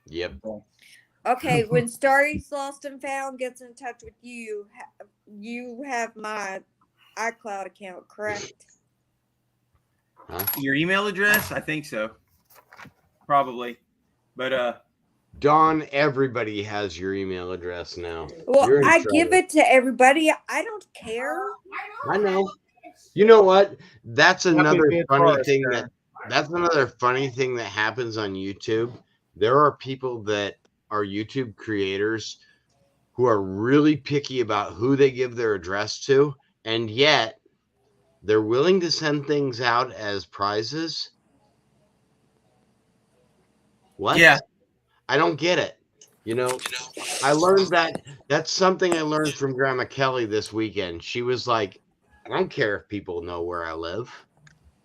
Yep. Okay, when Starry's Lost and Found gets in touch with you, you have my iCloud account, correct? Your email address? I think so. Probably. But Dawn, everybody has your email address now. Well, You're in I trouble. give it to everybody. I don't care. I know. You know what? That's another be a funny tourist thing there. that's another funny thing that happens on YouTube. There are people that are YouTube creators who are really picky about who they give their address to, and yet they're willing to send things out as prizes. What? Yeah. I don't get it. You know, I learned that's something I learned from Grandma Kelly this weekend. She was like, I don't care if people know where I live.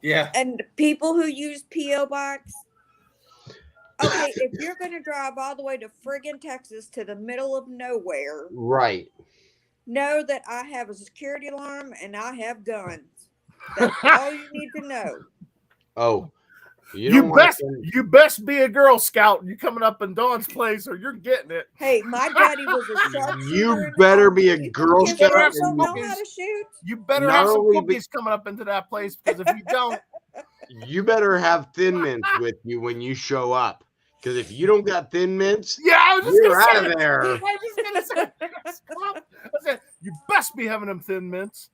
yeah. And people who use P.O. Box. Okay, if you're going to drive all the way to friggin' Texas to the middle of nowhere, Right. know that I have a security alarm and I have guns. That's all you need to know. Oh, You best be a Girl Scout. You coming up in Dawn's place, or you're getting it. Hey, my daddy was a sharpshooter. You better be a Girl If you Scout. don't know how to shoot, You better Not have some only cookies coming up into that place, because if you don't, You better have Thin Mints with you when you show up. Because if you don't got Thin Mints, yeah, I was just you're gonna say out of that. there. I was just gonna say, I said, you best be having them Thin Mints.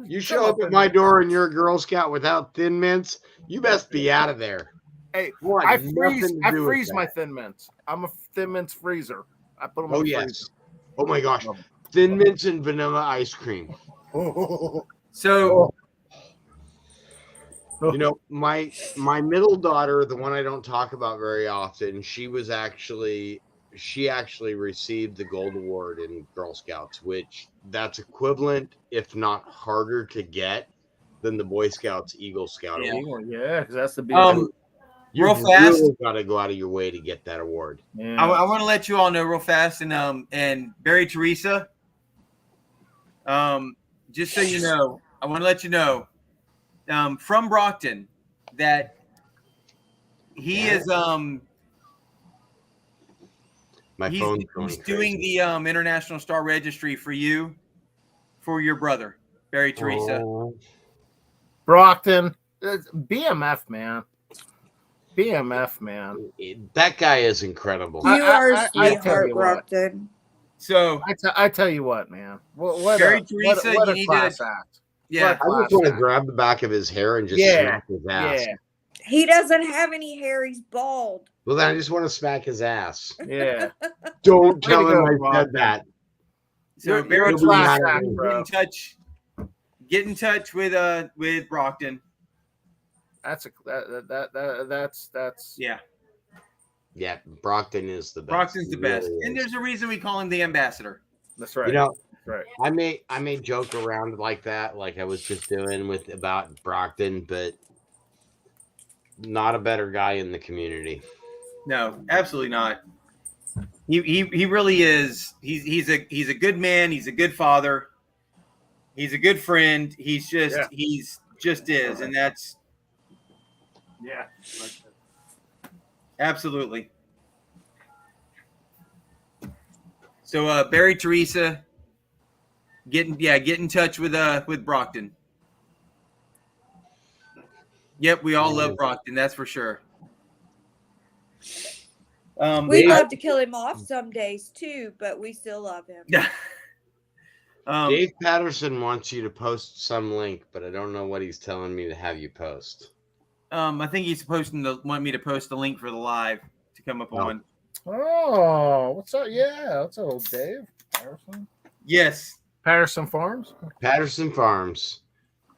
You show up at my door and you're a Girl Scout without Thin Mints, you best be out of there. Hey, Want I nothing to do with freeze that. my Thin Mints. I'm a Thin Mints freezer. I put them Oh in the yes. freezer. Oh my gosh. Thin Mints and vanilla ice cream. So you know, my middle daughter, the one I don't talk about very often, she was actually she actually received the gold award in Girl Scouts, which that's equivalent, if not harder to get than the Boy Scouts Eagle Scout award. Yeah, because that's the big. You real fast. really got to go out of your way to get that award. I want to let you all know real fast, and Barry Teresa, just so you know, I want to let you know, from Brockton, that he is he's doing the International Star Registry for you, for your brother, Barry Teresa. Brockton, BMF man. BMF man. That guy is incredible. You are a I sweetheart, tell you what. Brockton. So I tell you what, man. What Barry a, Teresa, what you a need class to. act. Yeah, I just want to grab the back of his hair and just smack his ass. Yeah. He doesn't have any hair. He's bald. Well, then I just want to smack his ass. Yeah. Don't tell Way to him go, I said Brockton. that. So Barry He'll be mad Teresa, at me. get in touch with Brockton. That's yeah. Yeah, Brockton is the best. Brockton's the He best, really and is. there's a reason we call him the ambassador. That's right. You know, right. I may joke around like that, like I was just doing about Brockton, but not a better guy in the community. No, absolutely not. He really is. He's a good man. He's a good father. He's a good friend. He's just is, and that's absolutely. So Barry Teresa, get in touch with Brockton. Yep, we all love Brockton, that's for sure. We'd love to kill him off some days too, but we still love him. Yeah. Dave Patterson wants you to post some link, but I don't know what he's telling me to have you post. I think he's want me to post the link for the live to come up on. Oh, what's up? Yeah, what's up, old Dave? Patterson? Yes. Patterson Farms? Patterson Farms.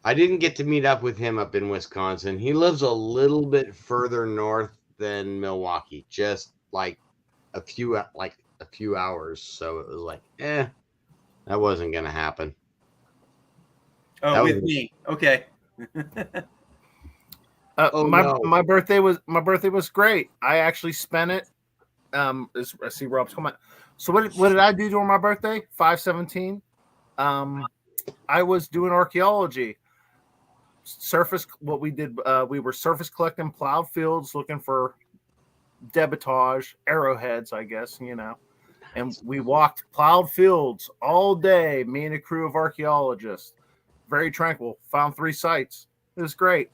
I didn't get to meet up with him up in Wisconsin. He lives a little bit further north than Milwaukee, just like a few hours. So it was like, that wasn't gonna happen. Oh, with me. Okay. My birthday was great. I actually spent it. I see Rob's comment. So what did I do during my birthday? 5/17. I was doing archaeology. What we did, we were surface collecting plowed fields, looking for debitage, arrowheads, I guess, And we walked plowed fields all day, me and a crew of archaeologists. Very tranquil. Found 3 sites. It was great.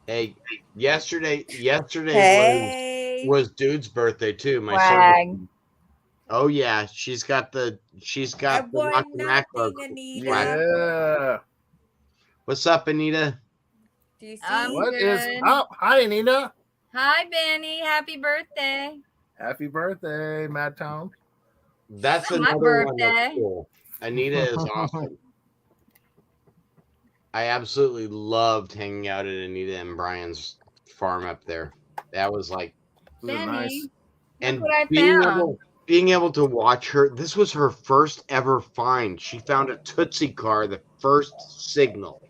Hey, yesterday was Dude's birthday too. My son. Oh yeah, she's got the Rocky Macro. Yeah. What's up, Anita? Do you see? What is up? Hi, Anita. Hi, Benny. Happy birthday. Happy birthday, Mad Tom. That's My another one that's birthday. cool. Anita is awesome. I absolutely loved hanging out at Anita and Brian's farm up there. That was like Benny, and look what I found. being able to watch her. This was her first ever find. She found a Tootsie car, the first signal.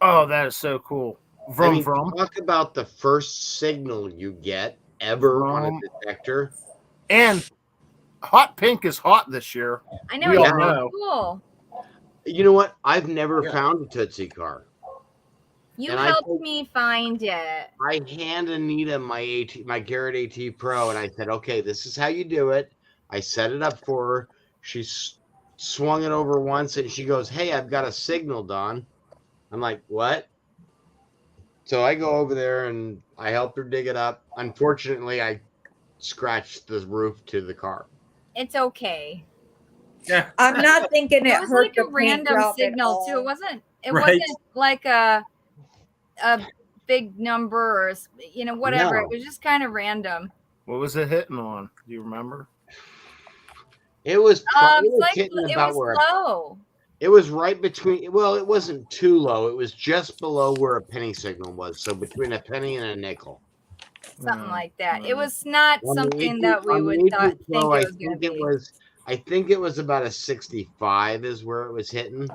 Oh, that is so cool. Talk about the first signal you get ever on a detector. And hot pink is hot this year. I know. We It's all so know. cool. You know what? I've never found a Tootsie car. You And helped me find it. I hand Anita my Garrett AT Pro, and I said, "Okay, this is how you do it." I set it up for her. She swung it over once, and she goes, "Hey, I've got a signal, Don." I'm like, "What?" So I go over there and I helped her dig it up. Unfortunately, I scratched the roof to the car. It's okay. Yeah. I'm not thinking It was hurt like the a paint random job at signal all. too. It wasn't Right. like a big number or whatever. No. It was just kind of random. What was it hitting on? Do you remember? It was It hitting about was where low. it was right between. Well, it wasn't too low. It was just below where a penny signal was. So between a penny and a nickel. something like that. It was not On the something 18 that we on the would 18 think Pro, it was going to be. I think it was about a 65 is where it was hitting.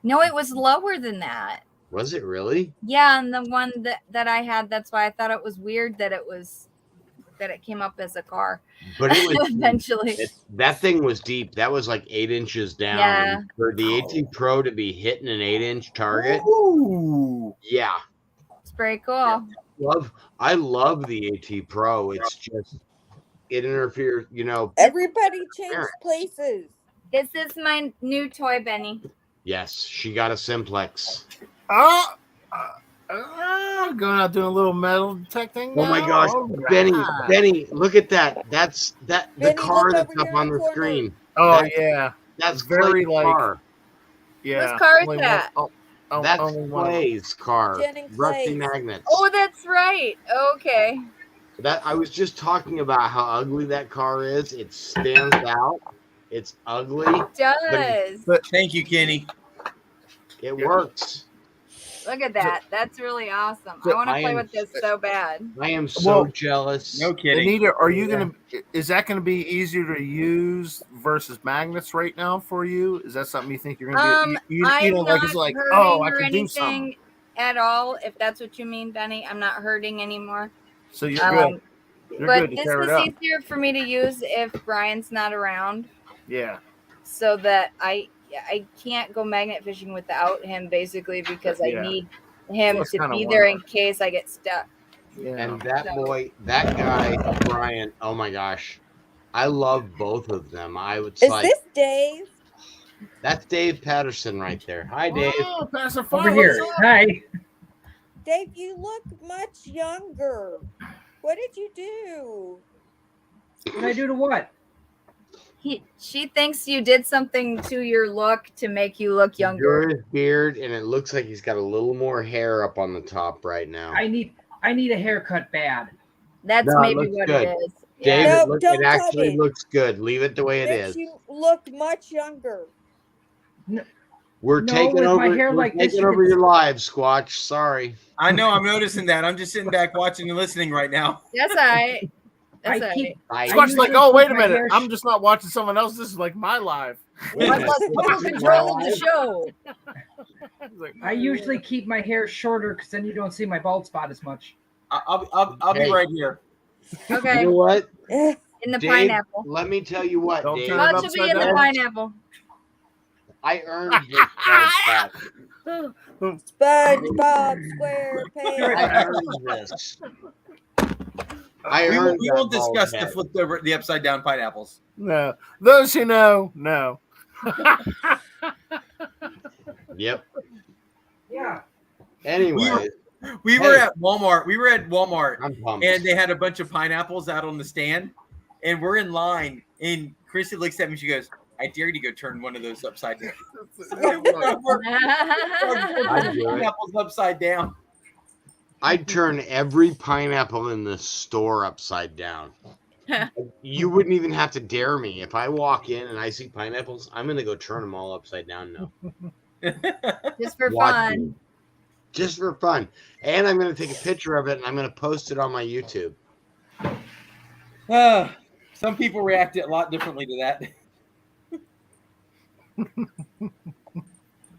No, it was lower than that. Was it really? Yeah, and the one that I had, that's why I thought it was weird that it came up as a car. But it was eventually. That thing was deep. That was like 8 inches down. Yeah. And for the 18 Pro to be hitting an 8-inch target. Ooh. Yeah. It's pretty cool. I love the AT Pro. It's just it interferes, Everybody changed places. This is my new toy, Benny. Yes, she got a simplex. I'm going out doing a little metal detecting. Oh my now. gosh, All Benny, right. Benny, look at that. That's the Benny, car look that's over up here on in the the corner. screen. Oh yeah, That's very Clay's like car. yeah. Whose car is only that? That's only one. Clay's car. Jen and Rusty Clay's. magnets. Oh, that's right. Okay. That I was just talking about how ugly that car is. It stands out. It's ugly. It does. But thank you, Kenny. It works. Look at that. That's really awesome. I want to play with this so bad. I am so Well, jealous. No kidding. Anita, are you gonna? Is that going to be easier to use versus magnets right now for you? Is that something you think you're going to be? You I'm know, not like it's like, hurting oh, I or can do something. anything at all. If that's what you mean, Benny, I'm not hurting anymore. So you're good. You're but good to this tear is it up. easier for me to use if Brian's not around, Yeah. so that I can't go magnet fishing without him, basically, because I Yeah. need him That's to kinda be there in wonderful. case I get stuck. Yeah. And that guy, Brian, oh my gosh. I love both of them. Is this Dave? That's Dave Patterson right there. Hi, Dave. Oh, Pastor Over here. Hi. Dave, you look much younger. What did you do? What did I do to what? She thinks you did something to your look to make you look younger. You're his beard, and it looks like he's got a little more hair up on the top right now. I need a haircut bad. That's No, it maybe looks what good. it is. Dave, No, it don't tell actually me. looks good. Leave it the way it Makes is. you look much younger. We're No, taking with my over. hair We're like this, taking you over can- your lives, Squatch. Sorry. I know. I'm noticing that. I'm just sitting back watching and listening right now. That's all right. That's I all keep- right. Squatch's like, usually oh, keep wait a my minute. hair I'm just not watching someone else. This is like my life. I'm total control of the show. It's like, I usually keep my hair shorter because then you don't see my bald spot as much. I'll be right here. Okay. You know what? In the Dave, pineapple. let me tell you what, Don't Dave. turn it What should be in the down. pineapple? I earned this back. SpongeBob I SquarePants. earned this. I We earned won't that bald discuss the head. flipped over, the upside down pineapples. No. Those who know, know. Yep. Yeah. Anyway, We were at Walmart. We were at Walmart, I'm pumped. and they had a bunch of pineapples out on the stand, and we're in line. And Chrissy looks at me. She goes, "I dare you to go turn one of those upside down." I'd do it. Pineapples upside down. I'd turn every pineapple in the store upside down. You wouldn't even have to dare me. If I walk in and I see pineapples, I'm going to go turn them all upside down now. Just for Watch fun. me. Just for fun. And I'm going to take a picture of it and I'm going to post it on my YouTube. Some people react a lot differently to that.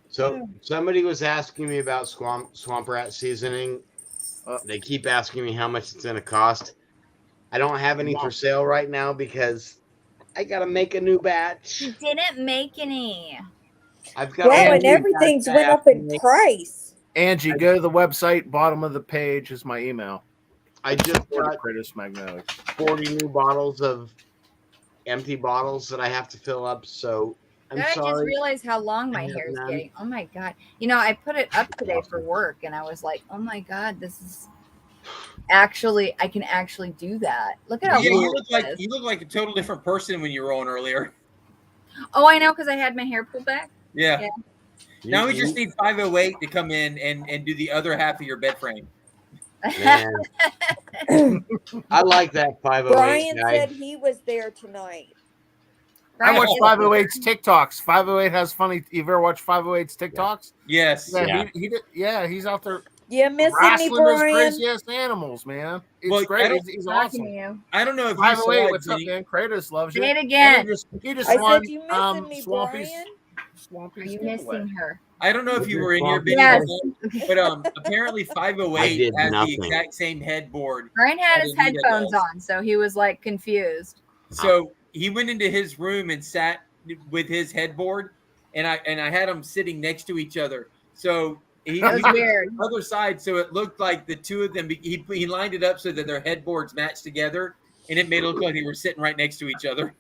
So somebody was asking me about swamp rat seasoning. They keep asking me how much it's going to cost. I don't have any for sale right now because I got to make a new batch. You didn't make any. I've got Well, a and new everything's batch went I have up to in make. price. Angie, go to the website. Bottom of the page is my email. I just got Kratos Magnetic. 40 new bottles of empty bottles that I have to fill up. So I'm I just sorry. realized how long my I have hair is none. getting. Oh my god! You know, I put it up today for work, and I was like, "Oh my god, this is actually I can actually do that." Look at how Yeah, long you look it like is. you look like a total different person when you were on earlier. Oh, I know, because I had my hair pulled back. Yeah. Now we just need 508 to come in and do the other half of your bed frame. Man. I like that 508 Brian guy. said he was there tonight. I watch Brian, 508's TikToks. 508 has funny. You ever watch 508's TikToks? Yes. Yeah, Yeah. He did, yeah, he's out there. You missing me, wrestling those Brian? crazy ass animals, man. It's Well, great. I He's Talking awesome. to you. I don't know if you 508, saw what's up, Jenny. man? Kratos loves you. Say it again. He just I won said you missing me, Swampy's Brian? Swampy's Are you giveaway. missing her? I don't know if you were in here, Benny, Yes. but apparently I 508 did has nothing. the exact same headboard. Brian had that his Anita headphones does. on, so he was like confused. So he went into his room and sat with his headboard, and I had them sitting next to each other. So he That was went to weird. the other side, so it looked like the two of them. He lined it up so that their headboards matched together, and it made it look like they were sitting right next to each other.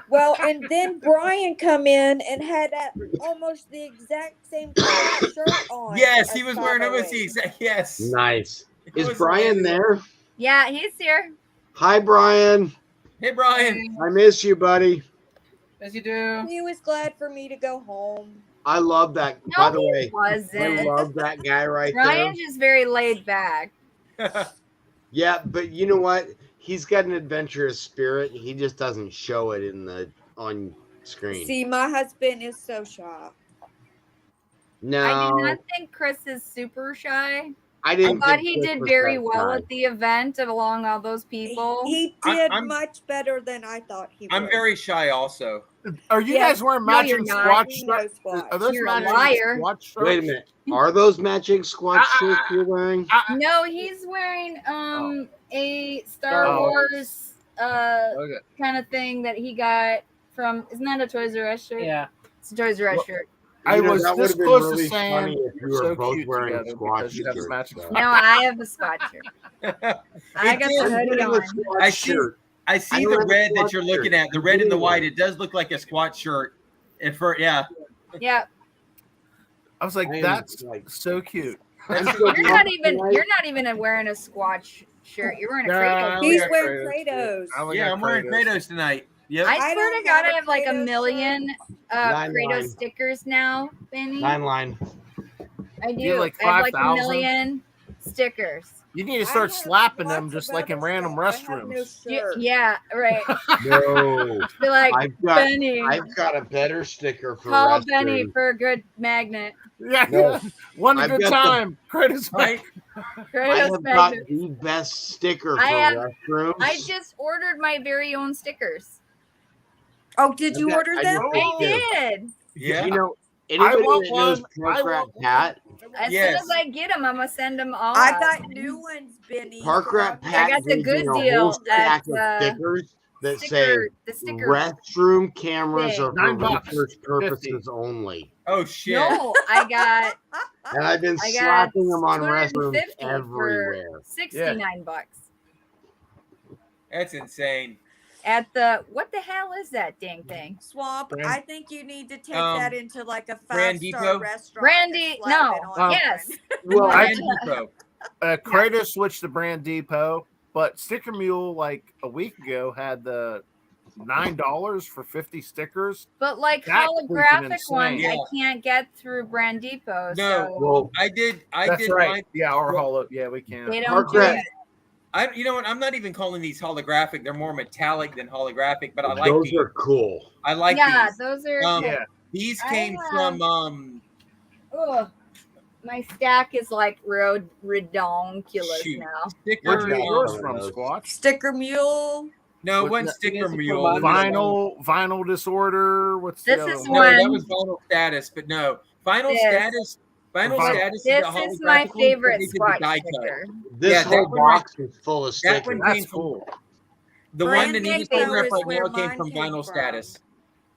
Well, and then Brian come in and had that almost the exact same color shirt on. Yes, he as was wearing almost 508. the exact. Yes. Nice. It Is was Brian amazing. there? Yeah, he's here. Hi, Brian. Hey, Brian. I miss you, buddy. As you do. He was glad for me to go home. I love that. No, By the he way, I wasn't. love that guy right Brian's just very laid back. there. Yeah, but you know what? He's got an adventurous spirit. He just doesn't show it on screen. See, my husband is so shy. No, I do not think Chris is super shy. I I didn't. thought think he Chris did was very that well shy. at the event along all those people. He did I'm- much better than I thought he would. I'm very shy, also. Are you Yeah, guys wearing no, you're matching not. Squatch He knows shirts? Squatch. Are those You're a matching liar. Squatch shirts? Wait a minute. Are those matching Squatch shirts you're wearing? No, he's wearing a Star Oh. Wars Okay. kind of thing that he got from. Isn't that a Toys R Us shirt? Yeah. It's a Toys R Us Well, shirt. I You know, was that this would've been close really to saying funny if you you're were so both cute wearing together Squatch because you have shirts, matching though. Squatch. No, I have the Squatch shirt. I got the did. hoodie on. I see. I see don't the have a red that Squatch you're looking shirt. at. The I'm red and the getting white. one. It does look like a squat shirt. And for yeah. Yeah, I was like, I am, that's like- so cute. I'm so you're not pumped even. tonight. You're not even wearing a Squatch shirt. You're wearing a Nah, Kratos. I only He's got wearing Kratos. Kratos. I only Yeah, got I'm wearing Kratos tonight. Yep. I I swear don't to God, have I have like a Kratos million Nine Kratos line. stickers now, Benny. Line. I do. You have like I have like a 5,000? million stickers. You need to I start have slapping them lots just of like in other random stuff. I have no restrooms. shirt. Yeah, right. No. Be like, I've Benny, got a better sticker for call restrooms. Benny for a good magnet. Yeah, No. one I've good got the- time. Kratos, Right? I Kratos have got magnet. the best sticker for I have- restrooms. I just ordered my very own stickers. Oh, did I've you got- order I them? just I did. did. Yeah. You know, anybody want that knows one. I Park Rat want one. Pat, As Yes. soon as I get them, I'm gonna send them all. I out. got new ones, Benny. Park so Rat I'm- Pat I got the gives good me a deal whole stack at, of stickers that sticker- the say sticker restroom cameras thing. are for $9, research purposes only. Oh shit. No, I got And I've been I got slapping them on restrooms 250 everywhere. for $69 That's insane. at the. What the hell is that dang thing? Swamp, Brand- I think you need to take Um, that into like a Brand 5-star Depot? restaurant. Brandy, and slap no, it on yes. Well, Brand Depot. Kratos switched to Brand Depot, but Sticker Mule like a week ago had the $9 for 50 stickers. But like That's freaking holographic ones, insane. I Yeah. can't get through Brand Depot. No. So Well, I did That's mine. right. Yeah, or hollow. Yeah, we can. they don't Park do Rat, it. You know what? I'm not even calling these holographic. They're more metallic than holographic, but I like those these. are cool. I like Yeah, these. those are. Yeah. These I came have- from Ugh. My stack is like redonkulous Shoot. now. sticker. Where'd you get yours um, from, Squatch? Sticker Mule. No, What's one that? sticker Municipal mule. body. Vinyl disorder. What's This the other is one? No, that one- was vinyl status, but no. Vinyl This. status. Vinyl Vinyl. status. This the is my holographic one, favorite they did the Squatch die cut. sticker. This Yeah, whole that one right- box is full of that stickers. one came That's from cool. the Brand one that he's Depot holding up is right where now came mine from came vinyl from. status.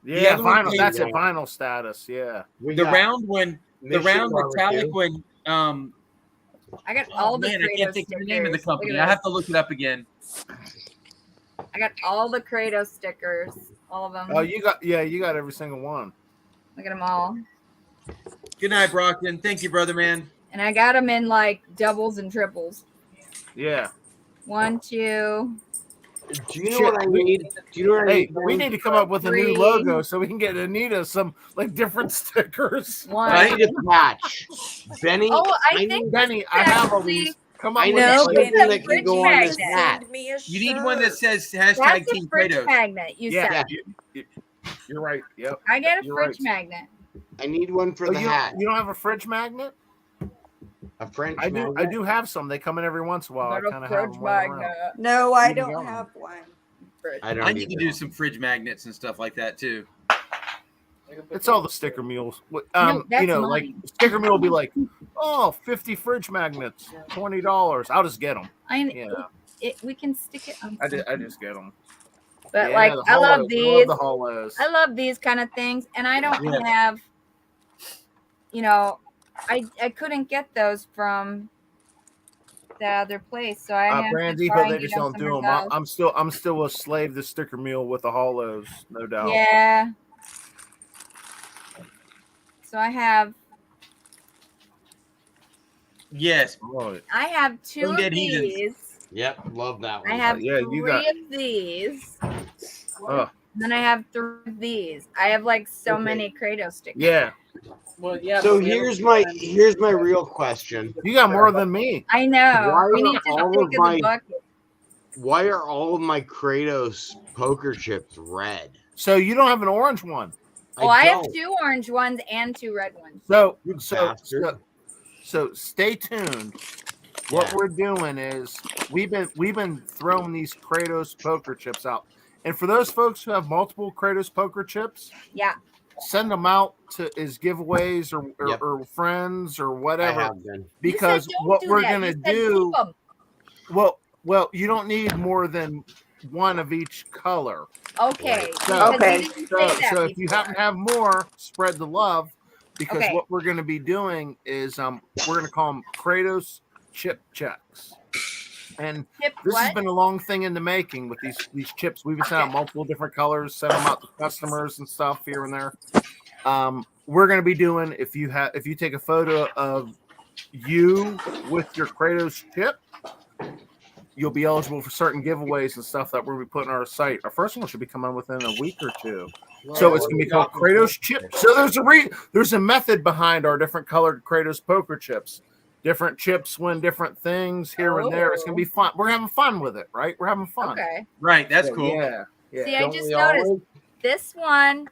Yeah, other one vinyl. came That's it. from- Vinyl status. Yeah. We The got round one, the Mission round Barbecue. metallic one. I got all the man, I Kratos can't think of the name of the stickers. company. Look I at have to look it up again. this. I got all the Kratos stickers, all of them. Oh, you got every single one. Look at them all, Good night, Brockton. Thank you, brother man. and I got them in like doubles and triples. Yeah. 1, 2. Do you know what I need? Do you know what I Hey, need? we need to come up with a new 3. logo so we can get Anita some like different stickers. 1. I need a patch. Benny, Oh, I need- think Benny, I have all actually- these. Come up I with need No, like, something Benny, that can go on this magnet. hat. Send me a You need one that shirt. says That's hashtag a Team fridge Kratos. magnet. You yeah, said. you're right. Yep. I get a You're fridge right. magnet. I need one for Oh, the you, hat. you don't have a fridge magnet? A French I magnet? do have some. They come in every once in a while. I kind of have them laying around. No, I You don't don't. have one. I need to do some fridge magnets and stuff like that too. It's all the sticker mules. No, that's like mine. sticker mule will be like, oh, 50 fridge magnets, $20. I'll just get them. We can stick it on. I just get them. But Yeah, like, the I love hollows. these. Love the hollows. I love these kind of things, and I don't Yeah. have. I couldn't get those from the other place, so I have Brand to Depot, try and they get just them don't do somewhere them. else. I'm still a slave to sticker mule with the hollows, no doubt. Yeah. So I have Yes. I have two of Undead these. heathens. Yep, love that one. I have Yeah, you three got- of these. Oh, Then I have three of these. I have like so Okay. many Kratos stickers. yeah. Well, yeah. So but we here's haven't- my real question. You got more than me. I know. Why We are need to all stick of in my- the bucket. Why are all of my Kratos poker chips red? So you don't have an orange one. Oh, I have don't. 2 orange ones and 2 red ones. So stay tuned. What Yeah. we're doing is we've been throwing these Kratos poker chips out. And for those folks who have multiple Kratos poker chips, Yeah. send them out as giveaways or, Yep. or friends or I whatever. have been. Because don't what do we're that. gonna You said do, keep 'em. well, you don't need more than one of each color. Okay. So, because you didn't say that so if you before. happen to have more, spread the love. Because Okay. what we're going to be doing is we're going to call them Kratos chip checks. And Chip this has what? been a long thing in the making with these chips. We've been sending out multiple different colors, send them out to customers and stuff here and there. We're going to be doing if you take a photo of you with your Kratos chip, you'll be eligible for certain giveaways and stuff that we'll be putting on our site. Our first one should be coming within a week or two. So it's going to be called Kratos chips. So there's a method behind our different colored Kratos poker chips. Different chips win different things here and there. It's going to be fun. We're having fun with it, right? We're having fun. Okay. Right. That's So, cool. Yeah. See, I Don't just we noticed always? this one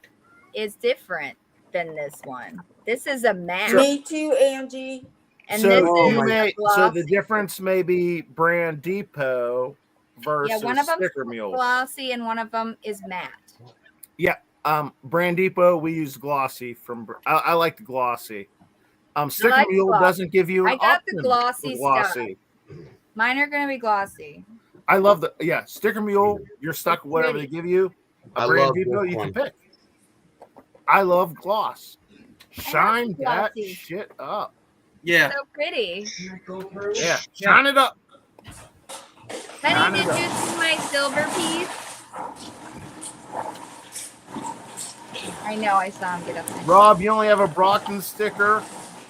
is different than this one. This is a matte. Me too, Angie. And so this you is may, glossy. so the difference may be Brand Depot versus Yeah, one of them Sticker Mule. glossy and one of them is matte. Yeah. Brand Depot, we use glossy from. I like the glossy. Sticker like Mule glossy. doesn't give you. An I got the option glossy for glossy. Mine are gonna be glossy. I love the Sticker Mule. You're stuck with whatever they give you. I A Brand love Depot, this you one. can pick. I love gloss. Shine that glossy. shit up. Yeah. So pretty. Yeah, shine it up. Honey, did you see my silver piece? I know, I saw him get up there. Rob, you only have a Brockton sticker.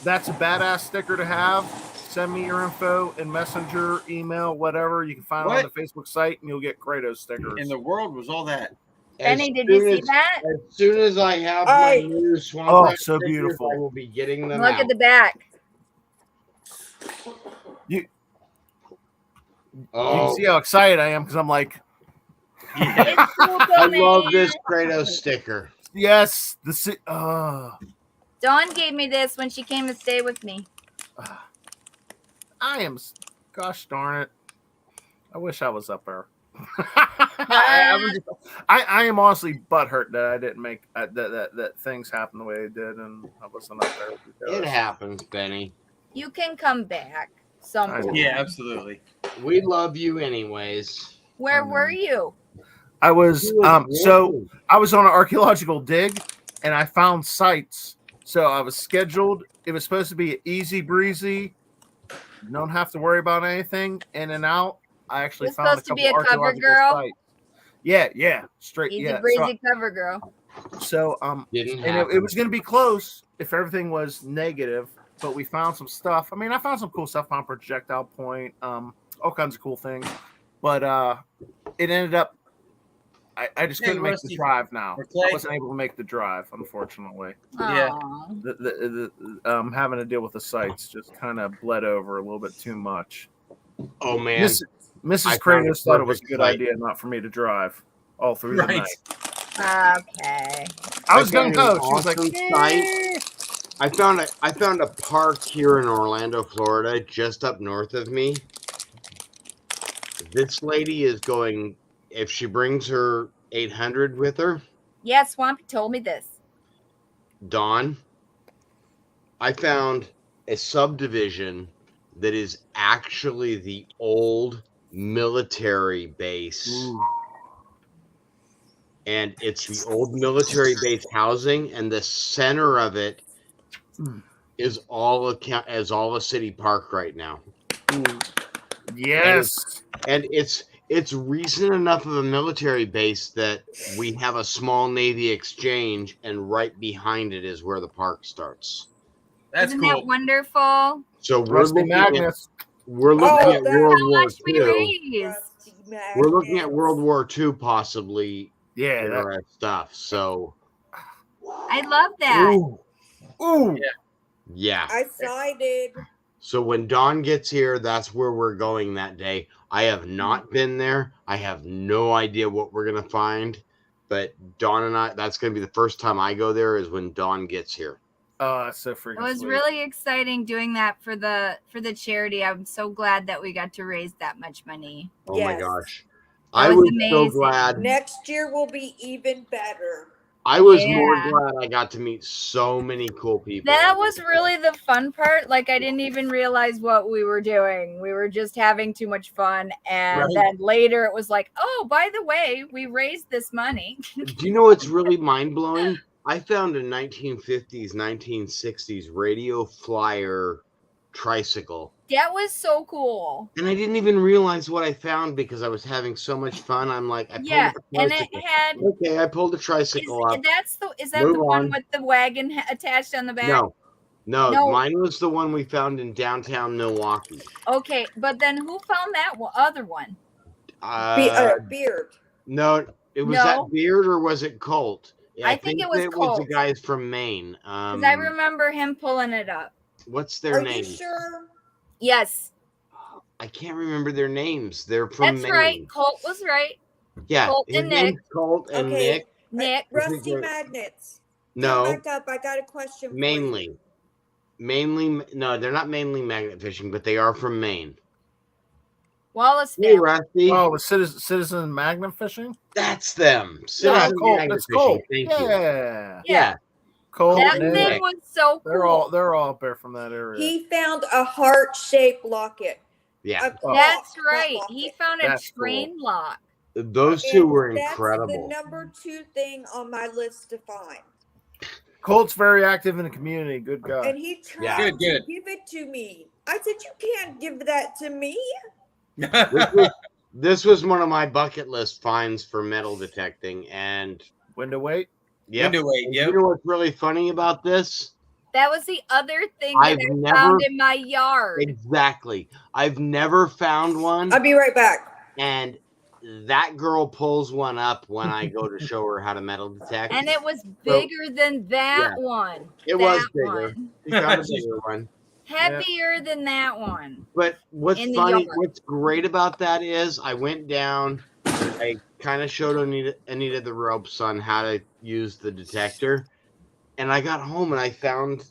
That's a badass sticker to have. Send me your info in Messenger, email, whatever. You can find it on the Facebook site, and you'll get Kratos stickers. In the world was all that. Benny, did you see that? As soon as I have Hey. my new Swamp Oh, Rat so stickers, beautiful. I will be getting them Look out. at the back. You Oh, can see how excited I am because I'm like, I love this Kratos sticker. yes, Dawn gave me this when she came to stay with me. I am. Gosh darn it! I wish I was up there. I am honestly butthurt that I didn't make that things happen the way they did, and I wasn't up there. Because It happens, Benny. You can come back sometime. Yeah, absolutely. We love you anyways. Where were you? I was You were so working. I was on an archaeological dig, and I found sites. So I was scheduled. It was supposed to be easy breezy. Don't have to worry about anything. In and out. I actually You're found a supposed to couple be a cover archaeological girl? sites. Yeah, straight. Easy yeah. breezy cover girl. So Didn't and happen. it was going to be close if everything was negative, but we found some stuff. I mean, I found some cool stuff on projectile point, all kinds of cool things, but it ended up. I just Hey, couldn't make Rusty, the drive. Now or Clay? I wasn't able to make the drive, unfortunately. Yeah. Aw. The having to deal with the sites just kind of bled over a little bit too much. Oh man, Mrs. I found Kratos a thought it was a perfect good site. idea not for me to drive all through the Right. night. Okay. I was found gonna go. an She was like, awesome "Eh." I found a park here in Orlando, Florida, just up north of me. This lady is going, if she brings her 800 with her, Yeah, Swampy told me this. Dawn, I found a subdivision that is actually the old military base. Ooh. And it's the old military base housing, and the center of it is all a city park right now. Yes. And it's recent enough of a military base that we have a small Navy exchange, and right behind it is where the park starts. Isn't that wonderful? So we're Rusty looking at Magnus. World War How II. much we raised. We're looking at World War II possibly. Yeah, era stuff. So I love that. Ooh. yeah. Excited. So when Dawn gets here, that's where we're going that day. I have not been there. I have no idea what we're gonna find. But Dawn and I, that's gonna be the first time I go there is when Dawn gets here. Oh, that's so freaking It was sweet. really exciting doing that for the charity. I'm so glad that we got to raise that much money. Oh my gosh. That I was was amazing. so glad. Next year will be even better. I was Yeah. more glad I got to meet so many cool people. That was really the fun part. Like, I didn't even realize what we were doing. We were just having too much fun. And Right. then later it was like, oh, by the way, we raised this money. Do you know what's really mind blowing? I found a 1950s, 1960s radio flyer tricycle. That was so cool. And I didn't even realize what I found because I was having so much fun. I'm like, I pulled Yeah, a and it tricycle. had. Okay, I pulled a tricycle up. Is that Move the one on. with the wagon attached on the back? No, No. mine was the one we found in downtown Milwaukee. Okay, but then who found that other one? Beard. No, it was No. that Beard or was it Colt? I think it was was the Colt. guys from Maine. Because I remember him pulling it up. What's their Are name? you sure? Yes, I can't remember their names. They're from that's Maine. right. Colt was right. Yeah, Colt his and name's Nick. Colt and Okay. Nick. Nick. Rusty Magnets. No, Back up. I got a question for you. mainly. No, they're not mainly magnet fishing, but they are from Maine. Wallace Hey, family. Rusty. Oh, with Citizen Magnet Fishing? That's them. Yeah, Citizen Colt. Magnet That's Fishing. Colt. Thank you. Yeah. Yeah. Colt. That and thing Nick. was so cool. They're all up there from that area. He found a heart-shaped locket. Yeah. A clock, That's not right. locket. He found a That's train lock. Those two were That's incredible. the number 2 thing on my list to find. Colt's very active in the community. Good guy. And he tried Yeah. to Good. give it to me. I said, you can't give that to me. This was one of my bucket list finds for metal detecting, and Window weight? Window weight, and yep. You know what's really funny about this? That was the other thing that I've I never- found in my yard. Exactly. I've never found one, I'll be right back. and that girl pulls one up when I go to show her how to metal detect. And it was bigger than that one. It was That bigger. one. She found a bigger one. Heavier than that one. But what's In the funny, yard. what's great about that is I went down, I kind of showed Anita the ropes on how to use the detector, and I got home and I found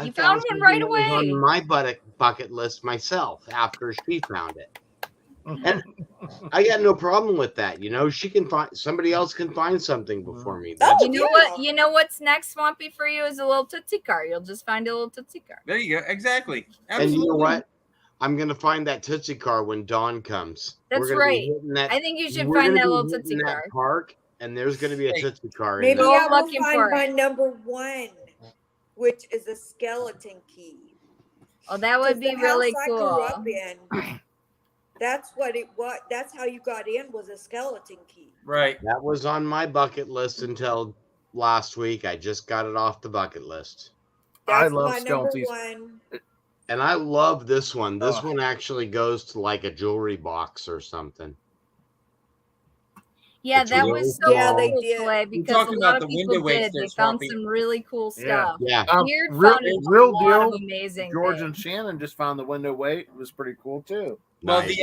You found one something right that was away. on my bucket list myself after she found it. And I got no problem with that. You know, she can find somebody else can find something before me. That's You know what? You know what's next, Swampy, for you is a little Tootsie Car. You'll just find a little Tootsie Car. There you go. Exactly. And Absolutely. you know what? I'm gonna find that Tootsie Car when Dawn comes. That's We're gonna be right. hitting that- I think you should we're find gonna that be little hitting Tootsie that Car. park, and there's gonna be a Tootsie Car in Maybe there. I will looking find for my it. number 1, which is a skeleton key. Oh, that would 'Cause be the really house cool. I grew up in, that's what it was. That's how you got in, was a skeleton key. Right. That was on my bucket list until last week. I just got it off the bucket list. I That's love my number skelties. 1. And I love this one. This Oh. one actually goes to like a jewelry box or something. Yeah, It's that really was so Yeah, they cool, did. Slay, We're because a talking lot about of the people window weights did. there, They found Swampy. some really cool Yeah. stuff. Yeah. Beard real found a deal. lot of amazing George things. and Shannon just found the window weight. It was pretty cool too. Well, Nice.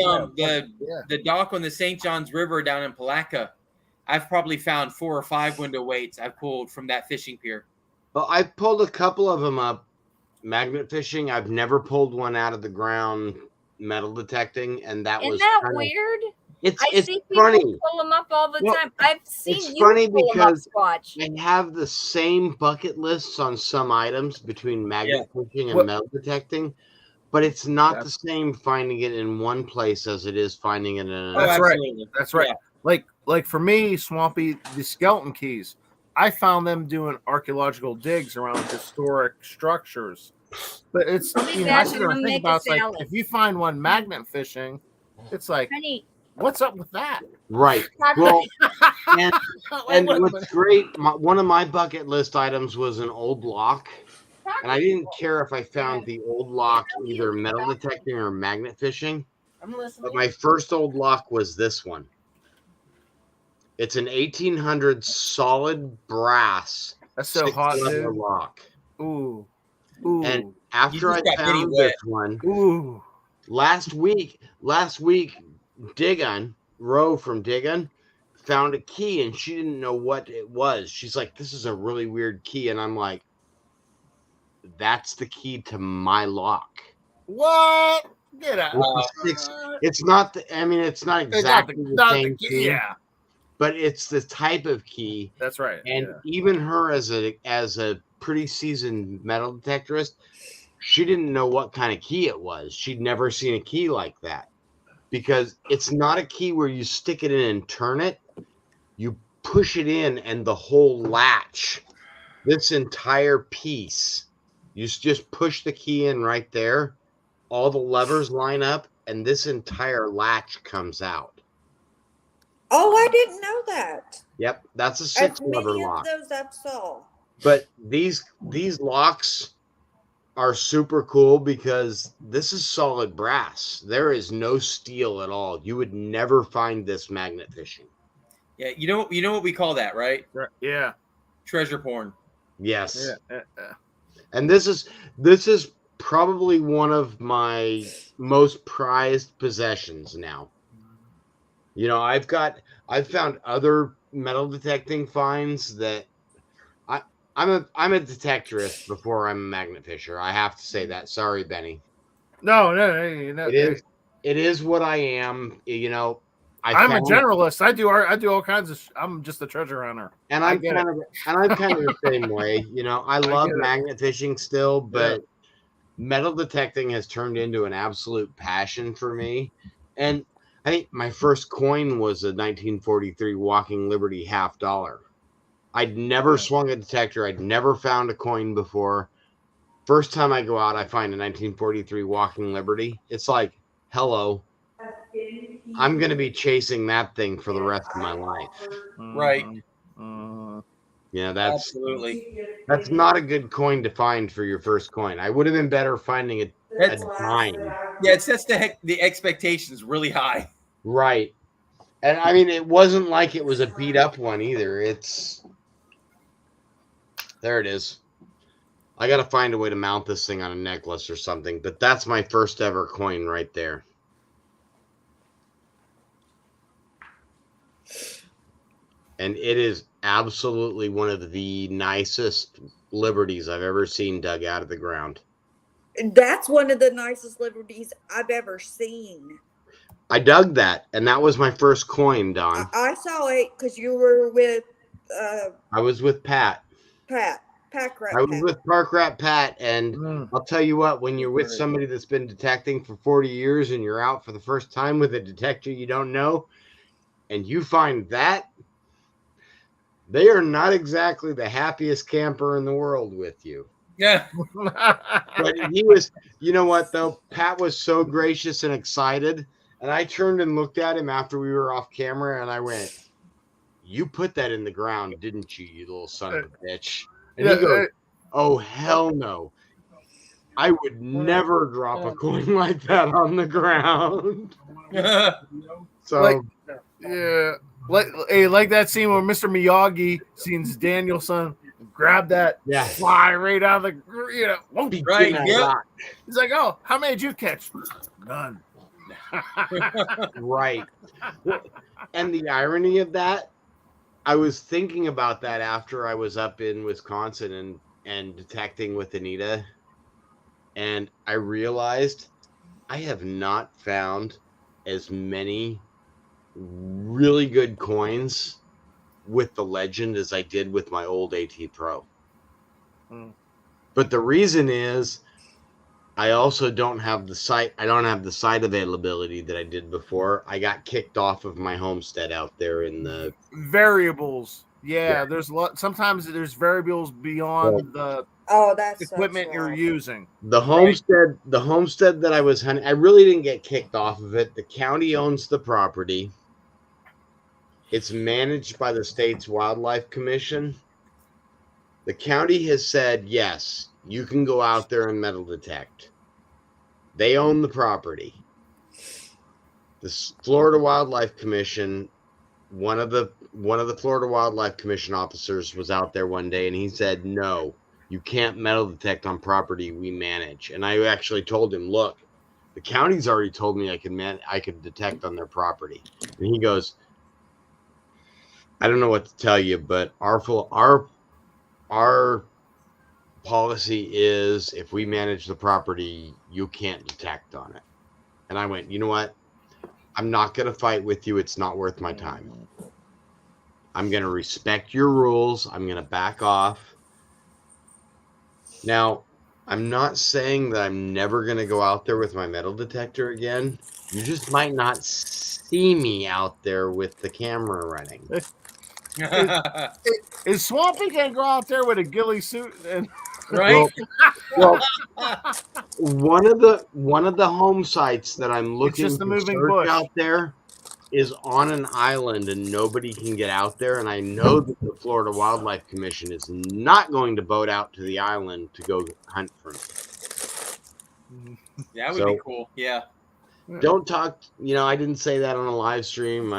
the dock on the St. John's River down in Palatka, I've probably found 4 or 5 window weights I've pulled from that fishing pier. Well, I've pulled a couple of them up magnet fishing. I've never pulled one out of the ground metal detecting, and that Isn't was that kind of, weird? it's I see people funny. pull them up all the Well, time. I've seen It's you funny pull them up, because Squatch. I have the same bucket lists on some items between magnet fishing and Well- metal detecting, but it's not the same finding it in one place as it is finding it in another. That's right. That's right. Like for me, Swampy, the skeleton keys, I found them doing archaeological digs around historic structures. But it's, I'll be you know, back I sit and there I'll and think make a about it's like salad. if you find one magnet fishing, it's like, Honey, what's up with that? Right. Well, and what's great, one of my bucket list items was an old lock, and I didn't care if I found the old lock either metal detecting or magnet fishing. I'm listening. But my first old lock was this one. It's an 1800 solid brass. That's so hot, six-lever dude. lock. Ooh. And after I just got Benny found wet. this one, Ooh. last week, Digun, Roe from Digun, found a key and she didn't know what it was. She's like, "This is a really weird key," and I'm like, "That's the key to my lock." What? Get out. It's not. It's not exactly the same key. Yeah. But it's the type of key. That's right. And yeah. even her, as a pretty seasoned metal detectorist, she didn't know what kind of key it was. She'd never seen a key like that, because it's not a key where you stick it in and turn it. You push it in, and the whole latch, this entire piece, you just push the key in right there. All the levers line up, and this entire latch comes out. Oh, I didn't know that. Yep, that's a As 6-lever many lock. of those I saw. But these locks are super cool because this is solid brass. There is no steel at all. You would never find this magnet fishing. Yeah, you know what we call that, right? Yeah. Treasure porn. Yes. Yeah. And this is probably one of my most prized possessions now. You know, I've found other metal detecting finds that I'm a detectorist before I'm a magnet fisher. I have to say that. Sorry, Benny. No. It is what I am. You know, I'm a generalist. I do all kinds of. I'm just a treasure hunter. And I'm kind of the same way. You know, I love magnet fishing still, but metal detecting has turned into an absolute passion for me. And I think my first coin was a 1943 Walking Liberty $50. I'd never swung a detector. I'd never found a coin before. First time I go out, I find a 1943 Walking Liberty. It's like, hello. I'm going to be chasing that thing for the rest of my life. Right. Yeah, that's absolutely. That's not a good coin to find for your first coin. I would have been better finding a dime. Yeah, it sets the expectations really high. Right. And I mean, it wasn't like it was a beat up one either. There it is. I got to find a way to mount this thing on a necklace or something, but that's my first ever coin right there. And it is absolutely one of the nicest liberties I've ever seen dug out of the ground. That's one of the nicest liberties I've ever seen. I dug that, and that was my first coin, Don. I saw it because you were with I was with Pat. Pat. I was with Park Rat Pat, and I'll tell you what, when you're with somebody that's been detecting for 40 years and you're out for the first time with a detector you don't know, and you find that, they are not exactly the happiest camper in the world with you. Yeah. But he was, you know what, though? Pat was so gracious and excited, and I turned and looked at him after we were off camera, and I went, "You put that in the ground, didn't you, you little son of a bitch?" And he goes, "Oh, hell no. I would never drop a coin like that on the ground." So, like that scene where Mr. Miyagi sees Danielson grab that fly right out of the, won't be right. Yeah. He's like, "Oh, how many did you catch?" None. Right. And the irony of that, I was thinking about that after I was up in Wisconsin, and detecting with Anita, and I realized I have not found as many really good coins with the legend as I did with my old AT Pro. But the reason is I also don't have the site. I don't have the site availability that I did before. I got kicked off of my homestead out there in the variables. Yeah, there's a lot. Sometimes there's variables beyond the that's equipment you're using. The homestead that I was hunting, I really didn't get kicked off of it. The county owns the property. It's managed by the state's wildlife commission. The county has said, yes, you can go out there and metal detect. They own the property. The Florida Wildlife Commission, one of the Florida Wildlife Commission officers was out there one day, and he said, no, you can't metal detect on property we manage. And I actually told him, look, the county's already told me I could detect on their property. And he goes, I don't know what to tell you, but our policy is if we manage the property, you can't detect on it. And I went, you know what? I'm not going to fight with you. It's not worth my time. I'm going to respect your rules. I'm going to back off. Now, I'm not saying that I'm never going to go out there with my metal detector again. You just might not see me out there with the camera running. Is Swampy gonna go out there with a ghillie suit and right? Well, one of the home sites that I'm looking just a to moving search bush. out there is on an island and nobody can get out there. And I know that the Florida Wildlife Commission is not going to boat out to the island to go hunt for me. That would be cool. Yeah. Don't talk. I didn't say that on a live stream.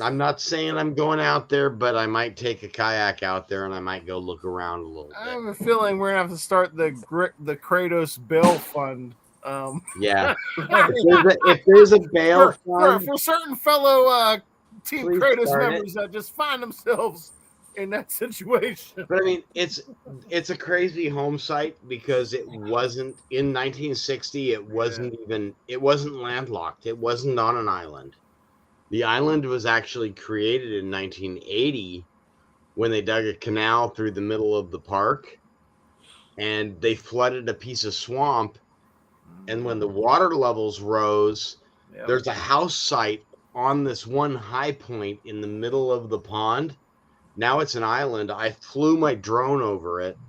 I'm not saying I'm going out there, but I might take a kayak out there and I might go look around a little I bit. have a feeling we're gonna have to start the Kratos bail fund. Yeah. if there's a bail fund for certain fellow Team Please Kratos start members that just find themselves in that situation. But I mean, it's a crazy home site because it wasn't in 1960. It wasn't landlocked. It wasn't on an island. The island was actually created in 1980 when they dug a canal through the middle of the park, and they flooded a piece of swamp. And when the water levels rose, there's a house site on this one high point in the middle of the pond. Now it's an island. I flew my drone over it,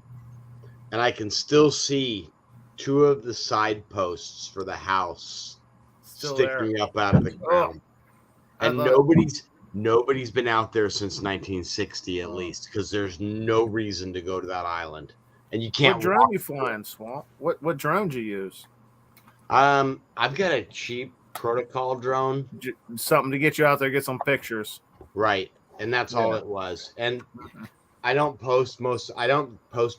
and I can still see two of the side posts for the house sticking up out of the ground. And nobody's been out there since 1960 at least, because there's no reason to go to that island. And you can't. What drone you flying, Swamp? What drone do you use? I've got a cheap protocol drone. Something to get you out there, get some pictures. Right. And that's all it was. And I don't post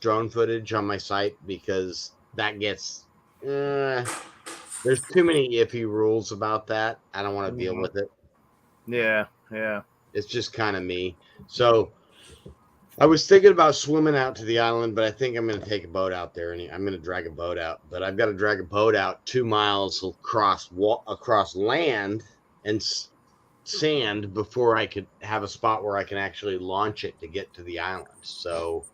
drone footage on my site because that gets there's too many iffy rules about that. I don't want to deal with it. Yeah. It's just kind of me. So I was thinking about swimming out to the island, but I think I'm going to take a boat out there, and I'm going to drag a boat out. But I've got to drag a boat out 2 miles across land and sand before I could have a spot where I can actually launch it to get to the island. So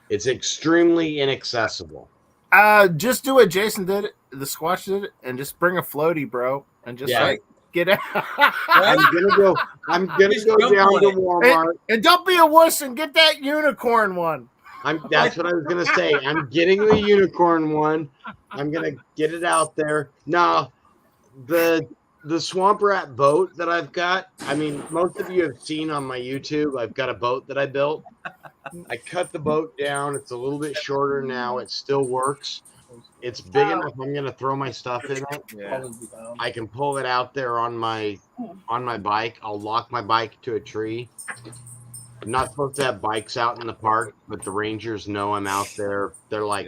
it's extremely inaccessible. Just do what Jason did, the Squatch did it, and just bring a floaty, bro, and just get out. I'm gonna go down to Walmart. And don't be a wuss and get that unicorn one. That's what I was gonna say. I'm getting the unicorn one. I'm gonna get it out there. No, the swamp rat boat that I've got. I mean, most of you have seen on my YouTube. I've got a boat that I built. I cut the boat down. It's a little bit shorter now. It still works. It's big enough. I'm gonna throw my stuff in it. Yeah. I can pull it out there on my bike. I'll lock my bike to a tree. I'm not supposed to have bikes out in the park, but the rangers know I'm out there. They're like,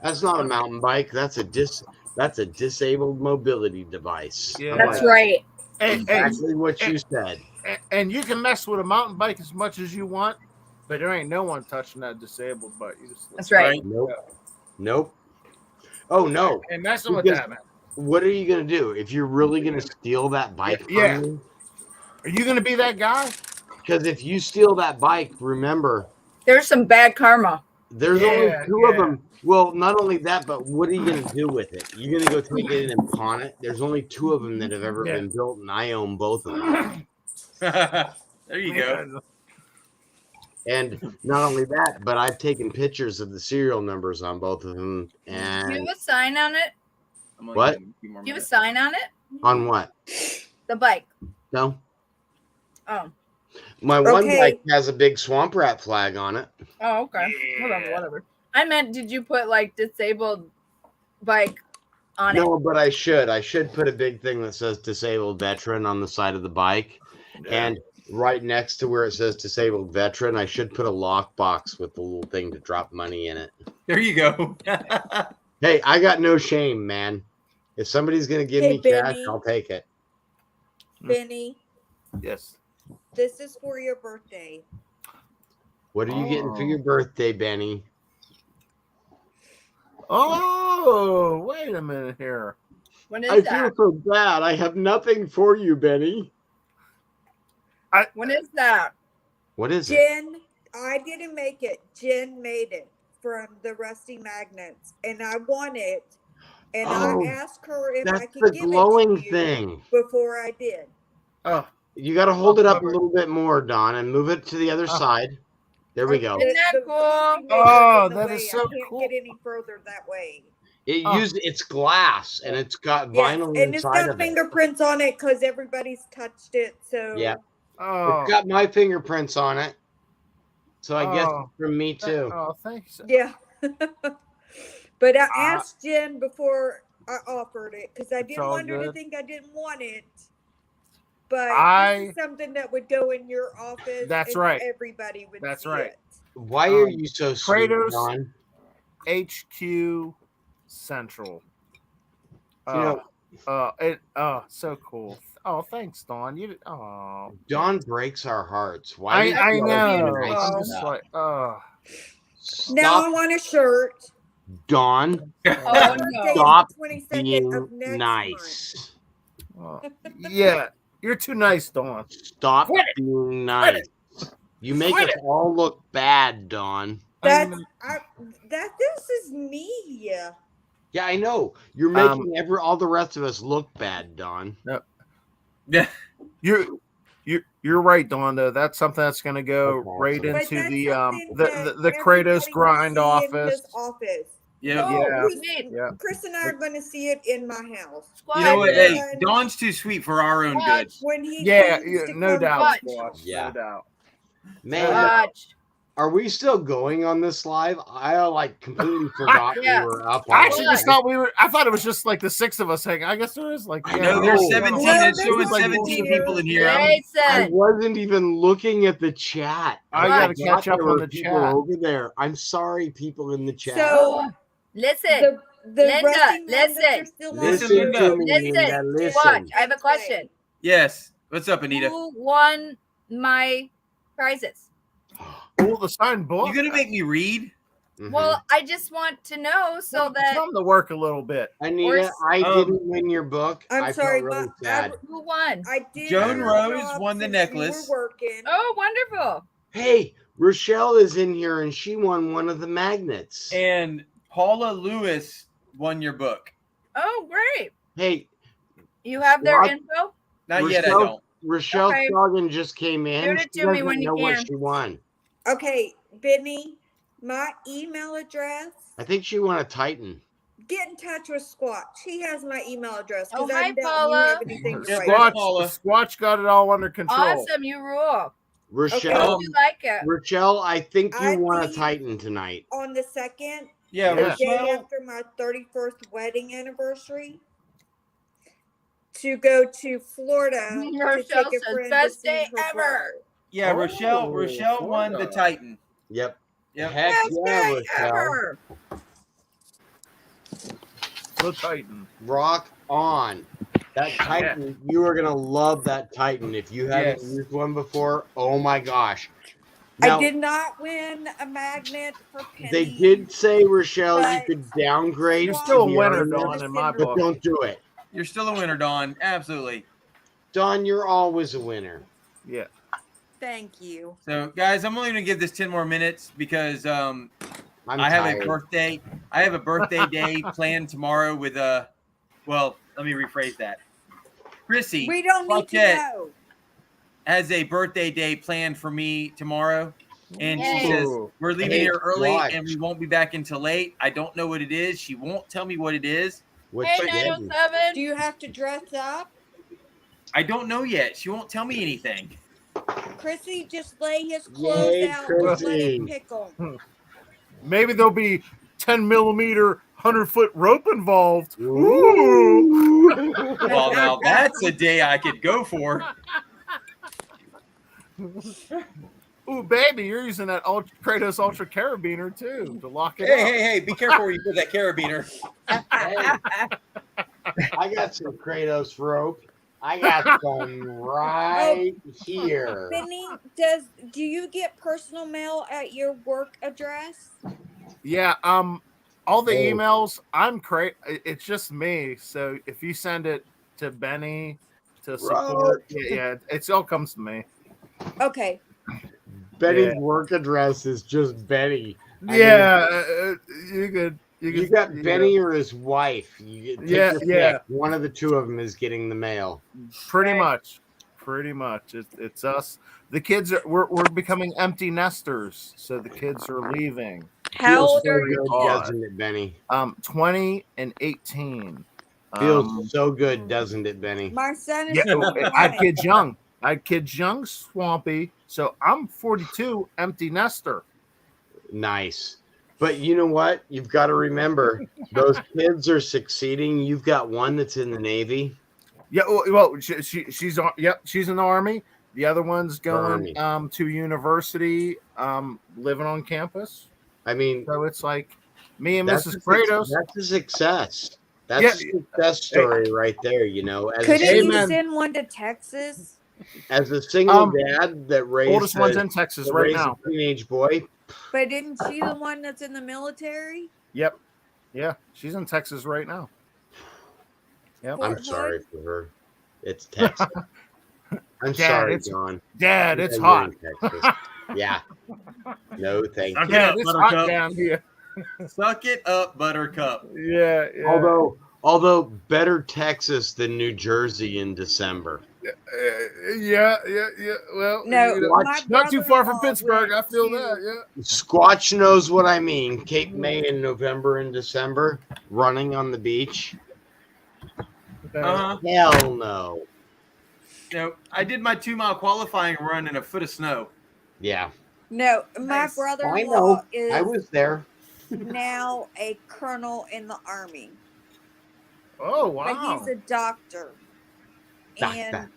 "That's not a mountain bike. That's a disabled mobility device." Yeah, that's right. Exactly what you said. And you can mess with a mountain bike as much as you want. But there ain't no one touching that disabled bike. That's right. Nope. Oh no. And messing with Because that, man. what are you gonna do if you're really gonna steal that bike Yeah. from me? Are you gonna be that guy? Because if you steal that bike, remember, There's some bad karma. there's only two of them. Well, not only that, but what are you gonna do with it? You're gonna go take it in and pawn it. There's only two of them that have ever been built, and I own both of them. There you go. And not only that, but I've taken pictures of the serial numbers on both of them. Do you And have a sign on it? what? Do you have a sign on it? On what? The bike. No. Oh. My one Okay. bike has a big swamp rat flag on it. Oh, okay. Whatever. I meant, did you put like disabled bike on it? No, but I should. I should put a big thing that says disabled veteran on the side of the bike. And right next to where it says disabled veteran, I should put a lockbox with the little thing to drop money in it. There you go. Hey, I got no shame, man. If somebody's going to give Hey, me cash, Benny. I'll take it. Benny, Yes. this is for your birthday. What are you getting for your birthday, Benny? Oh, wait a minute here. When I feel so bad. I have nothing for you, Benny. When is that? What is it? Jen, I didn't make it. Jen made it from the Rusty Magnets, and I want it. And Oh, I asked her if I That's could the give it glowing to you thing. before I did. Oh, you got to hold it up a little bit more, Don, and move it to the other side. There we go. Isn't that cool? Oh, The that way is I so can't cool. get any further that way. It's glass and it's got Yes, vinyl and it's inside got of it. fingerprints on it because everybody's touched it. So Yeah. Oh. It's got my fingerprints on it. So I guess Oh. it's from me too. Oh, thanks. yeah. But I asked Jen before I offered it because I didn't all want her to good. think I didn't want it. But this is something that would go in your office. That's and right. Everybody would That's see right. it. Why are you so sweet, Kratos Don? HQ Central. You know- So cool. Oh, thanks, Dawn. Dawn breaks our hearts. Why? did I you always know. do nice I'm just stuff? like, Now Stop, I want a shirt. Dawn. My birthday is Stop the 22nd being of next nice. yeah, you're too nice, Dawn. Stop Quit it. being nice. You make Quit us all look bad, Dawn. This is me. Yeah, I know. You're making all the rest of us look bad, Don. Yeah. You're right, Dawn. Though that's something that's going to go right But into that's the something the that Kratos everybody grind will see in office. his office. Yeah. No, Yeah. Chris and I are going to see it in my house. You know what? Hey, And Dawn's too sweet for our own good. when he Yeah, comes to no come doubt, watch. Squatch. Yeah. No doubt. Man, are we still going on this live? I completely forgot we were up. I actually on just thought I thought it was just like the six of us hanging. I guess there is like. I know there's 17. No, It's showing there's 17 more. people in here. I wasn't even looking at the chat. I gotta forgot catch up there on were the people chat. over there. I'm sorry, people in the chat. So Listen, the Linda, Rusty Magnets listen. are still on Listen the to show. me, Linda. Listen. Watch. I have a question. Yes. What's up, Anita? Who won my prizes? Oh, the signed book. You gonna make me read? Well, I just want to know so that Come to work a little bit. Anita, I didn't win your book. I'm I sorry, felt really but sad. who won? I did. Joan your Rose job won the since necklace. You were working. Oh, wonderful. Hey, Rochelle is in here and she won one of the magnets. And Paula Lewis won your book. Oh, great. Hey, You have their What? info? Not yet, I don't. Rochelle Okay. Scoggin just came in. Shoot it She to me doesn't when you know what can. she won. Okay, Benny, my email address. I think she won a Titan. Get in touch with Squatch. He has my email address. Oh, 'cause hi, I doubt you Paula. have anything to write. Squatch got it all under control. Awesome. You rule. Rochelle, You like it. Rochelle, I think you I won a think- Titan tonight. On the 2nd, Yeah, the Rochelle. day after my 31st wedding anniversary, to go to Florida to Rochelle take a says, friend "Best to see day her ever." bride. Yeah, Rochelle won the Florida. Titan. Yep. Yep. Heck Best yeah, day Rochelle. ever. The Titan. Rock on. That Titan, you are going to love that Titan. If you haven't Yes. used one before, oh my gosh. Now, I did not win a magnet for Penny. they did say, Rochelle, you but could downgrade. You're still a to the winner, other, Dawn, in my but book. don't do it. You're still a winner, Dawn. Absolutely. Dawn, you're always a winner. Yeah. Thank you. So, guys, I'm only going to give this 10 more minutes because I have tired. a birthday. I have a birthday day planned tomorrow with well, let me rephrase that. Chrissy, We don't need to know. has a birthday day planned for me tomorrow. And she Yay. says, we're leaving Hey, here early Squatch. and we won't be back until late. I don't know what it is. She won't tell me what it is. Hey, 907. Do you have to dress up? I don't know yet. She won't tell me anything. Chrissy, just lay his clothes Yay, out and let Chrissy. him pick them. Maybe there'll be 10 millimeter 100-foot rope involved. Ooh. Well, now that's a day I could go for. Ooh, baby, you're using that Kratos Ultra Carabiner too to lock it Hey, up. hey, hey, be careful where you put that carabiner. I got some Kratos rope. I got some right here. Penny, do you get personal mail at your work address? Yeah, all the emails, it's just me. So if you send it to Benny to support, yeah, it all comes to me. Okay. Betty's work address is just Betty. I Yeah, you got Benny or his wife. You take your pick. One of the two of them is getting the mail. Pretty much. It's us. The kids we're becoming empty nesters, so the kids are leaving. How old are you? your kids? Doesn't it, Benny? 20 and 18. Feels so good, doesn't it, Benny? My son is Yeah, I had kids young, Swampy. So I'm 42, empty nester. Nice. But you know what? You've got to remember, those kids are succeeding. You've got one that's in the Navy. Yeah, well, she's on. Yep, she's in the Army. The other one's going to university, living on campus. I mean, so it's like me and that's Mrs. Kratos. That's a success. That's a success story right there. You know, Couldn't you send one to Texas? As a single dad that raised oldest one's in Texas right now. A teenage boy. But isn't she the one that's in the military? Yep. Yeah, she's in Texas right now. Yep. I'm sorry for her. It's Texas. I'm sorry, John. Dad, it's hot. Yeah. No, thank you. Yeah, it's hot down here. Suck it up, Buttercup. Yeah. Although better Texas than New Jersey in December. Yeah. Well, no, not too far from Pittsburgh. I feel that. Yeah. Squatch knows what I mean. Cape May in November and December, running on the beach. Hell no. No, I did my 2-mile qualifying run in a foot of snow. Yeah. No, my I brother-in-law know. is I was there. now a colonel in the Army. Oh, wow. But he's a doctor. And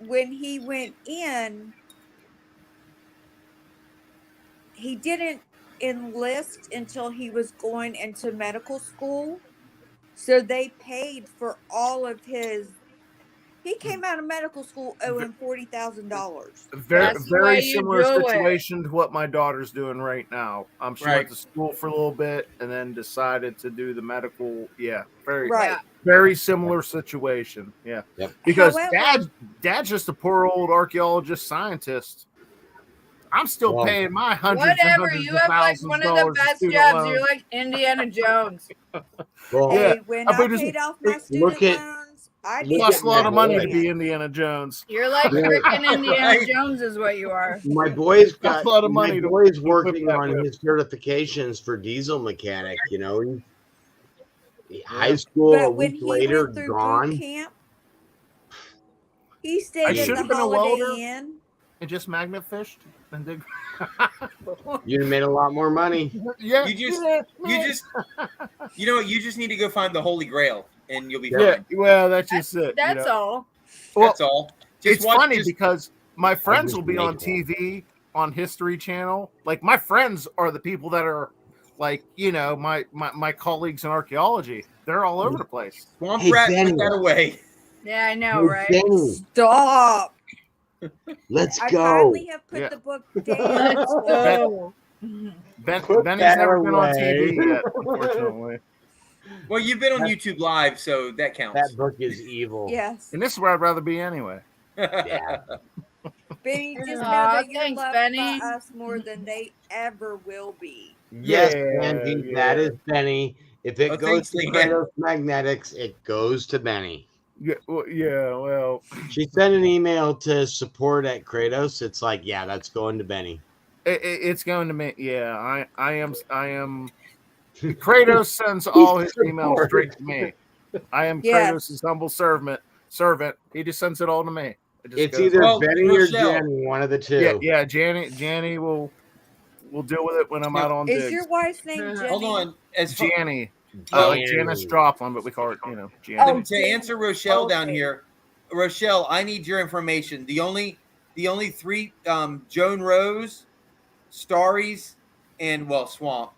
when he went in, he didn't enlist until he was going into medical school. So they paid for all of his. He came out of medical school owing $40,000. Very similar situation to what my daughter's doing right now. She went to school for a little bit and then decided to do the medical. Yeah, very similar situation. Yeah, because dad's just a poor old archaeologist scientist. I'm still paying my hundreds and Whatever. hundreds You of have like thousands one of of the dollars in best student jobs. loans. You're like Indiana Jones. Hey, when I paid off my student loans, I It costs a lot of money to be Indiana Jones. You're like freaking Indiana Jones is what you are. My boy's That's got a lot of money. My boy's working on his certifications for diesel mechanic. You know, high school a week later, gone. Boot camp, he stayed at the Holiday Inn. And just magnet fished and did. You'd have made a lot more money. Yeah, you just need to go find the Holy Grail and you'll be fine. Well, that's just it. That's all. That's all. It's funny because my friends will be on TV on History Channel. Like my friends are the people that are like, my colleagues in archaeology. They're all over the place. Swamp Rat, put that away. Yeah, I know, right? Stop. Let's I go. finally have put Yeah. the book down. go. Put Benny's that never been on TV away. yet, unfortunately. Well, you've been on YouTube Live, so that counts. That book is evil. Yes. And this is where I'd rather be anyway. Yeah. Benny, just know Aw, that you're thanks, loved Benny. by us more than they ever will be. Yes, Yeah, Angie, yeah. that is Benny. If it Oh, goes thanks, to Leanne. Kratos Magnetics, it goes to Benny. Yeah, well, She sent an email to support at Kratos. It's like, yeah, that's going to Benny. it's going to me. Yeah, I am. Kratos sends all his emails straight to me. I am Yes. Kratos' humble servant. He just sends it all to me. It just It's goes- either Well, Benny or Rochelle. Jenny, one of the two. yeah. Janny will deal with it when I'm out on Is digs. your wife's name Jenny? Hold on. As far, Janny, Well, like Janice Joplin, but we call it, Janny. Oh, to answer Rochelle down okay. here, Rochelle, I need your information. The only three, Joan Rose, Starries, and Swamp.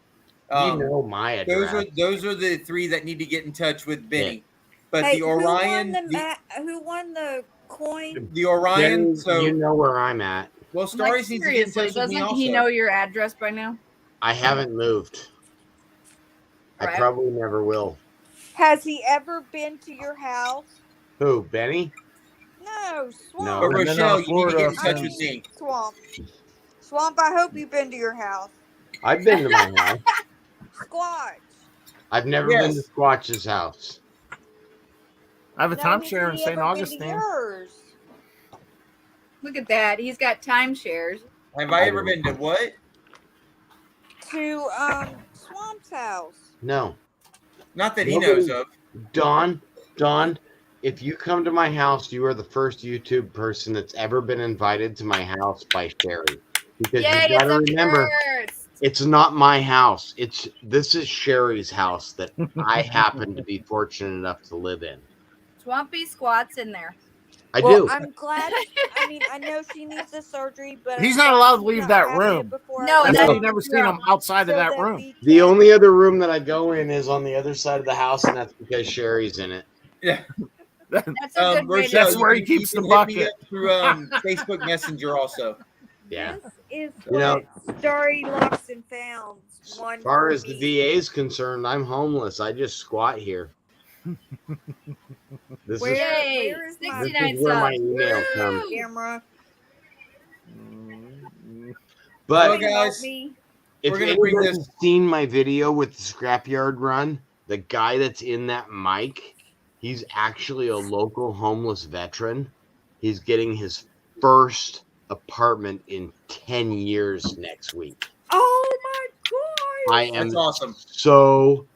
You know my address. Those are the three that need to get in touch with Benny. Yeah. But Hey, the Orion, who won the coin? the Orion. Benny, So you know where I'm at. well, I'm like, Starries needs to get in seriously, touch with me doesn't also. he know your address by now? I haven't moved. I Right. probably never will. Has he ever been to your house? Who, Benny? No, Swamp. No. But I've been Rochelle, on you need to get in Florida touch with since- me. Swamp. Swamp, I hope you've been to your house. I've been to my house. Squatch. I've never Yes. been to Squatch's house. I have a No, timeshare in has he St. ever been to Augustine. yours? Look at that. He's got timeshares. Have I ever been to what? To Swamp's house. No. Not that he Nobody- knows of. Dawn, if you come to my house, you are the first YouTube person that's ever been invited to my house by Sherry. Because Yay, you gotta it's a remember, first. it's not my house. This is Sherry's house that I happen to be fortunate enough to live in. Swampy squats in there. I Well, do. I'm glad. I mean, I know she needs the surgery, but He's I'm not glad allowed to she's leave not that having it room. before No, I That's No. why go you've never so seen him outside of that that room. we The can- only other room that I go in is on the other side of the house, and that's because Sherry's in it. Yeah. That's a good way to Rochelle, That's where he you keeps can the hit me bucket. up through Facebook Messenger also. Yeah. This is You know- what Starry Lost and Found. One As far for as the me. VA is concerned, I'm homeless. I just squat here. This Where, is Yay, where is this my 69 is where my subs. email comes. camera? But Well, guys, me. if we're gonna bring anybody's seen my video with the scrapyard run, the guy that's in that mic, he's actually a local homeless veteran. He's getting his first apartment in 10 years next week. Oh my god! I am That's awesome. so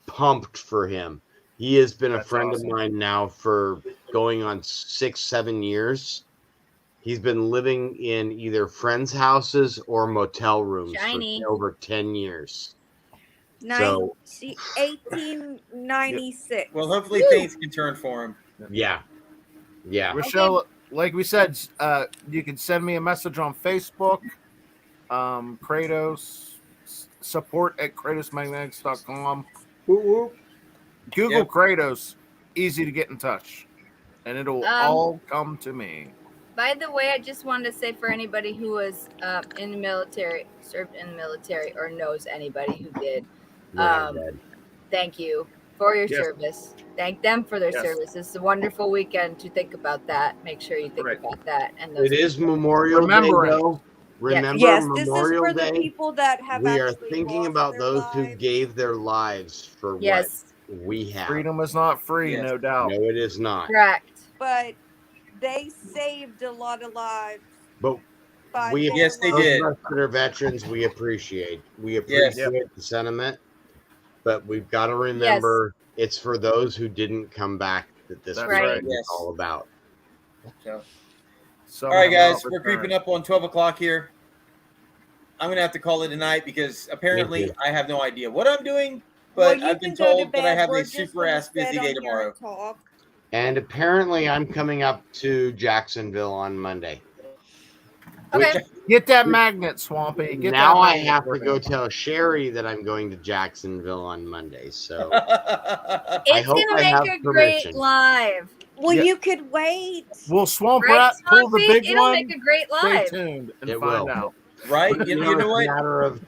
pumped for him. He has been a That's friend awesome. of mine now for going on 6-7 years. He's been living in either friends' houses or motel rooms Shiny. for over 10 years. So- 1896. Well, hopefully things can turn for him. Yeah. Yeah. Rochelle, like we said, you can send me a message on Facebook. Kratos, support at KratosMagnetics.com. Google Yep. Kratos, easy to get in touch. And it'll all come to me. By the way, I just wanted to say for anybody who was in the military, served in the military, or knows anybody who did, thank you for your Yes. service. Thank them for their Yes. service. It's a wonderful weekend to think about that. Make sure you think Right. about that. And those It is people. Memorial Day, Remembering. though. Remember Yes, this is Memorial for the Day? people that have We are actually thinking lost about their those who lives. gave their lives for Yes, what we have. Freedom is not free, Yes. no doubt. No, it is not. correct. But they saved a lot of lives. But By we, their Yes, they those did. of us that are veterans, we appreciate. We Yes. appreciate the sentiment, but we've got to remember it's for those who didn't come back that this That's weekend right. is Yes. all about. So, Some all right, have not guys, we're returned. creeping up on 12 o'clock here. I'm going to have to call it a night because apparently Me too. I have no idea what I'm doing, Well, but you I've been can go to told that I bed. have We're a just super gonna ass busy sit day on here tomorrow. and talk. And apparently, I'm coming up to Jacksonville on Monday. Okay. Which Get that magnet, Swampy. Get now that I magnet have for to go him. tell Sherry that I'm going to Jacksonville on Monday. So It's hope gonna I have make a great permission. live. Well, Yeah. you could wait. Will Swamp Right, Rat pull the Swampy? big It'll one? make a great Stay live. tuned and It find will. out. Right? You know, You know it's what? a matter of.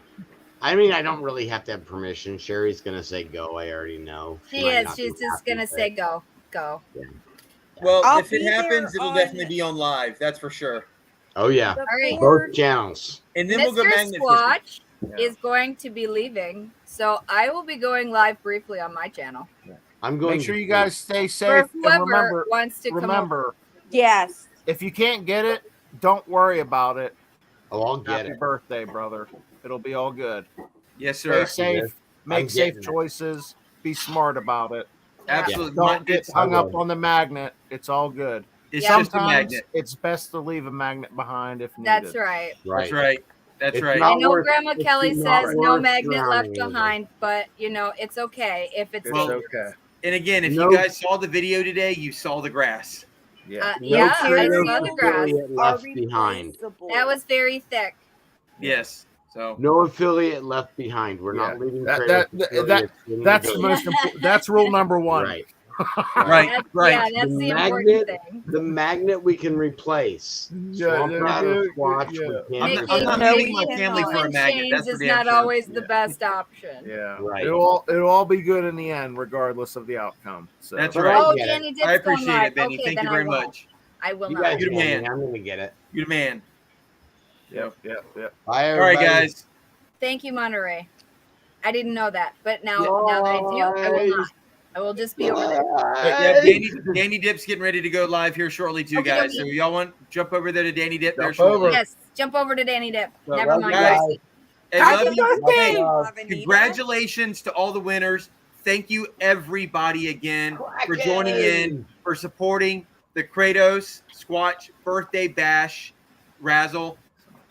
I mean, I don't really have to have permission. Sherry's gonna say go. I already know. She might is. not She's be just happy, gonna but- say go, go. Yeah. Well, I'll if it be happens, there it'll on definitely be on live. That's for sure. Oh yeah. the All right. fourth. Both channels. And then we'll go Mr. magnet fishing. Squatch is going to be leaving, so I will be going live briefly on my channel. I'm going. Make sure to you sleep. guys stay For safe. And whoever remember, wants to come over. remember, Yes. if you can't get it, don't worry about it. Oh, I'll get Happy it. birthday, brother. It'll be all good. Yes, Stay sir. safe. I'm Make safe getting it. choices. Be smart about it. Absolutely. Don't get It's, hung I up will. on the magnet. It's all good. it's Yeah. just a Sometimes magnet. it's best to leave a magnet behind if needed. That's right. Right. That's right. That's It's right. not I know worth- Grandma it's Kelly not says no worth magnet left drowning in. behind, but you know it's okay if it's It's dangerous. okay. And again, if No. you guys saw the video today, you saw the grass. Yeah. Yeah, I Kratos saw the grass. affiliate Are left behind. replaceable. That was very thick. Yes. So No affiliate left behind. We're not Yeah. leaving That- Kratos that- affiliates in That's the the building. most important. That's rule number one. Right. right, That's, right. Yeah, that's the important magnet, thing. the magnet we can replace. Yeah, Swamp yeah, Rat or yeah, Squatch, yeah. we can't. Making I'm not No, leaving we my family cannot. for a human magnet. chains That's for is damn not sure. always the best option. Yeah. Right. It'll all be good in the end, regardless of the outcome. So That's But right. I'll Oh, get it. Danny Dip's I appreciate going live. it, Benny. Okay, Thank then you I very won't. much. I will You not. guys You're the get man. me. I'm gonna get it. You're the man. Yep. Bye, All right, everybody. guys. Thank you, Monterey. I didn't know that, but now that I do, I will not. I will just be over there. Yeah, Danny Dip's getting ready to go live here shortly, too, Okay, guys. okay. So y'all want jump over there to Danny Dip there Jump shortly. over. Yes, jump over to Danny Dip. So Never love mind. you Guys. guys. Hey, Happy love you. birthday, Hey, Anita. congratulations to all the winners. Thank you, everybody, again for joining in, for supporting the Kratos Squatch Birthday Bash Razzle.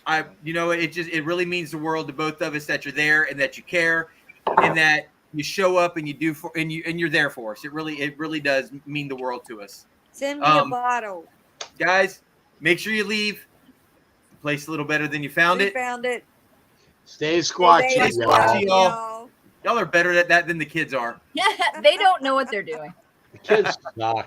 It really means the world to both of us that you're there and that you care and that you show up and you're there for us. It really does mean the world to us. Send me a bottle. Guys, make sure you leave the place a little better than you found We it. found it. Stay squatchy, Stay y'all. squatchy, y'all. y'all. Y'all are better at that than the kids are. They don't know what they're doing. The kids suck.